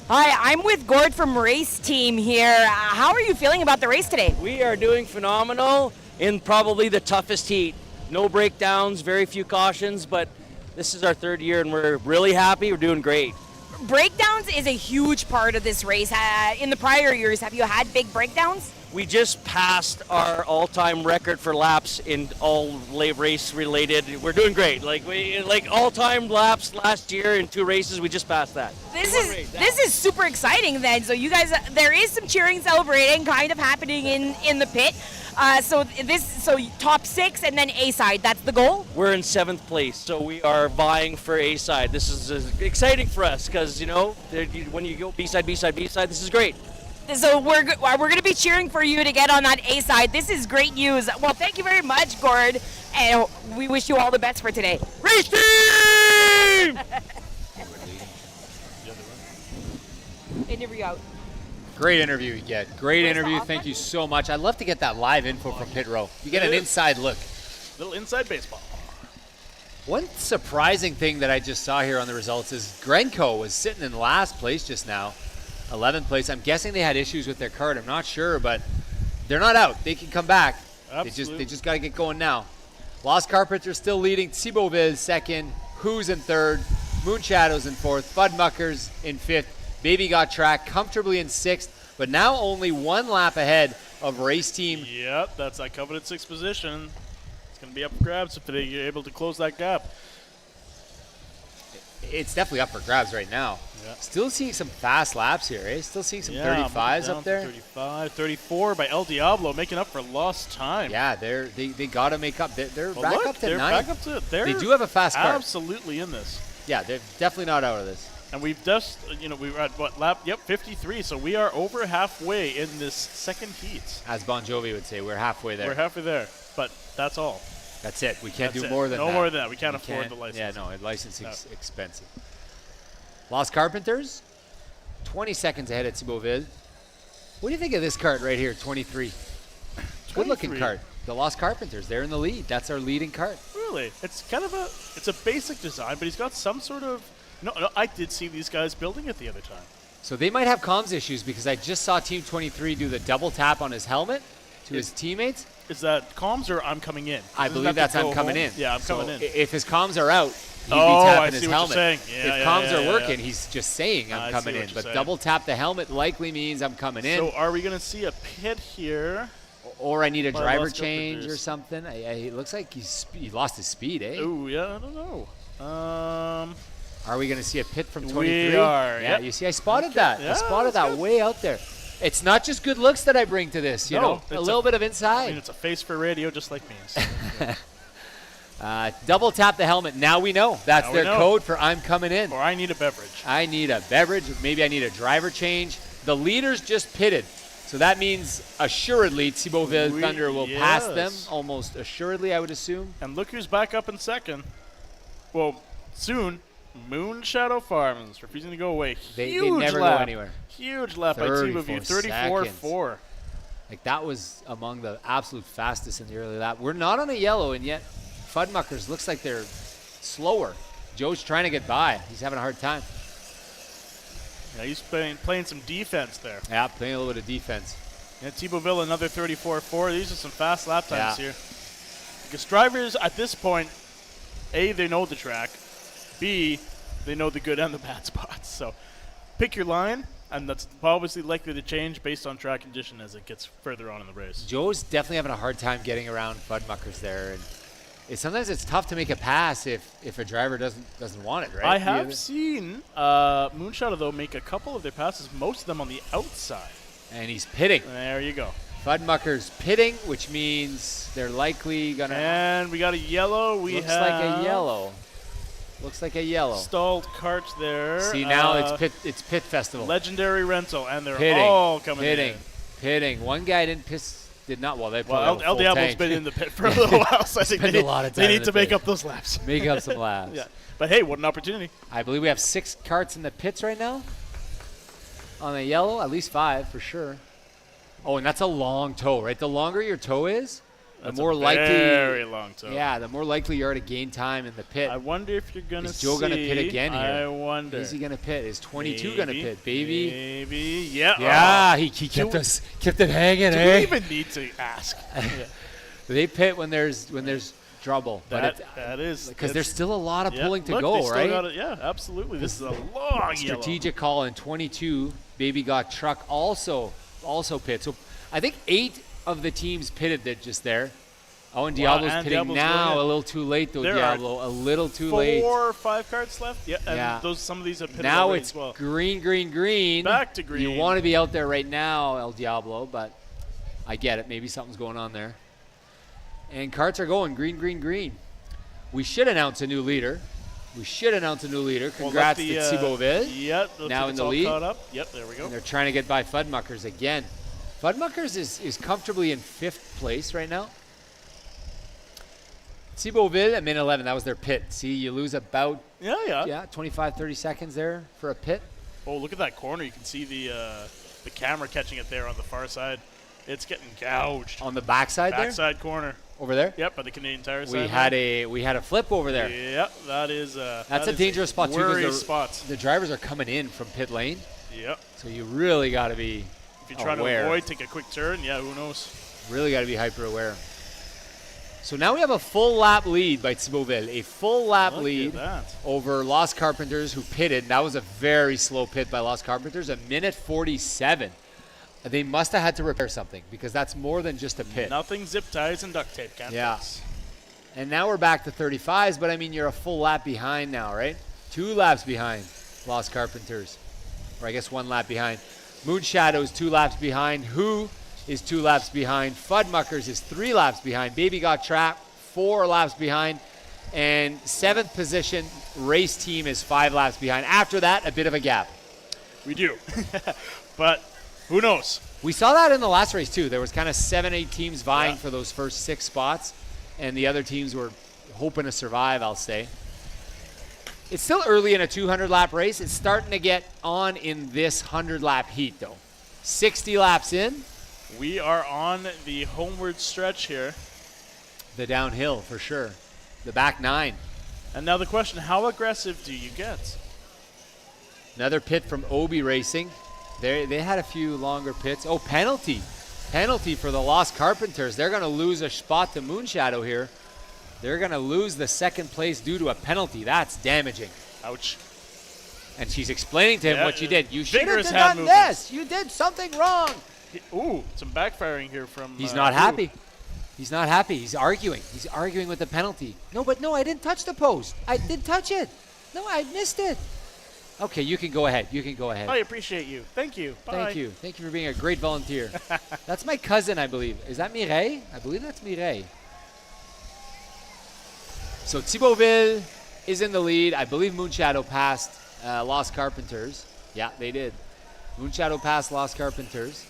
Hi, I'm with Gord from Race Team here. How are you feeling about the race today? We are doing phenomenal in probably the toughest heat. No breakdowns, very few cautions, but this is our 3rd year and we're really happy. We're doing great. Breakdowns is a huge part of this race. In the prior years, have you had big breakdowns? We just passed our all-time record for laps in all race related. We're doing great. Like all-time laps last year in 2 races, we just passed that. This is super exciting then. So you guys, there is some cheering, celebrating kind of happening in the pit. So top 6 and then A side. That's the goal. We're in 7th place, so we are vying for A side. This is exciting for us because when you go B side, B side, B side, this is great. So we're going to be cheering for you to get on that A side. This is great news. Well, thank you very much, Gord, and we wish you all the best for today. Race team! Interview out. Great interview, Huguette. Great Where's the interview. off Thank button? you so much. I'd love to get that live info from pit row. You get an inside look. Little inside baseball. One surprising thing that I just saw here on the results is Gringo was sitting in last place just now, 11th place. I'm guessing they had issues with their cart. I'm not sure, but they're not out. They can come back. Absolutely. They just got to get going now. Lost Carpenters still leading. Thibauville second. Who's in third. Moonshadows in fourth. Budmuckers in fifth. Baby Got Track comfortably in sixth, but now only 1 lap ahead of race team. Yep, that's that coveted 6th position. It's going to be up for grabs if they're able to close that gap. It's definitely up for grabs right now. Yeah. Still seeing some fast laps here, eh? Still seeing some Yeah, 35s down up there. 35, 34 by El Diablo, making up for lost time. Yeah, they got to make up. They're Well, back look, up to they're 9. back up to They do have a fast car. Absolutely in this. Yeah, they're definitely not out of this. And we've just, we were at what lap? Yep, 53. So we are over halfway in this 2nd heat. As Bon Jovi would say, we're halfway there. We're halfway there, but that's all. That's it. We can't That's do it. more than that. No more than that. We can't afford the license. Yeah, no, license is expensive. Lost Carpenters, 20 seconds ahead at Thibauville. What do you think of this cart right here, 23? Good looking cart. The Lost Carpenters, they're in the lead. That's our leading cart. Really? It's kind of it's a basic design, but he's got some sort of, no, I did see these guys building it the other time. So they might have comms issues because I just saw Team 23 do the double tap on his helmet to his teammates. Is that comms or I'm coming in? I believe that's I'm coming in. Yeah, I'm coming in. If his comms are out, he'd be I tapping see his what helmet. you're saying. Yeah, If yeah, comms yeah, are yeah, working, yeah. he's just saying I'm I see coming what in. you're But saying. double tap the helmet likely means I'm coming in. So are we going to see a pit here? Or I need a By driver Lost change or Carpenters? something. It looks like he lost his speed, eh? Oh, yeah, I don't know. Are we going to see a pit from We 23? are, Yeah, yep. you see, I spotted that. Yeah, I spotted that's that good. way out there. It's not just good looks that I bring to this, you know, a little bit of inside. I mean, it's a face for radio just like me. So, yeah. Double tap the helmet. Now we know. That's Now we their know. code for I'm coming in. Or I need a beverage. I need a beverage. Maybe I need a driver change. The leaders just pitted. So that means assuredly Thibauville Thunder will pass them. Almost assuredly, I would assume. And look who's back up in second. Well, soon. Moon Shadow Farms refusing to go away. They Huge never lap. go anywhere. Huge lap by Team of You. 34-4. Like, that was among the absolute fastest in the early lap. We're not on a yellow, and yet Fudmuckers looks like they're slower. Joe's trying to get by. He's having a hard time. Yeah, he's playing some defense there. Yeah, playing a little bit of defense. Yeah, Thibauville, another 34-4. These are some fast lap times here. Because drivers at this point, A, they know the track. B, they know the good and the bad spots. So pick your line, and that's obviously likely to change based on track condition as it gets further on in the race. Joe's definitely having a hard time getting around Fudmuckers there. And sometimes it's tough to make a pass if a driver doesn't want it, right? I have seen Moonshadow, though, make a couple of their passes, most of them on the outside. And he's pitting. There you go. Fudmuckers pitting, which means they're likely going to... And we got a yellow. Looks like a yellow. Looks like a yellow. Stalled cart there. See, now it's pit festival. Legendary rental, and they're pitting, all coming in. Pitting. One guy did not. Well, they probably El Diablo's been in the pit for a little while, so I think a lot of time they need to make up those laps. Make up some laps. Yeah. But hey, what an opportunity. I believe we have 6 carts in the pits right now. On the yellow, at least 5 for sure. Oh, and that's a long toe, right? The longer your toe is, the more likely. Very long toe. Yeah, the more likely you are to gain time in the pit. I wonder if you're gonna. Is Joe gonna pit again here? I wonder. Is he gonna pit? Is 22 gonna pit? Baby. Maybe. Yeah. Yeah. He kept it hanging. Do we even need to ask? They pit when there's trouble. That is because there's still a lot of pulling to look, go, they still right? got it. Yeah, absolutely. This is a long strategic call in 22. Baby got truck also pit. So I think 8 of the teams pitted just there. Oh, and Diablo's pitting Diablo's now. A little too late, though, Diablo. A little too late. 4 or 5 carts left. Yeah, and some of these have pitted now already it's as well. green. Back to green. You want to be out there right now, El Diablo, but I get it. Maybe something's going on there. And carts are going green. We should announce a new leader. Congrats to Thibauville. Yep. Now in the lead. Caught up. Yep, there we go. And they're trying to get by Fudmuckers again. Fudmuckers is comfortably in 5th place right now. Thibauville at min 11. That was their pit. See, you lose about 25, 30 seconds there for a pit. Oh, look at that corner. You can see the camera catching it there on the far side. It's getting gouged. On the backside there? Backside corner. Over there? Yep, by the Canadian Tire side. We had a flip over there. Yep, that is that's a dangerous spot too, because the drivers are coming in from pit lane. Yep. So you really got to be if you're trying to avoid, take a quick turn, who knows? Really got to be hyper aware. So now we have a full lap lead by Thibauville. A full lap lead over Los Carpenters, who pitted. That was a very slow pit by Los Carpenters, 1:47. They must have had to repair something because that's more than just a pit. Nothing zip ties and duct tape can't fix. And now we're back to 35s, but I mean, you're a full lap behind now, right? 2 laps behind Los Carpenters. Or I guess 1 lap behind. Moonshadow's 2 laps behind. Who is 2 laps behind? Fudmuckers is 3 laps behind. Baby Got Trapped, 4 laps behind. And 7th position, race team is 5 laps behind. After that, a bit of a gap. We do. But who knows? We saw that in the last race, too. There was kind of 7, 8 teams vying for those first 6 spots, and the other teams were hoping to survive, I'll say. It's still early in a 200-lap race. It's starting to get on in this 100-lap heat, though. 60 laps in. We are on the homeward stretch here. The downhill, for sure. The back 9. And now the question, how aggressive do you get? Another pit from Obi Racing. They had a few longer pits. Oh, penalty. Penalty for the Lost Carpenters. They're going to lose a spot to Moonshadow here. They're going to lose the 2nd place due to a penalty. That's damaging. Ouch. And she's explaining to him what you did. You should have done movement. this. You did something wrong. Ooh, some backfiring here from... He's not happy. He's not happy. He's arguing. He's arguing with the penalty. No, I didn't touch the post. I didn't touch it. No, I missed it. Okay, you can go ahead. I appreciate you. Thank you. Bye. Thank you. Thank you for being a great volunteer. That's my cousin, I believe. Is that Mireille? I believe that's Mireille. So Thibauville is in the lead. I believe Moonshadow passed Lost Carpenters. Yeah, they did. Moonshadow passed Lost Carpenters.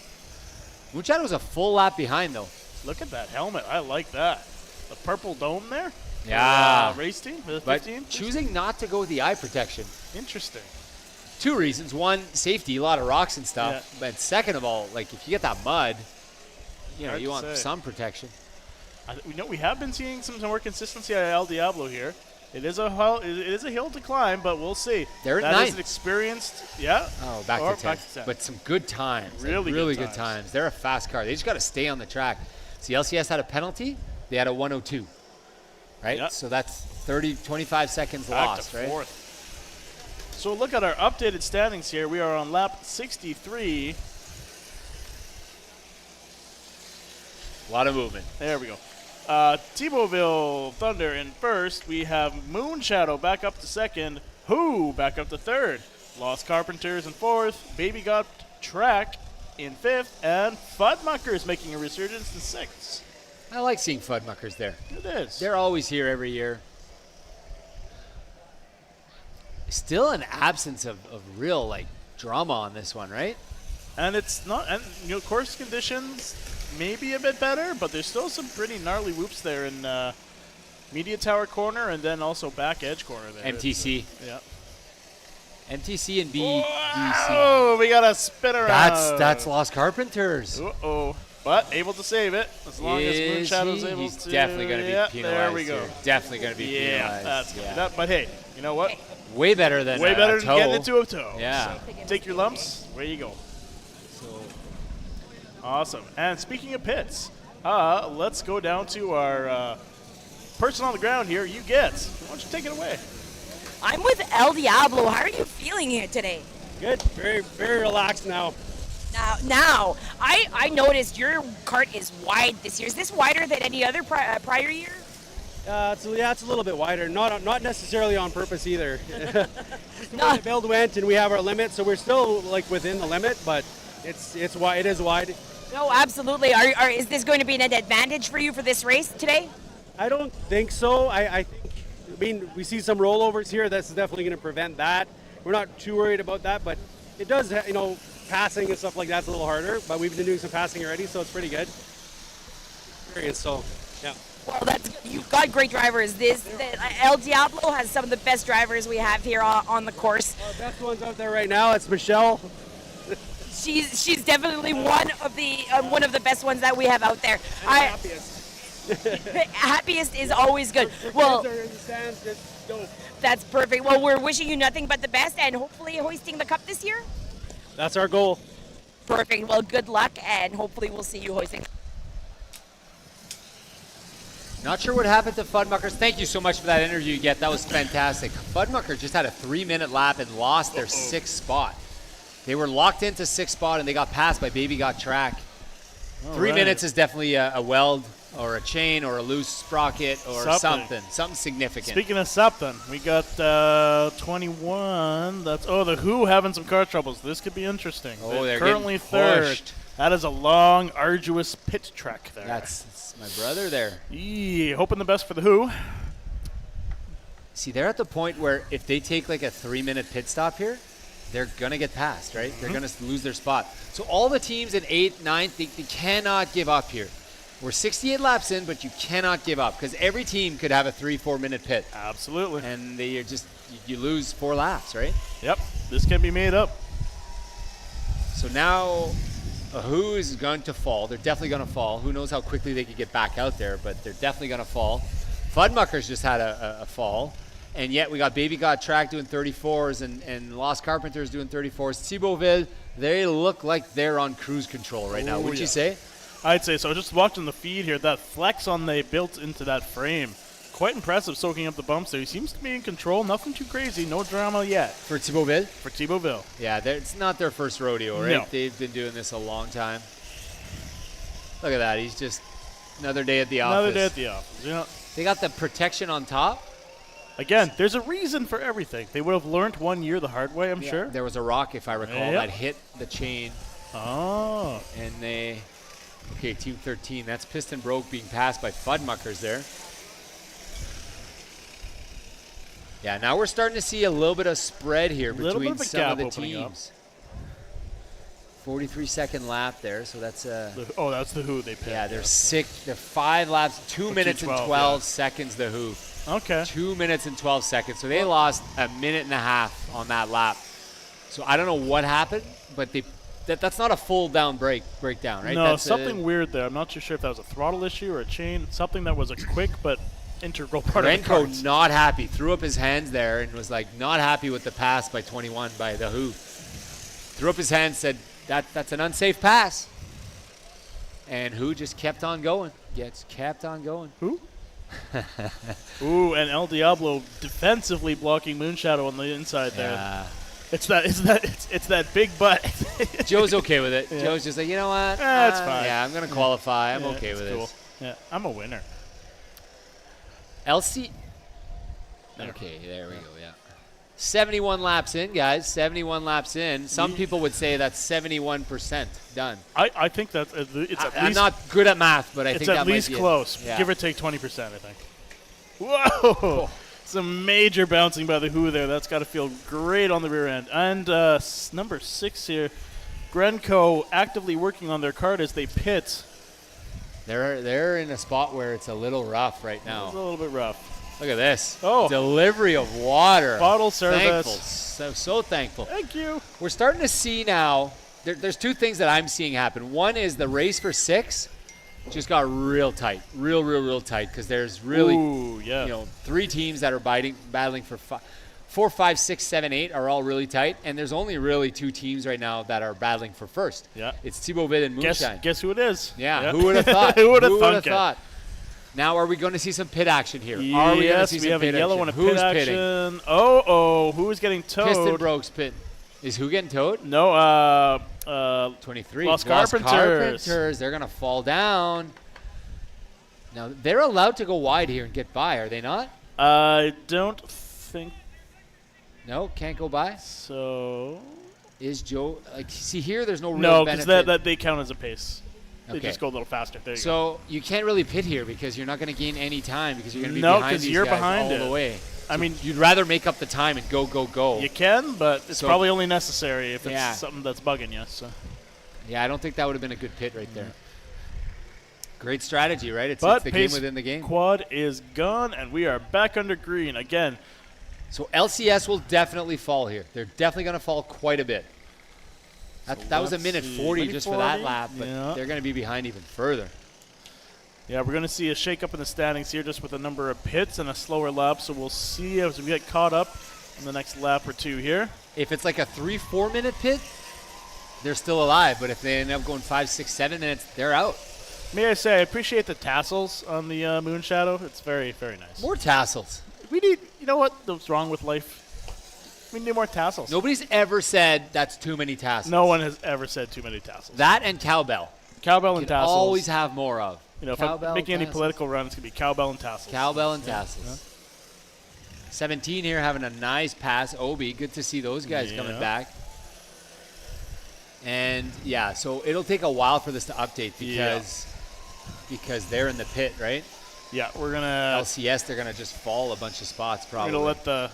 Moonshadow's a full lap behind, though. Look at that helmet. I like that. The purple dome there. Yeah. Race team for the But 15. choosing not to go with the eye protection. Interesting. Two reasons. One, safety, a lot of rocks and stuff. Yeah. But second of all, like if you get that mud, Hard you to want say. some protection. We have been seeing some more consistency at El Diablo here. It is a hill to climb, but we'll see. They're at That is ninth. an experienced, yeah. Oh, back or to 10. back to 10. But some good times. like Really really good good times. They're a fast car. They just got to stay on the track. See, LCS had a penalty. They had a 102. Right? Yep. So that's 25 seconds Back lost, to right? fourth. So look at our updated standings here. We are on lap 63. A lot of movement. There we go. Thibauville Thunder in first. We have Moonshadow back up to second. Who back up to third. Lost Carpenters in fourth. Baby Got Track in fifth. And Fudmuckers making a resurgence in sixth. I like seeing Fudmuckers there. It is. They're always here every year. Still an absence of real like drama on this one, right? And it's not, and course conditions may be a bit better, but there's still some pretty gnarly whoops there in Media Tower corner and then also back edge corner there. MTC. Yeah. MTC and BDC. Oh, we got a spin around. That's Lost Carpenters. Uh-oh. But able to save it as long as Moonshadow's able He's to. definitely going to be penalized. There we go. Here. Definitely going to be penalized. That's good. But hey, you know what? Way better than Way better a than toe. getting into a toe. Yeah. So take your lumps. Where you go. So awesome. And speaking of pits, let's go down to our person on the ground here. You get. Why don't you take it away? I'm with El Diablo. How are you feeling here today? Good. Very, very relaxed now. Now, I noticed your cart is wide this year. Is this wider than any other prior year? It's a little bit wider. Not necessarily on purpose either. Just the way the build went, and we have our limit, so we're still like within the limit, but it's wide. It is wide. No, absolutely. Is this going to be an advantage for you for this race today? I don't think so. I mean, we see some rollovers here. That's definitely going to prevent that. We're not too worried about that, but it does, passing and stuff like that's a little harder. But we've been doing some passing already, so it's pretty good. So, yeah. Well, you've got great drivers. El Diablo has some of the best drivers we have here on the course. Our best ones out there right now. It's Michelle. She's definitely one of the best ones that we have out there. Happiest is always good. Well, that's perfect. Well, we're wishing you nothing but the best, and hopefully hoisting the cup this year. That's our goal. Perfect. Well, good luck, and hopefully we'll see you hoisting. not sure what happened to Fudmuckers. Thank you so much for that interview, Get. That was fantastic. Fudmuckers just had a 3-minute lap and lost their 6th spot. They were locked into 6th spot, and they got passed by Baby Got Track. 3 minutes is definitely a weld or a chain or a loose sprocket or something significant. Speaking of something, we got 21. That's the Who having some car troubles. This could be interesting. Oh, they're currently getting third. pushed. That is a long, arduous pit track there. That's my brother there. Hoping the best for the Who. See, they're at the point where if they take like a 3-minute pit stop here, they're going to get passed, right? They're going to lose their spot. So all the teams in 8th, 9th, they cannot give up here. We're 68 laps in, but you cannot give up because every team could have a 3-4 minute pit. Absolutely. And they are just, you lose 4 laps, right? Yep. This can be made up. So now Who is going to fall. They're definitely going to fall. Who knows how quickly they could get back out there, but they're definitely going to fall. Fudmuckers just had a fall. And yet we got Baby Got Track doing 34s and Lost Carpenters doing 34s. Thibauville, they look like they're on cruise control right now. Would you say? I'd say so. Just watching the feed here, that flex on they built into that frame. Quite impressive soaking up the bumps there. He seems to be in control. Nothing too crazy. No drama yet. For Thibauville? For Thibauville. Yeah, it's not their first rodeo, right? No. They've been doing this a long time. Look at that. He's just another day at the office. Another day at the office. You know, they got the protection on top. Again, there's a reason for everything. They would have learned 1 year the hard way, I'm sure. There was a rock, if I recall, that hit the chain. Oh. And they... Okay, Team 13. That's Piston Broke being passed by Fudmuckers there. Yeah, now we're starting to see a little bit of spread here between some of the teams. 43-second lap there, so that's Oh, that's the who they picked. yeah, they're 5 laps, 2 minutes and 12 seconds the who. Okay. 2 minutes and 12 seconds. So they lost a minute and a half on that lap. So I don't know what happened, but that's not a full down breakdown, right? No, that's something weird there. I'm not too sure if that was a throttle issue or a chain. Something that was a quick but integral part of the Renko carts. not happy, threw up his hands there and was like not happy with the pass by 21 by the who. Threw up his hands, said that's an unsafe pass. And who just kept on going. Kept on going. Who? Ooh, and El Diablo defensively blocking Moonshadow on the inside there. It's that big butt. Joe's okay with it. Yeah. Joe's just like, you know what? That's fine. Yeah, I'm gonna qualify. I'm okay it's with cool. it. Yeah, I'm a winner. LC. Okay, there we go. Yeah. 71 laps in, guys. 71 laps in. Some people would say that's 71% done. I think that it's at least. I'm not good at math, but I think it's that at least might be close. Yeah. Give or take 20%, I think. Whoa! Some major bouncing by the who there. That's got to feel great on the rear end. And number 6 here, Gringo actively working on their cart as they pit. They're in a spot where it's a little rough right now. It's a little bit rough. Look at this. Oh. Delivery of water. Bottle service. Thankful. So thankful. Thank you. We're starting to see now, there's 2 things that I'm seeing happen. One is the race for 6 just got real tight. Real tight because there's really, 3 teams that are battling for 4, 5, 6, 7, 8 are all really tight. And there's only really 2 teams right now that are battling for first. Yeah. It's Thibauville and Moonshine. Guess who it is? Yeah. Who would have thought? Who would have thought? Now, are we going to see some pit action here? Yes, we have a yellow and a pit action. Pitting? Who's getting towed? Piston Brogues pit. Is who getting towed? No, 23. Lost Carpenters. They're going to fall down. Now, they're allowed to go wide here and get by, are they not? I don't think. No, can't go by? So. Is Joe. See, here, there's no real No, benefit. because that they count as a pace. They Okay. just go a little faster. There you go. So you can't really pit here because you're not going to gain any time because you're going to be behind these you're guys behind all it. the way. I mean, you'd rather make up the time and go. You can, but it's So- probably only necessary if it's Yeah. something that's bugging you. So. Yeah, I don't think that would have been a good pit right there. Great strategy, right? It's But the pace game within the game. quad is gone, and we are back under green again. So LCS will definitely fall here. They're definitely going to fall quite a bit. That was a let's minute see. 40 just for that 40? lap, but Yeah. they're going to be behind even further. Yeah, we're going to see a shake-up in the standings here just with a number of pits and a slower lap, so we'll see as we get caught up in the next lap or 2 here. If it's like a 3-4 minute pit, they're still alive, but if they end up going 5, 6, 7 minutes, they're out. May I say, I appreciate the tassels on the Moonshadow. It's very, very nice. More tassels. We need, you know what's wrong with life? We need more tassels. Nobody's ever said that's too many tassels. No one has ever said too many tassels. That and cowbell. Cowbell and Can tassels. always have more of. You know, if Cowbell, I'm making any tassels. political run, it's going to be cowbell and tassels. Cowbell and tassels. 17 here having a nice pass. Obi, good to see those guys coming back. And, yeah, so it'll take a while for this to update because they're in the pit, right? Yeah, we're going to... LCS, they're going to just fall a bunch of spots probably. We're going to let the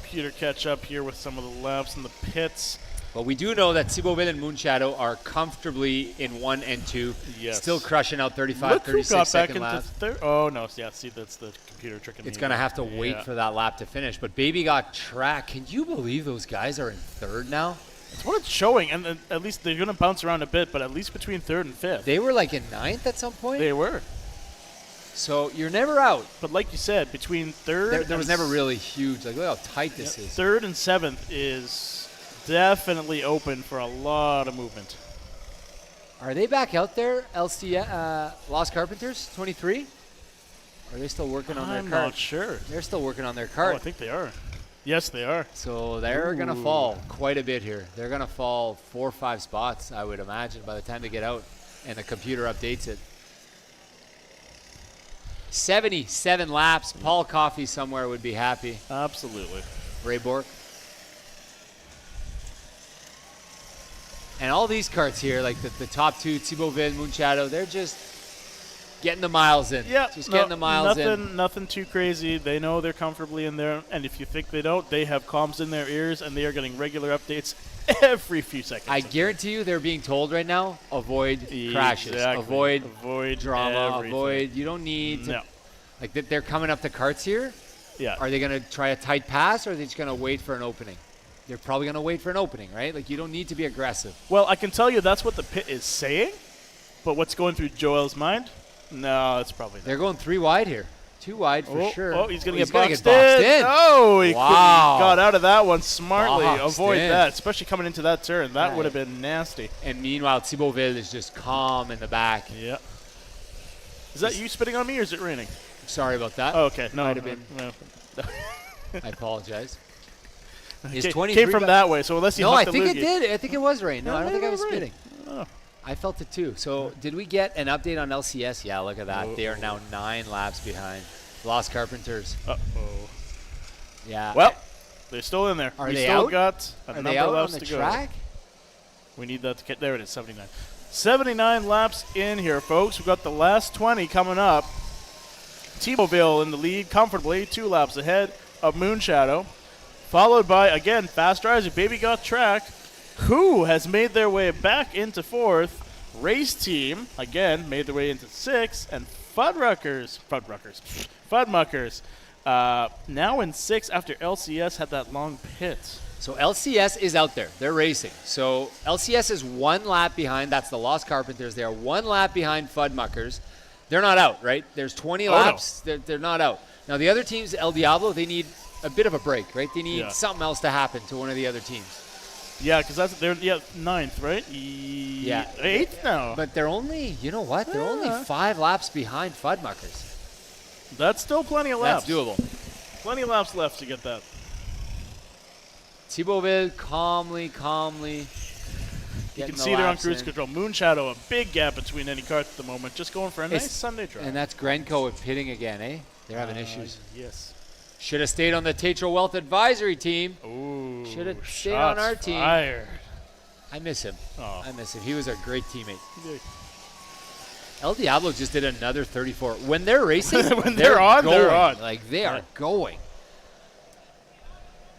computer catch up here with some of the laps in the pits. But we do know that Thibauville and Moonshadow are comfortably in 1 and 2. Yes. Still crushing out 35, Look who 36 got back second into laps. third. Oh, no. Yeah, see, that's the computer tricking me. It's going to have to wait for that lap to finish. But Baby got track. Can you believe those guys are in 3rd now? It's what it's showing, and at least they're going to bounce around a bit, but at least between 3rd and 5th. They were like in 9th at some point? They were. So you're never out. But like you said, between 3rd there was never really huge. Like, look how tight this is. 3rd and 7th is definitely open for a lot of movement. Are they back out there, Lost Carpenters, 23? Or are they still working on their cart? I'm not sure. They're still working on their cart. Oh, I think they are. Yes, they are. So they're going to fall quite a bit here. They're going to fall 4 or 5 spots, I would imagine, by the time they get out and the computer updates it. 77 laps. Paul Coffey somewhere would be happy. Absolutely. Ray Bork. And all these carts here, like the top 2, Thibauville, Moonshadow, they're just getting the miles in. Yeah, getting the miles in. Nothing too crazy. They know they're comfortably in there, and if you think they don't, they have comms in their ears, and they are getting regular updates every few seconds. I guarantee you they're being told right now, avoid crashes, Exactly. avoid drama, everything. avoid. You don't need to. No. Like they're coming up the carts here. Yeah. Are they going to try a tight pass, or are they just going to wait for an opening? They're probably going to wait for an opening, right? Like you don't need to be aggressive. Well, I can tell you that's what the pit is saying, but what's going through Joel's mind? No, it's probably not. They're going 3 wide here. 2 wide for sure. Oh, he's going to get gonna boxed in. Oh, he Wow. got out of that one smartly. Boxed Avoid in. that, especially coming into that turn. That Right. would have been nasty. And meanwhile, Thibauville is just calm in the back. Yeah. Is that you spitting on me, or is it raining? Sorry about that. Oh, okay. No, Might have been. no. I apologize. Came from that way, so unless you No, hucked I the think it loogie. did. I think it was rain. No, No, I don't think I was rain. spitting. Oh. I felt it too. So did we get an update on LCS? Yeah, look at that. They are now 9 laps behind. Lost Carpenters. Uh-oh. Yeah. Well, they're still in there. Are we they still out? got a Are number they of out laps on the to go. track? We need that to get there. It is 79. 79 laps in here, folks. We've got the last 20 coming up. Thibauville in the lead comfortably, 2 laps ahead of Moonshadow, followed by, again, Fast Riser, Baby Got Track, who has made their way back into 4th. Race Team, again, made their way into 6th, and Fudmuckers, now in 6th after LCS had that long pit. So LCS is out there. They're racing. So LCS is 1 lap behind. That's the Lost Carpenters. They are 1 lap behind Fudmuckers. They're not out, right? There's 20 laps. No. They're not out. Now, the other teams, El Diablo, they need a bit of a break, right? They need something else to happen to one of the other teams. Yeah, because they're 9th, right? Yeah. 8th now. But they're only, you know what? They're only 5 laps behind Fudmuckers. That's still plenty of laps. That's doable. Plenty of laps left to get that. Thibauville calmly You can see they're on cruise control. Moonshadow, a big gap between any cars at the moment. Just going for a nice Sunday drive. And that's Grenco pitting again, eh? They're having issues. Yes. Should have stayed on the Tetro Wealth Advisory team. Ooh. Should have stayed on our team. Fired. I miss him. Oh. I miss him. He was a great teammate. El Diablo just did another 34. When they're racing, they're on, going. they're on. Like, they are going.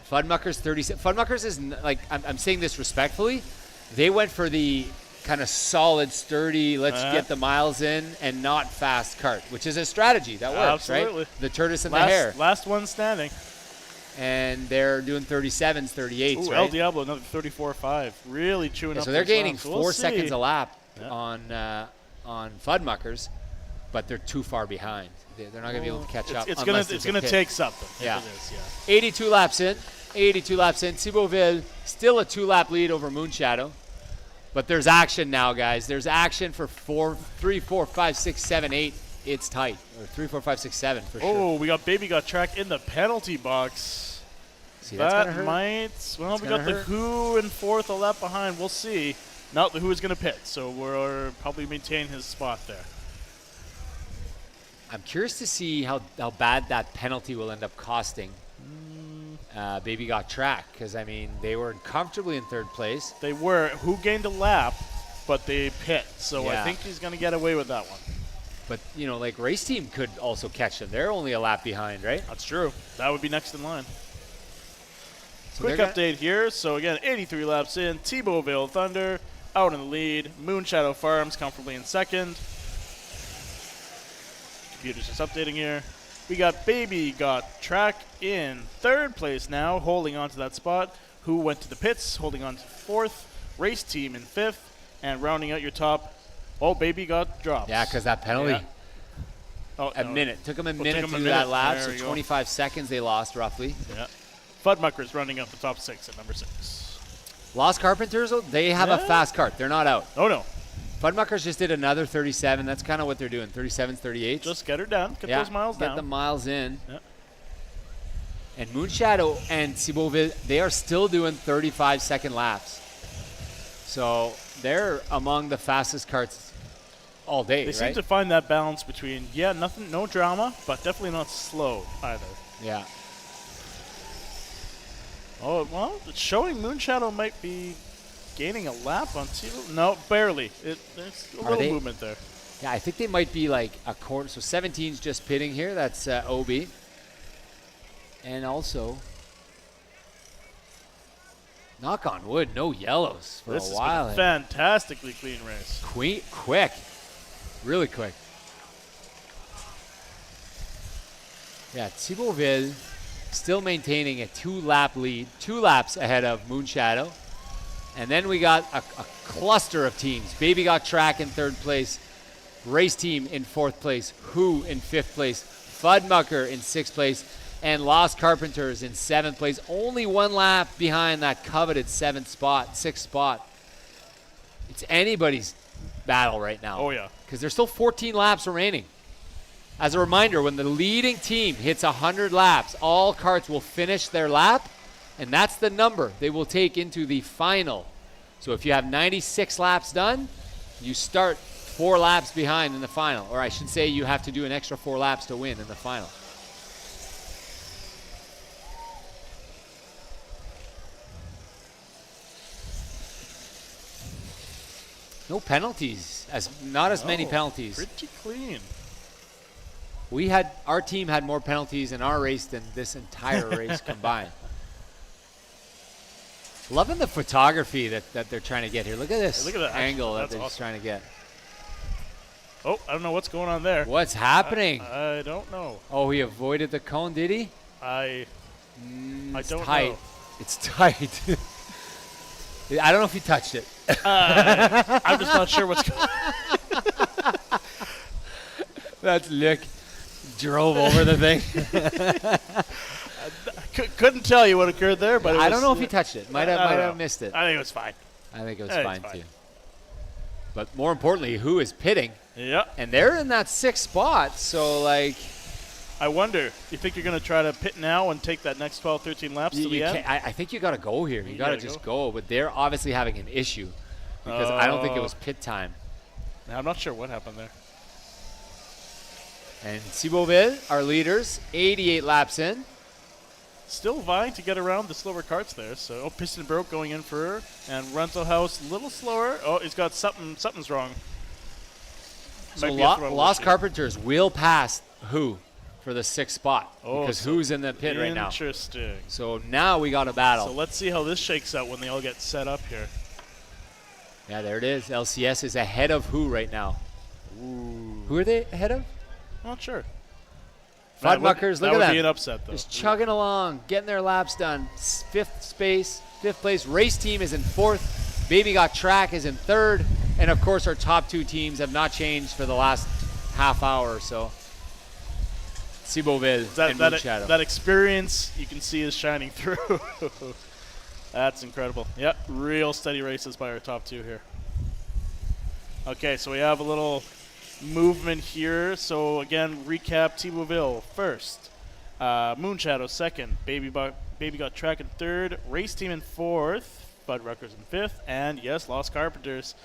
Fudmuckers 37. Fudmuckers is, I'm saying this respectfully. They went for the kind of solid, sturdy, let's get the miles in and not fast cart, which is a strategy that works, Absolutely. right? The tortoise and the hare. Last one standing. And they're doing 37s, 38s, Ooh, right? El Diablo, another 34.5. Really chewing up. So they're those gaining laps. 4 We'll seconds see. a lap on Fudmuckers, but they're too far behind. They're not going to be able to catch up. It's unless going a to pit. take something. Yeah. It is, yeah. 82 laps in. Thibauville still a 2-lap lead over Moonshadow. But there's action now, guys. There's action for 3, 4, 5, 6, 7, 8. It's tight. Or 3, 4, 5, 6, 7 for sure. Oh, we got Baby Got Track in the penalty box. See, that's that gonna hurt. might. Well, That's we got gonna the hurt. Who in 4th, a lap behind. We'll see. Not the Who is going to pit, so we'll probably maintain his spot there. I'm curious to see how bad that penalty will end up costing Baby Got Track, because, I mean, they were comfortably in 3rd place. They were. Who gained a lap, but they pit, so Yeah. I think he's going to get away with that one. But, you know, like, Race Team could also catch them. They're only a lap behind, right? That's true. That would be next in line. So Quick they're update here. So, again, 83 laps in. Thibauville Thunder out in the lead. Moonshadow Farms comfortably in 2nd. Computer's just updating here. We got Baby Got Track in 3rd place now, holding on to that spot. Who went to the pits, holding on to 4th. Race Team in 5th. And rounding out your top, Baby Got dropped. Yeah, because that penalty. Yeah. Oh, A no. minute. Took them a Well, minute took to 'em a do that minute. lap, There so we go. 25 seconds they lost, roughly. Yeah. Fudmuckers running up the top 6 at number 6. Lost Carpenters, they have a fast cart. They're not out. Oh, no. Fudmuckers just did another 37. That's kind of what they're doing, 37s, 38s. Just get her down. Get those miles down. Get the miles in. Yeah. And Moonshadow and Thibauville, they are still doing 35-second laps. So they're among the fastest carts all day, They seem right? to find that balance between, nothing, no drama, but definitely not slow either. Yeah. Oh, well, it's showing Moonshadow might be gaining a lap on Thibauville. No, barely. There's a Are little they? movement there. Yeah, I think they might be like a quarter. So 17's just pitting here. That's OB. And also, Knock on wood, no yellows for This a has while. been a fantastically clean race. Quick. Really quick. Yeah, Thibaultville still maintaining a 2-lap lead, 2 laps ahead of Moonshadow. And then we got a cluster of teams. Baby Got Track in 3rd place, Race Team in 4th place, Who in 5th place, Fudmucker in 6th place, and Lost Carpenters in 7th place. Only 1 lap behind that coveted 6th spot. It's anybody's battle right now. Oh, yeah. Because there's still 14 laps remaining. As a reminder, when the leading team hits 100 laps, all carts will finish their lap, and that's the number they will take into the final. So if you have 96 laps done, you start 4 laps behind in the final. Or I should say you have to do an extra 4 laps to win in the final. No penalties, not as many penalties. Pretty clean. Our team had more penalties in our race than this entire race combined. Loving the photography that they're trying to get here. Look at this angle that they're just trying to get. Oh, I don't know what's going on there. What's happening? I don't know. Oh, he avoided the cone, did he? I don't tight. know. It's tight. I don't know if he touched it. I'm just not sure what's going on. That's Luc. Drove over the thing. Couldn't tell you what occurred there, but I don't know if he touched it. Might have missed it. I think it was fine. I think it was fine too. But more importantly, Who is pitting? Yeah. And they're in that 6th spot, so like. I wonder, you think you're going to try to pit now and take that next 12, 13 laps to the end? I think you got to go here. You got to just go. But they're obviously having an issue because I don't think it was pit time. I'm not sure what happened there. And Thibaultville, our leaders, 88 laps in. Still vying to get around the slower carts there. So, Piston Broke going in for her. And Rental House a little slower. Oh, he's got something's wrong. So Lost Carpenters will pass Who for the 6th spot because Who's in the pit right now. Interesting. So now we got a battle. So let's see how this shakes out when they all get set up here. Yeah, there it is. LCS is ahead of Who right now. Ooh. Who are they ahead of? Not sure. Fudmuckers, look at that. That would be an upset, though. Just chugging along, getting their laps done. 5th place. Race Team is in 4th. Baby Got Track is in 3rd. And, of course, our top 2 teams have not changed for the last half hour or so. Thibaultville and Moonshadow. That experience you can see is shining through. That's incredible. Yep, real steady races by our top 2 here. Okay, so we have a little movement here. So again, recap: Thibaultville first, Moonshadow 2nd, Baby Got Track in 3rd, Race Team in 4th, Fudruckers in 5th, and yes, Lost Carpenters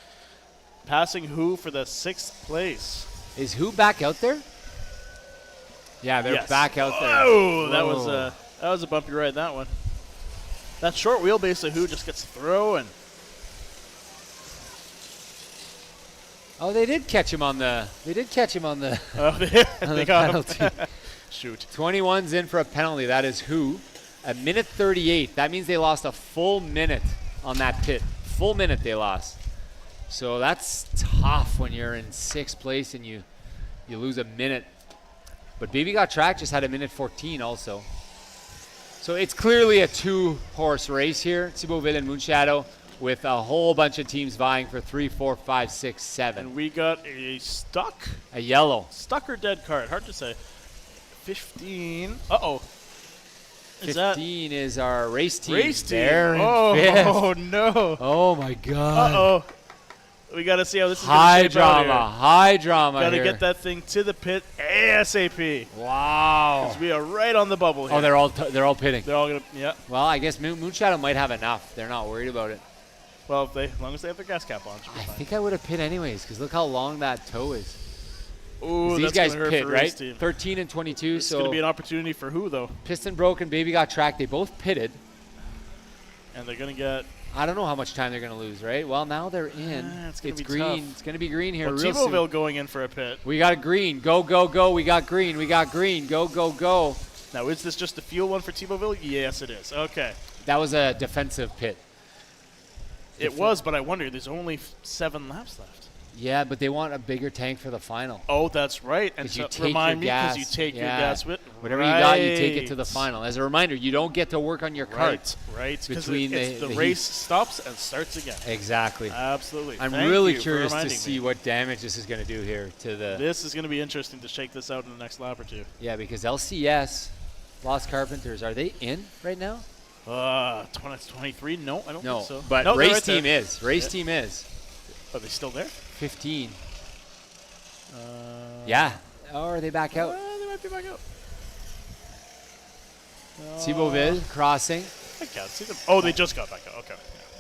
passing Who for the 6th place. Is Who back out there? Yeah, they're back out there. Oh, that was a bumpy ride, that one. That short wheelbase of Who just gets throwing. Oh, they did catch him on the. Oh, they got penalty. Shoot. 21's in for a penalty. That is Who. A minute 38. That means they lost a full minute on that pit. Full minute they lost. So that's tough when you're in 6th place and you lose a minute. But Baby Got Track just had a minute 14 also. So it's clearly a 2-horse race here. Thibaultville and Moonshadow, with a whole bunch of teams vying for 3, 4, 5, 6, 7. And we got a stuck? A yellow. Stuck or dead cart, hard to say. 15. Uh-oh. 15 is our race team. Race team. They're in fifth. Oh, no. Oh, my God. Uh-oh. We got to see how this is High going to shape out here. High drama Got to here. get that thing to the pit ASAP. Wow. Because we are right on the bubble here. Oh, they're all pitting. They're all going to, yeah. Well, I guess Moonshadow might have enough. They're not worried about it. Well, as long as they have their gas cap on, should be I fine. think I would have pit anyways, because look how long that toe is. Ooh, these that's guys gonna hurt pit, for race right? team. 13 and 22. It's so going to be an opportunity for Who, though? Piston Broke and Baby Got Track. They both pitted. And they're going to get... I don't know how much time they're going to lose, right? Well, now they're in. It's gonna be green. tough. It's going to be green here Well, real soon. Thibaultville going in for a pit. We got a green. Go, go, go. We got green. We got green. Go, go, go. Now, is this just a fuel one for Thibaultville? Yes, it is. Okay. That was a defensive pit. It was, but I wonder, there's only 7 laps left. Yeah, but they want a bigger tank for the final. Oh, that's right. And you so take remind me, your because gas. you take your Yeah. gas with. Whatever you got, you take it to the final. As a reminder, you don't get to work on your cart. Right. Because between the heat. race stops and starts again. Exactly. Absolutely. I'm Thank really you for curious to reminding see me. what damage this is going to do here to the. This is going to be interesting to shake this out in the next lap or two. Yeah, because LCS, Lost Carpenters, are they in right now? 23? No, I don't No, think so. but no, they're race right there. team is. Race Yeah. team is. Are they still there? 15. Yeah. Oh, are they back out? They might be back out. Thibauville crossing. I can't see them. Oh, they just got back out. Okay.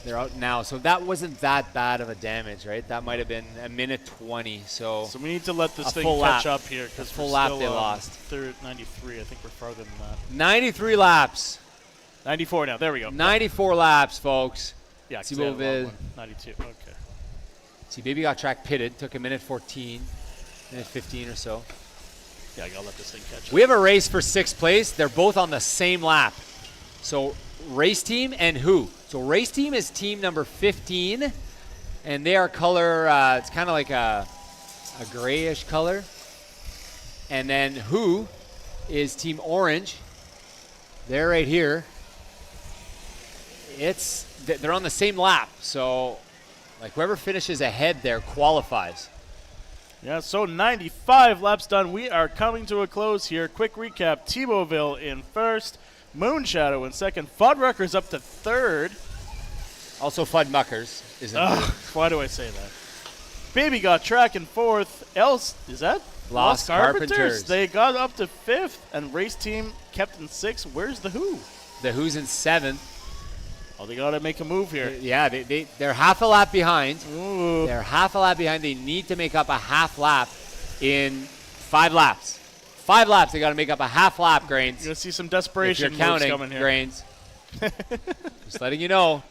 They're out now. So that wasn't that bad of a damage, right? That might have been a minute 20. So we need to let this a thing full catch lap. up here. A full lap they lost. Third 93. I think we're farther than that. 93 laps. 94 now. There we go. 94 laps, folks. Yeah, 'cause they had a long Thibauville. one. 92. Okay. See, Baby got track pitted. Took a minute 14, minute 15 or so. Yeah, I gotta let this thing catch up. We have a race for 6th place. They're both on the same lap. So race team and who? So race team is team number 15, and they are color. It's kind of like a grayish color. And then who is team orange? They're right here. They're on the same lap. So like whoever finishes ahead there qualifies. Yeah, so 95 laps done. We are coming to a close here. Quick recap. Thibauville in first. Moonshadow in second. Fuddruckers up to third. Also Fuddmuckers is in third. Why do I say that? Baby got track in fourth. Is that? Lost Carpenters. They got up to fifth. And race team kept in sixth. Where's the Who? The Who's in seventh. Oh, they got to make a move here. Yeah, they're half a lap behind. Ooh. They're half a lap behind. They need to make up a half lap in 5 laps. 5 laps, they got to make up a half lap, Grains. You're going to see some desperation if you're counting, moves coming here. Grains. Just letting you know.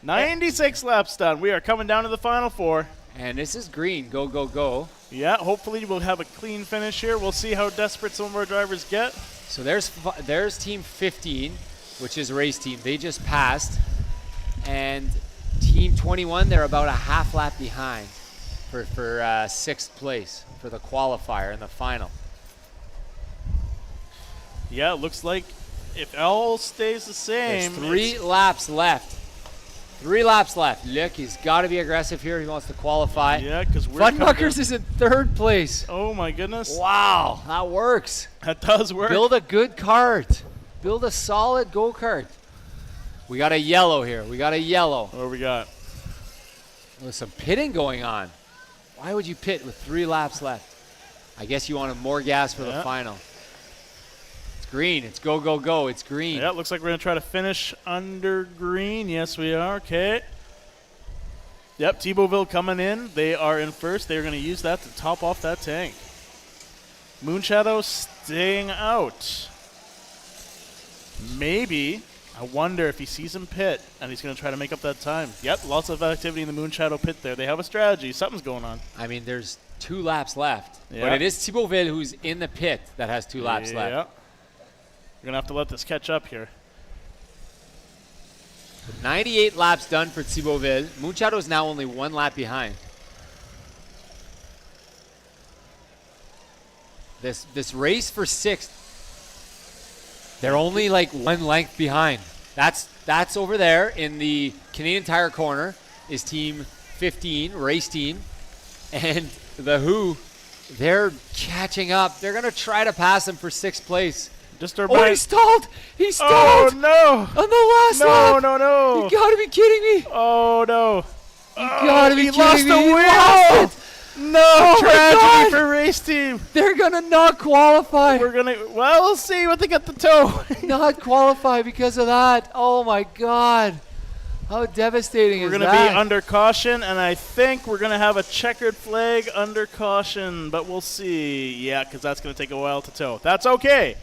96 laps done. We are coming down to the final 4. And this is green. Go, go, go. Yeah, hopefully we'll have a clean finish here. We'll see how desperate some of our drivers get. So there's team 15, which is race team. They just passed. And team 21, they're about a half lap behind for 6th place for the qualifier in the final. Yeah, it looks like if it all stays the same. There's 3 laps left. 3 laps left. Look, he's got to be aggressive here. He wants to qualify. Yeah, because we're Fuddmuckers is in 3rd place. Oh, my goodness. Wow, that works. That does work. Build a good cart. Build a solid go-kart. We got a yellow here. We got a yellow. What do we got? There's some pitting going on. Why would you pit with 3 laps left? I guess you wanted more gas for the final. It's green. It's go, go, go. It's green. Yeah, it looks like we're going to try to finish under green. Yes, we are. Okay. Yep, Thibauville coming in. They are in first. They're going to use that to top off that tank. Moonshadow staying out. Maybe. I wonder if he sees him pit and he's going to try to make up that time. Yep, lots of activity in the Moonshadow pit there. They have a strategy. Something's going on. I mean, there's 2 laps left. Yeah. But it is Thibauville who's in the pit that has 2 laps left. Yeah. We're going to have to let this catch up here. 98 laps done for Thibauville. Moonshadow is now only 1 lap behind. This race for 6th, they're only like 1 length behind. That's over there in the Canadian Tire corner is team 15, race team. And the Who, they're catching up. They're going to try to pass him for 6th place. He stalled! He stalled! Oh, no! On the last lap! No. You gotta be kidding me! Oh, no. You gotta be kidding lost me! the He wheel! lost it! No, Oh my tragedy God. for race team. They're gonna not qualify. Well, we'll see what they get the toe. Not qualify because of that. Oh my God. How devastating We're is going to that? be under caution, and I think we're going to have a checkered flag under caution, but we'll see. Yeah, because that's going to take a while to tow. That's okay.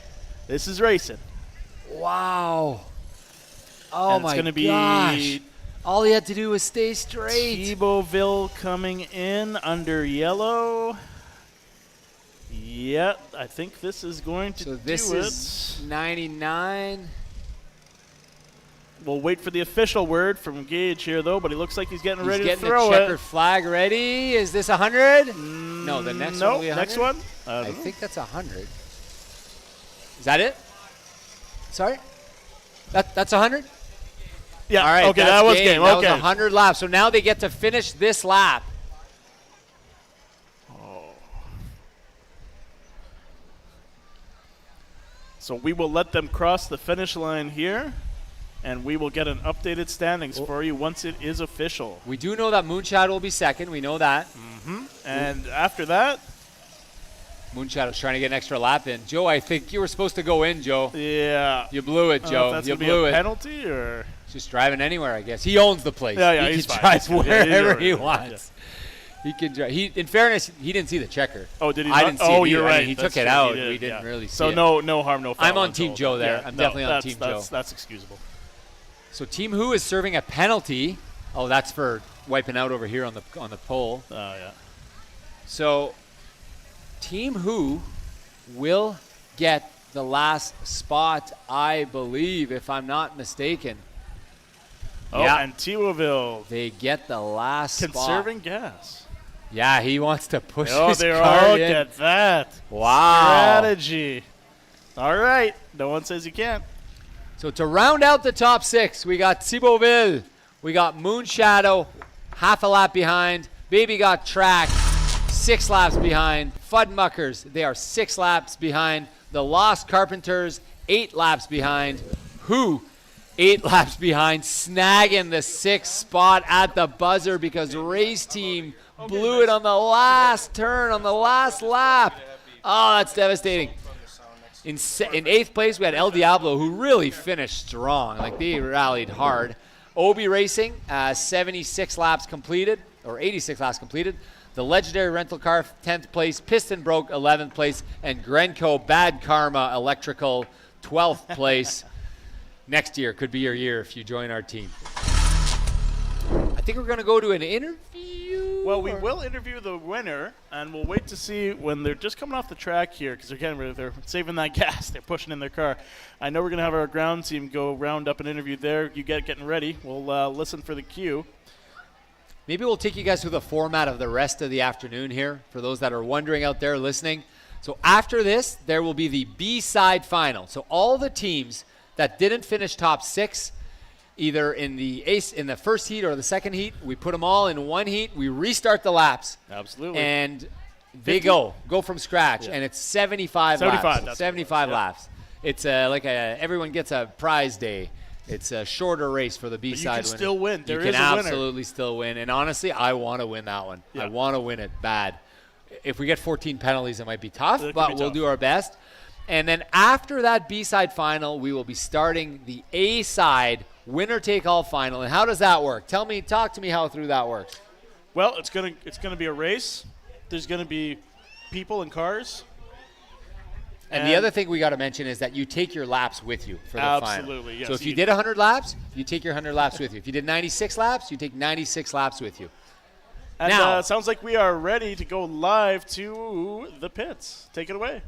This is racing. Wow. Oh And my it's gonna be gosh. All he had to do was stay straight. Thibauville coming in under yellow. Yeah, I think this is going to So this do is 99. We'll wait for the official word from Gage here, though, but he looks like he's getting ready to the throw checkered it. flag ready. Is this 100? No, the next one will be 100. Next one? I think that's 100. Is that it? Sorry? That's 100? Yeah, all right, okay, that was game. That Okay. was 100 laps. So now they get to finish this lap. So we will let them cross the finish line here, and we will get an updated standings for you once it is official. We do know that Moonshot will be second. We know that. Mm-hmm. And after that, Moonshadow's trying to get an extra lap in. Joe, I think you were supposed to go in, Joe. Yeah. You blew it, Joe. That's You gonna blew be a it. penalty or just driving anywhere, I guess. He owns the place. Yeah, he he's can fine. drive He's good. Yeah, wherever he's he all right. wants. He can drive. In fairness, he didn't see the checker. Oh, did he? I not? didn't see oh, it you're either. I right. mean, he That's took it true. out. He did, We didn't really see so it. no harm, no foul. I'm on Team Joe there. Yeah, I'm no, definitely on Team Joe. That's excusable. So Team Who is serving a penalty. Oh, that's for wiping out over here on the pole. Oh, yeah. So Team Who will get the last spot, I believe, if I'm not mistaken. Oh, and Tiwaville. They get the last spot. Conserving gas. Yeah, he wants to push Oh, his they're car all in. get that. Wow. Strategy. All right. No one says you can't. So to round out the top 6, we got Thibauville, we got Moonshadow, half a lap behind. Baby got Track, 6 laps behind. Fudmuckers, they are 6 laps behind. The Lost Carpenters, 8 laps behind. Who, 8 laps behind, snagging the 6th spot at the buzzer because Race Team blew it on the last turn, on the last lap. Oh, that's devastating. In 8th place, we had El Diablo, who really finished strong. Like, they rallied hard. Obi Racing, 76 laps completed, or 86 laps completed. The Legendary Rental Car, 10th place. Piston Broke, 11th place. And Grenco Bad Karma Electrical, 12th place. Next year could be your year if you join our team. I think we're going to go to an interview. Well, we will interview the winner, and we'll wait to see when they're just coming off the track here because they're saving that gas. They're pushing in their car. I know we're going to have our ground team go round up an interview there. You getting ready. We'll listen for the cue. Maybe we'll take you guys through the format of the rest of the afternoon here for those that are wondering out there listening. So after this, there will be the B-side final. So all the teams that didn't finish top 6, either in the first heat or the second heat, we put them all in one heat. We restart the laps. Absolutely. And they go from scratch. Yeah. And it's 75 laps. 75 laps. It's everyone gets a prize day. It's a shorter race for the B-side winner. You can still win. You can absolutely still win. And honestly, I want to win that one. Yeah. I want to win it bad. If we get 14 penalties, it might be tough, but we'll do our best. And then after that B-side final, we will be starting the A-side winner-take-all final. And how does that work? Talk to me how through that works. Well, it's gonna be a race. There's gonna be people and cars. And the other thing we got to mention is that you take your laps with you for the final. Absolutely, yes. So if you did 100 laps, you take your 100 laps with you. If you did 96 laps, you take 96 laps with you. And now, sounds like we are ready to go live to the pits. Take it away.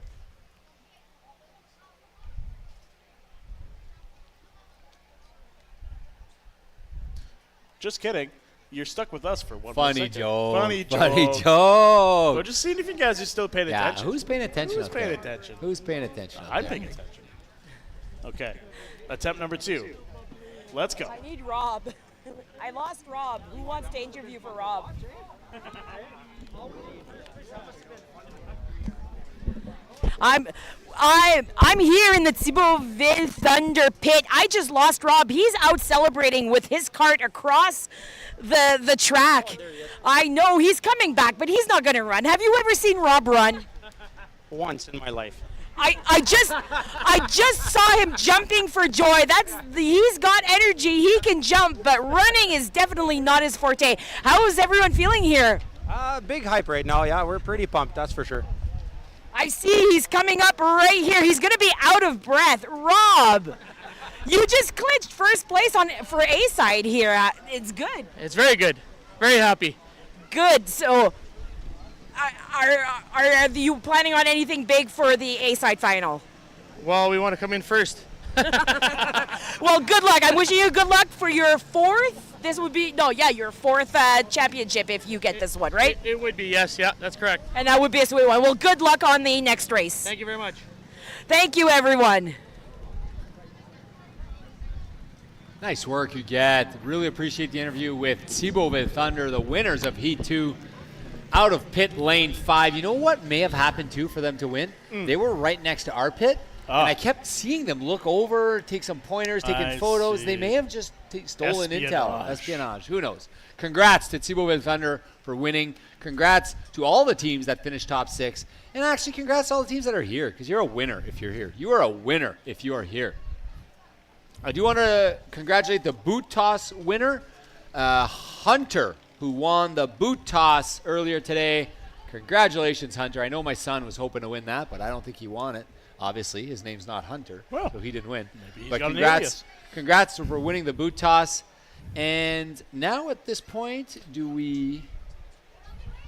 Just kidding. You're stuck with us for one more second. Funny joke. Funny joke. We're just seeing if you guys are still paying attention. Who's paying attention? Who's paying attention? Who's paying attention? I'm paying attention. Okay. Attempt number 2. Let's go. I need Rob. I lost Rob. Who wants to interview for Rob? I'm here in the Thibauville Thunder pit. I just lost Rob. He's out celebrating with his cart across the track. I know he's coming back, but he's not going to run. Have you ever seen Rob run? Once in my life. I just saw him jumping for joy. He's got energy. He can jump, but running is definitely not his forte. How is everyone feeling here? Big hype right now. Yeah, we're pretty pumped. That's for sure. I see he's coming up right here. He's going to be out of breath. Rob, you just clinched first place for A-side here. It's good. It's very good. Very happy. Good. So, are you planning on anything big for the A-side final? Well, we want to come in first. Well, good luck. I'm wishing you good luck for your fourth. This would be your fourth championship if you get this one, right? It would be, yes. Yeah, that's correct. And that would be a sweet one. Well, good luck on the next race. Thank you very much. Thank you, everyone. Nice work, you get. Really appreciate the interview with St-Labre Thunder, the winners of Heat 2 out of pit lane 5. You know what may have happened, too, for them to win? They were right next to our pit, and I kept seeing them look over, take some pointers, taking photos. They may have just stolen intel. Espionage. Who knows? Congrats to St-Labre Thunder for winning. Congrats to all the teams that finished top 6. And actually, congrats to all the teams that are here, because you're a winner if you're here. You are a winner if you are here. I do want to congratulate the boot toss winner, Hunter, who won the boot toss earlier today. Congratulations, Hunter. I know my son was hoping to win that, but I don't think he won it. Obviously, his name's not Hunter, so he didn't win. But congrats for winning the boot toss. And now at this point, do we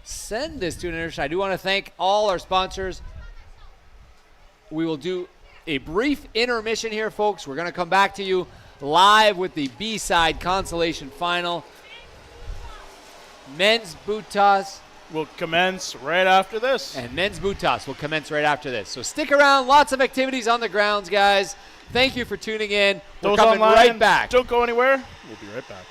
send this to an intermission? I do want to thank all our sponsors. We will do a brief intermission here, folks. We're going to come back to you live with the B-side consolation final. Men's boot toss will commence right after this. And men's boot toss will commence right after this. So stick around. Lots of activities on the grounds, guys. Thank you for tuning in. We're coming right back. Don't go anywhere. We'll be right back.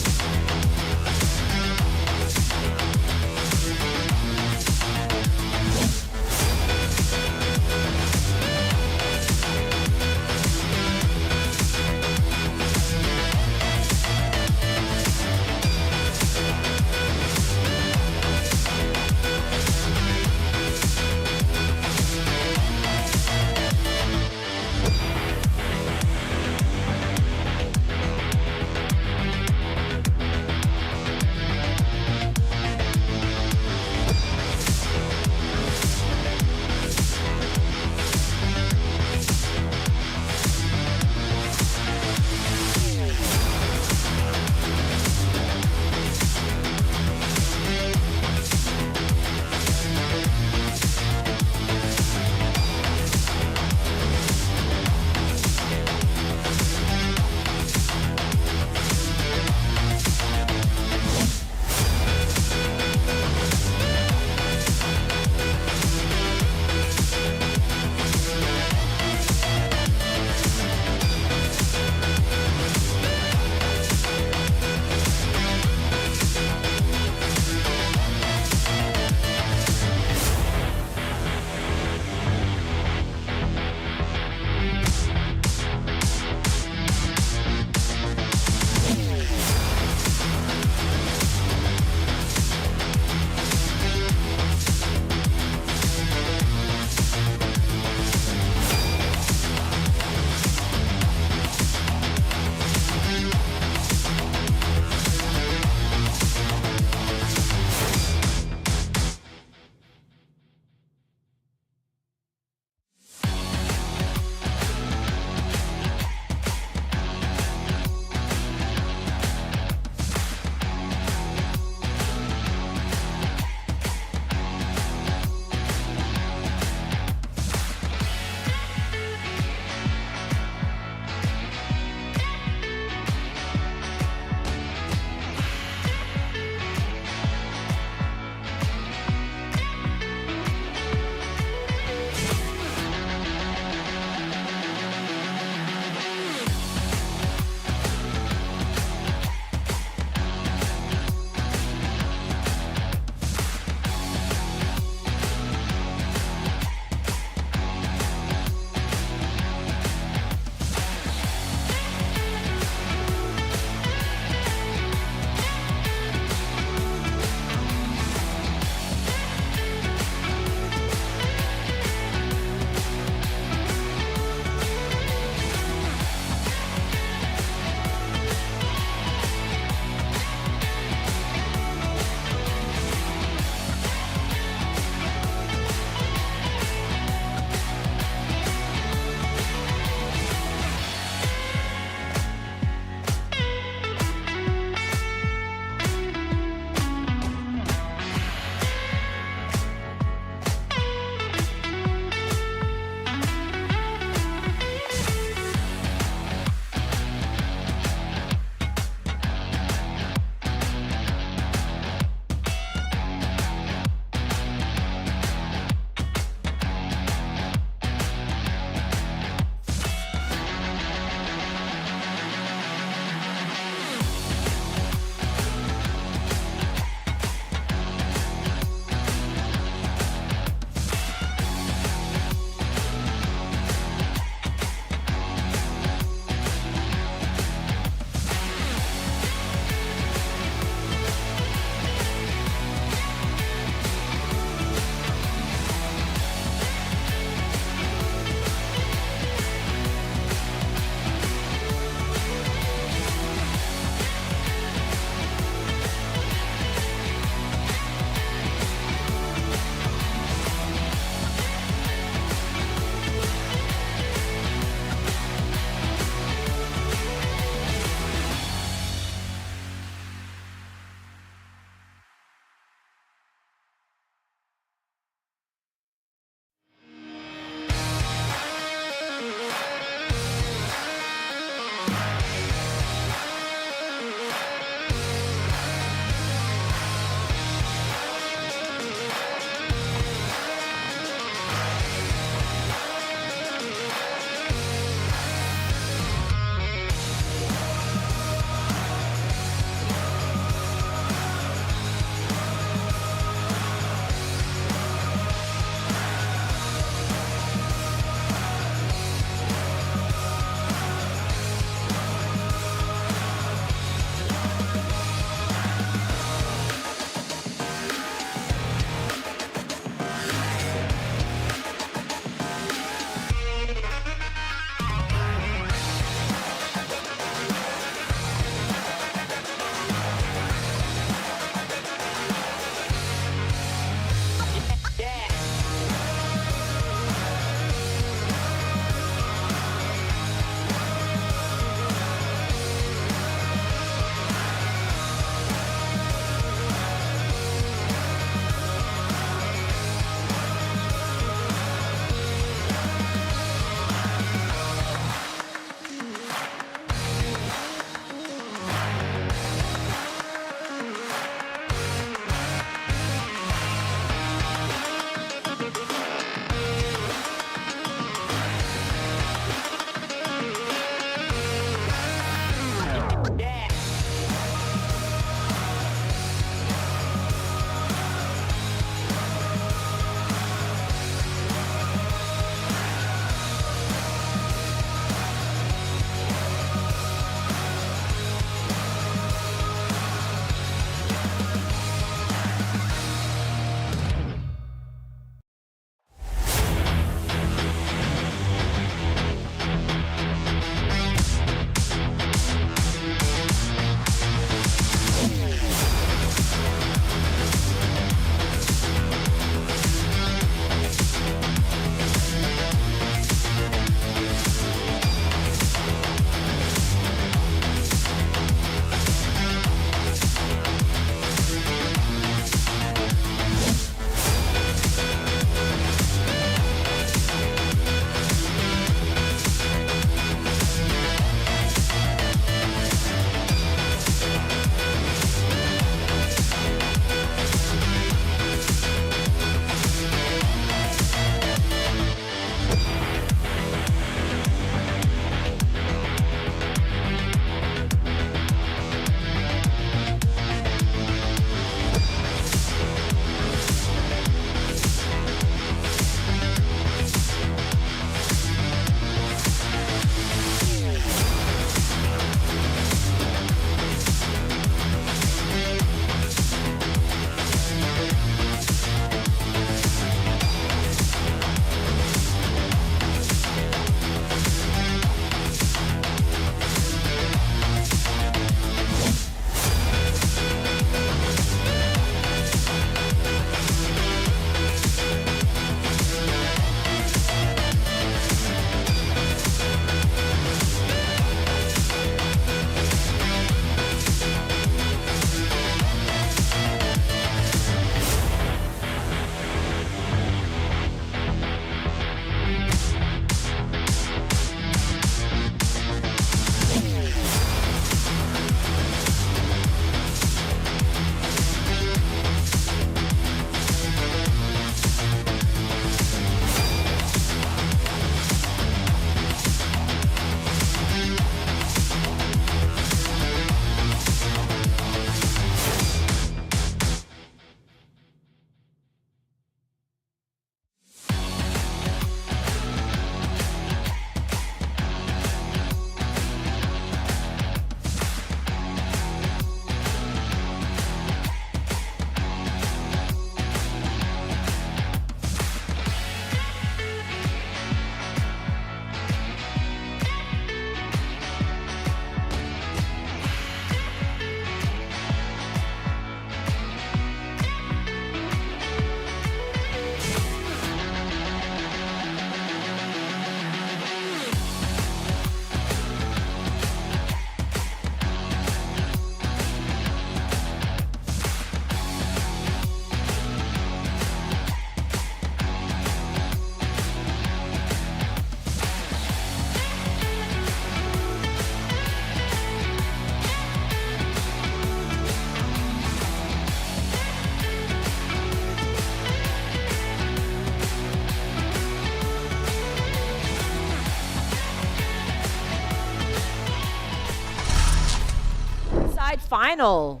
final.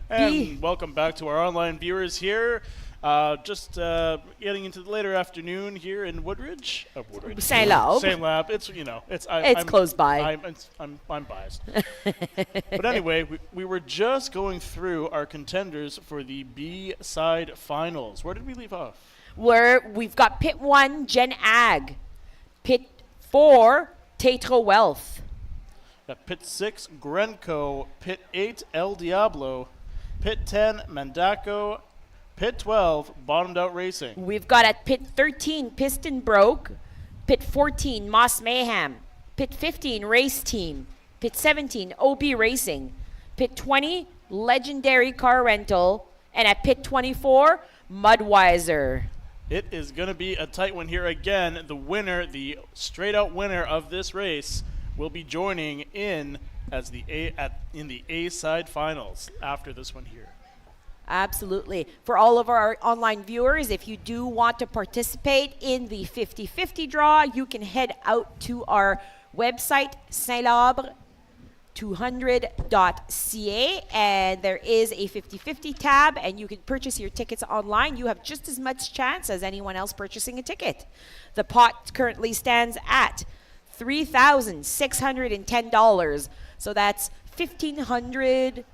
And welcome back to our online viewers here. Just getting into the later afternoon here in Woodridge. St-Labre. St-Labre. It's It's close by. I'm biased. But anyway, we were just going through our contenders for the B-side finals. Where did we leave off? We've got Pit 1, Gen Ag. Pit 4, Tetro Wealth. Got Pit 6, Grenco. Pit 8, El Diablo. Pit 10, Mandaco. Pit 12, Bottomed Out Racing. We've got at Pit 13, Piston Broke. Pit 14, Moss Mayhem. Pit 15, Race Team. Pit 17, OB Racing. Pit 20, Legendary Car Rental. And at Pit 24, Mudweiser. It is going to be a tight one here again. The winner, the straight-out winner of this race, will be joining in as in the A-side finals after this one here. Absolutely. For all of our online viewers, if you do want to participate in the 50-50 draw, you can head out to our website, St-Labre 200.ca, and there is a 50-50 tab, and you can purchase your tickets online. You have just as much chance as anyone else purchasing a ticket. The pot currently stands at $3,610, so that's $1,500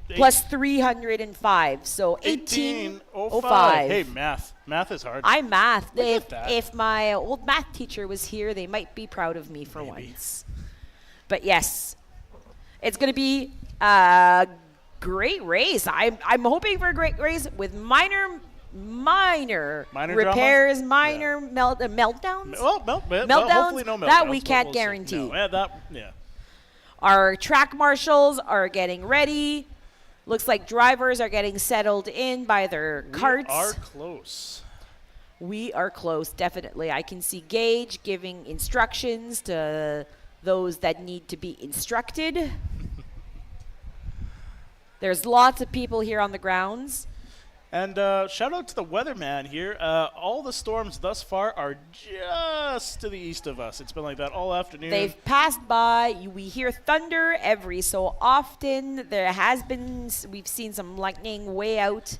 plus 305, so 1805. Hey, math is hard. I math. Look at that. If my old math teacher was here, they might be proud of me for once. But yes, it's going to be a great race. I'm hoping for a great race with minor repairs, drama? minor meltdowns. Meltdowns. Hopefully no meltdowns. That we but can't we'll see. guarantee. No, Our track marshals are getting ready. Looks like drivers are getting settled in by their carts. We are close. We are close, definitely. I can see Gage giving instructions to those that need to be instructed. There's lots of people here on the grounds. And shout out to the weatherman here. All the storms thus far are just to the east of us. It's been like that all afternoon. They've passed by. We hear thunder every so often. We've seen some lightning way out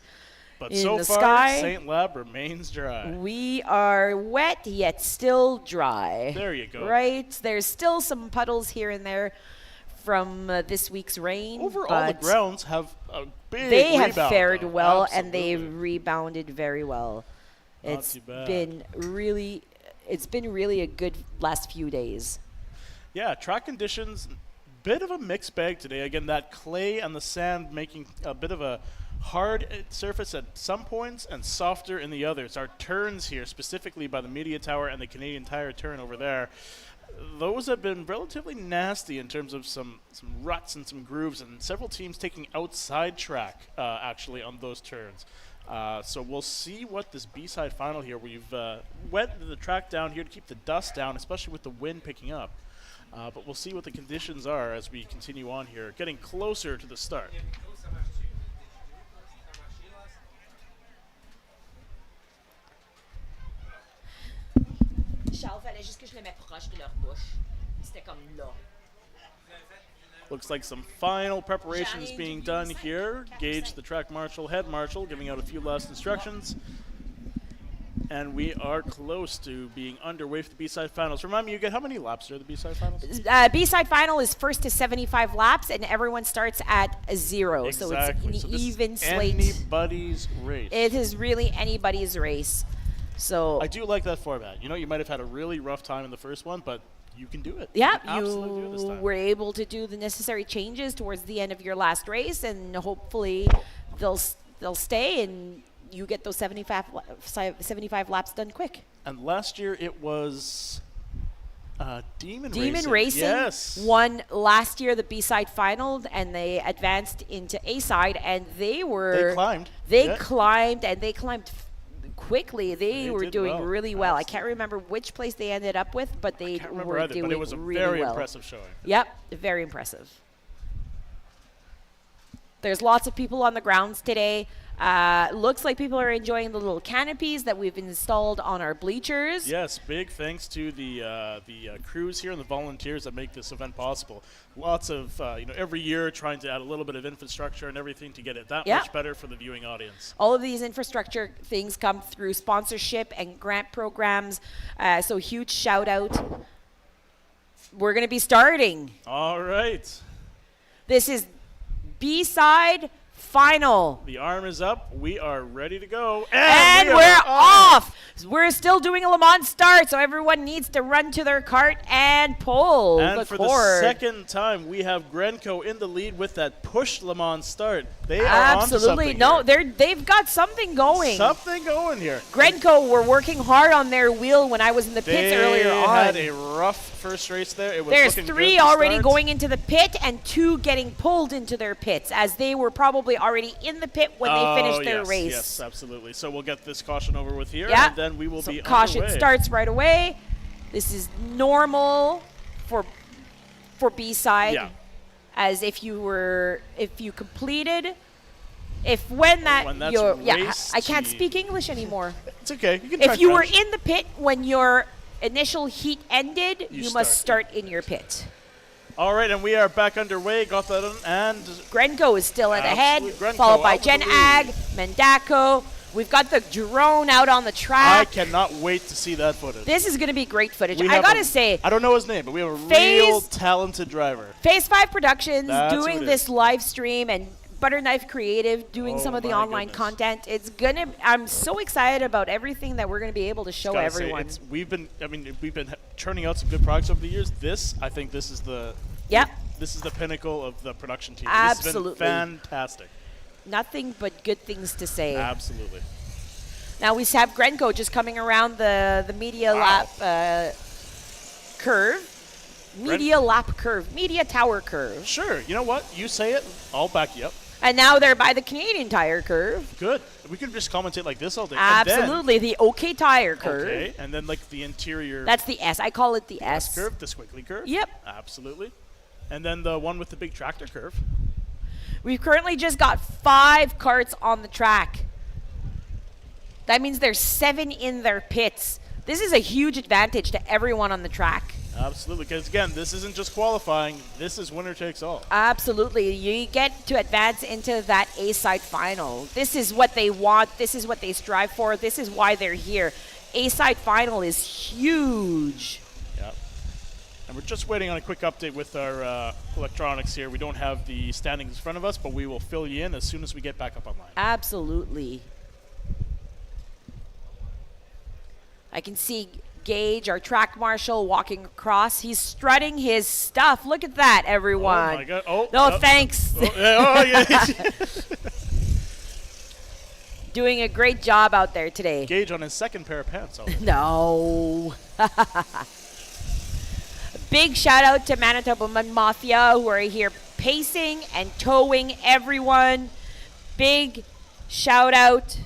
but in so the far, sky. St-Labre remains dry. We are wet yet still dry. There you go. Right? There's still some puddles here and there from this week's rain. Overall, the grounds have a big They rebound, have fared though. well, Absolutely. and they've rebounded very well. Not too bad. It's been really a good last few days. Yeah, track conditions, bit of a mixed bag today. Again, that clay and the sand making a bit of a hard surface at some points and softer in the others. Our turns here, specifically by the Media Tower and the Canadian Tire turn over there, those have been relatively nasty in terms of some ruts and some grooves, and several teams taking outside track actually on those turns. So we'll see what this B-side final here, we've wet the track down here to keep the dust down, especially with the wind picking up. But we'll see what the conditions are as we continue on here, getting closer to the start. Charles, fallait juste que je le mette proche de leur bouche. C'était comme là. Looks like some final preparations being done here. Gage, the track marshal, head marshal, giving out a few last instructions. And we are close to being underway for the B-side finals. Remind me, you get how many laps are the B-side finals? B-side final is first to 75 laps, and everyone starts at 0. Exactly. So it's an even is slate. Anybody's race. It is really anybody's race. So I do like that format. You know, you might have had a really rough time in the first one, but you can do it. yeah, you can absolutely do it this you time. were able to do the necessary changes towards the end of your last race, and hopefully they'll stay and you get those 75 laps done quick. And last year it was Demon Racing yes. won last year the B-side final, and they advanced into A-side, and they climbed. They climbed, and they climbed quickly. They were did doing well. really well. I can't remember which place they ended up with, but they were either, doing but it was a really very well. impressive showing. Yep, very impressive. There's lots of people on the grounds today. Looks like people are enjoying the little canopies that we've installed on our bleachers. Yes, big thanks to the crews here and the volunteers that make this event possible. Lots of, every year trying to add a little bit of infrastructure and everything to get it that much better for the viewing audience. All of these infrastructure things come through sponsorship and grant programs. So huge shout out. We're going to be starting. All right. This is B-side final. The arm is up. We are ready to go. And we're off. We're still doing a Le Mans start, so everyone needs to run to their cart and pull And the for cord. the second time, we have Grenco in the lead with that push Le Mans start. They are Absolutely. onto No, something they've got something going. Something going here. Grenco were working hard on their wheel when I was in the pits earlier They on. had a rough first race there. It was There's looking 3 good to already start. going into the pit and 2 getting pulled into their pits, as they were probably already in the pit when they finished their race. Yes, absolutely. So we'll get this caution over with here, Yeah. and then we will So be caution underway. starts right away. This is normal for B-side, Yeah. as if you completed. When that's I can't race speak English anymore. It's okay. You can try If you were French. in the pit when your initial heat ended, you must start in your pit. All right, and we are back underway. Got that on, and Grenco is still at the head, Absolutely. Grenco followed by out with the Gen lead. Ag, Mendaco. We've got the drone out on the I track. cannot wait to see that footage. This is going to be great footage. We I have got to a- say, I don't know his name, but we have a Phase- real talented driver. Phase 5 Productions That's doing who it this is. live stream, and Butterknife Creative doing some of the my online content. I'm so excited about everything that we're going to be able to show Gotta say, everyone. we've been churning out some good products over the years. I think this is the pinnacle of the production team. Absolutely. This has been fantastic. Nothing but good things to say. Absolutely. Now we have Grenco just coming around the media lap curve. Media tower curve. Sure. You know what? You say it, I'll back you up. And now they're by the Canadian Tire curve. Good. We could just commentate like this all day. Absolutely. The OK Tire curve. Okay. And then like the interior. That's the S. I call it the S. curve, the squiggly curve. Yep. Absolutely. And then the one with the big tractor curve. We've currently just got 5 carts on the track. That means there's 7 in their pits. This is a huge advantage to everyone on the track. Absolutely. Because again, this isn't just qualifying. This is winner takes all. Absolutely. You get to advance into that A-side final. This is what they want. This is what they strive for. This is why they're here. A-side final is huge. Yep. And we're just waiting on a quick update with our electronics here. We don't have the standings in front of us, but we will fill you in as soon as we get back up online. Absolutely. I can see Gage, our track marshal, walking across. He's strutting his stuff. Look at that, everyone. Oh, my God. Oh, no, thanks. Yeah. Doing a great job out there today. Gage on his second pair of pants. No. Big shout out to Manitoba Mafia, who are here pacing and towing everyone. Big shout out.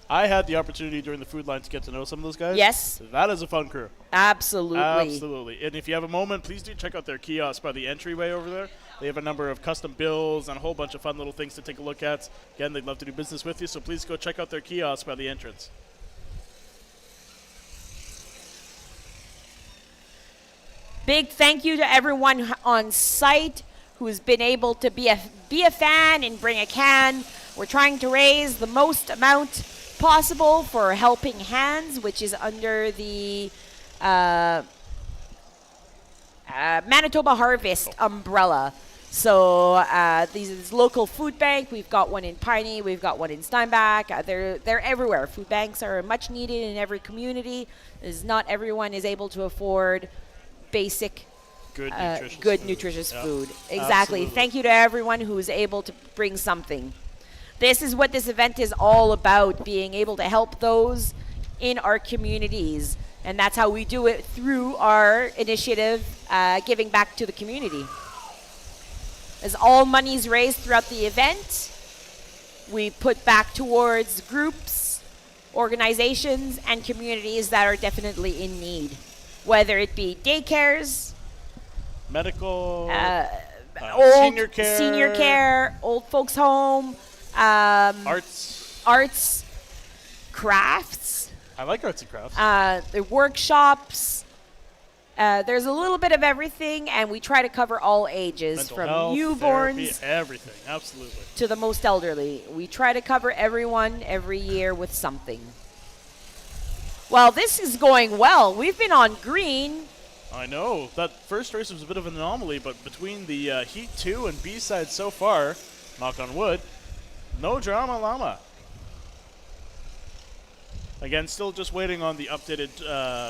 I had the opportunity during the food line to get to know some of those guys. Yes. That is a fun crew. Absolutely. Absolutely. And if you have a moment, please do check out their kiosk by the entryway over there. They have a number of custom bills and a whole bunch of fun little things to take a look at. Again, they'd love to do business with you, so please go check out their kiosk by the entrance. Big thank you to everyone on site who's been able to be a fan and bring a can. We're trying to raise the most amount possible for Helping Hands, which is under the Manitoba Harvest umbrella. So these local food bank, we've got one in Piney, we've got one in Steinbach. They're everywhere. Food banks are much needed in every community. Not everyone is able to afford basic, good, nutritious food. Yeah, Exactly. absolutely. Thank you to everyone who is able to bring something. This is what this event is all about, being able to help those in our communities. And that's how we do it through our initiative, Giving Back to the Community. As all monies raised throughout the event, we put back towards groups, organizations, and communities that are definitely in need. Whether it be daycares, medical, old senior care, old folks home, arts, crafts. I like arts and crafts. The workshops. There's a little bit of everything, and we try to cover all ages, Mental from health, newborns therapy, everything, absolutely. to the most elderly. We try to cover everyone every year with something. Well, this is going well. We've been on green. I know. That first race was a bit of an anomaly, but between the Heat 2 and B-side so far, knock on wood, no drama llama. Again, still just waiting on the updated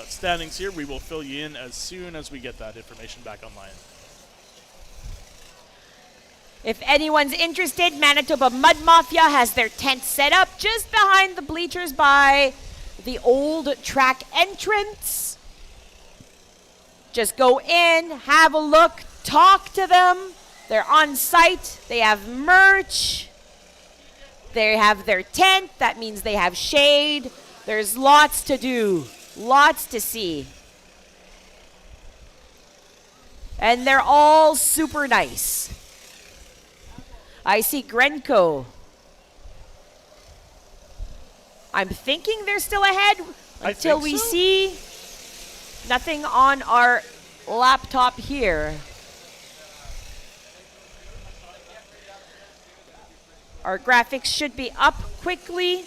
standings here. We will fill you in as soon as we get that information back online. If anyone's interested, Manitoba Mud Mafia has their tent set up just behind the bleachers by the old track entrance. Just go in, have a look, talk to them. They're on site. They have merch. They have their tent. That means they have shade. There's lots to do, lots to see. And they're all super nice. I see Gringo. I'm thinking they're still ahead until we see nothing on our laptop here. Our graphics should be up quickly.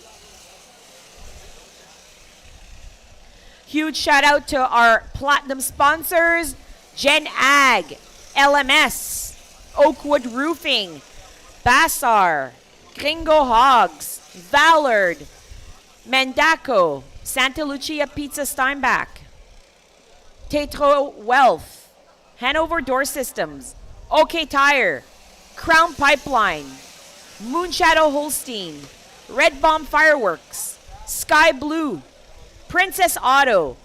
Huge shout out to our platinum sponsors, Gen Ag, LMS, Oakwood Roofing, Bassar, Gringo Hogs, Ballard, Mendaco, Santa Lucia Pizza Steinbach, Tetro Wealth, Hanover Door Systems, OK Tire, Crown Pipeline, Moonshadow Holstein, Red Bomb Fireworks, Sky Blue, Princess Auto,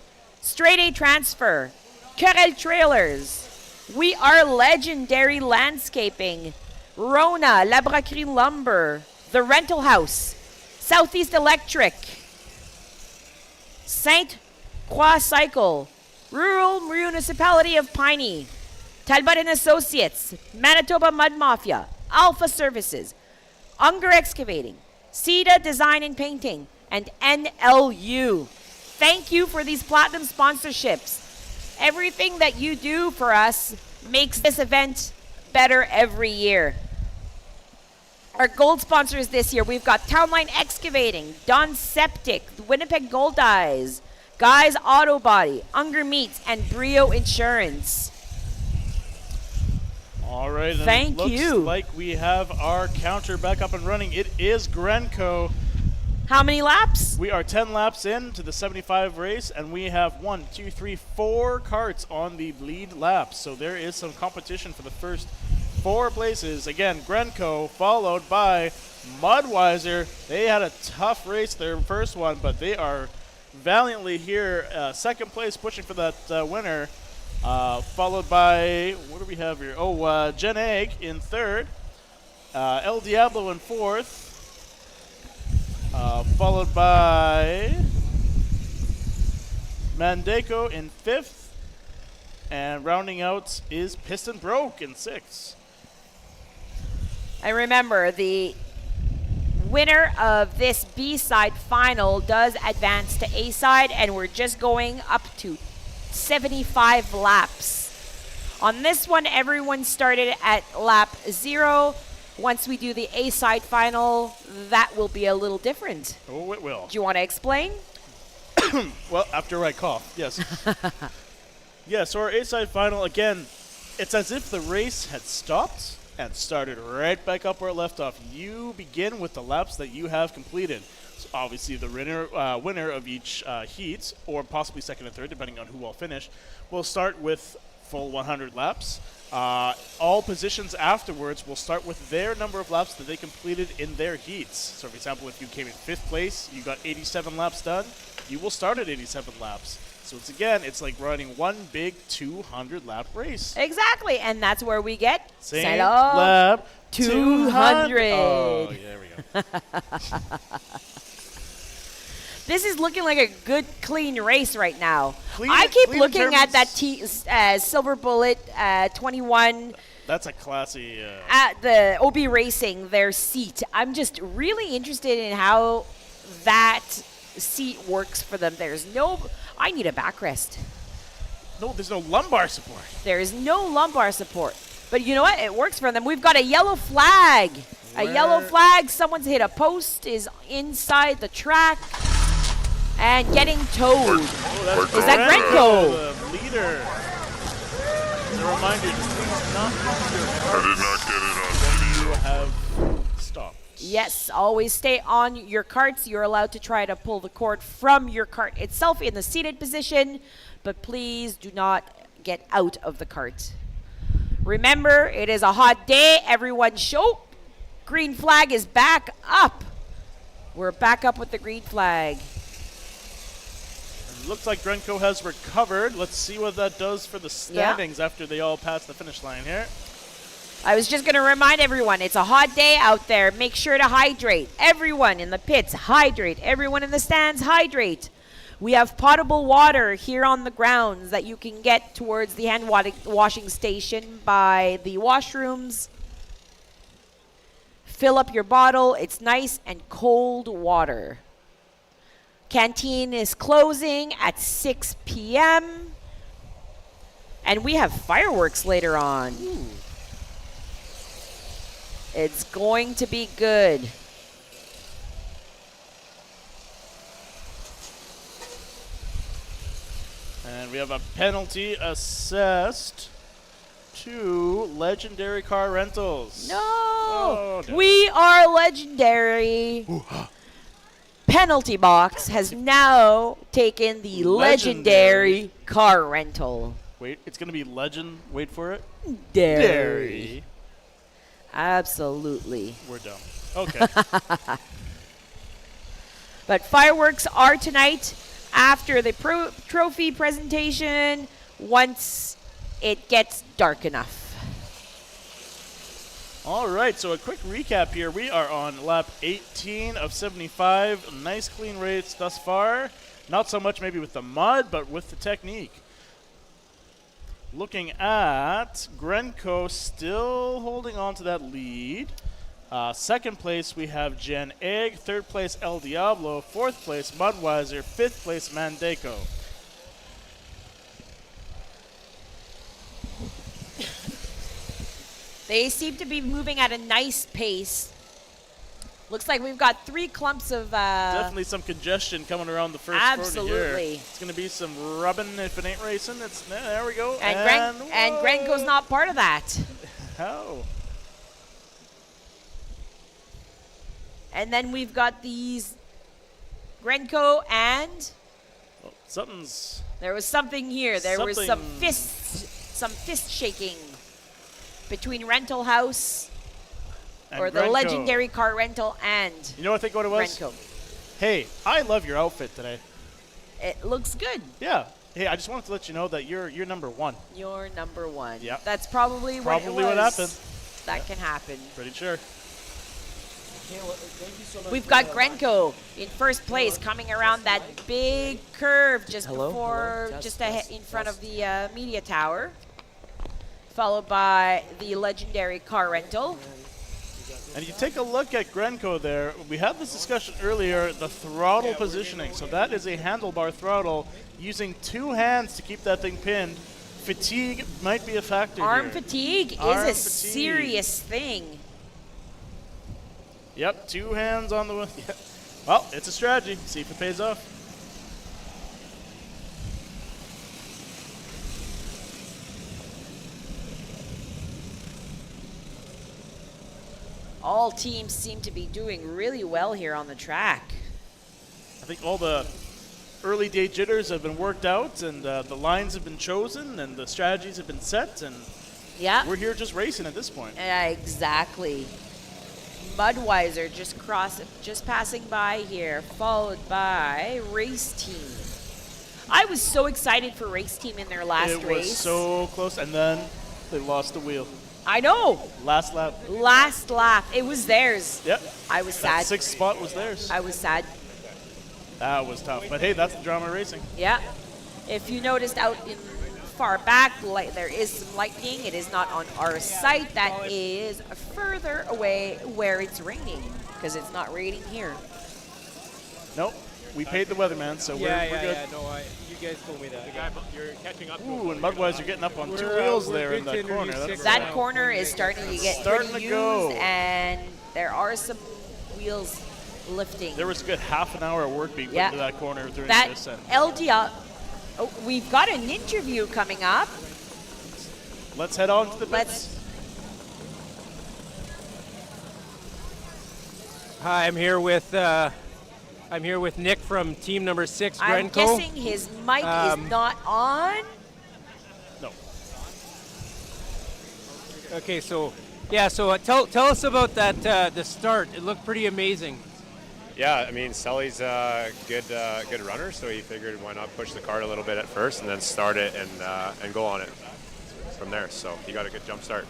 Straight A Transfer, Kerel Trailers, We Are Legendary Landscaping, Rona, Labraquerie Lumber, The Rental House, Southeast Electric, Saint Croix Cycle, Rural Municipality of Piney, Talbot and Associates, Manitoba Mud Mafia, Alfa Services, Unger Excavating, CEDA Design and Painting, and NLU. Thank you for these platinum sponsorships. Everything that you do for us makes this event better every year. Our gold sponsors this year, we've got Townline Excavating, Don Septic, Winnipeg Gold Eyes, Guys Auto Body, Unger Meats, and Brio Insurance. All right, and Thank it looks you. like we have our counter back up and running. It is Grenco. How many laps? We are 10 laps in to the 75 race, and we have 4 carts on the lead lap. So there is some competition for the first 4 places. Again, Grenco, followed by Mudweiser. They had a tough race, their first one, but they are valiantly here. Second place, pushing for that winner. Followed by, what do we have here? Gen Egg in third. El Diablo in fourth. Followed by Mandeco in fifth. And rounding out is Piston Broke in sixth. I remember the winner of this B-side final does advance to A-side, and we're just going up to 75 laps. On this one, everyone started at lap 0. Once we do the A-side final, that will be a little different. Oh, it will. Do you want to explain? Well, after I cough, yes. Yeah, so our A-side final, again, it's as if the race had stopped and started right back up where it left off. You begin with the laps that you have completed. So obviously, the winner of each heat, or possibly second and third, depending on who will finish, will start with full 100 laps. All positions afterwards will start with their number of laps that they completed in their heats. So, for example, if you came in 5th place, you got 87 laps done, you will start at 87 laps. So, it's like running one big 200-lap race. Exactly, and that's where we get St-Labre 200. Oh, yeah, there we go. This is looking like a good, clean race right now. Clean- I keep clean in looking at terms- that Silver Bullet 21 That's a classy. At the OB Racing, their seat. I'm just really interested in how that seat works for them. I need a backrest. No, there's no lumbar support. There is no lumbar support. But you know what? It works for them. We've got a yellow flag. A yellow flag. Someone's hit a post, is inside the track, and getting towed. Is that Gringo? The leader. As a reminder, just please not use your carts. I did not get it on video. You have stopped. Yes, always stay on your carts. You're allowed to try to pull the cord from your cart itself in the seated position, but please do not get out of the cart. Remember, it is a hot day. Everyone show. Green flag is back up. We're back up with the green flag. It looks like Gringo has recovered. Let's see what that does for the standings after they all pass the finish line here. I was just going to remind everyone, it's a hot day out there. Make sure to hydrate. Everyone in the pits, hydrate. Everyone in the stands, hydrate. We have potable water here on the grounds that you can get towards the hand washing station by the washrooms. Fill up your bottle. It's nice and cold water. Canteen is closing at 6 p.m. And we have fireworks later on. Ooh. It's going to be good. And we have a penalty assessed to Legendary Car Rentals. No! Oh, no. We are legendary. Penalty box has now taken the legendary car rental. Wait, it's going to be legend. Wait for it. Dairy. Absolutely. We're done. Okay. But fireworks are tonight after the trophy presentation once it gets dark enough. All right, so a quick recap here. We are on lap 18 of 75. Nice clean race thus far. Not so much maybe with the mud, but with the technique. Looking at Gringo still holding on to that lead. Second place, we have Jen Egg. Third place, El Diablo. Fourth place, Mudweiser. Fifth place, Mandeco. They seem to be moving at a nice pace. Looks like we've got 3 clumps of... Definitely some congestion coming around the first absolutely. corner here. It's going to be some rubbing if it ain't racing. There we go. And Gringo's not part of that. How? And then we've got these Gringo and... Well, something's... There was something here. There was some something- fist shaking between Rental House And or the Gringo. legendary car rental and You know what I think what it was? Gringo. Hey, I love your outfit today. It looks good. Yeah. Hey, I just wanted to let you know that you're number 1. You're number 1. Yep. That's probably what it was. What happened. That can happen. Pretty sure. We've got Gringo in first place coming around that big curve just in front of the media tower, followed by the legendary car rental. And you take a look at Gringo there. We had this discussion earlier, the throttle positioning. So that is a handlebar throttle using 2 hands to keep that thing pinned. Fatigue might be a factor Arm here. fatigue is a serious thing. Yep, 2 hands on the wheel. Yeah. Well, it's a strategy. See if it pays off. All teams seem to be doing really well here on the track. I think all the early day jitters have been worked out, and the lines have been chosen, and the strategies have been set, and we're here just racing at this point. Exactly. Mudweiser just passing by here, followed by Race Team. I was so excited for Race Team in their last race. It was so close, and then they lost the wheel. I know. Last lap. Last lap. It was theirs. Yep. I was sad. That 6th spot was theirs. I was sad. That was tough. But hey, that's the drama of racing. Yeah. If you noticed out in far back. There is some lightning. It is not on our site. That is further away where it's raining, because it's not raining here. Nope. We paid the weatherman, so we're good. No, you guys told me that. The guy, you're catching up. Ooh, and Mudwise, you're getting up on two wheels there in that corner. That corner is starting to get starting pretty to go. used, and there are some wheels lifting. There was a good half an hour of work being put into that corner during that this. And LDL. Oh, we've got an interview coming up. let's head on to the pits. Hi, I'm here with Nick from team number 6, Gringo. I'm guessing his mic is not on. No. Okay, so tell us about that the start. It looked pretty amazing. Yeah, I mean, Sully's a good runner, so he figured why not push the cart a little bit at first and then start it and go on it from there. So he got a good jump start.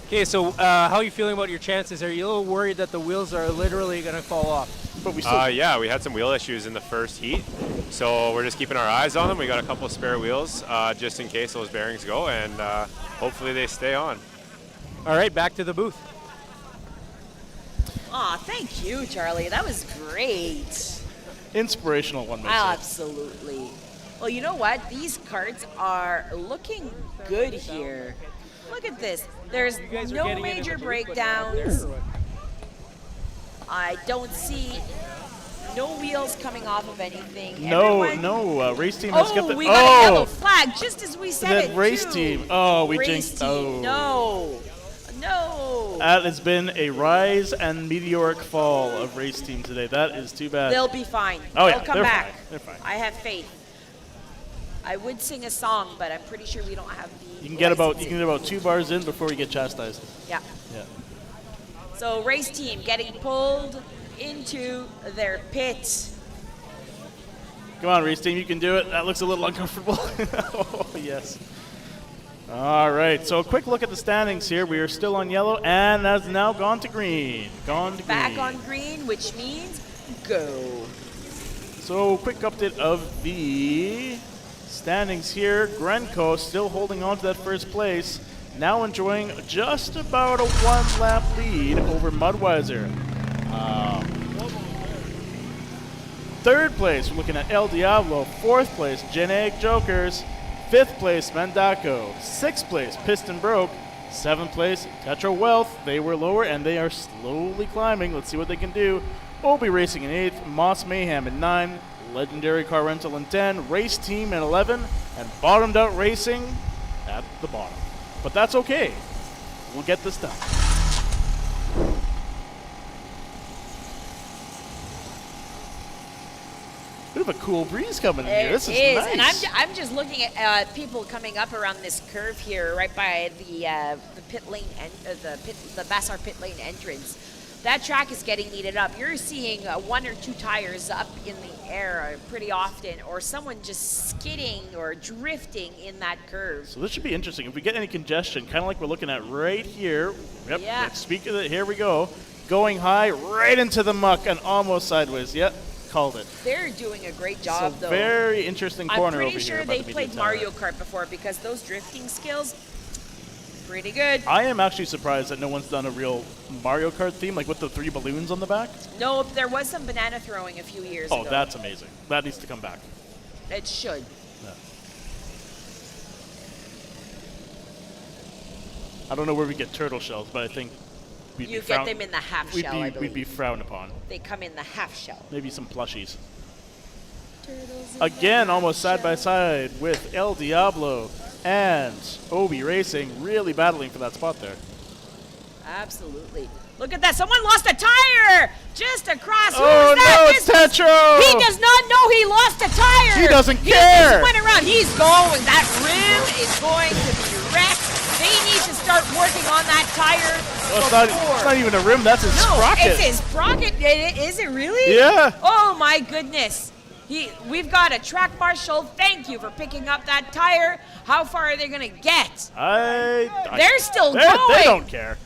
Okay, so how are you feeling about your chances? Are you a little worried that the wheels are literally going to fall off? But we still yeah, we had some wheel issues in the first heat, so we're just keeping our eyes on them. We got a couple of spare wheels just in case those bearings go, and hopefully they stay on. All right, back to the booth. Aw, thank you, Charlie. That was great. Inspirational one, may say. Absolutely. Well, you know what? These carts are looking good here. Look at this. There's no major breakdowns. I don't see no wheels coming off of anything. No, race team has got the. We got a yellow flag just as we said that it. race too. team. Oh, we race jinxed. Team. Oh. No. That has been a rise and meteoric fall of race team today. That is too bad. They'll be fine. Oh, They'll yeah, come they're back. fine. They're fine. I have faith. I would sing a song, but I'm pretty sure we don't have the. You can get about 2 bars in before you get chastised. Yeah. Yeah. So race team getting pulled into their pit. Come on, race team, you can do it. That looks a little uncomfortable. Oh, yes. All right, so a quick look at the standings here. We are still on yellow, and has now gone to green. Back on green, which means go. So quick update of the standings here. Grenco still holding on to that first place. Now enjoying just about a 1-lap lead over Mudweiser. Third place, we're looking at El Diablo. Fourth place, Generic Jokers. Fifth place, Mandaco. Sixth place, Piston Broke. Seventh place, Tetra Wealth. They were lower and they are slowly climbing. Let's see what they can do. Obi Racing in 8th, Moss Mayhem in 9, Legendary Car Rental in 10, Race Team in 11, and Bottomed Out Racing at the bottom. But that's okay. We'll get this done. Bit of a cool breeze coming in here. This is nice. And I'm just looking at people coming up around this curve here, right by the pit lane and the Bassar pit lane entrance. That track is getting heated up. You're seeing 1 or 2 tires up in the air pretty often, or someone just skidding or drifting in that curve. So this should be interesting. If we get any congestion, kind of like we're looking at right here. Yep. Yeah. Let's speak of it. Here we go. Going high right into the muck and almost sideways. Yep. Called it. They're doing a great job, so though. Very interesting corner over here. I'm pretty sure they played Mario Kart before, because those drifting skills, pretty good. I am actually surprised that no one's done a real Mario Kart theme, like with the 3 balloons on the back. No, there was some banana throwing a few years ago. Oh, that's amazing. That needs to come back. It should. Yeah. I don't know where we get turtle shells, but I think we'd You be get them in the half shell, I believe. We'd be frowned upon. They come in the half shell. Maybe some plushies. Again, almost side by side with El Diablo and Obi Racing, really battling for that spot there. Absolutely. Look at that. Someone lost a tire just across. Who Oh, was that? no, it's Tetro! He does not know he lost a tire. He doesn't He care. just went around. He's going. That rim is going to be wrecked. They need to start working on that tire. Well, it's not even a rim. That's his sprocket. It's his sprocket. Is it really? Yeah. Oh, my goodness. We've got a track marshal. Thank you for picking up that tire. How far are they going to get? They're still going. They don't care.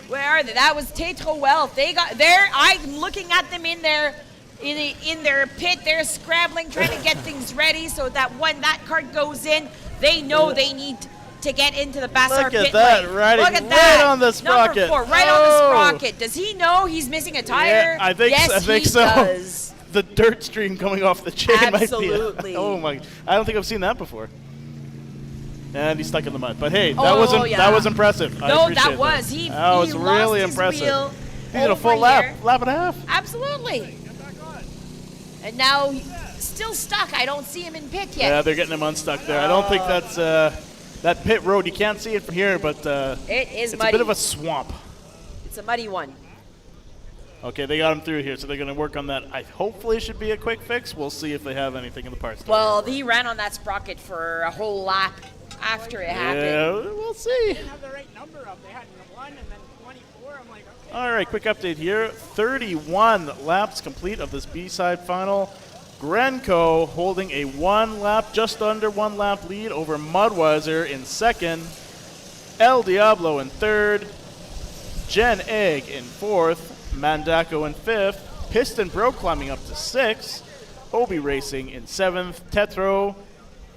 Where are they? That was Tetra Wealth. They got there. I'm looking at them in their in their pit. They're scrambling, trying to get things ready so that when that cart goes in, they know they need to get into the Bassar Look pit at that, lane. riding Look at right that. on the sprocket. Number 4, right on the sprocket. Does he know he's missing a tire? Yeah, I think yes, so. Does. The dirt stream coming off the chain Absolutely. might be. Oh my! I don't think I've seen that before. And he's stuck in the mud. But hey, that was impressive. I No, appreciate that was. That was really impressive. He did a full lap and a half. Absolutely. And now still stuck. I don't see him in pit yet. Yeah, they're getting him unstuck there. I don't think that's that pit road. You can't see it from here, but it is it's muddy. a bit of a swamp. It's a muddy one. Okay, they got him through here, so they're going to work on that. Hopefully it should be a quick fix. We'll see if they have anything in the parts. Well, he ran on that sprocket for a whole lap after it happened. Yeah, we'll see. They didn't have the right number up. They had 1 and then 24. I'm like, okay. All right, quick update here. 31 laps complete of this B-side final. Grenco holding a just under one lap lead over Mudweiser in second. El Diablo in third. Jen Egg in fourth. Mandako in fifth. Piston Bro climbing up to sixth. Obi Racing in seventh. Tetro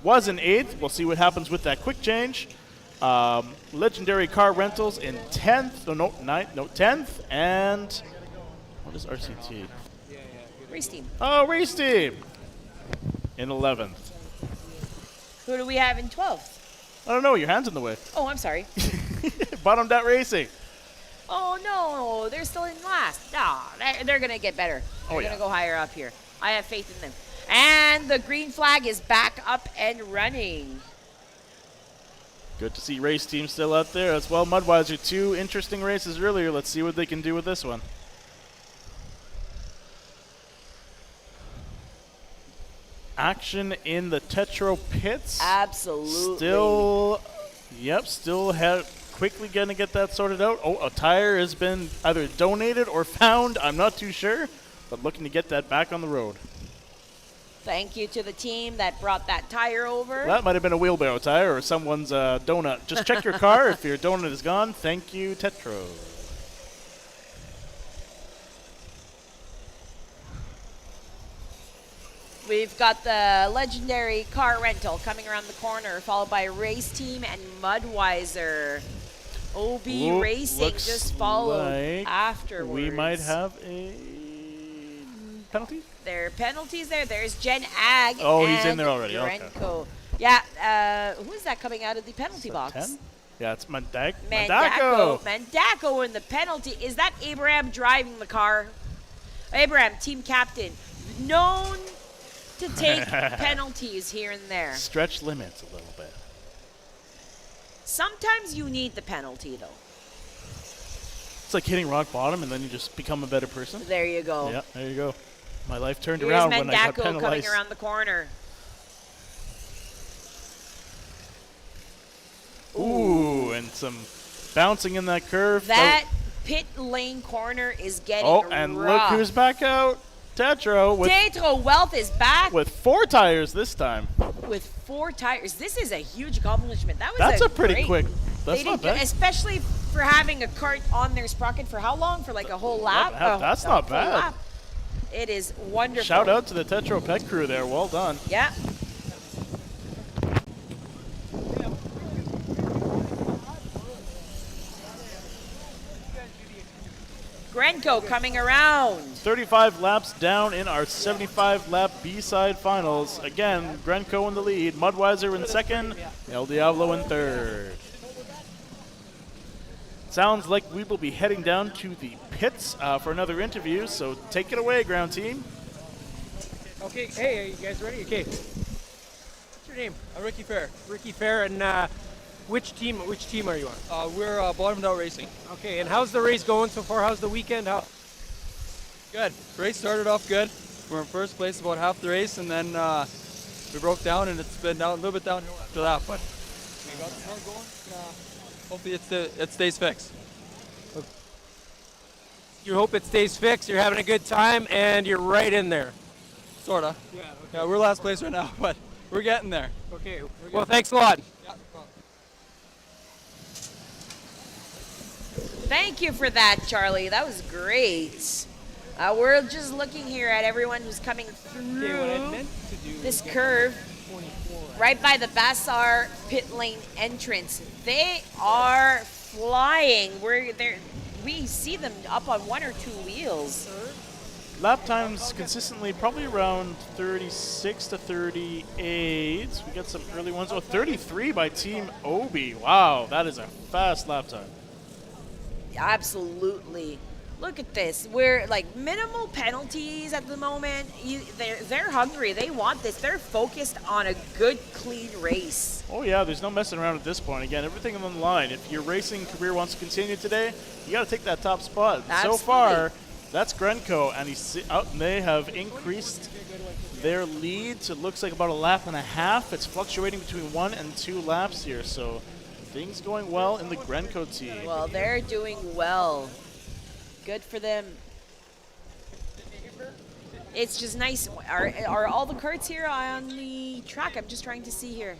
was in eighth. We'll see what happens with that quick change. Legendary Car Rentals in 10th. No, 10th. And what is RCT? Race team. Oh, race team in 11th. Who do we have in 12th? I don't know. Your hand's in the way. Oh, I'm sorry. Bottomed out Racing. Oh, no. They're still in last. No, they're going to get better. They're going to go higher up here. I have faith in them. And the green flag is back up and running. Good to see race team still out there as well. Mudweiser, 2 interesting races earlier. Let's see what they can do with this one. Action in the Tetro pits. Absolutely. Still quickly going to get that sorted out. Oh, a tire has been either donated or found. I'm not too sure, but looking to get that back on the road. Thank you to the team that brought that tire over. That might have been a wheelbarrow tire or someone's donut. Just check your car. If your donut is gone, thank you, Tetro. We've got the legendary car rental coming around the corner, followed by race team and Mudweiser. OB Racing just followed like afterwards. We might have a penalty? There are penalties there. There's Jen Ag. Oh, he's in there already. Grenco. Okay. Yeah, who is that coming out of the penalty box? 10? Yeah, it's Mandako. Mandako in the penalty. Is that Abraham driving the car? Abraham, team captain, known to take penalties here and there. Stretch limits a little bit. Sometimes you need the penalty, though. It's like hitting rock bottom, and then you just become a better person. There you go. Yeah, there you go. My life turned Here's around Mandako when I got penalized. coming around the corner. Ooh, and some bouncing in that curve. That pit lane corner is getting rough. And look who's back out. Tetro. Tetro Wealth is back. With 4 tires this time. With 4 tires. This is a huge accomplishment. That's a pretty quick. That's not bad. Especially for having a cart on their sprocket for how long? For like a whole lap? That's not bad. Lap. It is wonderful. Shout out to the Tetro pet crew there. Well done. Yeah. Grenco coming around. 35 laps down in our 75-lap B-side finals. Again, Grenco in the lead, Mudweiser in second, El Diablo in third. Sounds like we will be heading down to the pits for another interview, so take it away, ground team. Okay, hey, are you guys ready? Okay. What's your name? Ricky Fair. Ricky Fair, and which team are you on? We're Bottomed Out Racing. Okay, and how's the race going so far? How's the weekend? Good. Race started off good. We're in first place about half the race, and then we broke down, and it's been down a little bit downhill after that. But we got the car going. Hopefully it stays fixed. You hope it stays fixed. You're having a good time, and you're right in there. Sorta. Yeah. Okay. Yeah, we're last place right now, but we're getting there. Okay. Well, thanks a lot. Yeah. Thank you for that, Charlie. That was great. We're just looking here at everyone who's coming through this curve right by the Bassar pit lane entrance. They are flying. We see them up on 1 or 2 wheels. Lap times consistently probably around 36 to 38. We got some early ones. Oh, 33 by Team Obi. Wow, that is a fast lap time. Absolutely. Look at this. We're like minimal penalties at the moment. They're hungry. They want this. They're focused on a good, clean race. Oh yeah, there's no messing around at this point. Again, everything on the line. If your racing career wants to continue today, you got to take that top spot. Absolutely. So far, that's Grenco, and they have increased their lead to looks like about a lap and a half. It's fluctuating between 1 and 2 laps here, so things going well in the Grenco team. Well, they're doing well. Good for them. It's just nice. Are all the carts here on the track? I'm just trying to see here.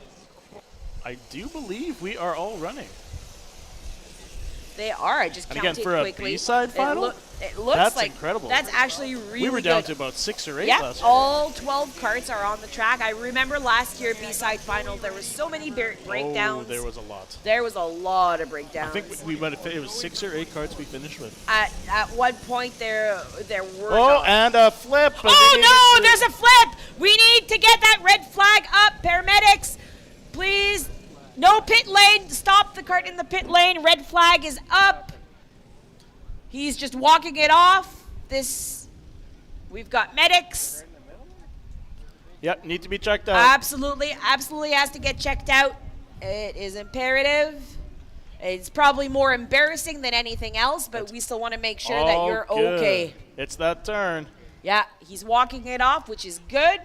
I do believe we are all running. They are. I just And counted again, for a quickly. B-side final? It looks That's like incredible. That's actually really We were down good. to about 6 or 8 Yeah, last year. all 12 carts are on the track. I remember last year B-side final, there was so many breakdowns. Oh, there was a lot. There was a lot of I breakdowns. think we might have. It was 6 or 8 carts we finished with. At one point there were. Oh, and a flip. Oh no! There's a flip. We need to get that red flag up, paramedics. Please, no pit lane. Stop the cart in the pit lane. Red flag is up. He's just walking it off. We've got medics. Yep, need to be checked out. Absolutely has to get checked out. It is imperative. It's probably more embarrassing than anything else, but we still want to make sure that you're good. okay. It's that turn. Yeah, he's walking it off, which is good.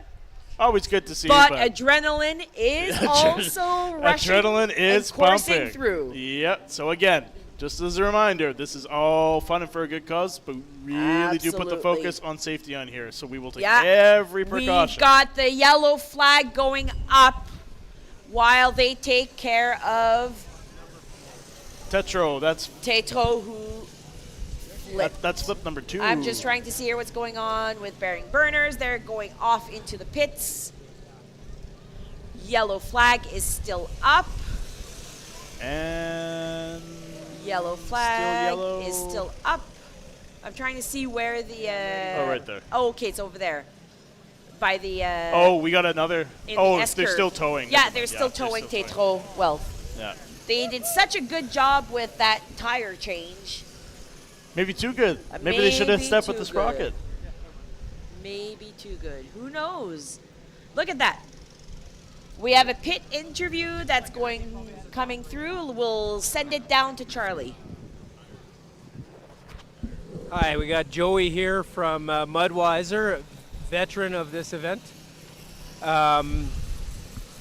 Always good to see. But adrenaline is also rushing. Adrenaline is and coursing pumping through. Yep. So again, just as a reminder, this is all fun and for a good cause, but we really do put the Absolutely. focus on safety on here. So we will take Yeah, every precaution. We've got the yellow flag going up while they take care of Tetro, that's Tetro, who flipped. that's flip number 2. I'm just trying to see here what's going on with bearing burners. They're going off into the pits. Yellow flag is still up. And Yellow flag yellow. is still up. I'm trying to see where the. Oh, right there. Oh, okay, it's over there. By the. oh, we got another. in Oh, the S they're curve. still towing. Yeah, they're still towing Tetro. Well, Yeah. they did such a good job with that tire change. Maybe too good. Maybe they should have Maybe stepped with too the sprocket. Maybe too good. Who knows? Look at that. We have a pit interview that's coming through. We'll send it down to Charlie. Hi, we got Joey here from Mudweiser, veteran of this event.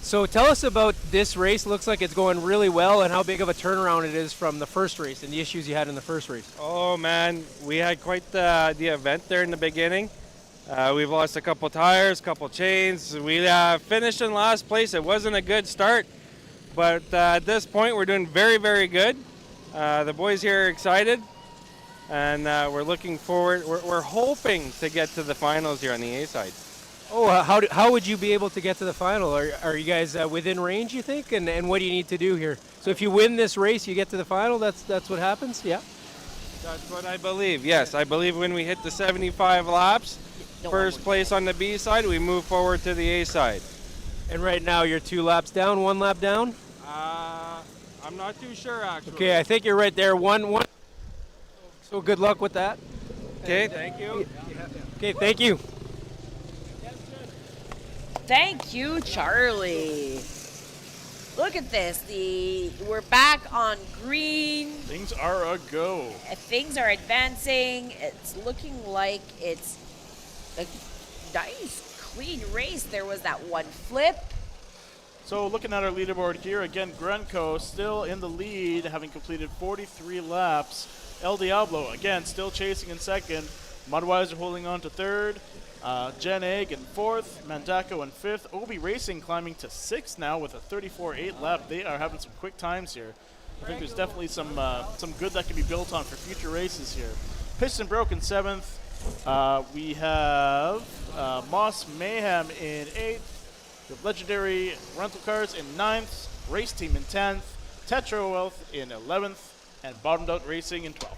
So tell us about this race. Looks like it's going really well, and how big of a turnaround it is from the first race and the issues you had in the first race. Oh man, we had quite the event there in the beginning. We've lost a couple tires, couple chains. We finished in last place. It wasn't a good start, but at this point we're doing very, very good. The boys here are excited, and we're looking forward. We're hoping to get to the finals here on the A side. Oh, how would you be able to get to the final? Are you guys within range, you think? And what do you need to do here? So if you win this race, you get to the final. That's what happens. Yeah. That's what I believe. Yes, I believe when we hit the 75 laps, first place on the B side, we move forward to the A side. And right now you're 2 laps down, 1 lap down. I'm not too sure actually. Okay, I think you're right there. One. So good luck with that. Okay, thank you. Okay, thank you. Thank you, Charlie. Look at this. We're back on green. Things are a go. Things are advancing. It's looking like it's a nice, clean race. There was that one flip. So looking at our leaderboard here, again, Grenco still in the lead, having completed 43 laps. El Diablo, again, still chasing in second. Mudweiser holding on to third. Gen Egg in fourth. Mandako in fifth. Obi Racing climbing to sixth now with a 34.8 lap. They are having some quick times here. I think there's definitely some good that can be built on for future races here. Piston Broke in seventh. We have Moss Mayhem in 8th. We have Legendary Rental Cars in 9th. Race Team in 10th. Tetra Wealth in 11th. And Bottomed Out Racing in 12th.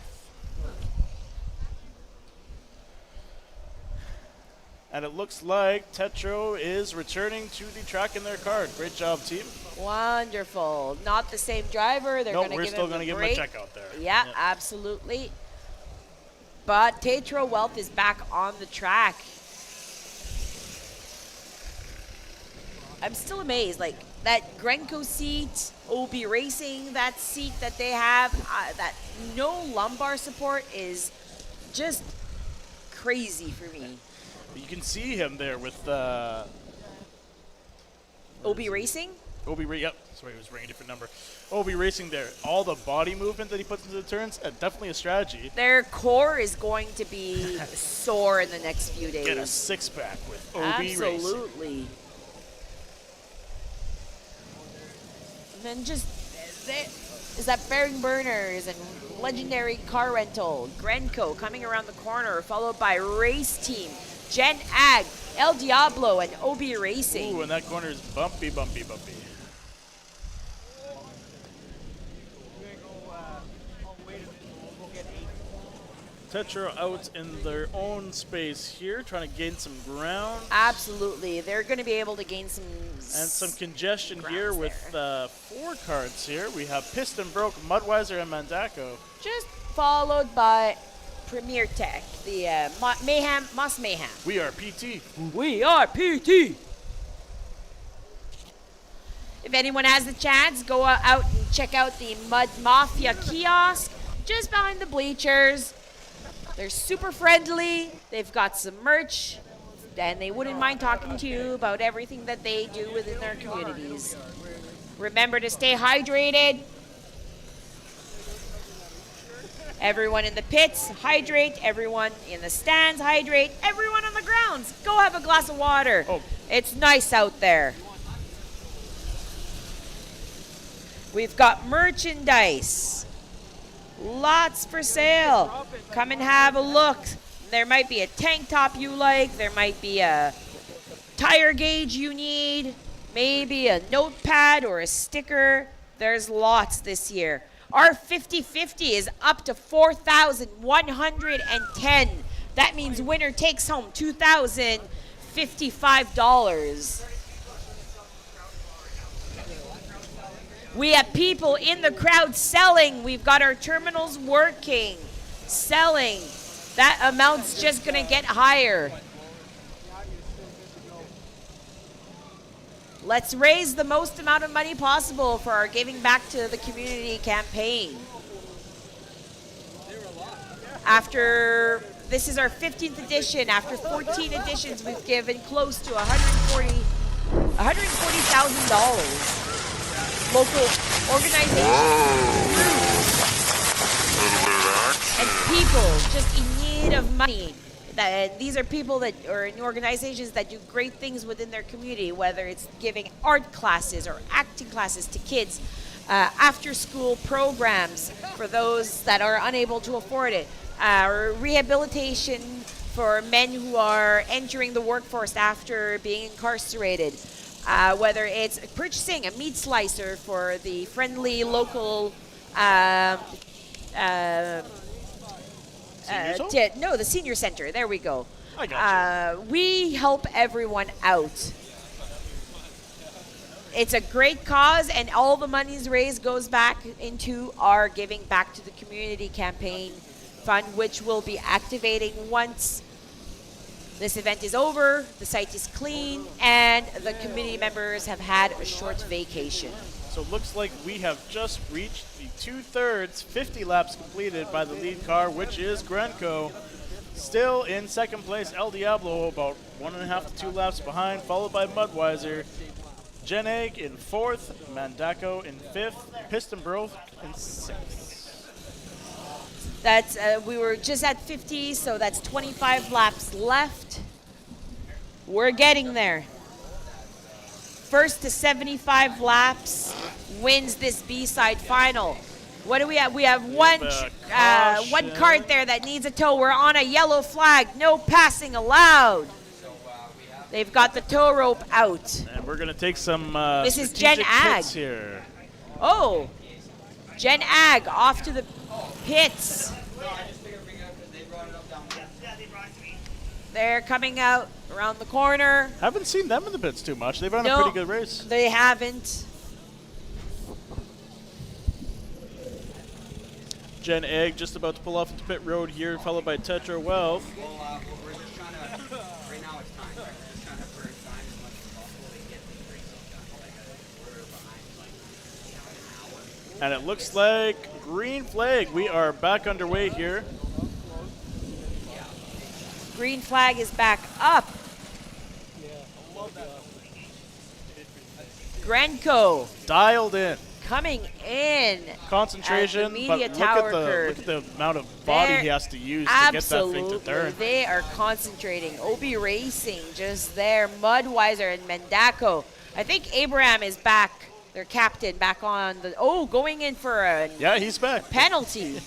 And it looks like Tetro is returning to the track in their car. Great job, team. Wonderful. Not the same driver. They're No, going to we're give still him going to give him a break. check out there. Yeah, absolutely. But Tetro Wealth is back on the track. I'm still amazed. Like, that Grenco seat, OB Racing, that seat that they have, that no lumbar support is just crazy for me. You can see him there with OB Racing? Yep. Sorry, it was ringing a different number. OB Racing there. All the body movement that he puts into the turns, definitely a strategy. Their core is going to be sore in the next few days. Get a six-pack with OB Racing. Absolutely. And then just, is that Bearing Burners and Legendary Car Rental, Grenco coming around the corner, followed by Race Team, Gen Ag, El Diablo, and OB Racing. Ooh, and that corner is bumpy, bumpy, bumpy. Tetra out in their own space here, trying to gain some ground. Absolutely. They're going to be able to gain some... And some congestion here with 4 carts here. We have Piston Broke, Mudweiser, and Mandako. Just followed by Premier Tech, the Moss Mayhem. We are PT. We are PT. If anyone has the chance, go out and check out the Mud Mafia kiosk just behind the bleachers. They're super friendly. They've got some merch, and they wouldn't mind talking to you about everything that they do within their communities. Remember to stay hydrated. Everyone in the pits, hydrate. Everyone in the stands, hydrate. Everyone on the grounds, go have a glass of water. Oh. It's nice out there. We've got merchandise. Lots for sale. Come and have a look. There might be a tank top you like. There might be a tire gauge you need. Maybe a notepad or a sticker. There's lots this year. Our 50-50 is up to $4,110. That means winner takes home $2,055. We have people in the crowd selling. We've got our terminals working, selling. That amount's just going to get higher. Let's raise the most amount of money possible for our Giving Back to the Community campaign. This is our 15th edition. After 14 editions, we've given close to $140,000. Local organizations, and people just in need of money. These are people that are in organizations that do great things within their community, whether it's giving art classes or acting classes to kids, after-school programs for those that are unable to afford it, or rehabilitation for men who are entering the workforce after being incarcerated. Whether it's purchasing a meat slicer for the friendly local, the senior center. There we go. I got you. We help everyone out. It's a great cause, and all the monies raised goes back into our Giving Back to the Community campaign fund, which will be activating once this event is over, the site is clean, and the community members have had a short vacation. So it looks like we have just reached the 2/3, 50 laps completed by the lead car, which is Grenco. Still in second place, El Diablo, about 1.5 to 2 laps behind, followed by Mudweiser. Gen Egg in 4th, Mandako in 5th, Piston Broke in 6th. That's we were just at 50, so that's 25 laps left. We're getting there. First to 75 laps wins this B-side final. What do we have? We have one one cart there that needs a tow. We're on a yellow flag. No passing allowed. They've got the tow rope out. And we're going to take some This is Gen strategic Ag. hits here. Oh, Gen Ag off to the pits. They're coming out around the corner. Haven't seen them in the pits too much. They've run a No, pretty good race. They haven't. Gen Egg just about to pull off into pit road here, followed by Tetra Wealth. And it looks like green flag. We are back underway here. Green flag is back up. Grenco Dialed in. coming in. Concentration, at the but media look tower at curve. the amount of body They're he has to use to get that thing to absolutely, turn. they are concentrating. Obi Racing just there. Mudweiser and Mendako. I think Abraham is back. Their captain back on the. Oh, going in for a Yeah, he's back. penalty.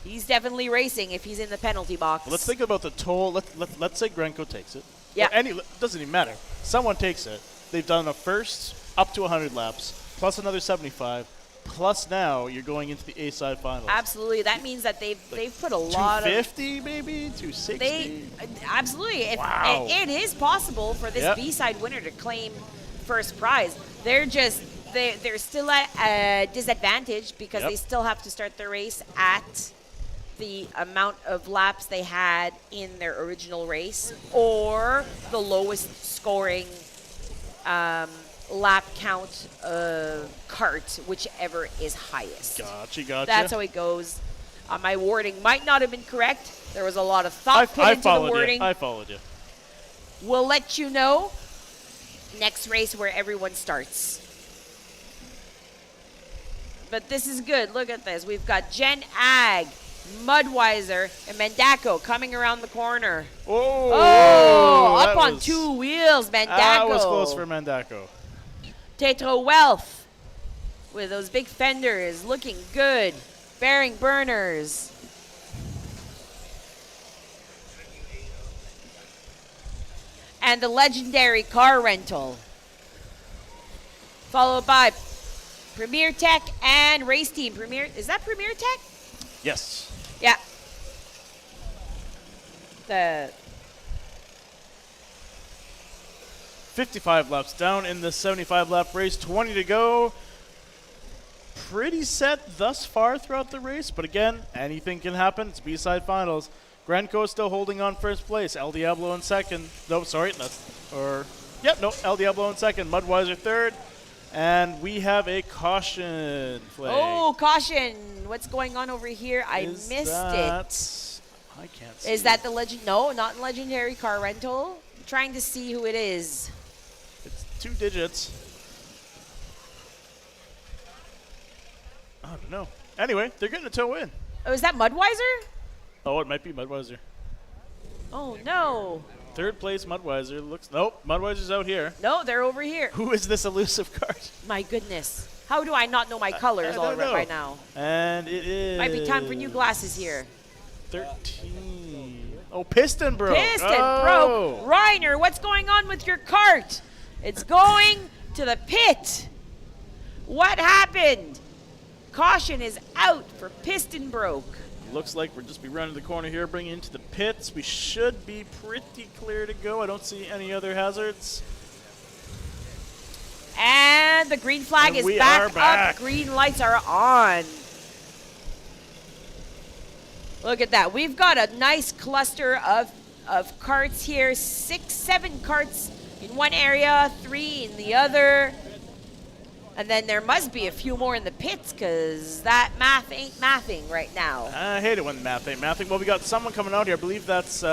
He's definitely racing if he's in the penalty box. Let's think about the toll. Let's say Grenco takes it. Yeah. Or doesn't even matter. Someone takes it. They've done a first up to 100 laps, plus another 75, plus now you're going into the A-side finals. Absolutely. That means that they've put a lot of 250 maybe, 260. Absolutely. Wow. It is possible for this Yep. B-side winner to claim first prize. They're still at a disadvantage because Yep. they still have to start the race at the amount of laps they had in their original race or the lowest scoring lap count cart, whichever is highest. Gotcha. That's how it goes. My wording might not have been correct. There was a lot of thought put I into the followed wording. you. I followed you. We'll let you know next race where everyone starts. But this is good. Look at this. We've got Gen Ag, Mudweiser, and Mendako coming around the corner. Oh, up that on was- 2 wheels, Mendako. That was close for Mendako. Tetra Wealth with those big fenders looking good. Bearing burners. And the legendary car rental. Followed by Premier Tech and Race Team. Is that Premier Tech? Yes. Yeah. The 55 laps down in the 75-lap race, 20 to go. Pretty set thus far throughout the race, but again, anything can happen. It's B-side finals. Grenco still holding on first place. El Diablo in second. No, sorry, El Diablo in second. Mudweiser third. And we have a caution flag. Oh, caution. What's going on over here? I missed it. I can't see. Is that the legend? No, not legendary car rental. I'm trying to see who it is. It's 2 digits. I don't know. Anyway, they're getting a tow in. Oh, is that Mudweiser? Oh, it might be Mudweiser. Oh, no. Third place, Mudweiser. Nope, Mudweiser's out here. No, they're over here. Who is this elusive cart? My goodness. How do I not know my colors I don't know. right now? And it is. Might be time for new glasses here. 13. Oh, piston broke. Piston Oh. broke. Reiner, what's going on with your cart? It's going to the pit. What happened? Caution is out for piston broke. Looks like we'll just be running the corner here, bringing into the pits. We should be pretty clear to go. I don't see any other hazards. And the green flag And is we back are back. up. Green lights are on. Look at that. We've got a nice cluster of carts here. 6, 7 carts in one area, 3 in the other. And then there must be a few more in the pits because that math ain't mathing right now. I hate it when math ain't mathing. Well, we got someone coming out here. I believe that's PT?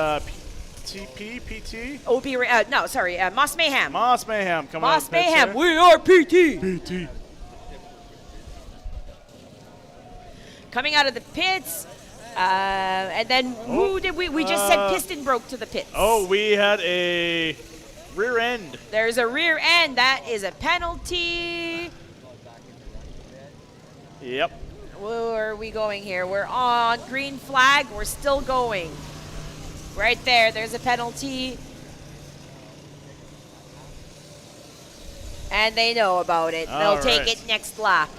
Moss Mayhem. Moss Mayhem coming out. Moss of the pits Mayhem, here. we are PT. PT. Coming out of the pits. And then who did we just said piston broke to the pits. Oh, we had a rear end. There's a rear end. That is a penalty. Yep. Where are we going here? We're on green flag. We're still going. Right there. There's a penalty. And they know about it. They'll take it next lap.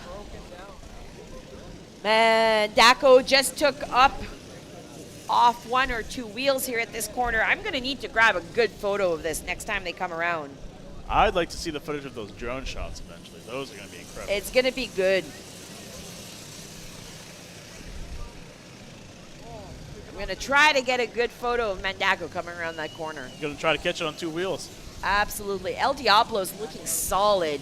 Man, Daco just took up off 1 or 2 wheels here at this corner. I'm going to need to grab a good photo of this next time they come around. I'd like to see the footage of those drone shots eventually. Those are going to be incredible. It's going to be good. I'm going to try to get a good photo of Mandaco coming around that corner. You're going to try to catch it on 2 wheels. Absolutely. El Diablo's looking solid.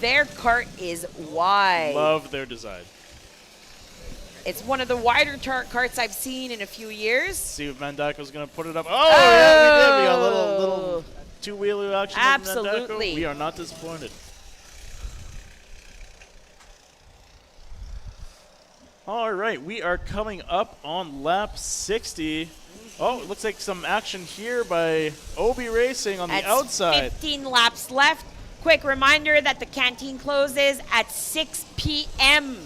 Their cart is wide. Love their design. It's one of the wider carts I've seen in a few years. See if Mandaco's going to put it up. Oh, yeah, we did. We got a little two-wheeler action. Absolutely. We are not disappointed. All right, we are coming up on lap 60. Oh, it looks like some action here by Obi Racing on the outside. 15 laps left. Quick reminder that the canteen closes at 6 p.m.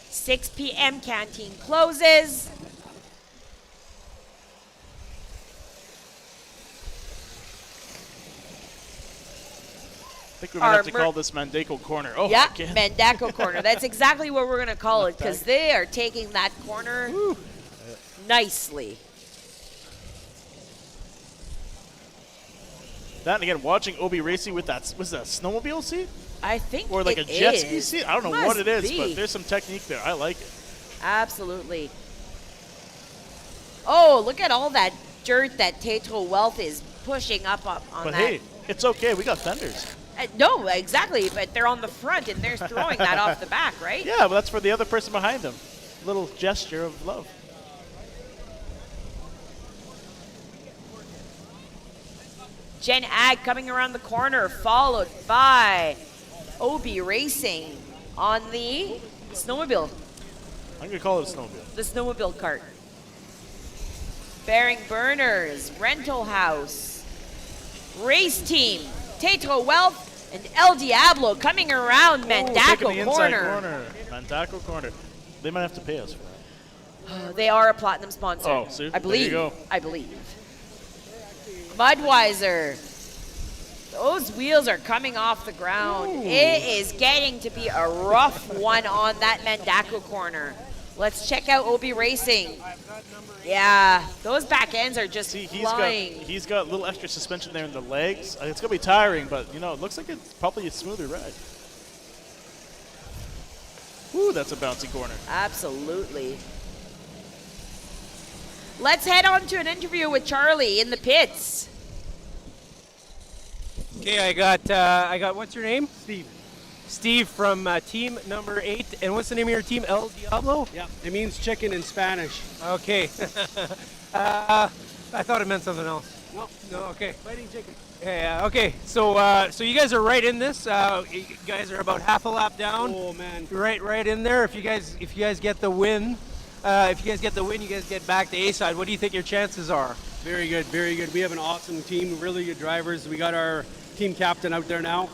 6 p.m. canteen closes. I think we might have to call this Mandaco Corner. Oh, yeah, again. Mandaco Corner. That's exactly what we're going to call it because they are taking that corner nicely. That, and again, watching Obi Racing with that, was that a snowmobile seat? I think or like it a jet is. ski seat? I don't know Must what it is, be. but there's some technique there. I like it. Absolutely. Oh, look at all that dirt that Tetro Wealth is pushing up on But that. hey, it's okay. We got fenders. No, exactly, but they're on the front and they're throwing that off the back, right? Yeah, but that's for the other person behind them. Little gesture of love. Jen Ag coming around the corner, followed by Obi Racing on the snowmobile. I'm going to call it a snowmobile. The snowmobile cart. Bearing Burners, Rental House, Race Team, Tetro Wealth, and El Diablo coming around Taking Mandaco the inside corner. Mandaco Corner. They might have to pay us for that. They are a platinum sponsor. Oh, see? I believe. There you go. I believe. Budweiser. Those wheels are coming off the ground. It is getting to be a rough one on that Mandaco corner. Let's check out Obi Racing. Yeah, those back ends are just flying. He's got a little extra suspension there in the legs. It's going to be tiring, but, you know, it looks like it's probably a smoother ride. Ooh, that's a bouncy corner. Absolutely. Let's head on to an interview with Charlie in the pits. Okay, I got. What's your name? Steve. Steve from team number 8. And what's the name of your team? El Diablo? Yeah, it means chicken in Spanish. Okay. I thought it meant something else. No, okay. Fighting chicken. Yeah, okay. So you guys are right in this. You guys are about half a lap down. Oh man. Right in there. If you guys get the win, you guys get back to A side. What do you think your chances are? Very good, very good. We have an awesome team, really good drivers. We got our team captain out there now.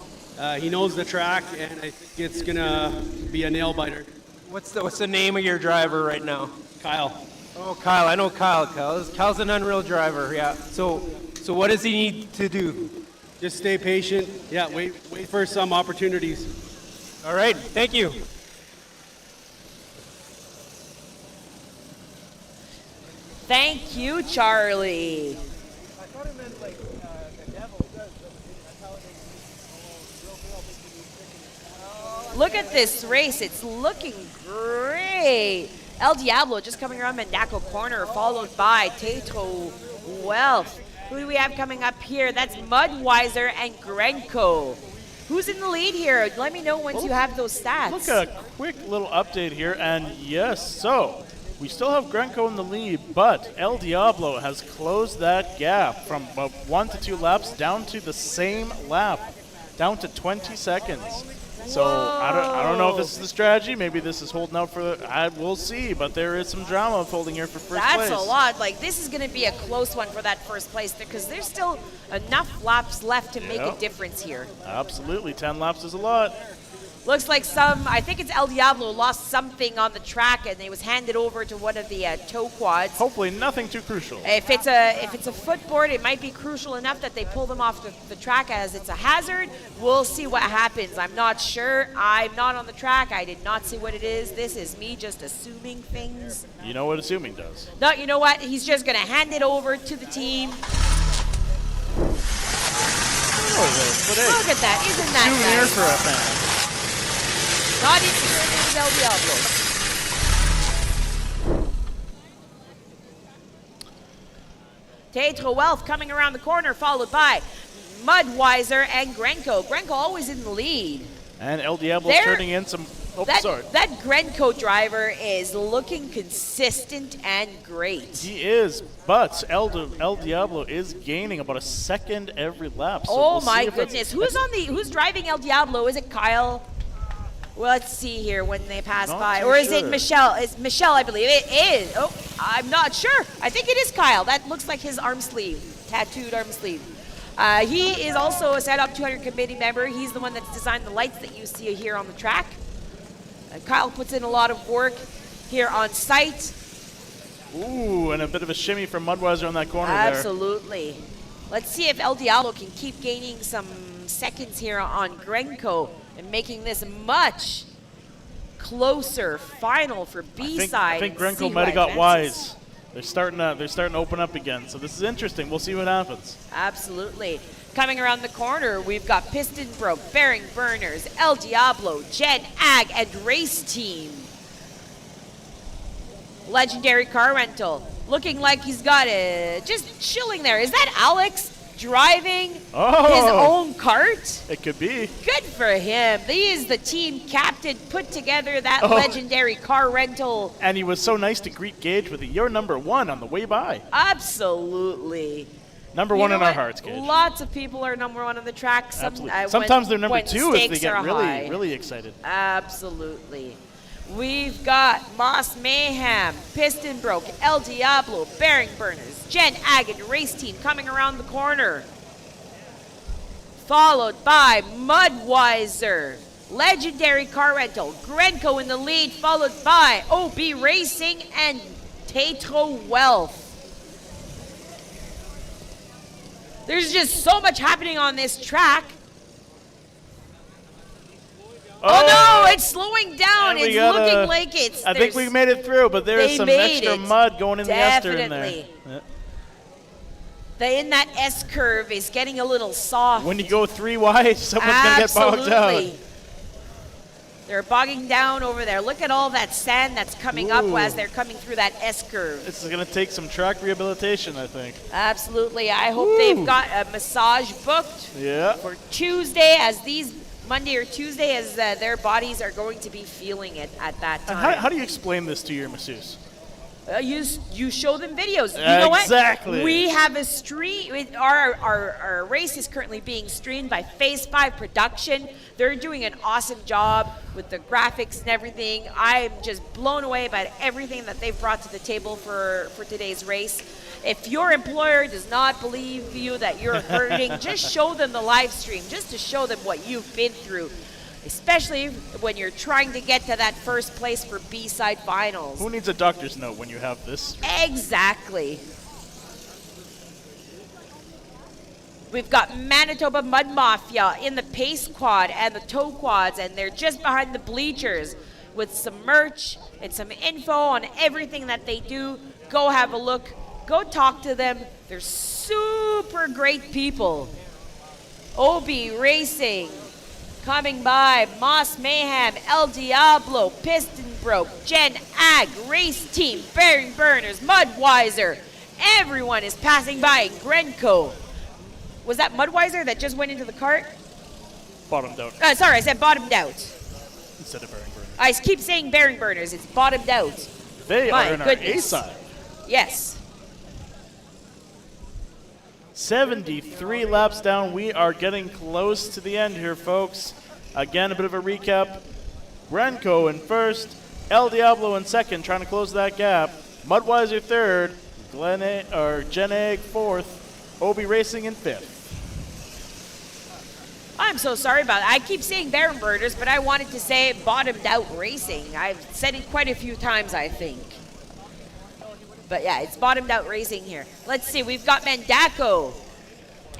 He knows the track, and I think it's gonna be a nail biter. What's the name of your driver right now? Kyle. Oh, Kyle. I know Kyle. Kyle's an unreal driver. Yeah. So what does he need to do? Just stay patient. Yeah, wait for some opportunities. All right. Thank you. Thank you, Charlie. I thought it meant like the devil does. That's how they Look at this race. It's looking great. El Diablo just coming around Mandaco Corner, followed by Tetro Wealth. Who do we have coming up here? That's Mudweiser and Grenko. Who's in the lead here? Let me know once you have those stats. Look at a quick little update here, and yes, so we still have Grenko in the lead, but El Diablo has closed that gap from about 1 to 2 laps down to the same lap, down to 20 seconds. So I don't know if this is the strategy. Maybe this is holding out for we'll see, but there is some drama unfolding here for first place. That's a lot. Like, this is going to be a close one for that first place because there's still enough laps left to make a difference here. Absolutely. 10 laps is a lot. Looks like I think it's El Diablo lost something on the track and it was handed over to one of the tow quads. Hopefully nothing too crucial. If it's a footboard, it might be crucial enough that they pull them off the track as it's a hazard. We'll see what happens. I'm not sure. I'm not on the track. I did not see what it is. This is me just assuming things. You know what assuming does. No, you know what? He's just going to hand it over to the team. Look at that. Isn't that souvenir nice? for a fan. Not interested in El Diablo. Tetro Wealth coming around the corner, followed by Mudweiser and Grenko. Grenko always in the lead. And El Diablo's turning in some... Oh, sorry. That Grenko driver is looking consistent and great. He is, but El Diablo is gaining about a second every lap. So Oh we'll my see if goodness. that's- Who's driving El Diablo? Is it Kyle? Well, let's see here when they pass Not by. too Or is it sure. Michelle? It's Michelle, I believe. It is. Oh, I'm not sure. I think it is Kyle. That looks like his arm sleeve, tattooed arm sleeve. He is also a Setup 200 committee member. He's the one that's designed the lights that you see here on the track. Kyle puts in a lot of work here on site. Ooh, and a bit of a shimmy from Mudweiser on that corner Absolutely. Let's see if El Diablo can keep gaining some seconds here on Grenko and making this much closer final for there. B-side. I think and Grenko CY might have got advances. wise. They're starting to open up again. So this is interesting. We'll see what happens. Absolutely. Coming around the corner, we've got Piston Broke, Bearing Burners, El Diablo, Gen Ag, and Race Team. Legendary Car Rental. Looking like he's got it just chilling there. Is that Alex driving his own cart? It could be. Good for him. He is the team captain, put together that legendary car rental. And he was so nice to greet Gage with "You're number one" on the way by. Absolutely. Number You one know in our what? hearts, Gage. Lots of people are number one on the track. Absolutely. Sometimes they're number when two if they stakes get are really, high. really excited. Absolutely. We've got Moss Mayhem, Piston Broke, El Diablo, Bearing Burners, Gen Ag, and Race Team coming around the corner. Followed by Mudweiser, Legendary Car Rental, Grenko in the lead, followed by OB Racing and Tetro Wealth. There's just so much happening on this track. Oh no, it's slowing down. And we It's got looking like it's. I think we made it through, but there's they some made extra it. mud going in the ester in there. Definitely. Yeah. In that S curve is getting a little soft. When you go 3 wide, someone's going to get bogged Absolutely. out. They're bogging down over there. Look at all that sand that's coming up Ooh. as they're coming through that S curve. This is going to take some track rehabilitation, I think. Absolutely. I hope they've got a massage booked Yeah. for Tuesday, Monday or Tuesday, as their bodies are going to be feeling it at that And time. how do you explain this to your masseuse? You show them videos. You know what? Exactly. We have a stream. Our race is currently being streamed by Phase 5 Production. They're doing an awesome job with the graphics and everything. I'm just blown away by everything that they've brought to the table for today's race. If your employer does not believe you that you're hurting, just show them the live stream, just to show them what you've been through. Especially when you're trying to get to that first place for B-side finals. Who needs a doctor's note when you have this? Exactly. We've got Manitoba Mud Mafia in the pace quad and the tow quads, and they're just behind the bleachers with some merch and some info on everything that they do. Go have a look. Go talk to them. They're super great people. OB Racing. Coming by, Moss Mayhem, El Diablo, Piston Broke, Gen Ag, Race Team, Bearing Burners, Mudweiser. Everyone is passing by. Grenko. Was that Mudweiser that just went into the cart? Bottomed out Sorry, I said bottomed out. instead of bearing burners. I keep saying Bearing Burners. It's bottomed out. They My are in goodness. our A side. Yes. 73 laps down. We are getting close to the end here, folks. Again, a bit of a recap. Grenko in first, El Diablo in second, trying to close that gap. Mudweiser third, Gen Ag fourth, OB Racing in fifth. I'm so sorry about that. I keep saying Bear Inverters, but I wanted to say Bottomed Out Racing. I've said it quite a few times, I think. But yeah, it's Bottomed Out Racing here. Let's see, we've got Mandaco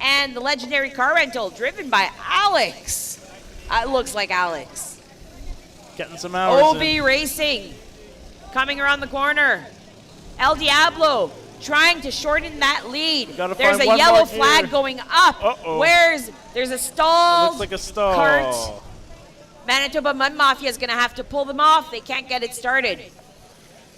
and the legendary car rental driven by Alex. It looks like Alex. Getting some hours OB in. Racing coming around the corner. El Diablo trying to shorten that lead. There's a yellow flag going up. There's a stall. Looks like a stall. Cart. Manitoba Mud Mafia is going to have to pull them off. They can't get it started.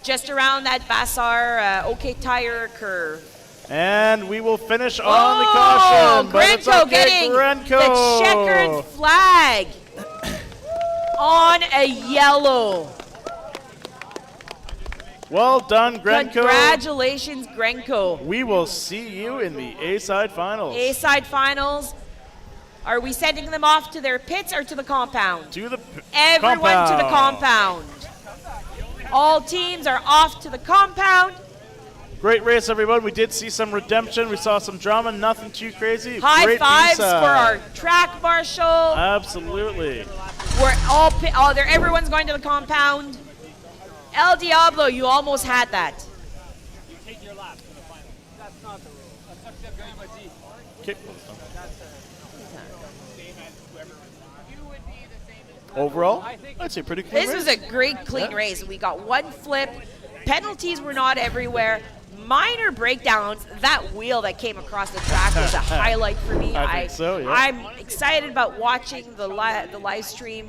Just around that Vassar OK Tire curve. And we will finish on the caution. But it's Grenko okay, getting Grenko. the checkered flag on a yellow. Well done, Grenko. Congratulations, Grenko. We will see you in the A-side finals. A-side finals. Are we sending them off to their pits or to the compound? To the Everyone compound. to the compound. All teams are off to the compound. Great race, everyone. We did see some redemption. We saw some drama. Nothing too crazy. High Great fives for B-side. our track marshal. Absolutely. We're everyone's going to the compound. El Diablo, you almost had that. You take your lap for the final. That's not the rule. Okay. You would be the same as Overall, I'd say pretty clean This race. was a great, clean Yeah. race. We got one flip. Penalties were not everywhere. Minor breakdowns. That wheel that came across the track was a highlight for me. I think so, yeah. I'm excited about watching the live stream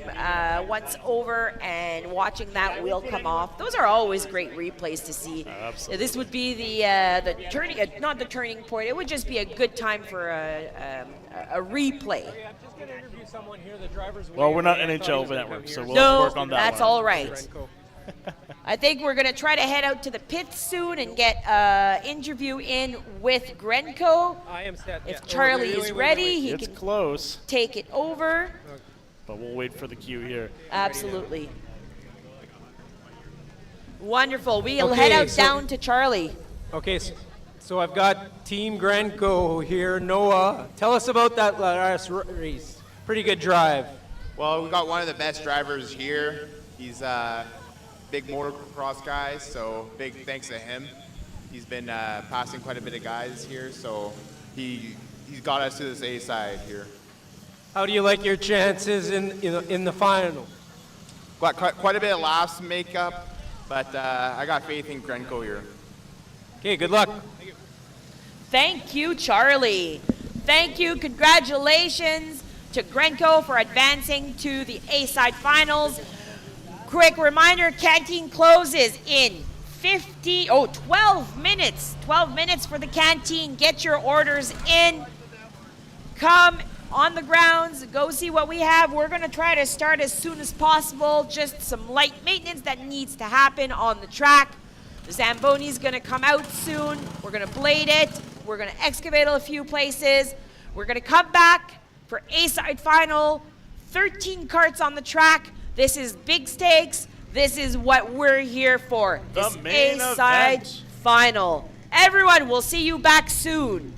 once over and watching that wheel come off. Those are always great replays to see. Absolutely. This would be the turning, not the turning point. It would just be a good time for a replay. I'm just going to interview someone here, the driver's Well, we're not waiting. I thought he NHL was gonna Network, come so here. we'll No, work on that that's one. all right. I think we're going to try to head out to the pits soon and get an interview in with Grenko. I am set. If yeah. Charlie Wait, is wait, wait, ready, wait. he It's can close, take it over. but we'll wait for the cue here. Absolutely. Wonderful. We'll Okay, head out so- down to Charlie. Okay, so I've got Team Grenko here. Noah, tell us about that last race. Pretty good drive. Well, we got one of the best drivers here. He's a big motocross guy, so big thanks to him. He's been passing quite a bit of guys here, so he's got us to this A side here. How do you like your chances in the final? Got quite a bit of laps to make up, but I got faith in Grenko here. Okay, good luck. Thank you, Charlie. Thank you. Congratulations to Grenko for advancing to the A-side finals. Quick reminder, canteen closes in 12 minutes. 12 minutes for the canteen. Get your orders in. Come on the grounds, go see what we have. We're going to try to start as soon as possible. Just some light maintenance that needs to happen on the track. The Zamboni is going to come out soon. We're going to blade it. We're going to excavate a few places. We're going to come back for A-side final. 13 carts on the track. This is big stakes. This is what we're here for. The This main A-side event. final. Everyone, we'll see you back soon.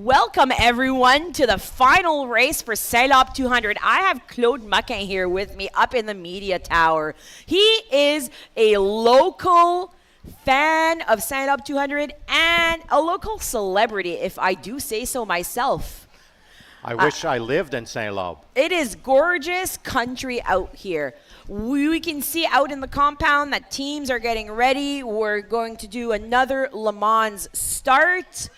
Welcome everyone to the final race for St-Labre 200. I have Claude Maquin here with me up in the media tower. He is a local fan of St-Labre 200 and a local celebrity, if I do say so myself. I wish I lived in St-Labre. It is gorgeous country out here. We can see out in the compound that teams are getting ready. We're going to do another Le Mans start.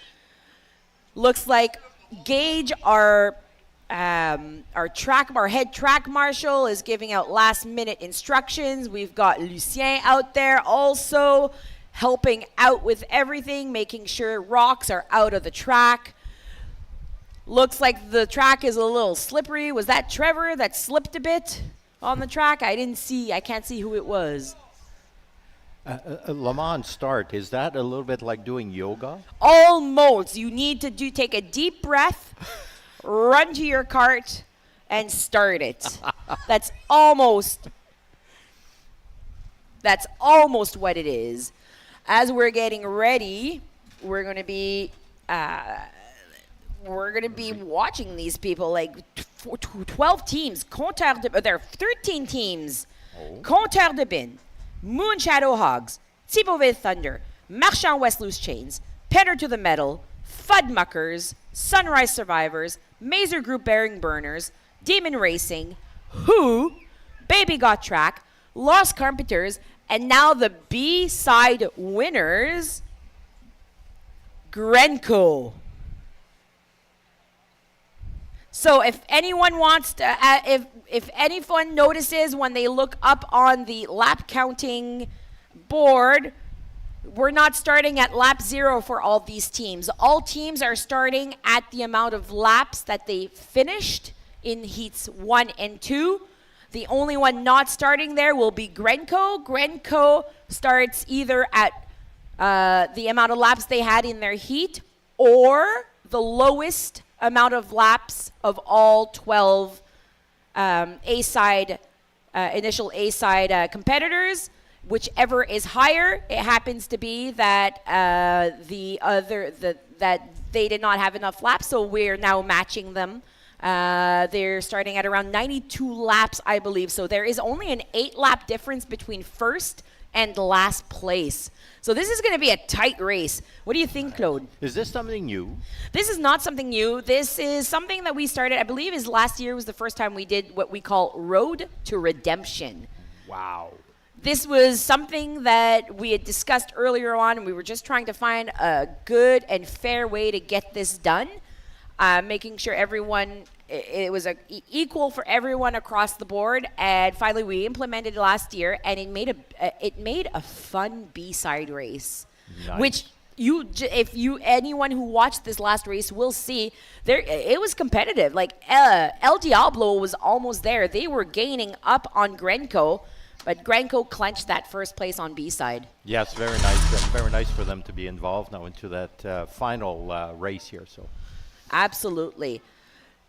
Looks like Gage, our head track marshal, is giving out last-minute instructions. We've got Lucien out there also helping out with everything, making sure rocks are out of the track. Looks like the track is a little slippery. Was that Trevor that slipped a bit on the track? I can't see who it was. A Le Mans start, is that a little bit like doing yoga? Almost. You need to take a deep breath, run to your cart, and start it. That's almost what it is. As we're getting ready, we're going to be watching these people, like 12 teams. There are 13 teams. Compteur de Bin, Moon Shadow Hogs, Thibauville Thunder, Marchand West Loose Chains, Penner to the Metal, Fudmuckers, Sunrise Survivors, Mazer Group Bearing Burners, Demon Racing, Who, Baby Got Track, Lost Carpenters, and now the B-side winners, Grenco. So if anyone wants to, if anyone notices when they look up on the lap counting board, we're not starting at lap 0 for all these teams. All teams are starting at the amount of laps that they finished in heats 1 and 2. The only one not starting there will be Grenco. Grenco starts either at the amount of laps they had in their heat or the lowest amount of laps of all 12 initial A-side competitors. Whichever is higher, it happens to be that that they did not have enough laps, so we're now matching them. They're starting at around 92 laps, I believe. So there is only an 8-lap difference between first and last place. So this is going to be a tight race. What do you think, Claude? Is this something new? This is not something new. This is something that we started, I believe is last year was the first time we did what we call Road to Redemption. Wow. This was something that we had discussed earlier on, and we were just trying to find a good and fair way to get this done, making sure everyone, it was equal for everyone across the board. And finally, we implemented it last year, and it made a fun B-side race, Nice. which anyone who watched this last race will see it was competitive. Like El Diablo was almost there. They were gaining up on Grenco. But Grenco clenched that first place on B-side. Yes, very nice. And very nice for them to be involved now into that final race here. So, absolutely.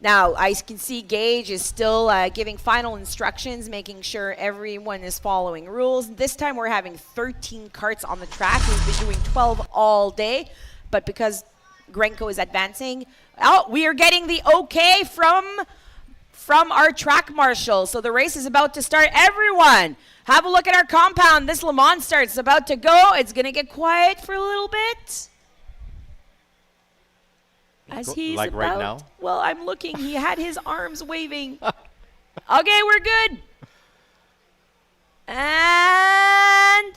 Now, I can see Gage is still giving final instructions, making sure everyone is following rules. This time we're having 13 carts on the track. We've been doing 12 all day. But because Grenco is advancing, we are getting the okay from our track marshal. So the race is about to start. Everyone, have a look at our compound. This Le Mans start is about to go. It's going to get quiet for a little bit. As he's like right now? Well, I'm looking. He had his arms waving. Okay, we're good. And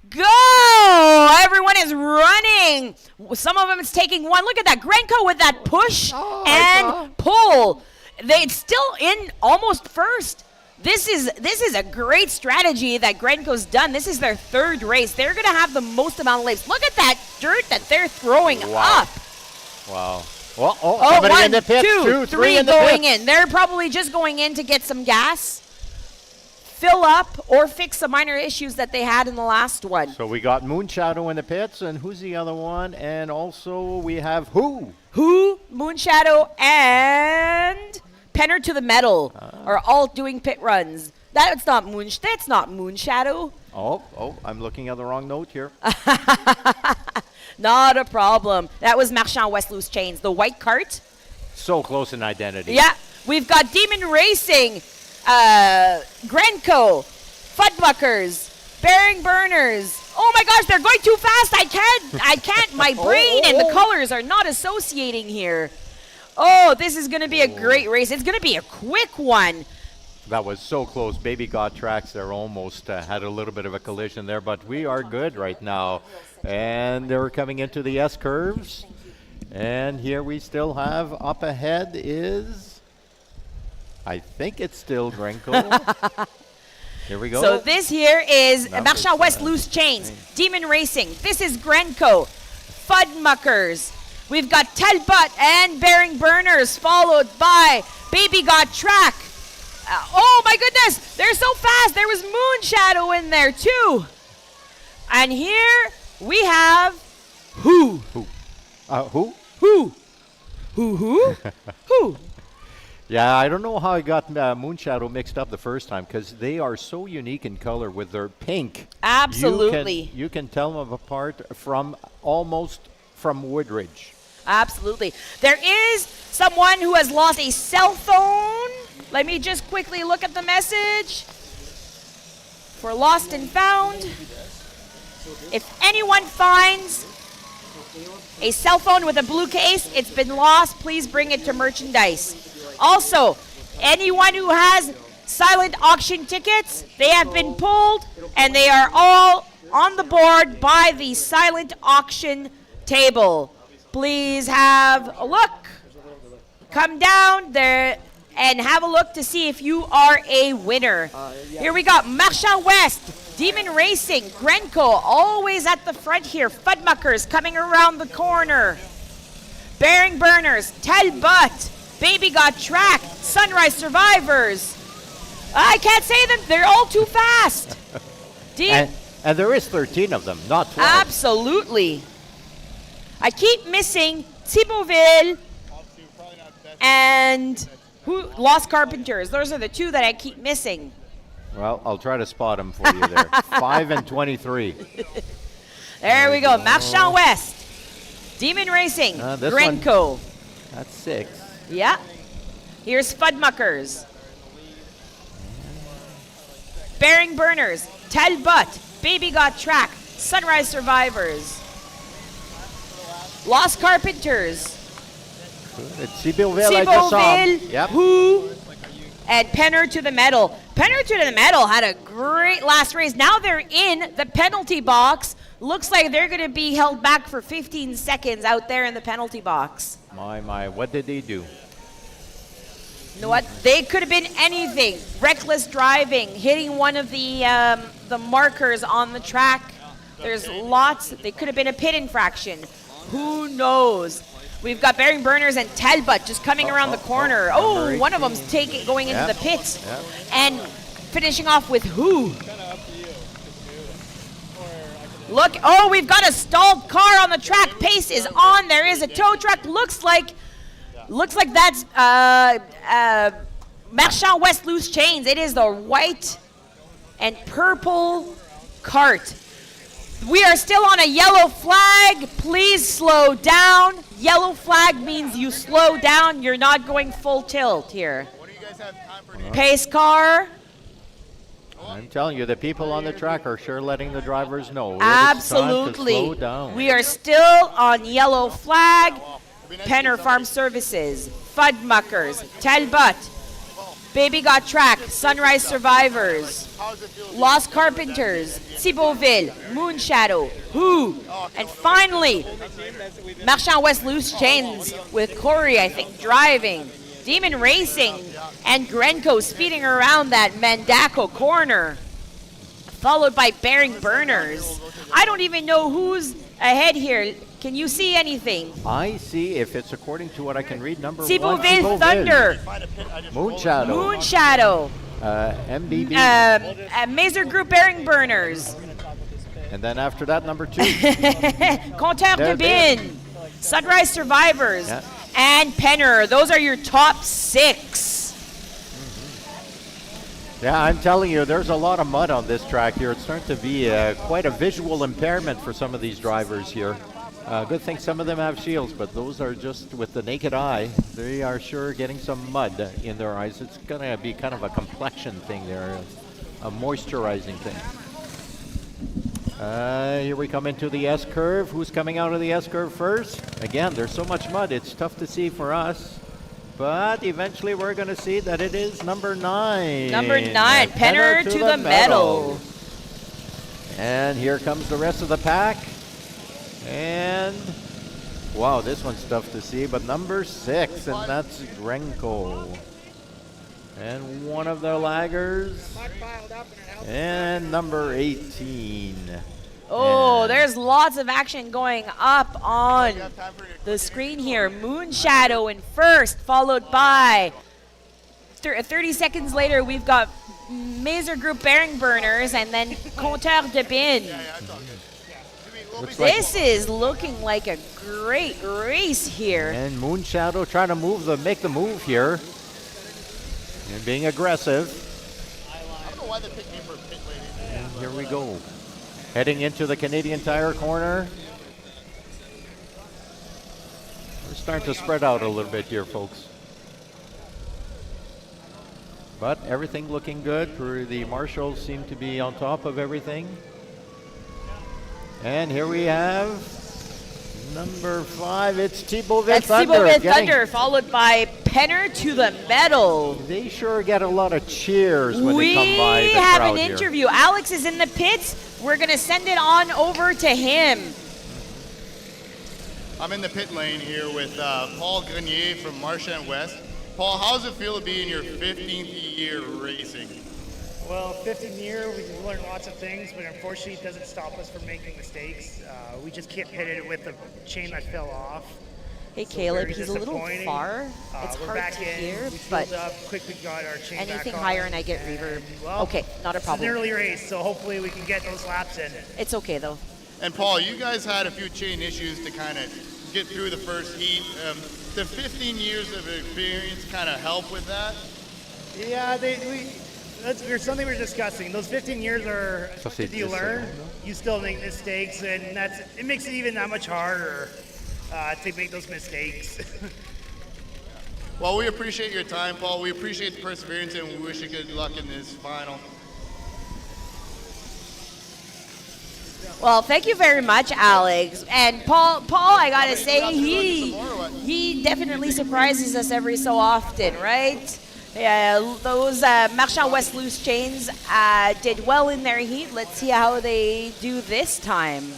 go! Everyone is running. Some of them is taking one. Look at that. Grenco with that push and pull. They're still in almost first. This is a great strategy that Grenco's done. This is their third race. They're going to have the most amount of laps. Look at that dirt that they're throwing up. Wow. Well, Oh, somebody in the pits. 2, 3 in the going pits. in. They're probably just going in to get some gas, fill up, or fix some minor issues that they had in the last one. So we got Moonshadow in the pits, and who's the other one? And also we have Who, Moonshadow, and Penner to the Metal are all doing pit runs. That's not Moonshadow. Oh, I'm looking at the wrong note here. Not a problem. That was Marchand West Loose Chains, the white cart. So close in identity. Yeah, we've got Demon Racing, Grenco, Fudbuckers, Bearing Burners. Oh my gosh, they're going too fast. I can't. My brain and the colors are not associating here. Oh, this is going to be a great race. It's going to be a quick one. That was so close. Baby got tracks there, almost had a little bit of a collision there, but we are good right now. And they're coming into the S curves. And here we still have up ahead is, I think it's still Grenco. Here we go. So this here is Marchand West Loose Chains, Demon Racing. This is Grenco, Fudmuckers. We've got Talbot and Bearing Burners, followed by Baby Got Track. Oh my goodness, they're so fast. There was Moon Shadow in there too. And here we have who? Who? Who? Yeah, I don't know how I got Moon Shadow mixed up the first time because they are so unique in color with their pink. Absolutely. You can tell them apart from almost from Woodridge. Absolutely. There is someone who has lost a cell phone. Let me just quickly look at the message for Lost and Found. If anyone finds a cell phone with a blue case, it's been lost. Please bring it to merchandise. Also, anyone who has silent auction tickets, they have been pulled and they are all on the board by the silent auction table. Please have a look. Come down there and have a look to see if you are a winner. Here we got Marchand West, Demon Racing, Grenco, always at the front here. Fudmuckers coming around the corner. Bearing Burners, Talbot, Baby Got Track, Sunrise Survivors. I can't say them. They're all too fast. And there is 13 of them, not 12. Absolutely. I keep missing Thibauville and Lost Carpenters. Those are the two that I keep missing. Well, I'll try to spot them for you there. 5 and 23. There we go. Marchand West, Demon Racing, Grenco. That's 6. Yeah. Here's Fudmuckers. Bearing Burners, Talbot, Baby Got Track, Sunrise Survivors. Lost Carpenters. It's Thibauville, I just saw him. Yep. Who? And Penner to the Metal. Penner to the Metal had a great last race. Now they're in the penalty box. Looks like they're going to be held back for 15 seconds out there in the penalty box. My, what did they do? You know what? They could have been anything. Reckless driving, hitting one of the markers on the track. There's lots. They could have been a pit infraction. Who knows? We've got Bearing Burners and Talbot just coming around the corner. Oh, one of them's going into the pits. And finishing off with who? Look, oh, we've got a stalled car on the track. Pace is on. There is a tow truck. Looks like that's Marchand West Loose Chains. It is the white and purple cart. We are still on a yellow flag. Please slow down. Yellow flag means you slow down. You're not going full tilt here. Pace car. I'm telling you, the people on the track are sure letting the drivers know. Absolutely. It's time to slow down. We are still on yellow flag. Penner Farm Services, Fudmuckers, Talbot, Baby Got Track, Sunrise Survivors, Lost Carpenters, Thibauville, Moon Shadow, Who, and finally, Marchand West Loose Chains with Corey, I think, driving, Demon Racing, and Grenco speeding around that Mandaco corner, followed by Bearing Burners. I don't even know who's ahead here. Can you see anything? I see, if it's according to what I can read, number 1. Thibauville Thunder. Moon Shadow. Moon Shadow. MBB. Mazer Group Bearing Burners. And then after that, number 2. Compteur de Bin. Sunrise Survivors. And Penner. Those are your top 6. Yeah, I'm telling you, there's a lot of mud on this track here. It's starting to be quite a visual impairment for some of these drivers here. Good thing some of them have shields, but those are just with the naked eye. They are sure getting some mud in their eyes. It's going to be kind of a complexion thing there, a moisturizing thing. Here we come into the S curve. Who's coming out of the S curve first? Again, there's so much mud, it's tough to see for us. But eventually we're going to see that it is number 9. Number 9, Penner to the metal. And here comes the rest of the pack. And, wow, this one's tough to see, but number 6, and that's Gringo. And one of the laggers. And number 18. Oh, there's lots of action going up on the screen here. Moonshadow in first, followed by 30 seconds later, we've got Mazer Group Bearing Burners, and then Compteur de Bin. This is looking like a great race here. And Moonshadow trying to make the move here. And being aggressive. I don't know why they picked me for pit lane. And here we go. Heading into the Canadian Tire corner. We're starting to spread out a little bit here, folks. But everything looking good. The marshals seem to be on top of everything. And here we have number 5. It's Thibaut That's Thibaut Thunder, followed by Penner to the metal. They sure get a lot of cheers when they come by the We have crowd an here. interview. Alex is in the pits. We're going to send it on over to him. I'm in the pit lane here with Paul Grenier from Marchand West. Paul, how does it feel to be in your 15th year racing? Well, 15th year, we've learned lots of things, but unfortunately it doesn't stop us from making mistakes. We just kept hitting it with the chain that fell off. Hey, So Caleb, very he's a little disappointing. far. It's We're hard back to in. hear, We but filled up, quickly got our chain anything back higher on, and I get reverb. well, Okay, not a It's problem. an early race, so hopefully we can get those laps in. It's okay, though. And Paul, you guys had a few chain issues to kind of get through the first heat. The 15 years of experience kind of help with that? Yeah, there's something we're discussing. Those 15 years are, did you learn? You still make mistakes, and it makes it even that much harder to make those mistakes. Well, we appreciate your time, Paul. We appreciate the perseverance, and we wish you good luck in this final. Well, thank you very much, Alex. And Paul, I gotta say, he definitely surprises us every so often, right? Yeah, those Marchand West loose chains did well in their heat. Let's see how they do this time.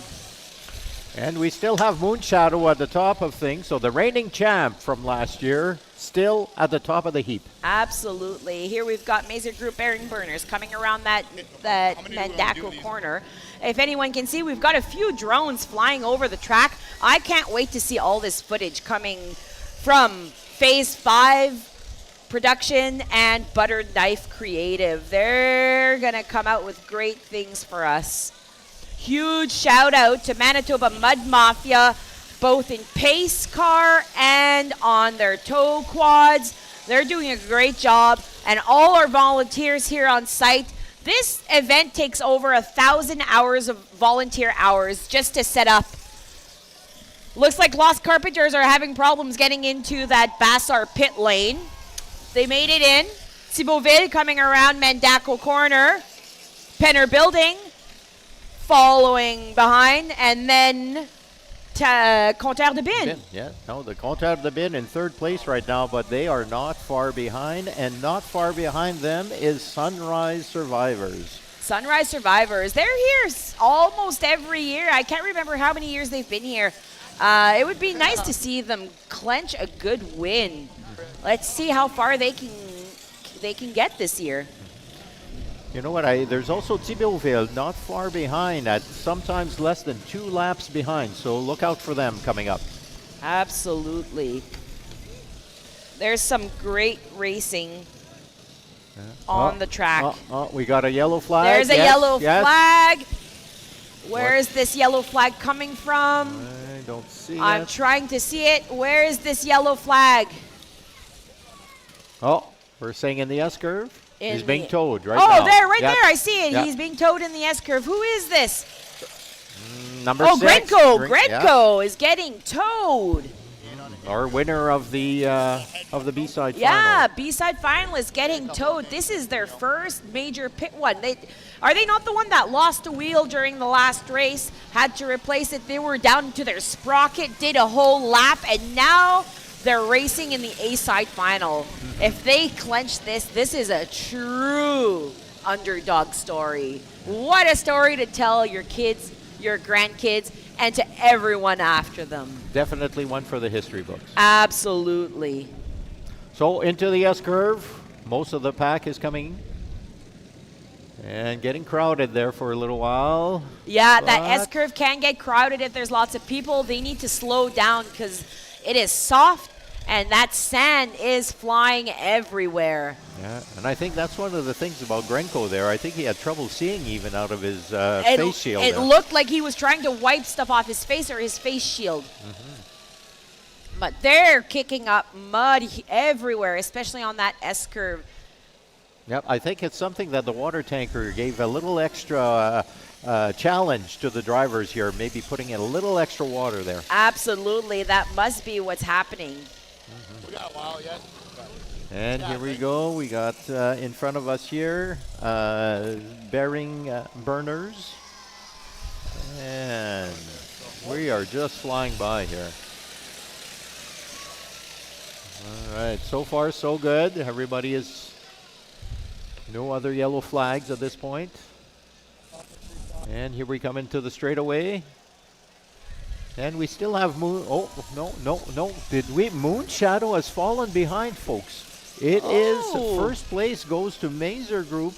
And we still have Moonshadow at the top of things. So the reigning champ from last year still at the top of the heap. Absolutely. Here we've got Mazer Group Bearing Burners coming around that Mandako corner. If anyone can see, we've got a few drones flying over the track. I can't wait to see all this footage coming from Phase 5 production and Butter Knife Creative. They're going to come out with great things for us. Huge shout out to Manitoba Mud Mafia, both in pace car and on their tow quads. They're doing a great job. And all our volunteers here on site. This event takes over 1,000 hours of volunteer hours just to set up. Looks like Lost Carpenters are having problems getting into that Bassar pit lane. They made it in. Thibauville coming around Mandako corner. Penner building. Following behind, and then Compteur de Bin. Yeah, no, the Compteur de Bin in third place right now, but they are not far behind, and not far behind them is Sunrise Survivors. Sunrise Survivors, they're here almost every year. I can't remember how many years they've been here. It would be nice to see them clench a good win. Let's see how far they can get this year. You know what, there's also Thibauville not far behind, at sometimes less than 2 laps behind, so look out for them coming up. Absolutely. There's some great racing on the track. We got a yellow flag. There's a yellow flag. Where is this yellow flag coming from? I don't see it. I'm trying to see it. Where is this yellow flag? Oh, we're saying in the S curve. He's in being the- towed right oh, now. there, right Yep. there. I see it. Yep. He's being towed in the S curve. Who is this? Number Oh, 6. Gringo is getting towed. Our winner of the B-side Yeah, final. B-side finalists getting towed. This is their first major pit one. Are they not the one that lost a wheel during the last race, had to replace it? They were down to their sprocket, did a whole lap, and now they're racing in the A-side final. If they clinch this is a true underdog story. What a story to tell your kids, your grandkids, and to everyone after them. Definitely one for the history books. Absolutely. So into the S-curve. Most of the pack is coming. And getting crowded there for a little while. Yeah, that But- S-curve can get crowded if there's lots of people. They need to slow down because it is soft and that sand is flying everywhere. Yeah, and I think that's one of the things about Grenko there. I think he had trouble seeing even out of his face shield. It there. looked like he was trying to wipe stuff off his face or his face shield. But they're kicking up mud everywhere, especially on that S-curve. Yep, I think it's something that the water tanker gave a little extra challenge to the drivers here, maybe putting in a little extra water there. Absolutely, that must be what's happening. We got a while yet. And here we go. We got in front of us here bearing burners. And we are just flying by here. All right, so far so good. Everybody is no other yellow flags at this point. And here we come into the straightaway. And we still have Moon. Oh, no. Did we? Moon Shadow has fallen behind, folks. It is first place goes to Mazer Group.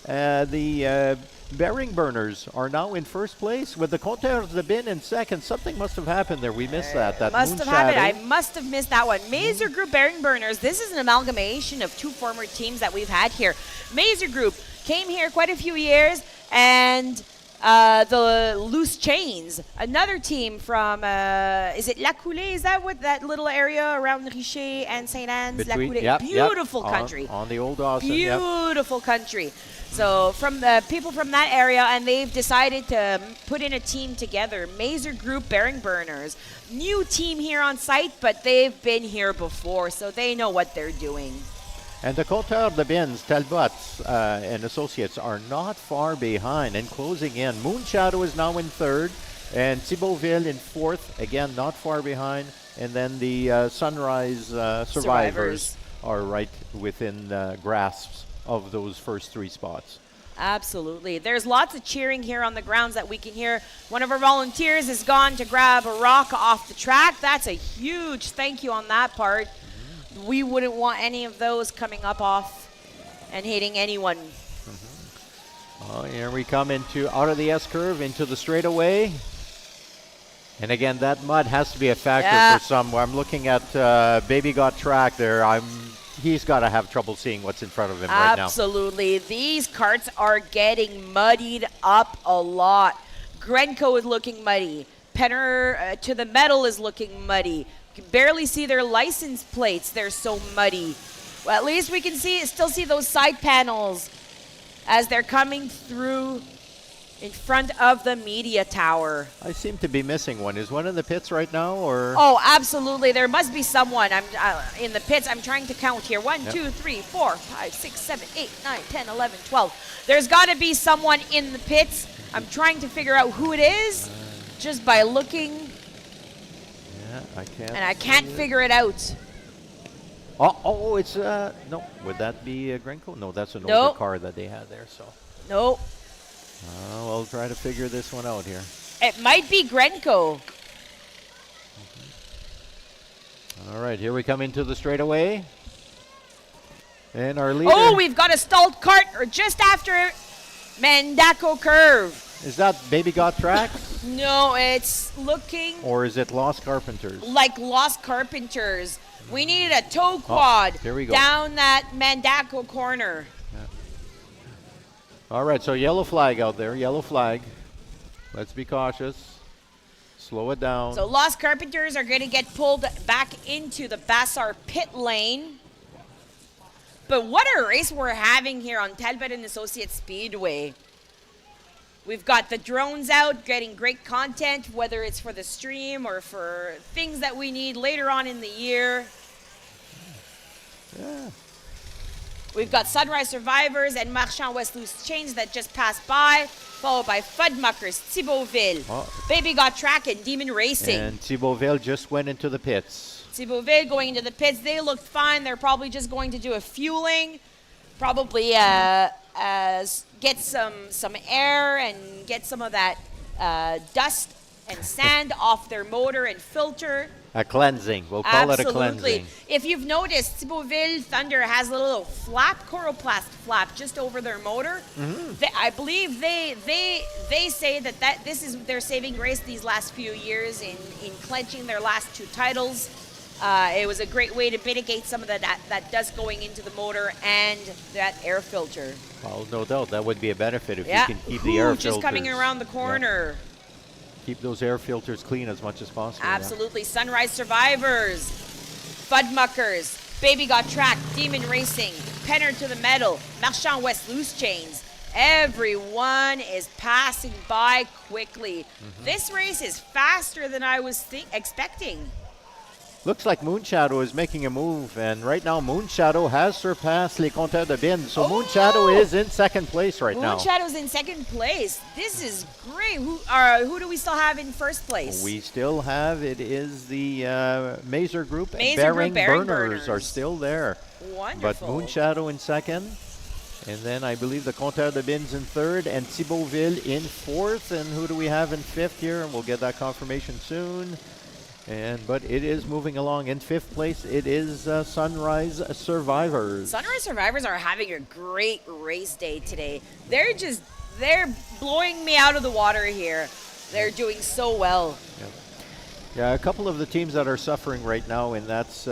The bearing burners are now in first place with the Compteurs de Bin in second. Something must have happened there. We missed that. That Must Moon have happened. Shadow. I must have missed that one. Mazer Group Bearing Burners. This is an amalgamation of two former teams that we've had here. Mazer Group came here quite a few years, and the Loose Chains, another team from, is it La Coulée? Is that what that little area around Richer and St. Anne's? La Between- Coulée. yep, Beautiful yep, country. On the old Dawson. Yep. Beautiful country. So from the people from that area, and they've decided to put in a team together. Mazer Group Bearing Burners. New team here on site, but they've been here before, so they know what they're doing. And the Compteurs de Bins, Talbot and Associates are not far behind and closing in. Moon Shadow is now in third, and Thibaultville in fourth. Again, not far behind. And then the Sunrise Survivors are right within grasps of those first three spots. Absolutely. There's lots of cheering here on the grounds that we can hear. One of our volunteers has gone to grab a rock off the track. That's a huge thank you on that part. We wouldn't want any of those coming up off and hitting anyone. Oh, here we come out of the S-curve into the straightaway. And again, that mud has to be a factor for some. I'm looking at Baby Got Track there. He's got to have trouble seeing what's in front of him right now. Absolutely. These carts are getting muddied up a lot. Grenko is looking muddy. Penner to the Metal is looking muddy. You can barely see their license plates. They're so muddy. Well, at least we can still see those side panels as they're coming through in front of the media tower. I seem to be missing one. Is one in the pits right now, or? Oh, absolutely. There must be someone. I'm in the pits. I'm trying to count here. 1, Yep. 2, 3, 4, 5, 6, 7, 8, 9, 10, 11, 12. There's got to be someone in the pits. I'm trying to figure out who it is just by looking, Yeah, I can't. and I can't figure it out. Oh, it's no. Would that be Grenko? No, that's an older Nope. car that they had there. So. Nope. We'll try to figure this one out here. It might be Grenko. All right, here we come into the straightaway. And our leader. Oh, we've got a stalled cart or just after Mandaco Curve. Is that Baby Got Track? No, it's looking Or is it Lost Carpenters? like Lost Carpenters. We needed a tow quad here we go. down that Mandaco corner. All right, so yellow flag out there, yellow flag. Let's be cautious. Slow it down. So Lost Carpenters are going to get pulled back into the Bassar pit lane. But what a race we're having here on Talbot and Associates Speedway. We've got the drones out, getting great content, whether it's for the stream or for things that we need later on in the year. Yeah. We've got Sunrise Survivors and Marchand West Loose Chains that just passed by, followed by Fudmuckers, Thibaultville, Baby Got Track, and Demon Racing. And Thibaultville just went into the pits. Thibaultville going into the pits. They looked fine. They're probably just going to do a fueling, probably get some air and get some of that dust and sand off their motor and filter. A cleansing. We'll call it a Absolutely. cleansing. If you've noticed, Thibaultville Thunder has a little flap, coroplast flap, just over their motor. I believe they say that this is their saving grace these last few years in clenching their last 2 titles. It was a great way to mitigate some of that dust going into the motor and that air filter. Well, no doubt that would be a benefit if you can keep the air filters. Just coming around the corner. Yeah. Keep those air filters clean as much as possible. Absolutely. Sunrise Survivors, Fudmuckers, Baby Got Track, Demon Racing, Penner to the Metal, Marchand West Loose Chains. Everyone is passing by quickly. This race is faster than I was expecting. Looks like Moonshadow is making a move, and right now Moonshadow has surpassed Les Compteurs de Bin. So Moonshadow is in second place right now. Moonshadow's in second place. This is great. Who do we still have in first place? We still have, it is the Mazer Group. Mazer Group, Bearing Burners are still there. Wonderful. But Moonshadow in second. And then I believe the Compteurs de Bin's in third, and Thibaultville in fourth. And who do we have in fifth here? And we'll get that confirmation soon. But it is moving along. In fifth place, it is Sunrise Survivors. Sunrise Survivors are having a great race day today. They're blowing me out of the water here. They're doing so well. Yeah, a couple of the teams that are suffering right now, and that's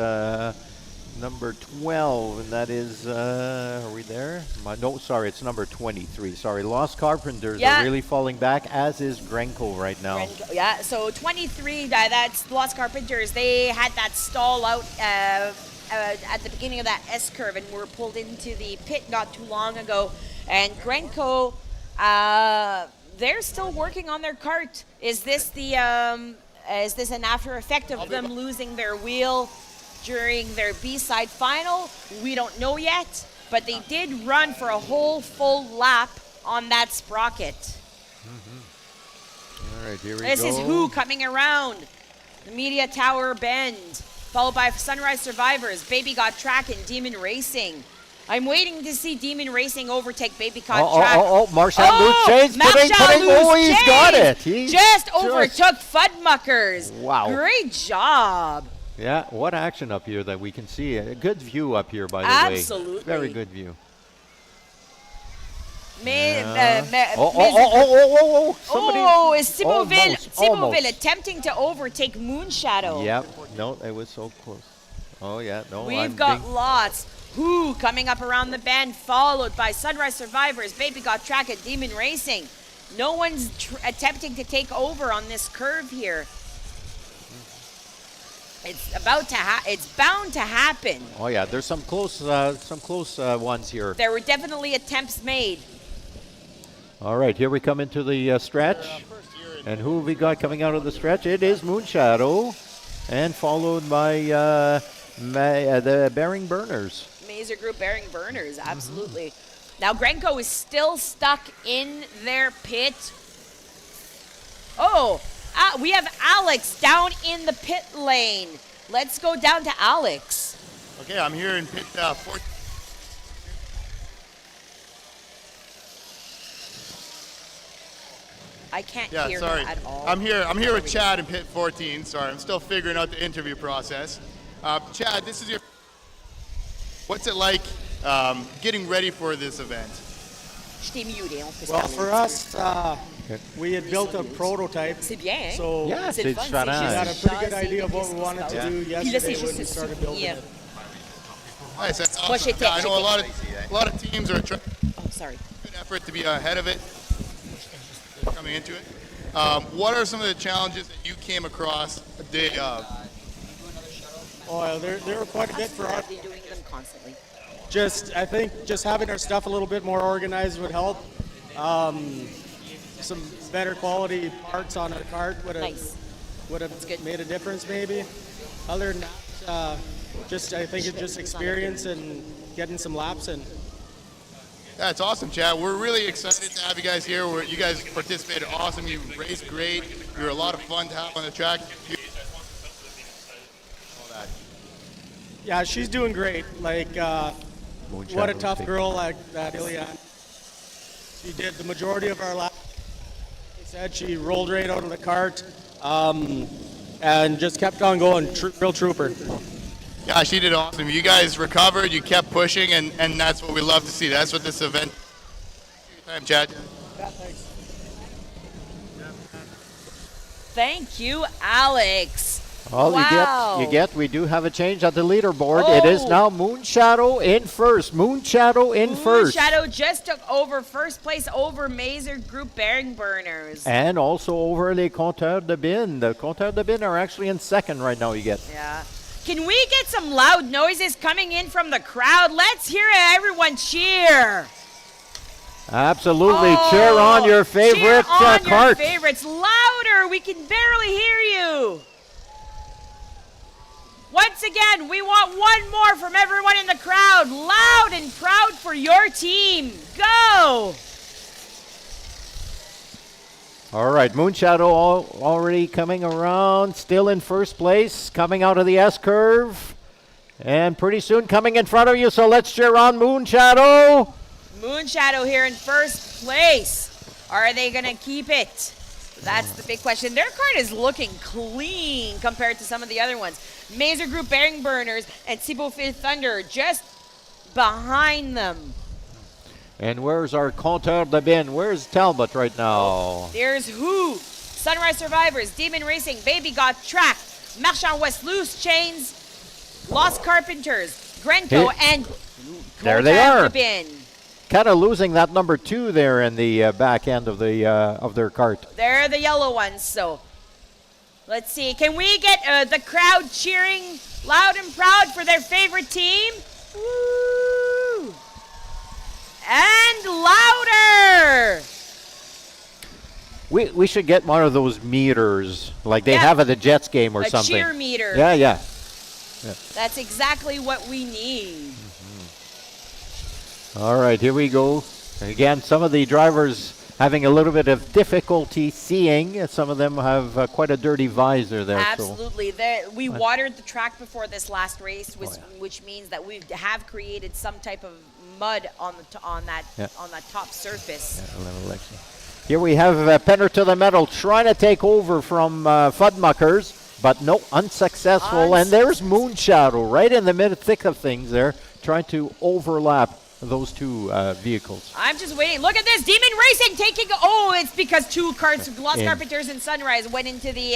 number 12, and that is, are we there? No, sorry, it's number 23. Sorry, Lost Carpenters are really falling back, as is Grenco right now. Yeah, so 23, that's Lost Carpenters. They had that stall out at the beginning of that S-curve and were pulled into the pit not too long ago. And Grenco, they're still working on their cart. Is this an after effect of them losing their wheel during their B-side final? We don't know yet, but they did run for a whole full lap on that sprocket. All right, here we go. This is who coming around the Media Tower Bend, followed by Sunrise Survivors, Baby Got Track, and Demon Racing. I'm waiting to see Demon Racing overtake Baby Got Track. Marchand Loose Chains he's got it. He just overtook Fudmuckers. Wow. Great job. Yeah, what action up here that we can see. A good view up here, by the way. Absolutely. Very good view. Is Thibaultville attempting to overtake Moonshadow? Yep. No, it was so close. Oh, yeah. No, We've got lots. Who coming up around the bend, followed by Sunrise Survivors, Baby Got Track, and Demon Racing. No one's attempting to take over on this curve here. It's bound to happen. Oh yeah, there's some close ones here. There were definitely attempts made. All right, here we come into the stretch, and who have we got coming out of the stretch? It is Moonshadow, and followed by the Bearing Burners. Mazer Group Bearing Burners, absolutely. Now Grenco is still stuck in their pit. We have Alex down in the pit lane. Let's go down to Alex. Okay, I'm here in pit 14. I can't hear him at all. I'm here with Chad in pit 14. Sorry, I'm still figuring out the interview process. Chad, this is what's it like getting ready for this event? Well, for us, we had built a prototype. So we had a pretty good idea of what we wanted to do yesterday when we started building it. Nice, that's awesome. Yeah, I know a lot of teams are trying. Sorry. Good effort to be ahead of it, coming into it. What are some of the challenges that you came across a day of? Oh, there were quite a bit for us. Doing them constantly. I think just having our stuff a little bit more organized would help. Some better quality parts on our cart would have made a difference maybe. Other than that, I think it's just experience and getting some laps in. That's awesome, Chad. We're really excited to have you guys here. You guys participated awesome. You raced great. You were a lot of fun to have on the track. Yeah, she's doing great. Like, what a tough girl that Iliana. She did the majority of our laps. She said she rolled right out of the cart and just kept on going. Real trooper. Yeah, she did awesome. You guys recovered, you kept pushing, and that's what we love to see. That's what this event. Thank you for your time, Chad. Yeah, thanks. Thank you, Alex. Well, Wow. we do have a change at the leaderboard. It is now Moonshadow in first. Moonshadow in first. Shadow just took over first place over Mazer Group Bearing Burners. And also over les Compteurs de Bin. The Compteurs de Bin are actually in second right now, you get. Yeah. Can we get some loud noises coming in from the crowd? Let's hear everyone cheer. Absolutely. Cheer on your favorite cheer on your cart. favorites. Louder. We can barely hear you. Once again, we want one more from everyone in the crowd. Loud and proud for your team. Go! All right, Moonshadow already coming around, still in first place, coming out of the S-curve. And pretty soon coming in front of you, so let's cheer on Moonshadow. Moonshadow here in first place. Are they going to keep it? That's the big question. Their cart is looking clean compared to some of the other ones. Mazer Group Bearing Burners and Thibaut-Ville Thunder just behind them. And where's our Compteur de Bin? Where's Talbot right now? There's who? Sunrise Survivors, Demon Racing, Baby Got Track, Marchand West Loose Chains, Lost Carpenters, Grenco, and there they are. de Bin. Kind of losing that number 2 there in the back end of their cart. They're the yellow ones, so let's see. Can we get the crowd cheering loud and proud for their favorite team? Woo! And louder! We should get one of those meters like they have at the Jets game or something. A cheer meter. Yeah. That's exactly what we need. All right, here we go. Again, some of the drivers having a little bit of difficulty seeing. Some of them have quite a dirty visor there. Absolutely. We watered the track before this last race, which means that we have created some type of mud on that top surface. Here we have Penner to the Metal trying to take over from Fudmuckers, but no, unsuccessful. And there's Moonshadow right in the thick of things there, trying to overlap those two vehicles. I'm just waiting. Look at this. Demon Racing taking... Oh, it's because 2 carts, Lost Carpenters and Sunrise, went into the...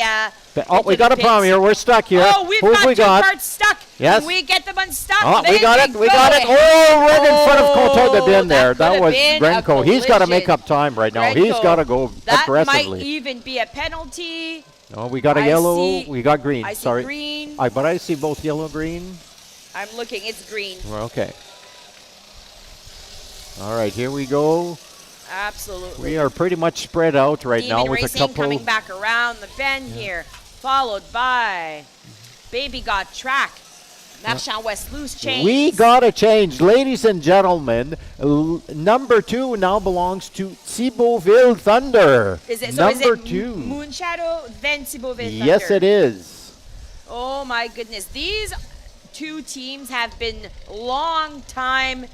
we got a problem here. We're stuck here. Oh, we've got 2 carts stuck. Yes. Can we get them unstuck? Oh, we got it. We got it. Oh, right in front of Compteur de Bin there. That was Grenco. He's got to make up time right now. He's got to go aggressively. That might even be a penalty. Oh, we got a yellow. We got green. I see green. But I see both yellow, green. I'm looking. It's green. Okay. All right, here we go. Absolutely. We are pretty much spread out right Demon now with Racing a couple. Coming back around the bend here, followed by Baby Got Track, Marchand West Loose Chains. We got a change, ladies and gentlemen. Number 2 now belongs to Thibaut-Ville Thunder. Is it number 2? Moonshadow, then Thibaut-Ville Thunder? Yes, it is. Oh my goodness, these 2 teams have been long time.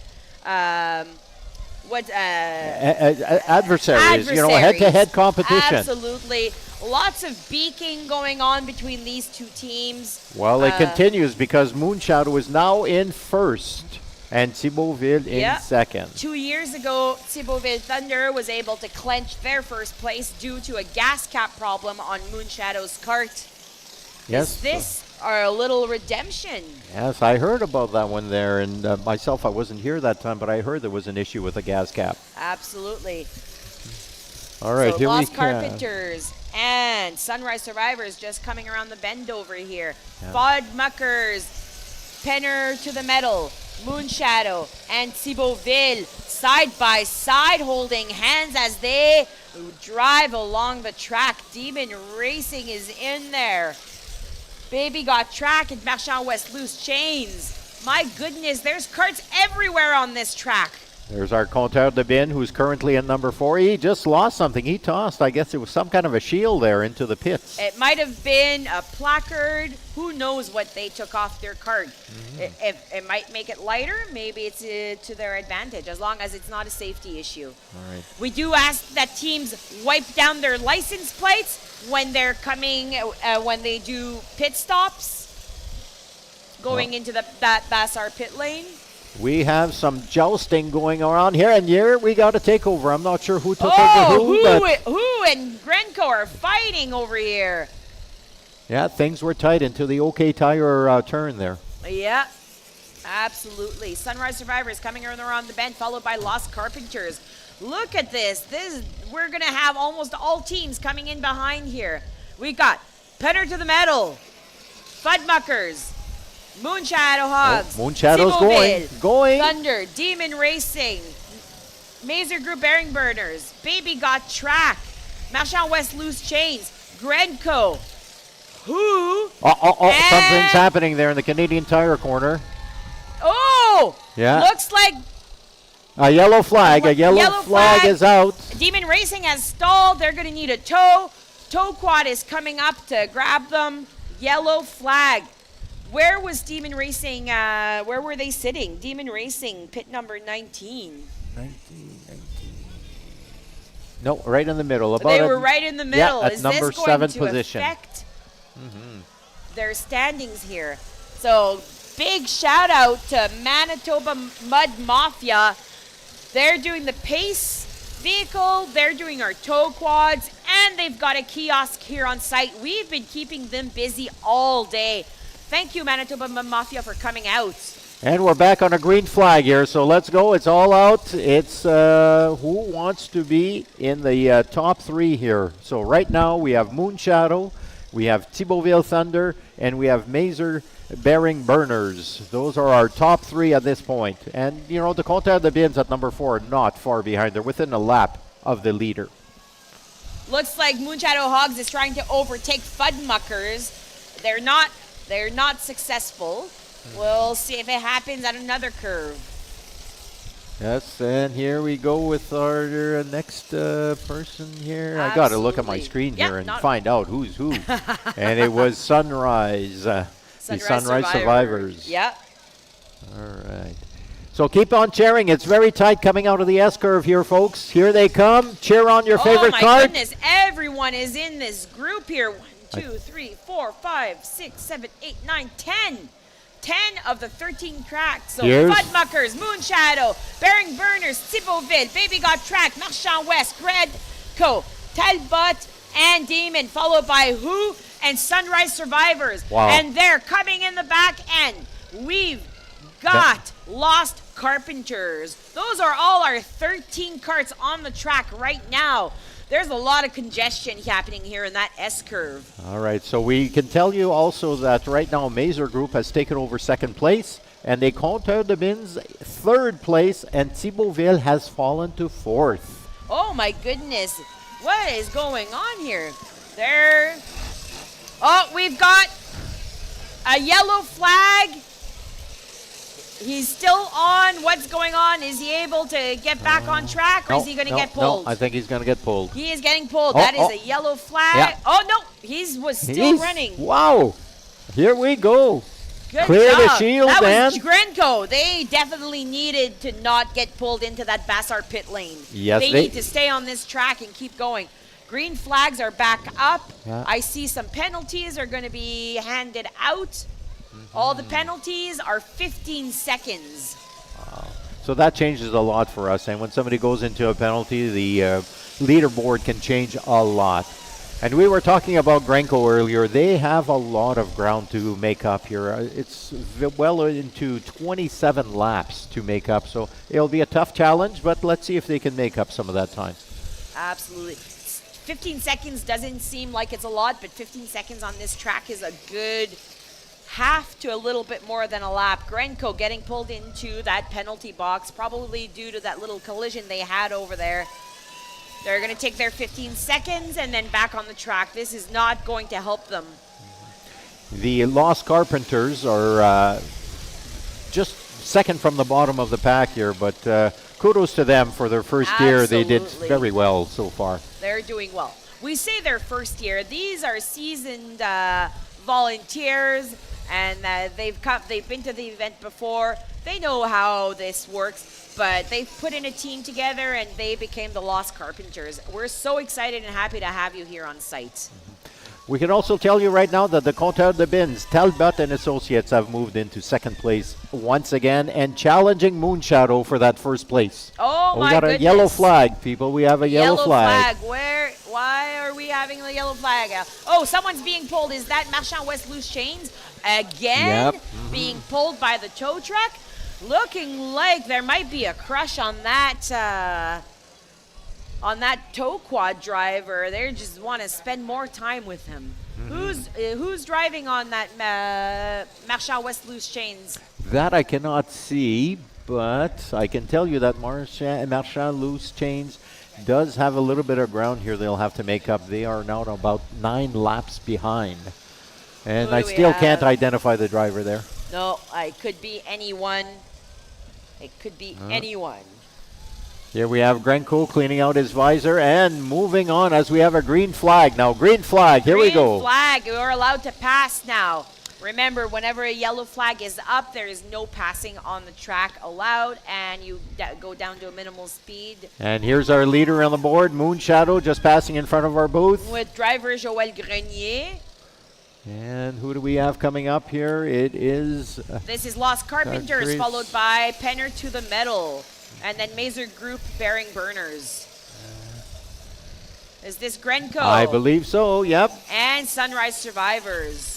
Adversaries, head-to-head competition. Absolutely. Lots of beaking going on between these 2 teams. Well, it continues because Moonshadow is now in first and Thibaut-Ville in second. 2 years ago, Thibaut-Ville Thunder was able to clinch their first place due to a gas cap problem on Moonshadow's cart. Yes. Is this our little redemption? Yes, I heard about that one there, and myself, I wasn't here that time, but I heard there was an issue with the gas cap. Absolutely. All right, so here Lost we go. Carpenters and Sunrise Survivors just coming around the bend over here. Fod Muckers, Penner to the Metal, Moonshadow and Thibaultville side by side holding hands as they drive along the track. Demon Racing is in there. Baby Got Track and Marchand West Loose Chains. My goodness, there's carts everywhere on this track. There's our Compteur de Bin, who's currently in number 4. He just lost something. He tossed, I guess it was some kind of a shield there into the pits. It might have been a placard. Who knows what they took off their cart. It might make it lighter. Maybe it's to their advantage, as long as it's not a safety issue. All right. We do ask that teams wipe down their license plates when they're coming, when they do pit stops, going into that Bassar pit lane. We have some jousting going around here, and here we got a takeover. I'm not sure who took over who, but who and Grenco are fighting over here. yeah, things were tight into the OK Tire turn there. Yeah, absolutely. Sunrise Survivors coming around the bend, followed by Lost Carpenters. Look at this. We're going to have almost all teams coming in behind here. We got Penner to the Metal, Fudmuckers, Moonshadow Hogs, Moonshadow's going. Thunder, Demon Racing, Mazer Group Bearing Burners, Baby Got Track, Marchand West Loose Chains, Grenco, who? Something's happening there in the Canadian Tire corner. Oh! Yeah. Looks like A yellow flag. A yellow flag is out. Demon Racing has stalled. They're going to need a tow. Tow quad is coming up to grab them. Yellow flag. Where was Demon Racing? Where were they sitting? Demon Racing, pit number 19. 19. No, right in the middle. They were right in the middle. Yeah, at Is number this going 7 to position. affect their standings here? So big shout out to Manitoba Mud Mafia. They're doing the pace vehicle. They're doing our tow quads, and they've got a kiosk here on site. We've been keeping them busy all day. Thank you, Manitoba Mud Mafia, for coming out. And we're back on a green flag here, so let's go. It's all out. It's who wants to be in the top 3 here. So right now we have Moonshadow, we have Thibaultville Thunder, and we have Mazer Bearing Burners. Those are our top 3 at this point. And, you know, the Compteur de Bins at number 4 are not far behind. They're within a lap of the leader. Looks like Moonshadow Hogs is trying to overtake Fudmuckers. They're not successful. We'll see if it happens at another curve. Yes, and here we go with our next person here. I got to look at my screen here and find out who's who. And it was Sunrise, the Sunrise Survivors. Yeah. All right. So keep on cheering. It's very tight coming out of the S-curve here, folks. Here they come. Cheer on your favorite card. card. Oh, my goodness. Everyone is in this group here. 1, 2, 3, 4, 5, 6, 7, 8, 9, 10. 10 of the 13 cracks. So Fudmuckers, Moonshadow, Bearing Burners, Thibaultville, Baby Got Track, Marchand West, Gringo, Talbot, and Demon, followed by Who and Sunrise Survivors. Wow. And they're coming in the back end. We've got Lost Carpenters. Those are all our 13 carts on the track right now. There's a lot of congestion happening here in that S-curve. All right, so we can tell you also that right now Mazer Group has taken over 2nd place, and the Compteur de Bins 3rd place, and Thibaultville has fallen to 4th. Oh my goodness, what is going on here? Oh, we've got a yellow flag. He's still on. What's going on? Is he able to get back on track, or is he going to get pulled? No, I think he's going to get pulled. He is getting pulled. That is a yellow flag. Yeah. Oh, no. He was still running. Wow. Here we go. Good Clear job. the shield, That was man. Grenco. They definitely needed to not get pulled into that Bassar pit lane. Yes, they need to stay on this track and keep going. Green flags are back up. Yeah. I see some penalties are going to be handed out. All the penalties are 15 seconds. Wow. So that changes a lot for us. And when somebody goes into a penalty, the leaderboard can change a lot. And we were talking about Grenco earlier. They have a lot of ground to make up here. It's well into 27 laps to make up. So it'll be a tough challenge, but let's see if they can make up some of that time. Absolutely. 15 seconds doesn't seem like it's a lot, but 15 seconds on this track is a good half to a little bit more than a lap. Grenko getting pulled into that penalty box, probably due to that little collision they had over there. They're going to take their 15 seconds and then back on the track. This is not going to help them. The Lost Carpenters are just second from the bottom of the pack here, but kudos to them for their first year. They did very well so far. They're doing well. We say their first year. These are seasoned volunteers, and they've been to the event before. They know how this works, but they've put in a team together, and they became the Lost Carpenters. We're so excited and happy to have you here on site. We can also tell you right now that the Compteur de Bins, Talbot and Associates, have moved into second place once again and challenging Moonshadow for that first place. Oh, we got a yellow flag, people. We have a yellow flag. Why are we having the yellow flag? Oh, someone's being pulled. Is that Marchand West Loose Chains again? Yep. Being pulled by the tow truck? Looking like there might be a crush on that tow quad driver. They just want to spend more time with him. Who's driving on that Marchand West Loose Chains? That I cannot see, but I can tell you that Marchand Loose Chains does have a little bit of ground here they'll have to make up. They are now about 9 laps behind. And I still can't identify the driver there. No, it could be anyone. It could be anyone. Here we have Grenko cleaning out his visor and moving on as we have a green flag. Now, green flag, here we go. Green flag, you're allowed to pass now. Remember, whenever a yellow flag is up, there is no passing on the track allowed, and you go down to a minimal speed. And here's our leader on the board, Moonshadow, just passing in front of our booth. With driver Joël Grenier. And who do we have coming up here? It is... This is Lost Carpenters, followed by Penner to the Metal. And then Mazer Group Bearing Burners. Is this Grenko? I believe so, yep. And Sunrise Survivors.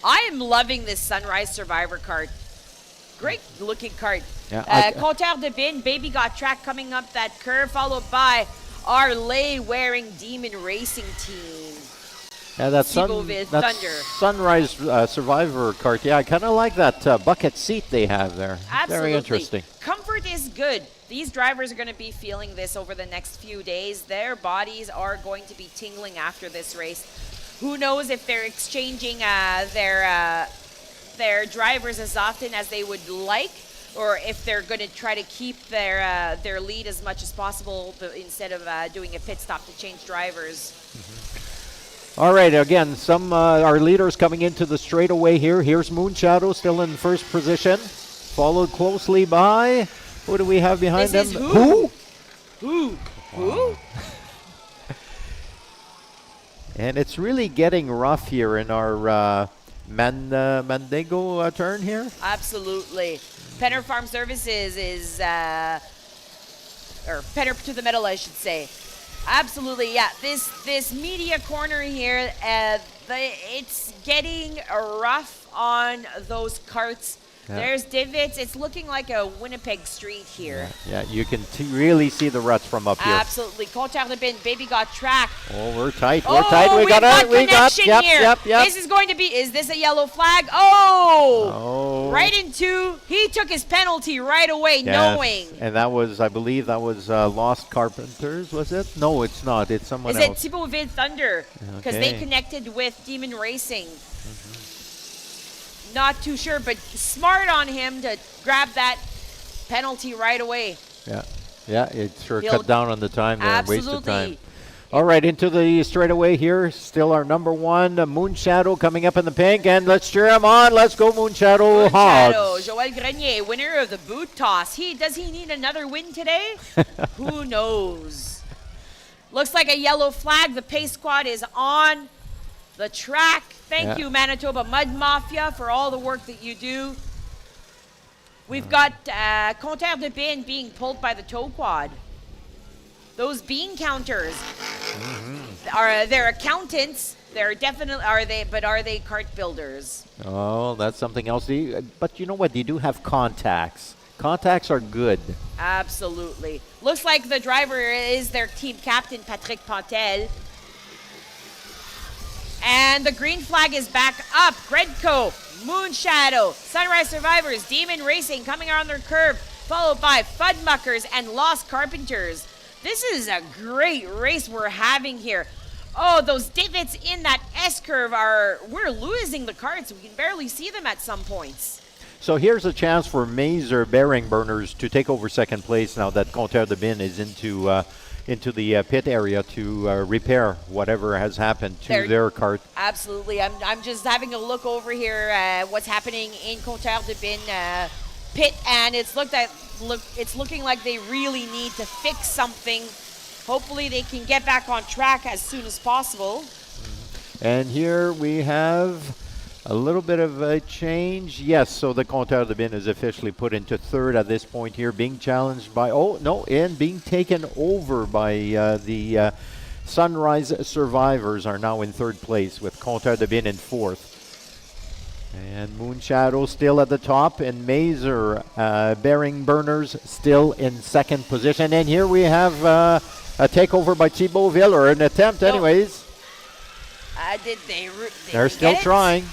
I am loving this Sunrise Survivor cart. Great looking cart. Yeah, Compteur de Bin, Baby Got Track coming up that curve, followed by our lay-wearing Demon Racing team. Yeah, that Sunrise Survivor cart. Yeah, I kind of like that bucket seat they have there. Absolutely. Very interesting. Comfort is good. These drivers are going to be feeling this over the next few days. Their bodies are going to be tingling after this race. Who knows if they're exchanging their drivers as often as they would like, or if they're going to try to keep their lead as much as possible instead of doing a pit stop to change drivers. All right, again, our leaders coming into the straightaway here. Here's Moonshadow still in first position, followed closely by, who do we have behind them? This is who? Who? And it's really getting rough here in our Mandego turn here. Absolutely. Penner Farm Services is, or Penner to the Metal, I should say. Absolutely, yeah. This media corner here, it's getting rough on those carts. Yeah. There's divots. It's looking like a Winnipeg street here. Yeah, you can really see the ruts from up here. Absolutely. Compteur de Bin, Baby Got Track. Oh, we're tight. We're tight. We got connection here. Yep. This is going to be, is this a yellow flag? Oh. Right into, he took his penalty right away, knowing. And that was, I believe, that was Lost Carpenters, was it? No, it's not. It's someone else. Is it Thibaut Thunder? Because they connected with Demon Racing. Not too sure, but smart on him to grab that penalty right away. Yeah, it sure cut down on the time there. Absolutely. Wasted time. All right, into the straightaway here. Still our number one, Moonshadow coming up in the pink, and let's cheer him on. Let's go, Moonshadow Hogs. Joël Grenier, winner of the boot toss. Does he need another win today? Who knows? Looks like a yellow flag. The pace squad is on the track. Thank you, Manitoba Mud Mafia, for all the work that you do. We've got Compteur de Bin being pulled by the tow quad. Those bean counters they're accountants. They're definitely but are they cart builders? Oh, that's something else. But you know what? They do have contacts. Contacts are good. Absolutely. Looks like the driver is their team captain, Patrick Pantel. And the green flag is back up. Gringo, Moonshadow, Sunrise Survivors, Demon Racing coming around their curve, followed by Fudmuckers and Lost Carpenters. This is a great race we're having here. Oh, those divots in that S-curve we're losing the carts. We can barely see them at some points. So here's a chance for Mazer Bearing Burners to take over second place now that Compteur de Bin is into the pit area to repair whatever has happened to their cart. Absolutely. I'm just having a look over here what's happening in Compteur de Bin pit, and it's looking like they really need to fix something. Hopefully they can get back on track as soon as possible. And here we have a little bit of a change. Yes, so the Compteur de Bin is officially put into third at this point here, being challenged by, and being taken over by the Sunrise Survivors are now in third place with Compteur de Bin in fourth. And Moonshadow still at the top, and Mazer Bearing Burners still in second position. And here we have a takeover by Thibaultville, or an attempt anyways. They're still trying.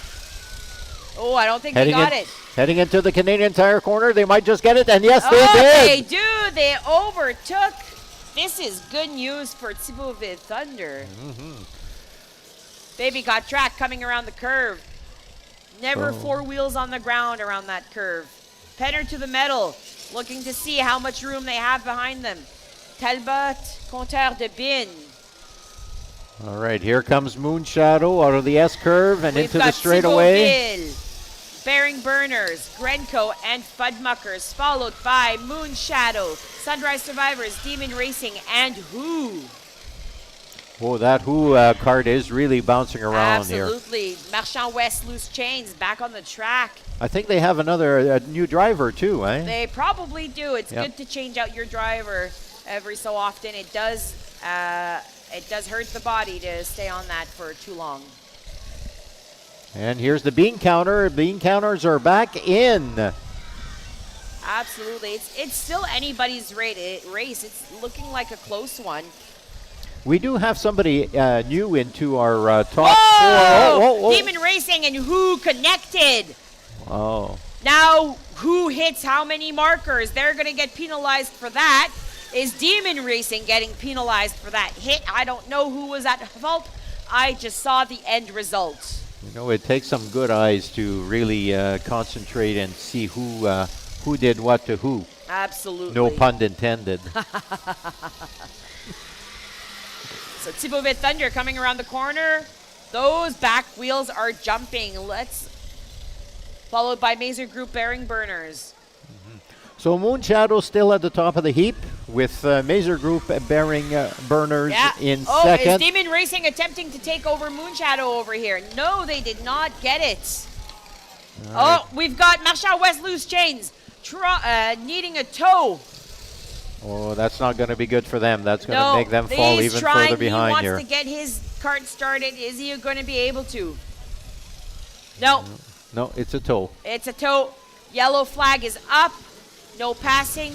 Oh, I don't think they got it. Heading into the Canadian Tire corner, they might just get it, and yes, they They did. do. They overtook. This is good news for Thibaultville Thunder. Baby got track coming around the curve. Never four wheels on the ground around that curve. Penner to the metal, looking to see how much room they have behind them. Talbot, Compteur de Bin. All right, here comes Moonshadow out of the S-curve and into the straightaway. Thibaultville, Bearing Burners, Grenco, and Fudmuckers, followed by Moonshadow, Sunrise Survivors, Demon Racing, and Who. Oh, that Who cart is really bouncing around here. Absolutely. Marchand West Loose Chains back on the track. I think they have another new driver too, eh? They probably do. It's good to change out your driver every so often. It does hurt the body to stay on that for too long. And here's the bean counter. Bean counters are back in. Absolutely. It's still anybody's race. It's looking like a close one. We do have somebody new into our top four. Demon Racing and Who connected. Oh. Now, who hits how many markers? They're going to get penalized for that. Is Demon Racing getting penalized for that hit? I don't know who was at fault. I just saw the end result. You know, it takes some good eyes to really concentrate and see who did what to who. Absolutely. No pun intended. So Thibaultville Thunder coming around the corner. Those back wheels are jumping. Followed by Mazer Group Bearing Burners. So Moonshadow still at the top of the heap with Mazer Group Bearing Burners in second. Is Demon Racing attempting to take over Moonshadow over here? No, they did not get it. We've got Marchand West Loose Chains needing a tow. Oh, that's not going to be good for them. That's going to make them fall even further behind here. He wants to get his cart started. Is he going to be able to? No. No, it's a tow. It's a tow. Yellow flag is up. No passing.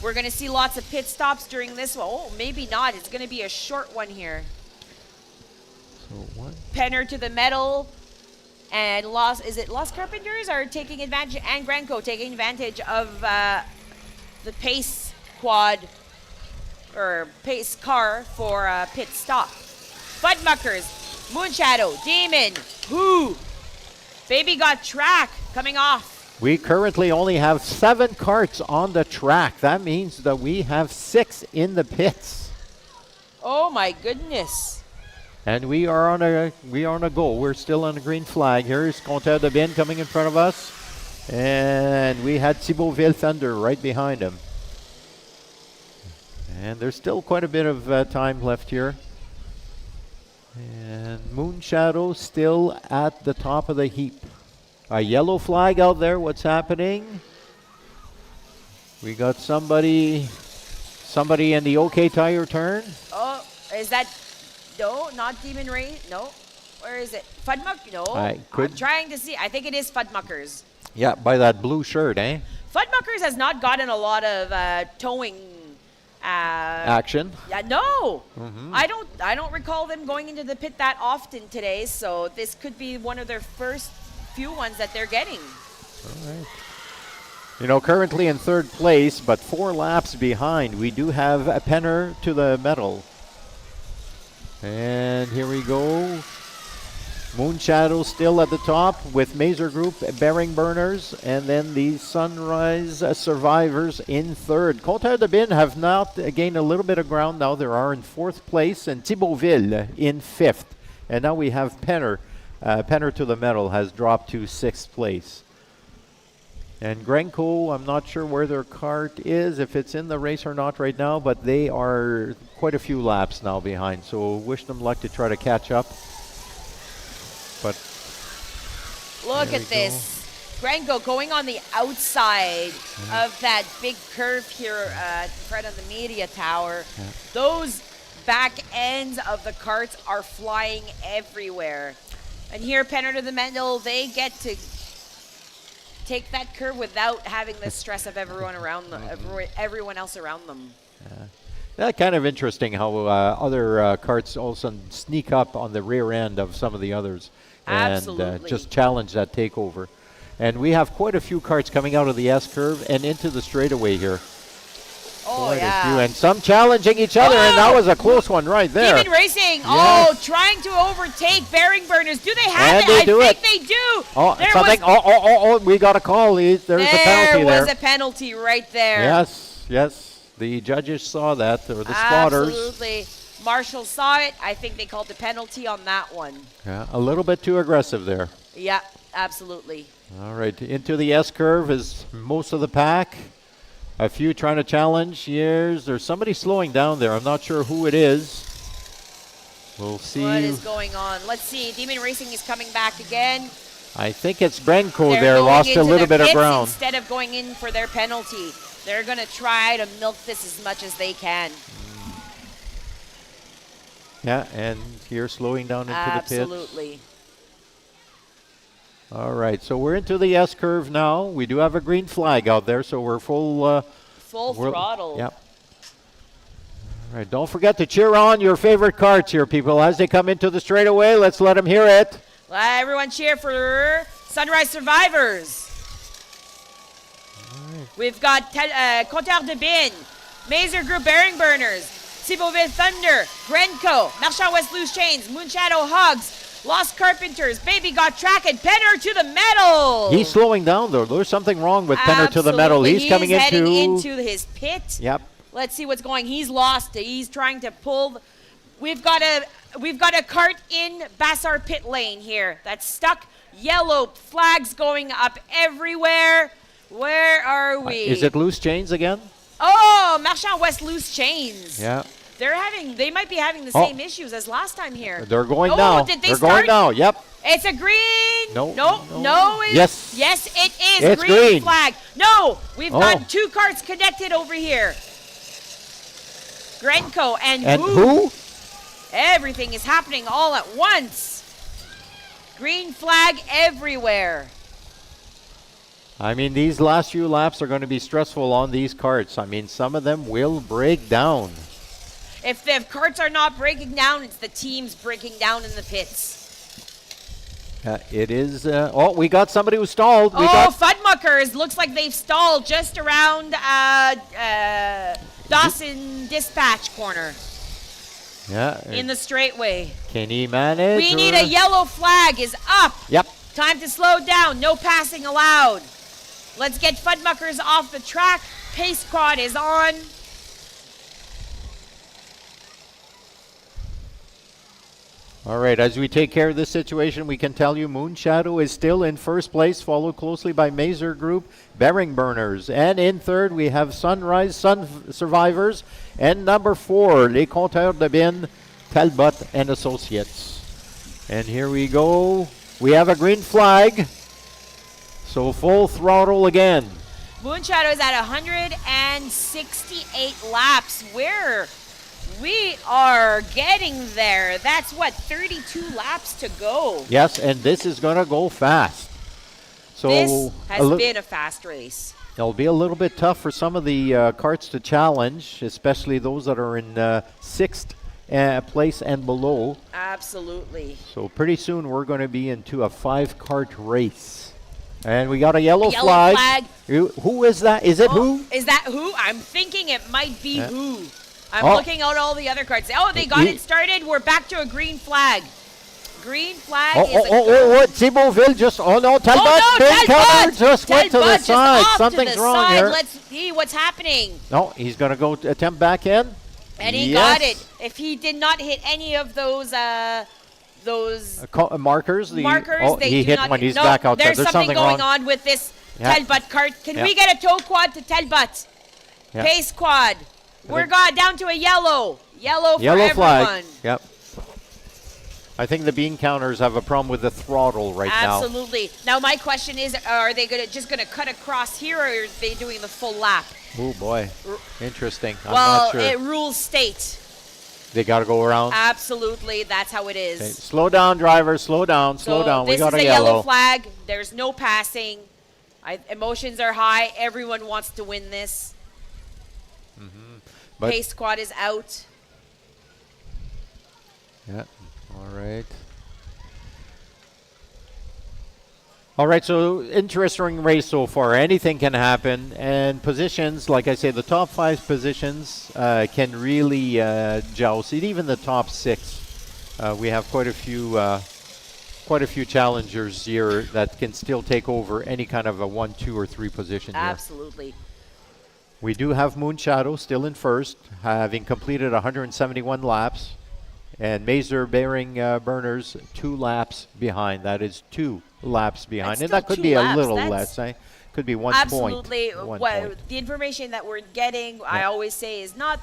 We're going to see lots of pit stops during this one. Oh, maybe not. It's going to be a short one here. So what? Penner to the metal. And Lost Carpenters are taking advantage, and Grenco taking advantage of the pace quad or pace car for a pit stop. Fudmuckers, Moonshadow, Demon, Who. Baby got track coming off. We currently only have 7 carts on the track. That means that we have 6 in the pits. Oh my goodness. And we are on a go. We're still on a green flag. Here's Compteur de Bin coming in front of us. And we had Thibaultville Thunder right behind him. And there's still quite a bit of time left here. And Moonshadow still at the top of the heap. A yellow flag out there. What's happening? We got somebody in the OK Tire turn. Oh, is that... No, not Demon Ray. No. Where is it? Fudmuck? No. I'm trying to see. I think it is Fudmuckers. Yeah, by that blue shirt, eh? Fudmuckers has not gotten a lot of towing Action. Yeah, no. Mhm. I don't recall them going into the pit that often today, so this could be one of their first few ones that they're getting. All right. You know, currently in third place, but 4 laps behind, we do have a Penner to the medal. And here we go. Moonshadow still at the top with Mazer Group, Bearing Burners, and then the Sunrise Survivors in third. Collaborators de Bin have not gained a little bit of ground now. They are in fourth place, and Thibauville in fifth. And now we have Penner. Penner to the medal has dropped to sixth place. And Gringo, I'm not sure where their cart is, if it's in the race or not right now, but they are quite a few laps now behind. So wish them luck to try to catch up. But look at this. Gringo going on the outside of that big curve here in front of the media tower. Yeah. Those back ends of the carts are flying everywhere. And here, Penner to the medal, they get to take that curve without having the stress of everyone around them, everyone else around them. Yeah, kind of interesting how other carts all of a sudden sneak up on the rear end of some of the others and just challenge that takeover. And we have quite a few carts coming out of the S-curve and into the straightaway here. Oh, Quite yeah. a few, and some challenging each other, and that was a close one right there. Demon Racing, Yes. trying to overtake Bearing Burners. Do they have And it? they do I it. think they do. Oh, There something. was, We got a call. There's a penalty there there. was a penalty right there. Yes. The judges saw that, or the spotters. Absolutely. Marshall saw it. I think they called the penalty on that one. Yeah, a little bit too aggressive there. Yeah, absolutely. All right, into the S-curve is most of the pack. A few trying to challenge. There's somebody slowing down there. I'm not sure who it is. We'll see. What is going on? Let's see. Demon Racing is coming back again. I think it's Gringo They're there. going Lost a into little the bit of pits ground. Instead of going in for their penalty, they're going to try to milk this as much as they can. Yeah, and here slowing down into the pits. Absolutely. All right, so we're into the S-curve now. We do have a green flag out there, so we're full throttle. Yep. All right, don't forget to cheer on your favorite carts here, people, as they come into the straightaway. Let's let them hear it. Everyone cheer for Sunrise Survivors. We've got Collaborators de Bin, Mazer Group Bearing Burners, Thibauville Thunder, Gringo, Marchand West Loose Chains, Moonshadow Hogs, Lost Carpenters, Baby Got Track, and Penner to the medal. He's slowing down, though. There's something wrong with Penner to the medal. He's coming heading into his pit. Yep. Let's see what's going. He's lost. He's trying to pull. We've got a cart in Bassar pit lane here that's stuck. Yellow flags going up everywhere. Where are we? Is it loose chains again? Oh, Marchand West Loose Chains. Yeah. They might be having the same issues as last time here. They're going oh, now. Did they They're start? going now. Yep. It's a green. No. No. Yes. Yes, it is. It's green. Flag. No, we've Oh. got 2 carts connected over here. Gringo and who? Everything is happening all at once. Green flag everywhere. I mean, these last few laps are going to be stressful on these carts. I mean, some of them will break down. If the carts are not breaking down, it's the teams breaking down in the pits. It is. We got somebody who stalled. Fudmuckers. Looks like they've stalled just around Dawson Dispatch corner. Yeah. In the straightway. Can he manage? We need a yellow flag is up. Yep. Time to slow down. No passing allowed. Let's get Fudmuckers off the track. Pace quad is on. All right, as we take care of this situation, we can tell you Moonshadow is still in first place, followed closely by Mazer Group, Bearing Burners. And in third, we have Sunrise Survivors. And number 4, Les Collaborators de Bin, Talbot and Associates. And here we go. We have a green flag. So full throttle again. Moonshadow is at 168 laps. We are getting there. That's 32 laps to go. Yes, and this is going to go fast. So this has been a fast race. It'll be a little bit tough for some of the carts to challenge, especially those that are in sixth place and below. Absolutely. So pretty soon we're going to be into a 5-cart race. And we got a yellow flag. Who is that? Is it who? Is that who? I'm thinking it might be who. I'm Oh. looking at all the other cards. Oh, they got it started. We're back to a green flag. Green flag is a what? Thibaultville just, Talbot, big counter just went to the side. Something's wrong here. Let's see what's happening. No, he's going to go attempt back in. And he got it. If he did not hit any of those markers. Markers, they he do hit not when he's no, back outside. There's something going on with this Talbot cart. Can we get a tow quad to Talbot? Pace quad. We're down to a yellow. Yellow for everyone. Flag. Yep. I think the bean counters have a problem with the throttle right now. Absolutely. Now my question is, are they just gonna cut across here, or are they doing the full lap? Oh boy, interesting. I'm not sure. It rules state. They got to go around. Absolutely, that's how it is. Okay. Slow down, driver. Slow down. Slow down. We got This a is a yellow flag. There's no passing. Emotions are high. Everyone wants to win this. But Pace squad is out. yeah. All right. All right, so interesting race so far. Anything can happen. And positions, like I say, the top 5 positions can really joust. Even the top 6. We have quite a few challengers here that can still take over any kind of a 1, 2, or 3 position here. Absolutely. We do have Moonshadow still in first, having completed 171 laps. And Mazer Bearing Burners 2 laps behind. That is 2 laps behind. And that could be a little less. Could be 1 Absolutely. point. The information that we're getting, I always say, is not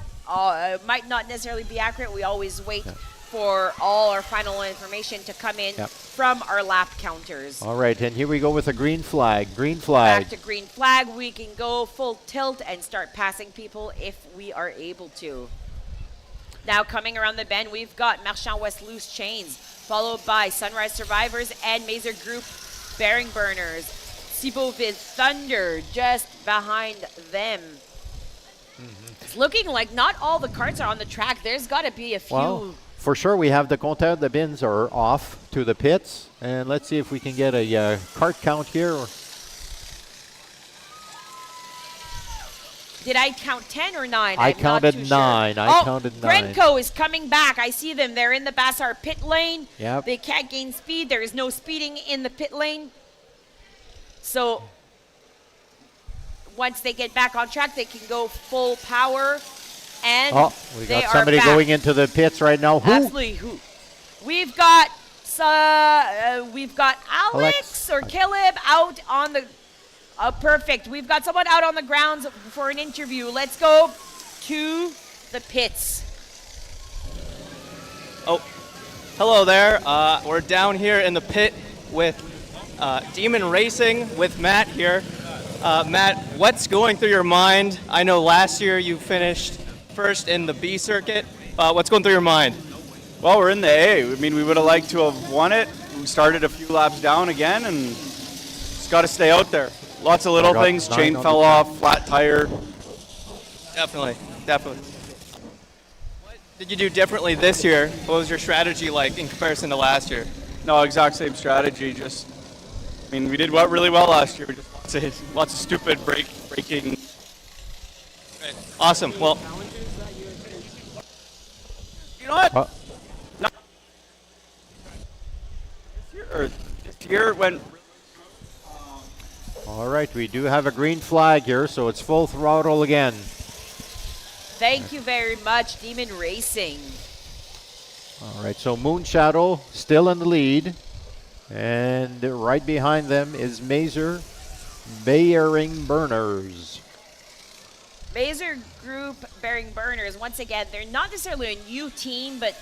might not necessarily be accurate. We always wait for all our final information to come in from our lap counters. All right, and here we go with a green flag. Green flag. Back to green flag. We can go full tilt and start passing people if we are able to. Now coming around the bend, we've got Marchand West Loose Chains, followed by Sunrise Survivors and Mazer Group Bearing Burners. Thibaultville Thunder just behind them. It's looking like not all the carts are on the track. There's got to be a few. Well, for sure we have the compteur de bins are off to the pits. And let's see if we can get a cart count here. Did I count 10 or 9? I counted 9. I counted 9. Gringo is coming back. I see them. They're in the Bassar pit lane. Yep. They can't gain speed. There is no speeding in the pit lane. So once they get back on track, they can go full power. And we got somebody going into the pits right now. Who? Absolutely. Who? We've got Alex or Caleb out on the. Perfect. We've got someone out on the grounds for an interview. Let's go to the pits. Oh, hello there. We're down here in the pit with Demon Racing with Matt here. Matt, what's going through your mind? I know last year you finished first in the B circuit. What's going through your mind? Well, we're in the A. I mean, we would have liked to have won it. We started a few laps down again, and just got to stay out there. Lots of little things. Chain fell off, flat tire. Definitely. What did you do differently this year? What was your strategy like in comparison to last year? No, exact same strategy. We did really well last year. We just lots of stupid braking. Right. Awesome. Well, you know what? This year went. All right, we do have a green flag here, so it's full throttle again. Thank you very much, Demon Racing. All right, so Moonshadow still in the lead. And right behind them is Mazer Bearing Burners. Mazer Group Bearing Burners, once again, they're not necessarily a new team, but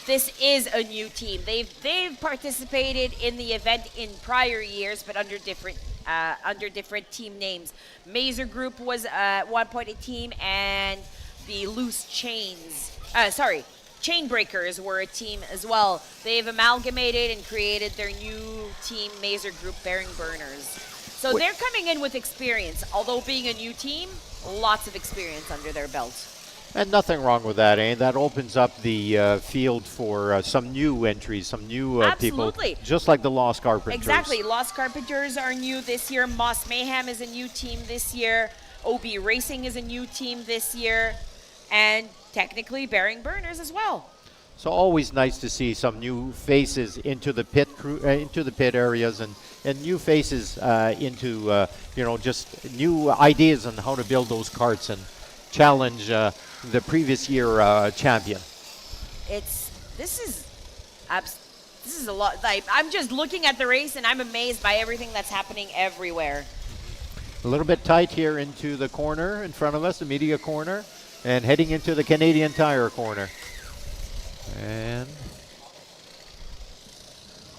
this is a new team. They've participated in the event in prior years, but under different team names. Mazer Group was at one point a team, and the Loose Chains, Chain Breakers were a team as well. They've amalgamated and created their new team, Mazer Group Bearing Burners. So they're coming in with experience. Although being a new team, lots of experience under their belt. And nothing wrong with that, eh? That opens up the field for some new entries, some new people. Absolutely. Just like the Lost Carpenters. Exactly. Lost Carpenters are new this year. Moss Mayhem is a new team this year. OB Racing is a new team this year. And technically Bearing Burners as well. So always nice to see some new faces into the pit into the pit areas, and new faces into just new ideas on how to build those karts and challenge the previous year champion. This is a lot. Like, I'm just looking at the race and I'm amazed by everything that's happening everywhere. A little bit tight here into the corner in front of us, the media corner, and heading into the Canadian Tire corner. And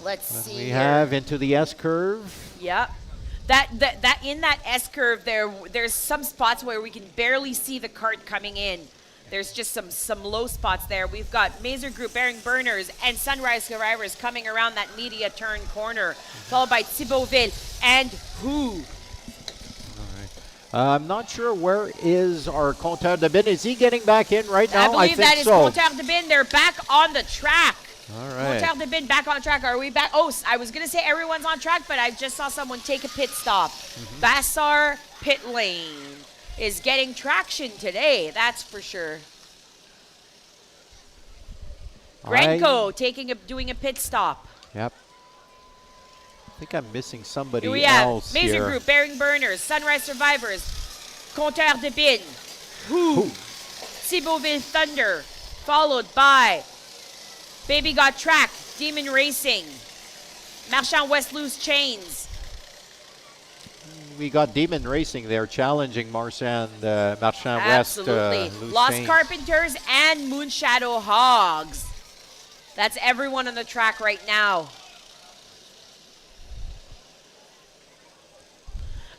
let's see. We have into the S curve. Yep. That in that S curve there's some spots where we can barely see the cart coming in. There's just some low spots there. We've got Mazer Group, Bearing Burners, and Sunrise Survivors coming around that media turn corner, followed by Thibaultville and Who. I'm not sure where is our Compteur de Bin. Is he getting back in right now? I believe think that is so. Compteur de Bin. They're back on the track. All right. Compteur de Bin back on track. Are we back? Oh, I was going to say everyone's on track, but I just saw someone take a pit stop. Bassar Pit Lane is getting traction today, that's for sure. Grenko doing a pit stop. Yep. I think I'm missing somebody Here we have else Mazer here. Group, Bearing Burners, Sunrise Survivors, Compteur de Bin, Who, Thibaultville Thunder, followed by Baby Got Track, Demon Racing, Marchand West Loose Chains. We got Demon Racing there challenging Marchand West. Absolutely. Loose Lost Chains. Carpenters and Moonshadow Hogs. That's everyone on the track right now.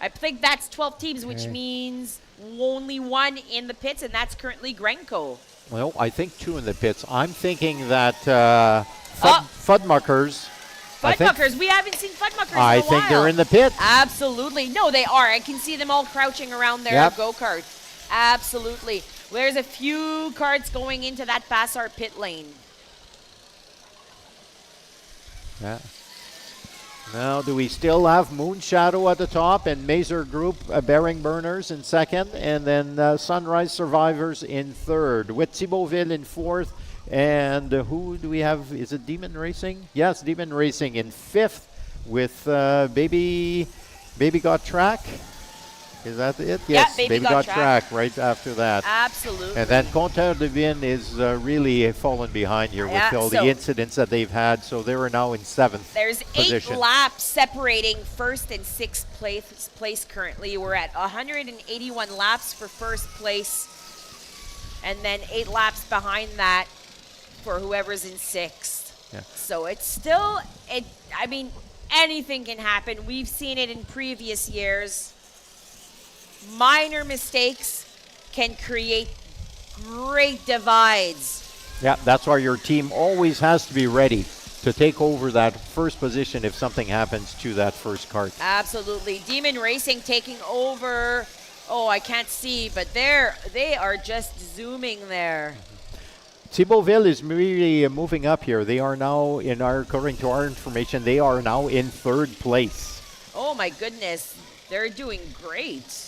I think that's 12 teams, which means only one in the pits, and that's currently Grenko. Well, I think two in the pits. I'm thinking that Fudmuckers. Fudmuckers, we haven't seen Fudmuckers in a while. I think they're in the pit. Absolutely. No, they are. I can see them all crouching around their go-kart. Absolutely. There's a few carts going into that Bassar pit lane. Yeah. Now, do we still have Moonshadow at the top and Mazer Group Bearing Burners in second, and then Sunrise Survivors in third, with Thibaultville in fourth, and who do we have? Is it Demon Racing? Yes, Demon Racing in fifth, with Baby Got Track. Is that it? Yes, Baby Got Track right after that. Absolutely. And then Compteur de Bin is really fallen behind here with all the incidents that they've had, so they are now in seventh There's position. 8 laps separating first and sixth place currently. We're at 181 laps for first place, and then 8 laps behind that for whoever's in sixth. Yeah. So it's still, I mean, anything can happen. We've seen it in previous years. Minor mistakes can create great divides. Yeah, that's why your team always has to be ready to take over that first position if something happens to that first cart. Absolutely. Demon Racing taking over. Oh, I can't see, but they are just zooming there. Thibaultville is really moving up here. They are now, according to our information, they are now in third place. Oh my goodness, they're doing great.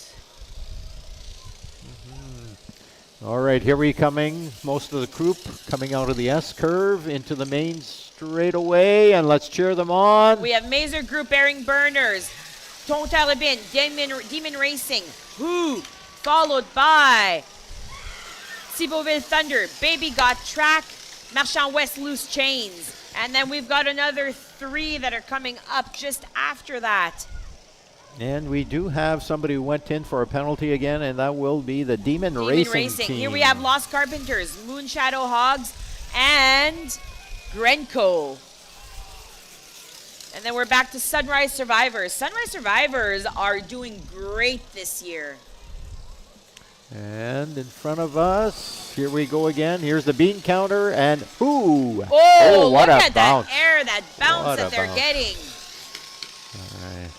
All right, here we coming. Most of the group coming out of the S curve into the main straightaway, and let's cheer them on. We have Mazer Group Bearing Burners, Compteur de Bin, Demon Racing, Who, followed by Thibaultville Thunder, Baby Got Track, Marchand West Loose Chains, and then we've got another 3 that are coming up just after that. And we do have somebody who went in for a penalty again, and that will be the Demon Racing team. Here we have Lost Carpenters, Moonshadow Hogs, and Grenko. And then we're back to Sunrise Survivors. Sunrise Survivors are doing great this year. And in front of us, here we go again. Here's the bean counter, and Who? Oh, what look a at bounce. that air, that bounce What that a they're bounce. getting. All right.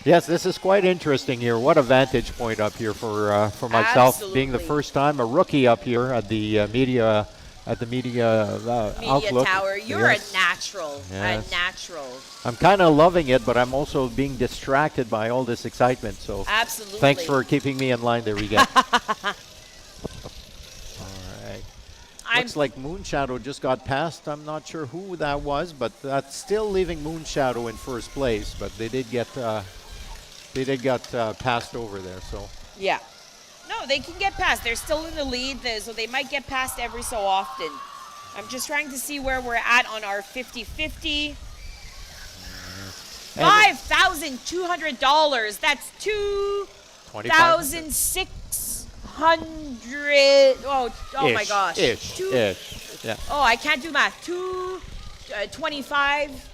Yes, this is quite interesting here. What a vantage point up here for myself, being the first time a rookie up here at the media outlook. Tower. You're Yes. a natural. Yes. A natural. I'm kind of loving it, but I'm also being distracted by all this excitement. So Absolutely. thanks for keeping me in line there, Regan. All right. Looks like Moonshadow just got passed. I'm not sure who that was, but that's still leaving Moonshadow in first place. But they did get passed over there. So Yeah. No, they can get past. They're still in the lead, so they might get past every so often. I'm just trying to see where we're at on our 50-50. $5,200. That's $2,600. Oh my gosh. Ish. Yeah. Oh, I can't do math. 25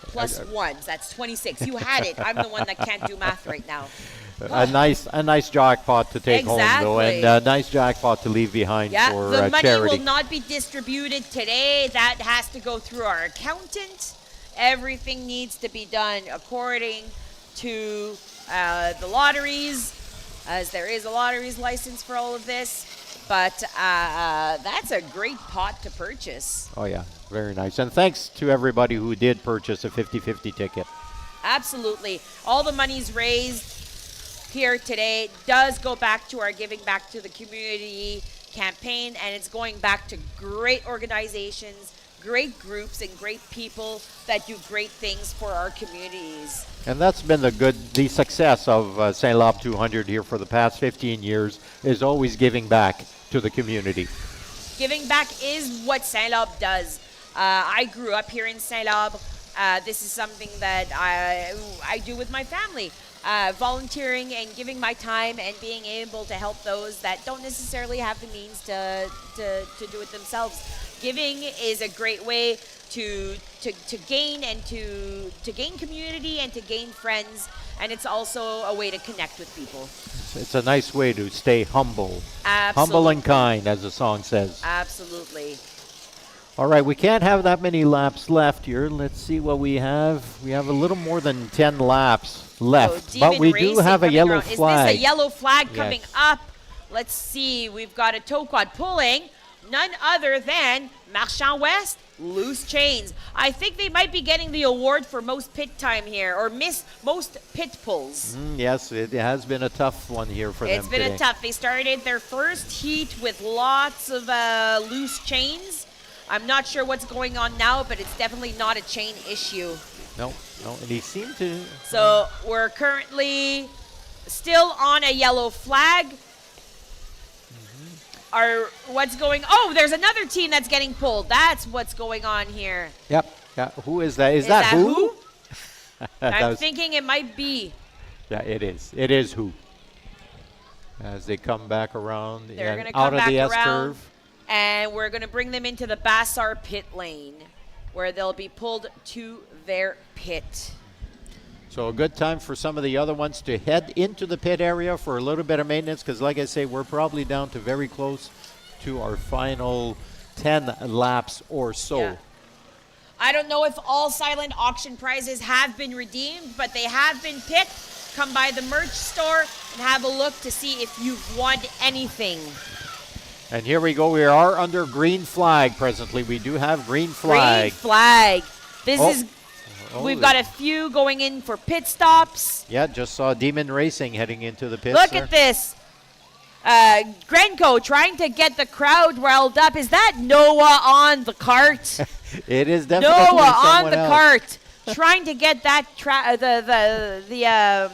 plus ones. That's 26. You had it. I'm the one that can't do math right now. A nice jackpot to take home, though, and a nice jackpot to leave behind for the money charity. will not be distributed today. That has to go through our accountant. Everything needs to be done according to the lotteries, as there is a lotteries license for all of this. But that's a great pot to purchase. Oh, yeah. Very nice. And thanks to everybody who did purchase a 50-50 ticket. Absolutely. All the monies raised here today does go back to our Giving Back to the Community campaign, and it's going back to great organizations, great groups, and great people that do great things for our communities. And that's been the success of St-Labre 200 here for the past 15 years, is always giving back to the community. Giving back is what St-Labre does. I grew up here in St-Labre. This is something that I do with my family. Volunteering and giving my time and being able to help those that don't necessarily have the means to do it themselves. Giving is a great way to gain and to gain community and to gain friends, and it's also a way to connect with people. It's a nice way to stay humble. Absolutely. Humble and kind, as the song says. Absolutely. All right, we can't have that many laps left here. Let's see what we have. We have a little more than 10 laps left, but we do have a yellow flag. Is this a yellow flag coming Yes. up? Let's see. We've got a tow quad pulling none other than Marchand West, Loose Chains. I think they might be getting the award for most pit time here, or most pit pulls. Yes, it has been a tough one here for them It's been today. a tough. They started their first heat with lots of loose chains. I'm not sure what's going on now, but it's definitely not a chain issue. No, and he seemed to. So we're currently still on a yellow flag. What's going? Oh, there's another team that's getting pulled. That's what's going on here. Yep. Yeah. Who is that? Is that who? I'm thinking it might be. Yeah, it is. It is who. As they come back around They're and going to out come of back the S around, curve. and we're going to bring them into the Bassar pit lane, where they'll be pulled to their pit. So a good time for some of the other ones to head into the pit area for a little bit of maintenance, because like I say, we're probably down to very close to our final 10 laps or so. Yeah. I don't know if all silent auction prizes have been redeemed, but they have been picked. Come by the merch store and have a look to see if you've won anything. And here we go. We are under green flag presently. We do have green flag. Green flag. We've got a few going in for pit stops. Yeah, just saw Demon Racing heading into the pits. Look there. at this. Gringo trying to get the crowd riled up. Is that Noah on the cart? It is definitely Noah on someone the else. cart, trying to get that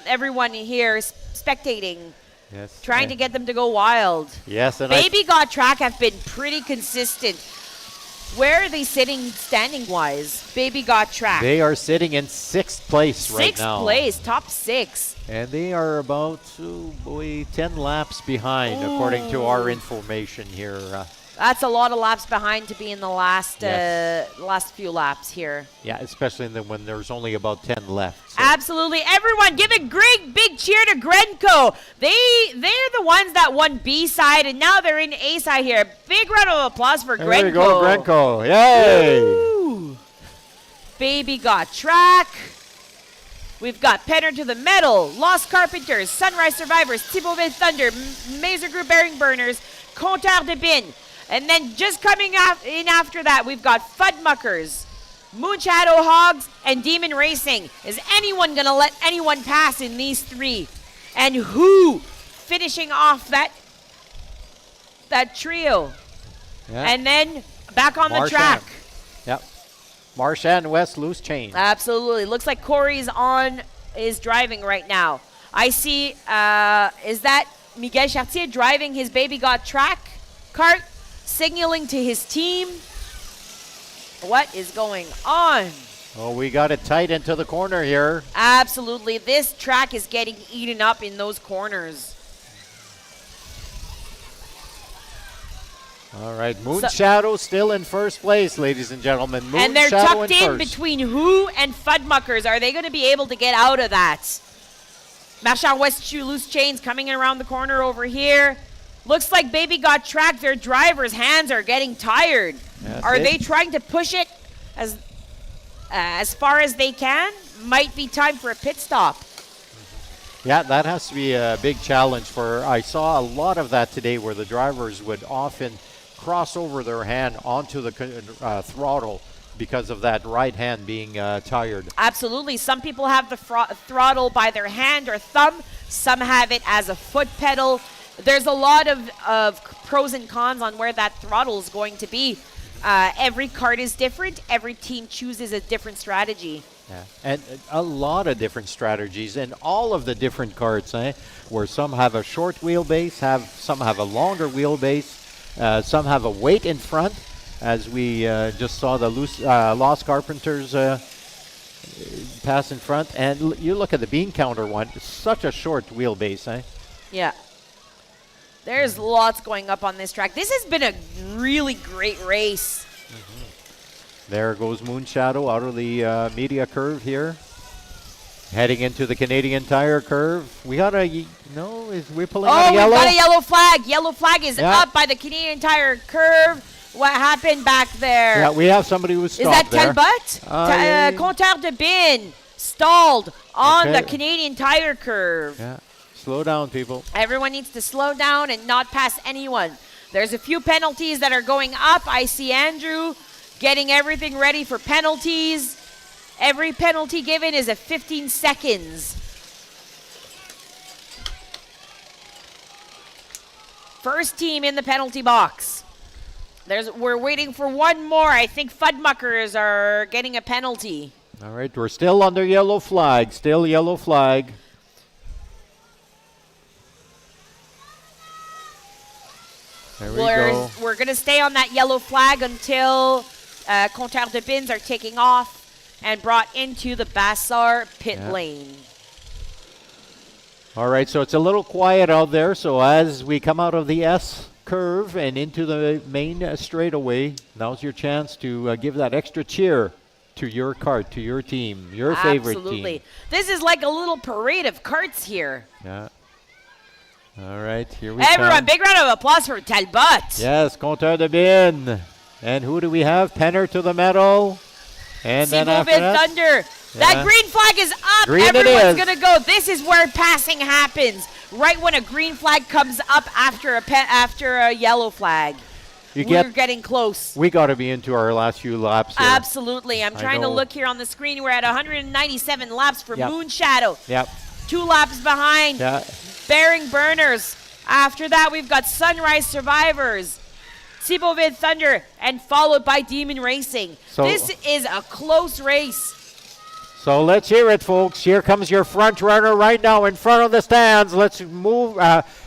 everyone here spectating. Yes. Trying to get them to go wild. Yes, and Baby Got Track have been pretty consistent. Where are they sitting standing-wise? Baby Got Track. They are sitting in 6th place right now. 6th place, top 6. And they are about 10 laps behind, according to our information here. That's a lot of laps behind to be in the last few laps here. Yeah, especially when there's only about 10 left. So. Absolutely. Everyone, give a great big cheer to Grenco. They're the ones that won B side, and now they're in A side here. Big round of applause for Grenco. There you go, Grenco. Yay! Woo. Baby Got Track. We've got Penner to the Metal, Lost Carpenters, Sunrise Survivors, Thibauville Thunder, Mazer Group Bearing Burners, Compteur de Bin. And then just coming in after that, we've got Fudmuckers, Moon Shadow Hogs, and Demon Racing. Is anyone going to let anyone pass in these three? And who finishing off that trio? Yeah. And then back on the track. Yep. Marchand West loose chain. Absolutely. Looks like Corey's is driving right now. I see, is that Miguel Chartier driving his Baby Got Track cart, signaling to his team? What is going on? Oh, we got it tight into the corner here. Absolutely. This track is getting eaten up in those corners. All right, Moon Shadow still in first place, ladies and gentlemen. Moon and they're Shadow tucked in first. between Who and Fudmuckers. Are they going to be able to get out of that? Marchand West loose chains coming in around the corner over here. Looks like Baby Got Track. Their driver's hands are getting tired. Are they trying to push it as far as they can? Might be time for a pit stop. Yeah, that has to be a big challenge for. I saw a lot of that today where the drivers would often cross over their hand onto the throttle because of that right hand being tired. Absolutely. Some people have the throttle by their hand or thumb. Some have it as a foot pedal. There's a lot of pros and cons on where that throttle is going to be. Every kart is different. Every team chooses a different strategy. Yeah, and a lot of different strategies in all of the different karts, where some have a short wheelbase, some have a longer wheelbase, some have a weight in front, as we just saw the Lost Carpenters pass in front. And you look at the bean counter one, it's such a short wheelbase, Yeah. There's lots going up on this track. This has been a really great race. There goes Moon Shadow out of the media curve here. Heading into the Canadian Tire curve. We got we're pulling out a yellow. Oh, we've got a yellow flag. Yellow flag is up by the Canadian Tire curve. What happened back there? Yeah, we have somebody who's stopped there. Is that Talbot? Compteur de Bin stalled on the Canadian Tire curve. Yeah, slow down, people. Everyone needs to slow down and not pass anyone. There's a few penalties that are going up. I see Andrew getting everything ready for penalties. Every penalty given is 15 seconds. First team in the penalty box. We're waiting for one more. I think Fudmuckers are getting a penalty. All right, we're still under yellow flag. Still yellow flag. There we go. We're going to stay on that yellow flag until Compteur de Bins are taking off and brought into the Bassar pit lane. All right, so it's a little quiet out there. So as we come out of the S curve and into the main straightaway, now's your chance to give that extra cheer to your kart, to your team, your favorite team. Absolutely. This is like a little parade of karts here. Yeah. All right, here we Everyone, come. big round of applause for Talbot. Yes, Compteur de Bin. And who do we have? Penner to the Metal. And then after that, Thunder. That green flag is up. Green Everyone's going to go. This is where passing happens. Right when a green flag comes up after a yellow flag. We're getting close. We got to be into our last few laps here. Absolutely. I'm trying to look here on the screen. We're at 197 laps for Moon Shadow. Yep. 2 laps behind. Yeah. Bearing Burners. After that, we've got Sunrise Survivors, Thibauville Thunder, and followed by Demon Racing. So this is a close race. So let's hear it, folks. Here comes your front runner right now in front of the stands. Let's move.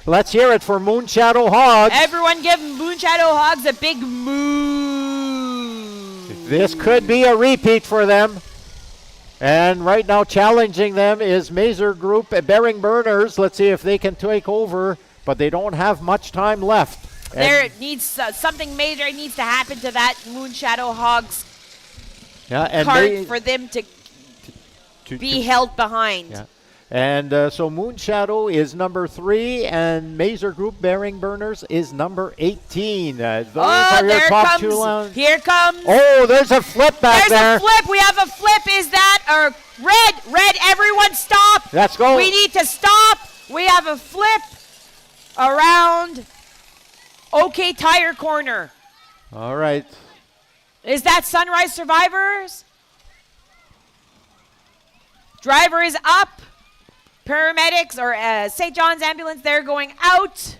Let's hear it for Moon Shadow Hogs. Everyone give Moon Shadow Hogs a big moo. This could be a repeat for them. And right now challenging them is Mazer Group Bearing Burners. Let's see if they can take over, but they don't have much time left. There needs something major needs to happen to that Moon Shadow Hogs cart for them to be held behind. Yeah. And so Moon Shadow is number 3, and Mazer Group Bearing Burners is number 18. Those are your there top comes, 2 lines. Here comes. Oh, there's a flip back there. There's a flip. We have a flip. Is that red? Everyone stop. Let's go. We need to stop. We have a flip around OK Tire Corner. All right. Is that Sunrise Survivors? Driver is up. Paramedics or St. John's ambulance, they're going out.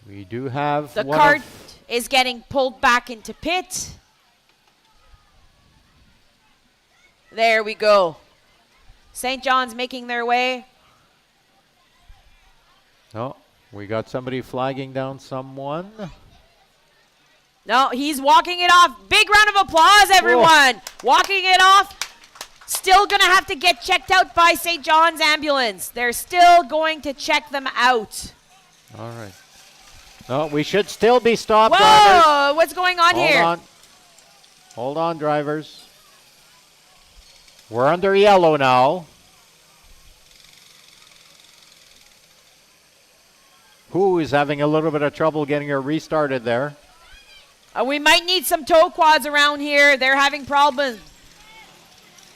We do have the cart is getting pulled back into pit. There we go. St. John's making their way. Oh, we got somebody flagging down someone. No, he's walking it off. Big round of applause, everyone. Whoa. Walking it off. Still going to have to get checked out by St. John's ambulance. They're still going to check them out. All right. No, we should still be stopped, Whoa, drivers. what's going on here? Hold on, drivers. We're under yellow now. Who is having a little bit of trouble getting her restarted there? We might need some tow quads around here. They're having problems.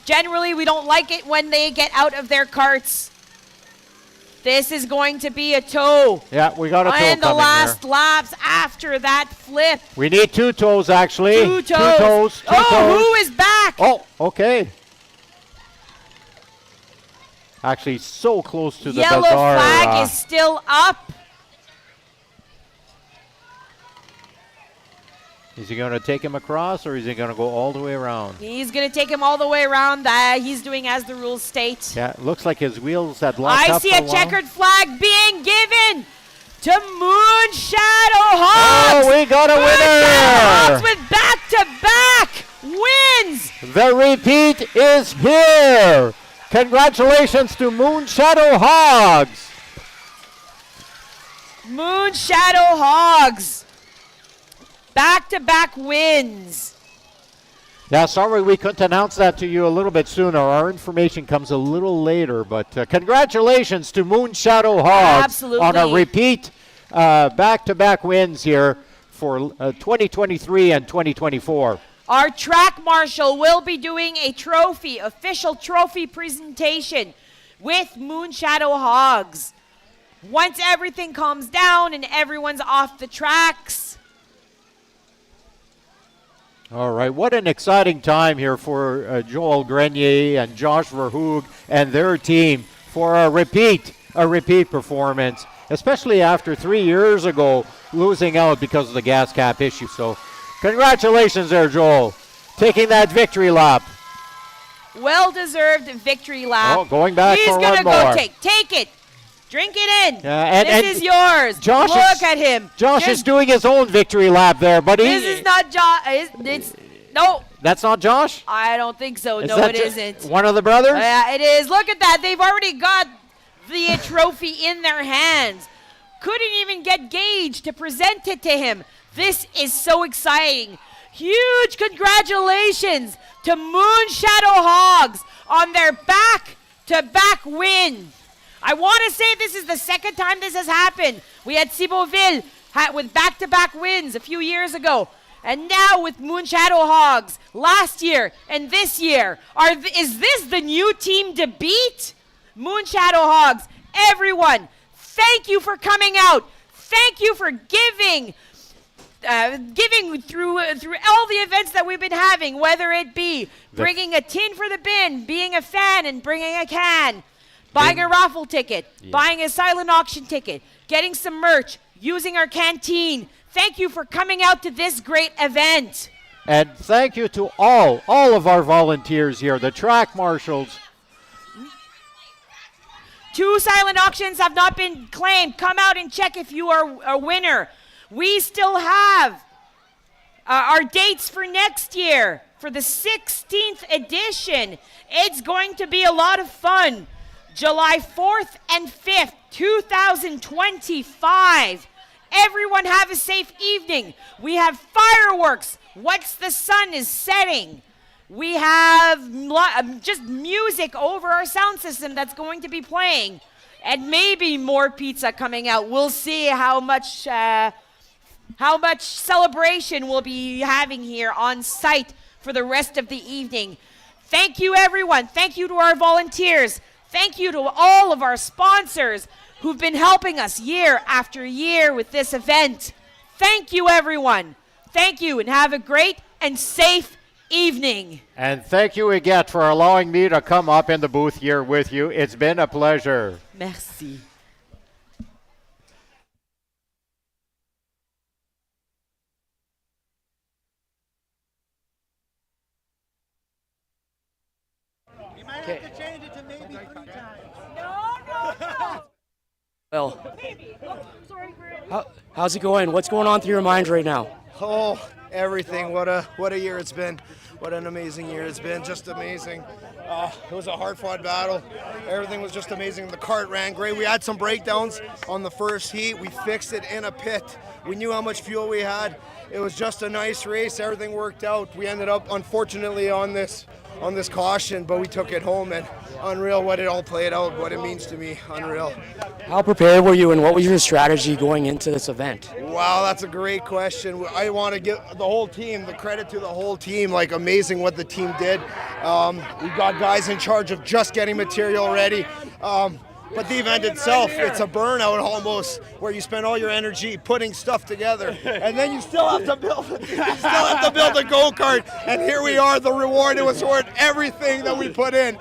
Generally, we don't like it when they get out of their carts. This is going to be a tow. Yeah, we got a tow and the coming last here. laps after that flip. We need 2 tows, actually. 2 tows. Two tows. Who is back? Oh, okay. Actually, so close to the Yellow bazaar. flag is still up. Is he going to take him across, or is he going to go all the way around? He's going to take him all the way around. He's doing as the rules state. Yeah, it looks like his wheels had locked up I see for a checkered flag being given to Moon Shadow Hogs. Oh, we got a winner! Hogs with back-to-back wins. The repeat is here. Congratulations to Moon Shadow Hogs. Moon Shadow Hogs. Back-to-back wins. Yeah, sorry we couldn't announce that to you a little bit sooner. Our information comes a little later, but congratulations to Moon Shadow Hogs Absolutely. on a repeat back-to-back wins here for 2023 and 2024. Our track marshal will be doing a official trophy presentation with Moon Shadow Hogs. Once everything calms down and everyone's off the tracks. All right, what an exciting time here for Joel Grenier and Josh Verhoog and their team for a repeat performance, especially after 3 years ago losing out because of the gas cap issue. So congratulations there, Joel, taking that victory lap. Well-deserved victory lap. Oh, going back He's for gonna one go more. take it. Drink it in. This is yours. Look at him. Josh is doing his own victory lap there, but This is not Josh. No. That's not Josh? I don't think so. Is No, that it isn't. one of the brothers? Yeah, it is. Look at that. They've already got the trophy in their hands. Couldn't even get Gage to present it to him. This is so exciting. Huge congratulations to Moon Shadow Hogs on their back-to-back win. I want to say this is the second time this has happened. We had Ciboville with back-to-back wins a few years ago. And now with Moon Shadow Hogs last year and this year. Is this the new team to beat? Moon Shadow Hogs, everyone, thank you for coming out. Thank you for giving through all the events that we've been having, whether it be bringing a tin for the bin, being a fan and bringing a can, buying a raffle ticket, buying a silent auction ticket, getting some merch, using our canteen. Thank you for coming out to this great event. And thank you to all of our volunteers here, the track marshals. 2 silent auctions have not been claimed. Come out and check if you are a winner. We still have our dates for next year for the 16th edition. It's going to be a lot of fun. July 4th and 5th, 2025. Everyone have a safe evening. We have fireworks once the sun is setting. We have just music over our sound system that's going to be playing, and maybe more pizza coming out. We'll see how much celebration we'll be having here on site for the rest of the evening. Thank you, everyone. Thank you to our volunteers. Thank you to all of our sponsors who've been helping us year after year with this event. Thank you, everyone. Thank you, and have a great and safe evening. And thank you, Aguette, for allowing me to come up in the booth here with you. It's been a pleasure. Merci. Okay. Have to change it to maybe 3 times. No. Well, How's it going? What's going on through your mind right now? oh, everything. What a year it's been. What an amazing year it's been. Just amazing. It was a hard-fought battle. Everything was just amazing. The kart ran great. We had some breakdowns on the first heat. We fixed it in a pit. We knew how much fuel we had. It was just a nice race. Everything worked out. We ended up, unfortunately, on this caution, but we took it home, and unreal what it all played out, what it means to me. Unreal. How prepared were you, and what was your strategy going into this event? Wow, that's a great question. I want to give the whole team, the credit to the whole team, like amazing what the team did. We got guys in charge of just getting material ready. But the event itself, it's a burnout almost, where you spend all your energy putting stuff together, and then you still have to build a go-kart. And here we are, the reward. It was worth everything that we put in,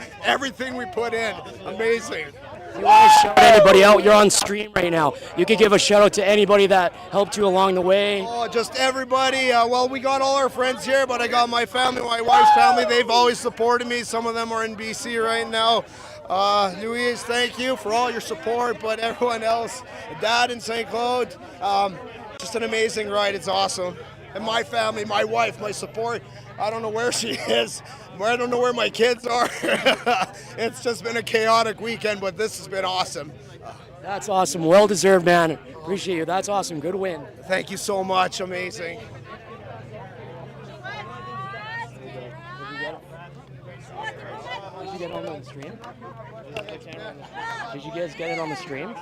Amazing. If you want to shout anybody out, you're on stream right now. You could give a shout out to anybody that helped you along the way. Oh, just everybody. Well, we got all our friends here, but I got my family, my wife's family. They've always supported me. Some of them are in BC right now. Louise, thank you for all your support, but everyone else, Dad in St. Claude, just an amazing ride. It's awesome. And my family, my wife, my support, I don't know where she is. I don't know where my kids are. It's just been a chaotic weekend, but this has been awesome. That's awesome. Well deserved, man. Appreciate you. That's awesome. Good win. Thank you so much. Amazing. Did you get on the stream? Did you guys get it on the stream?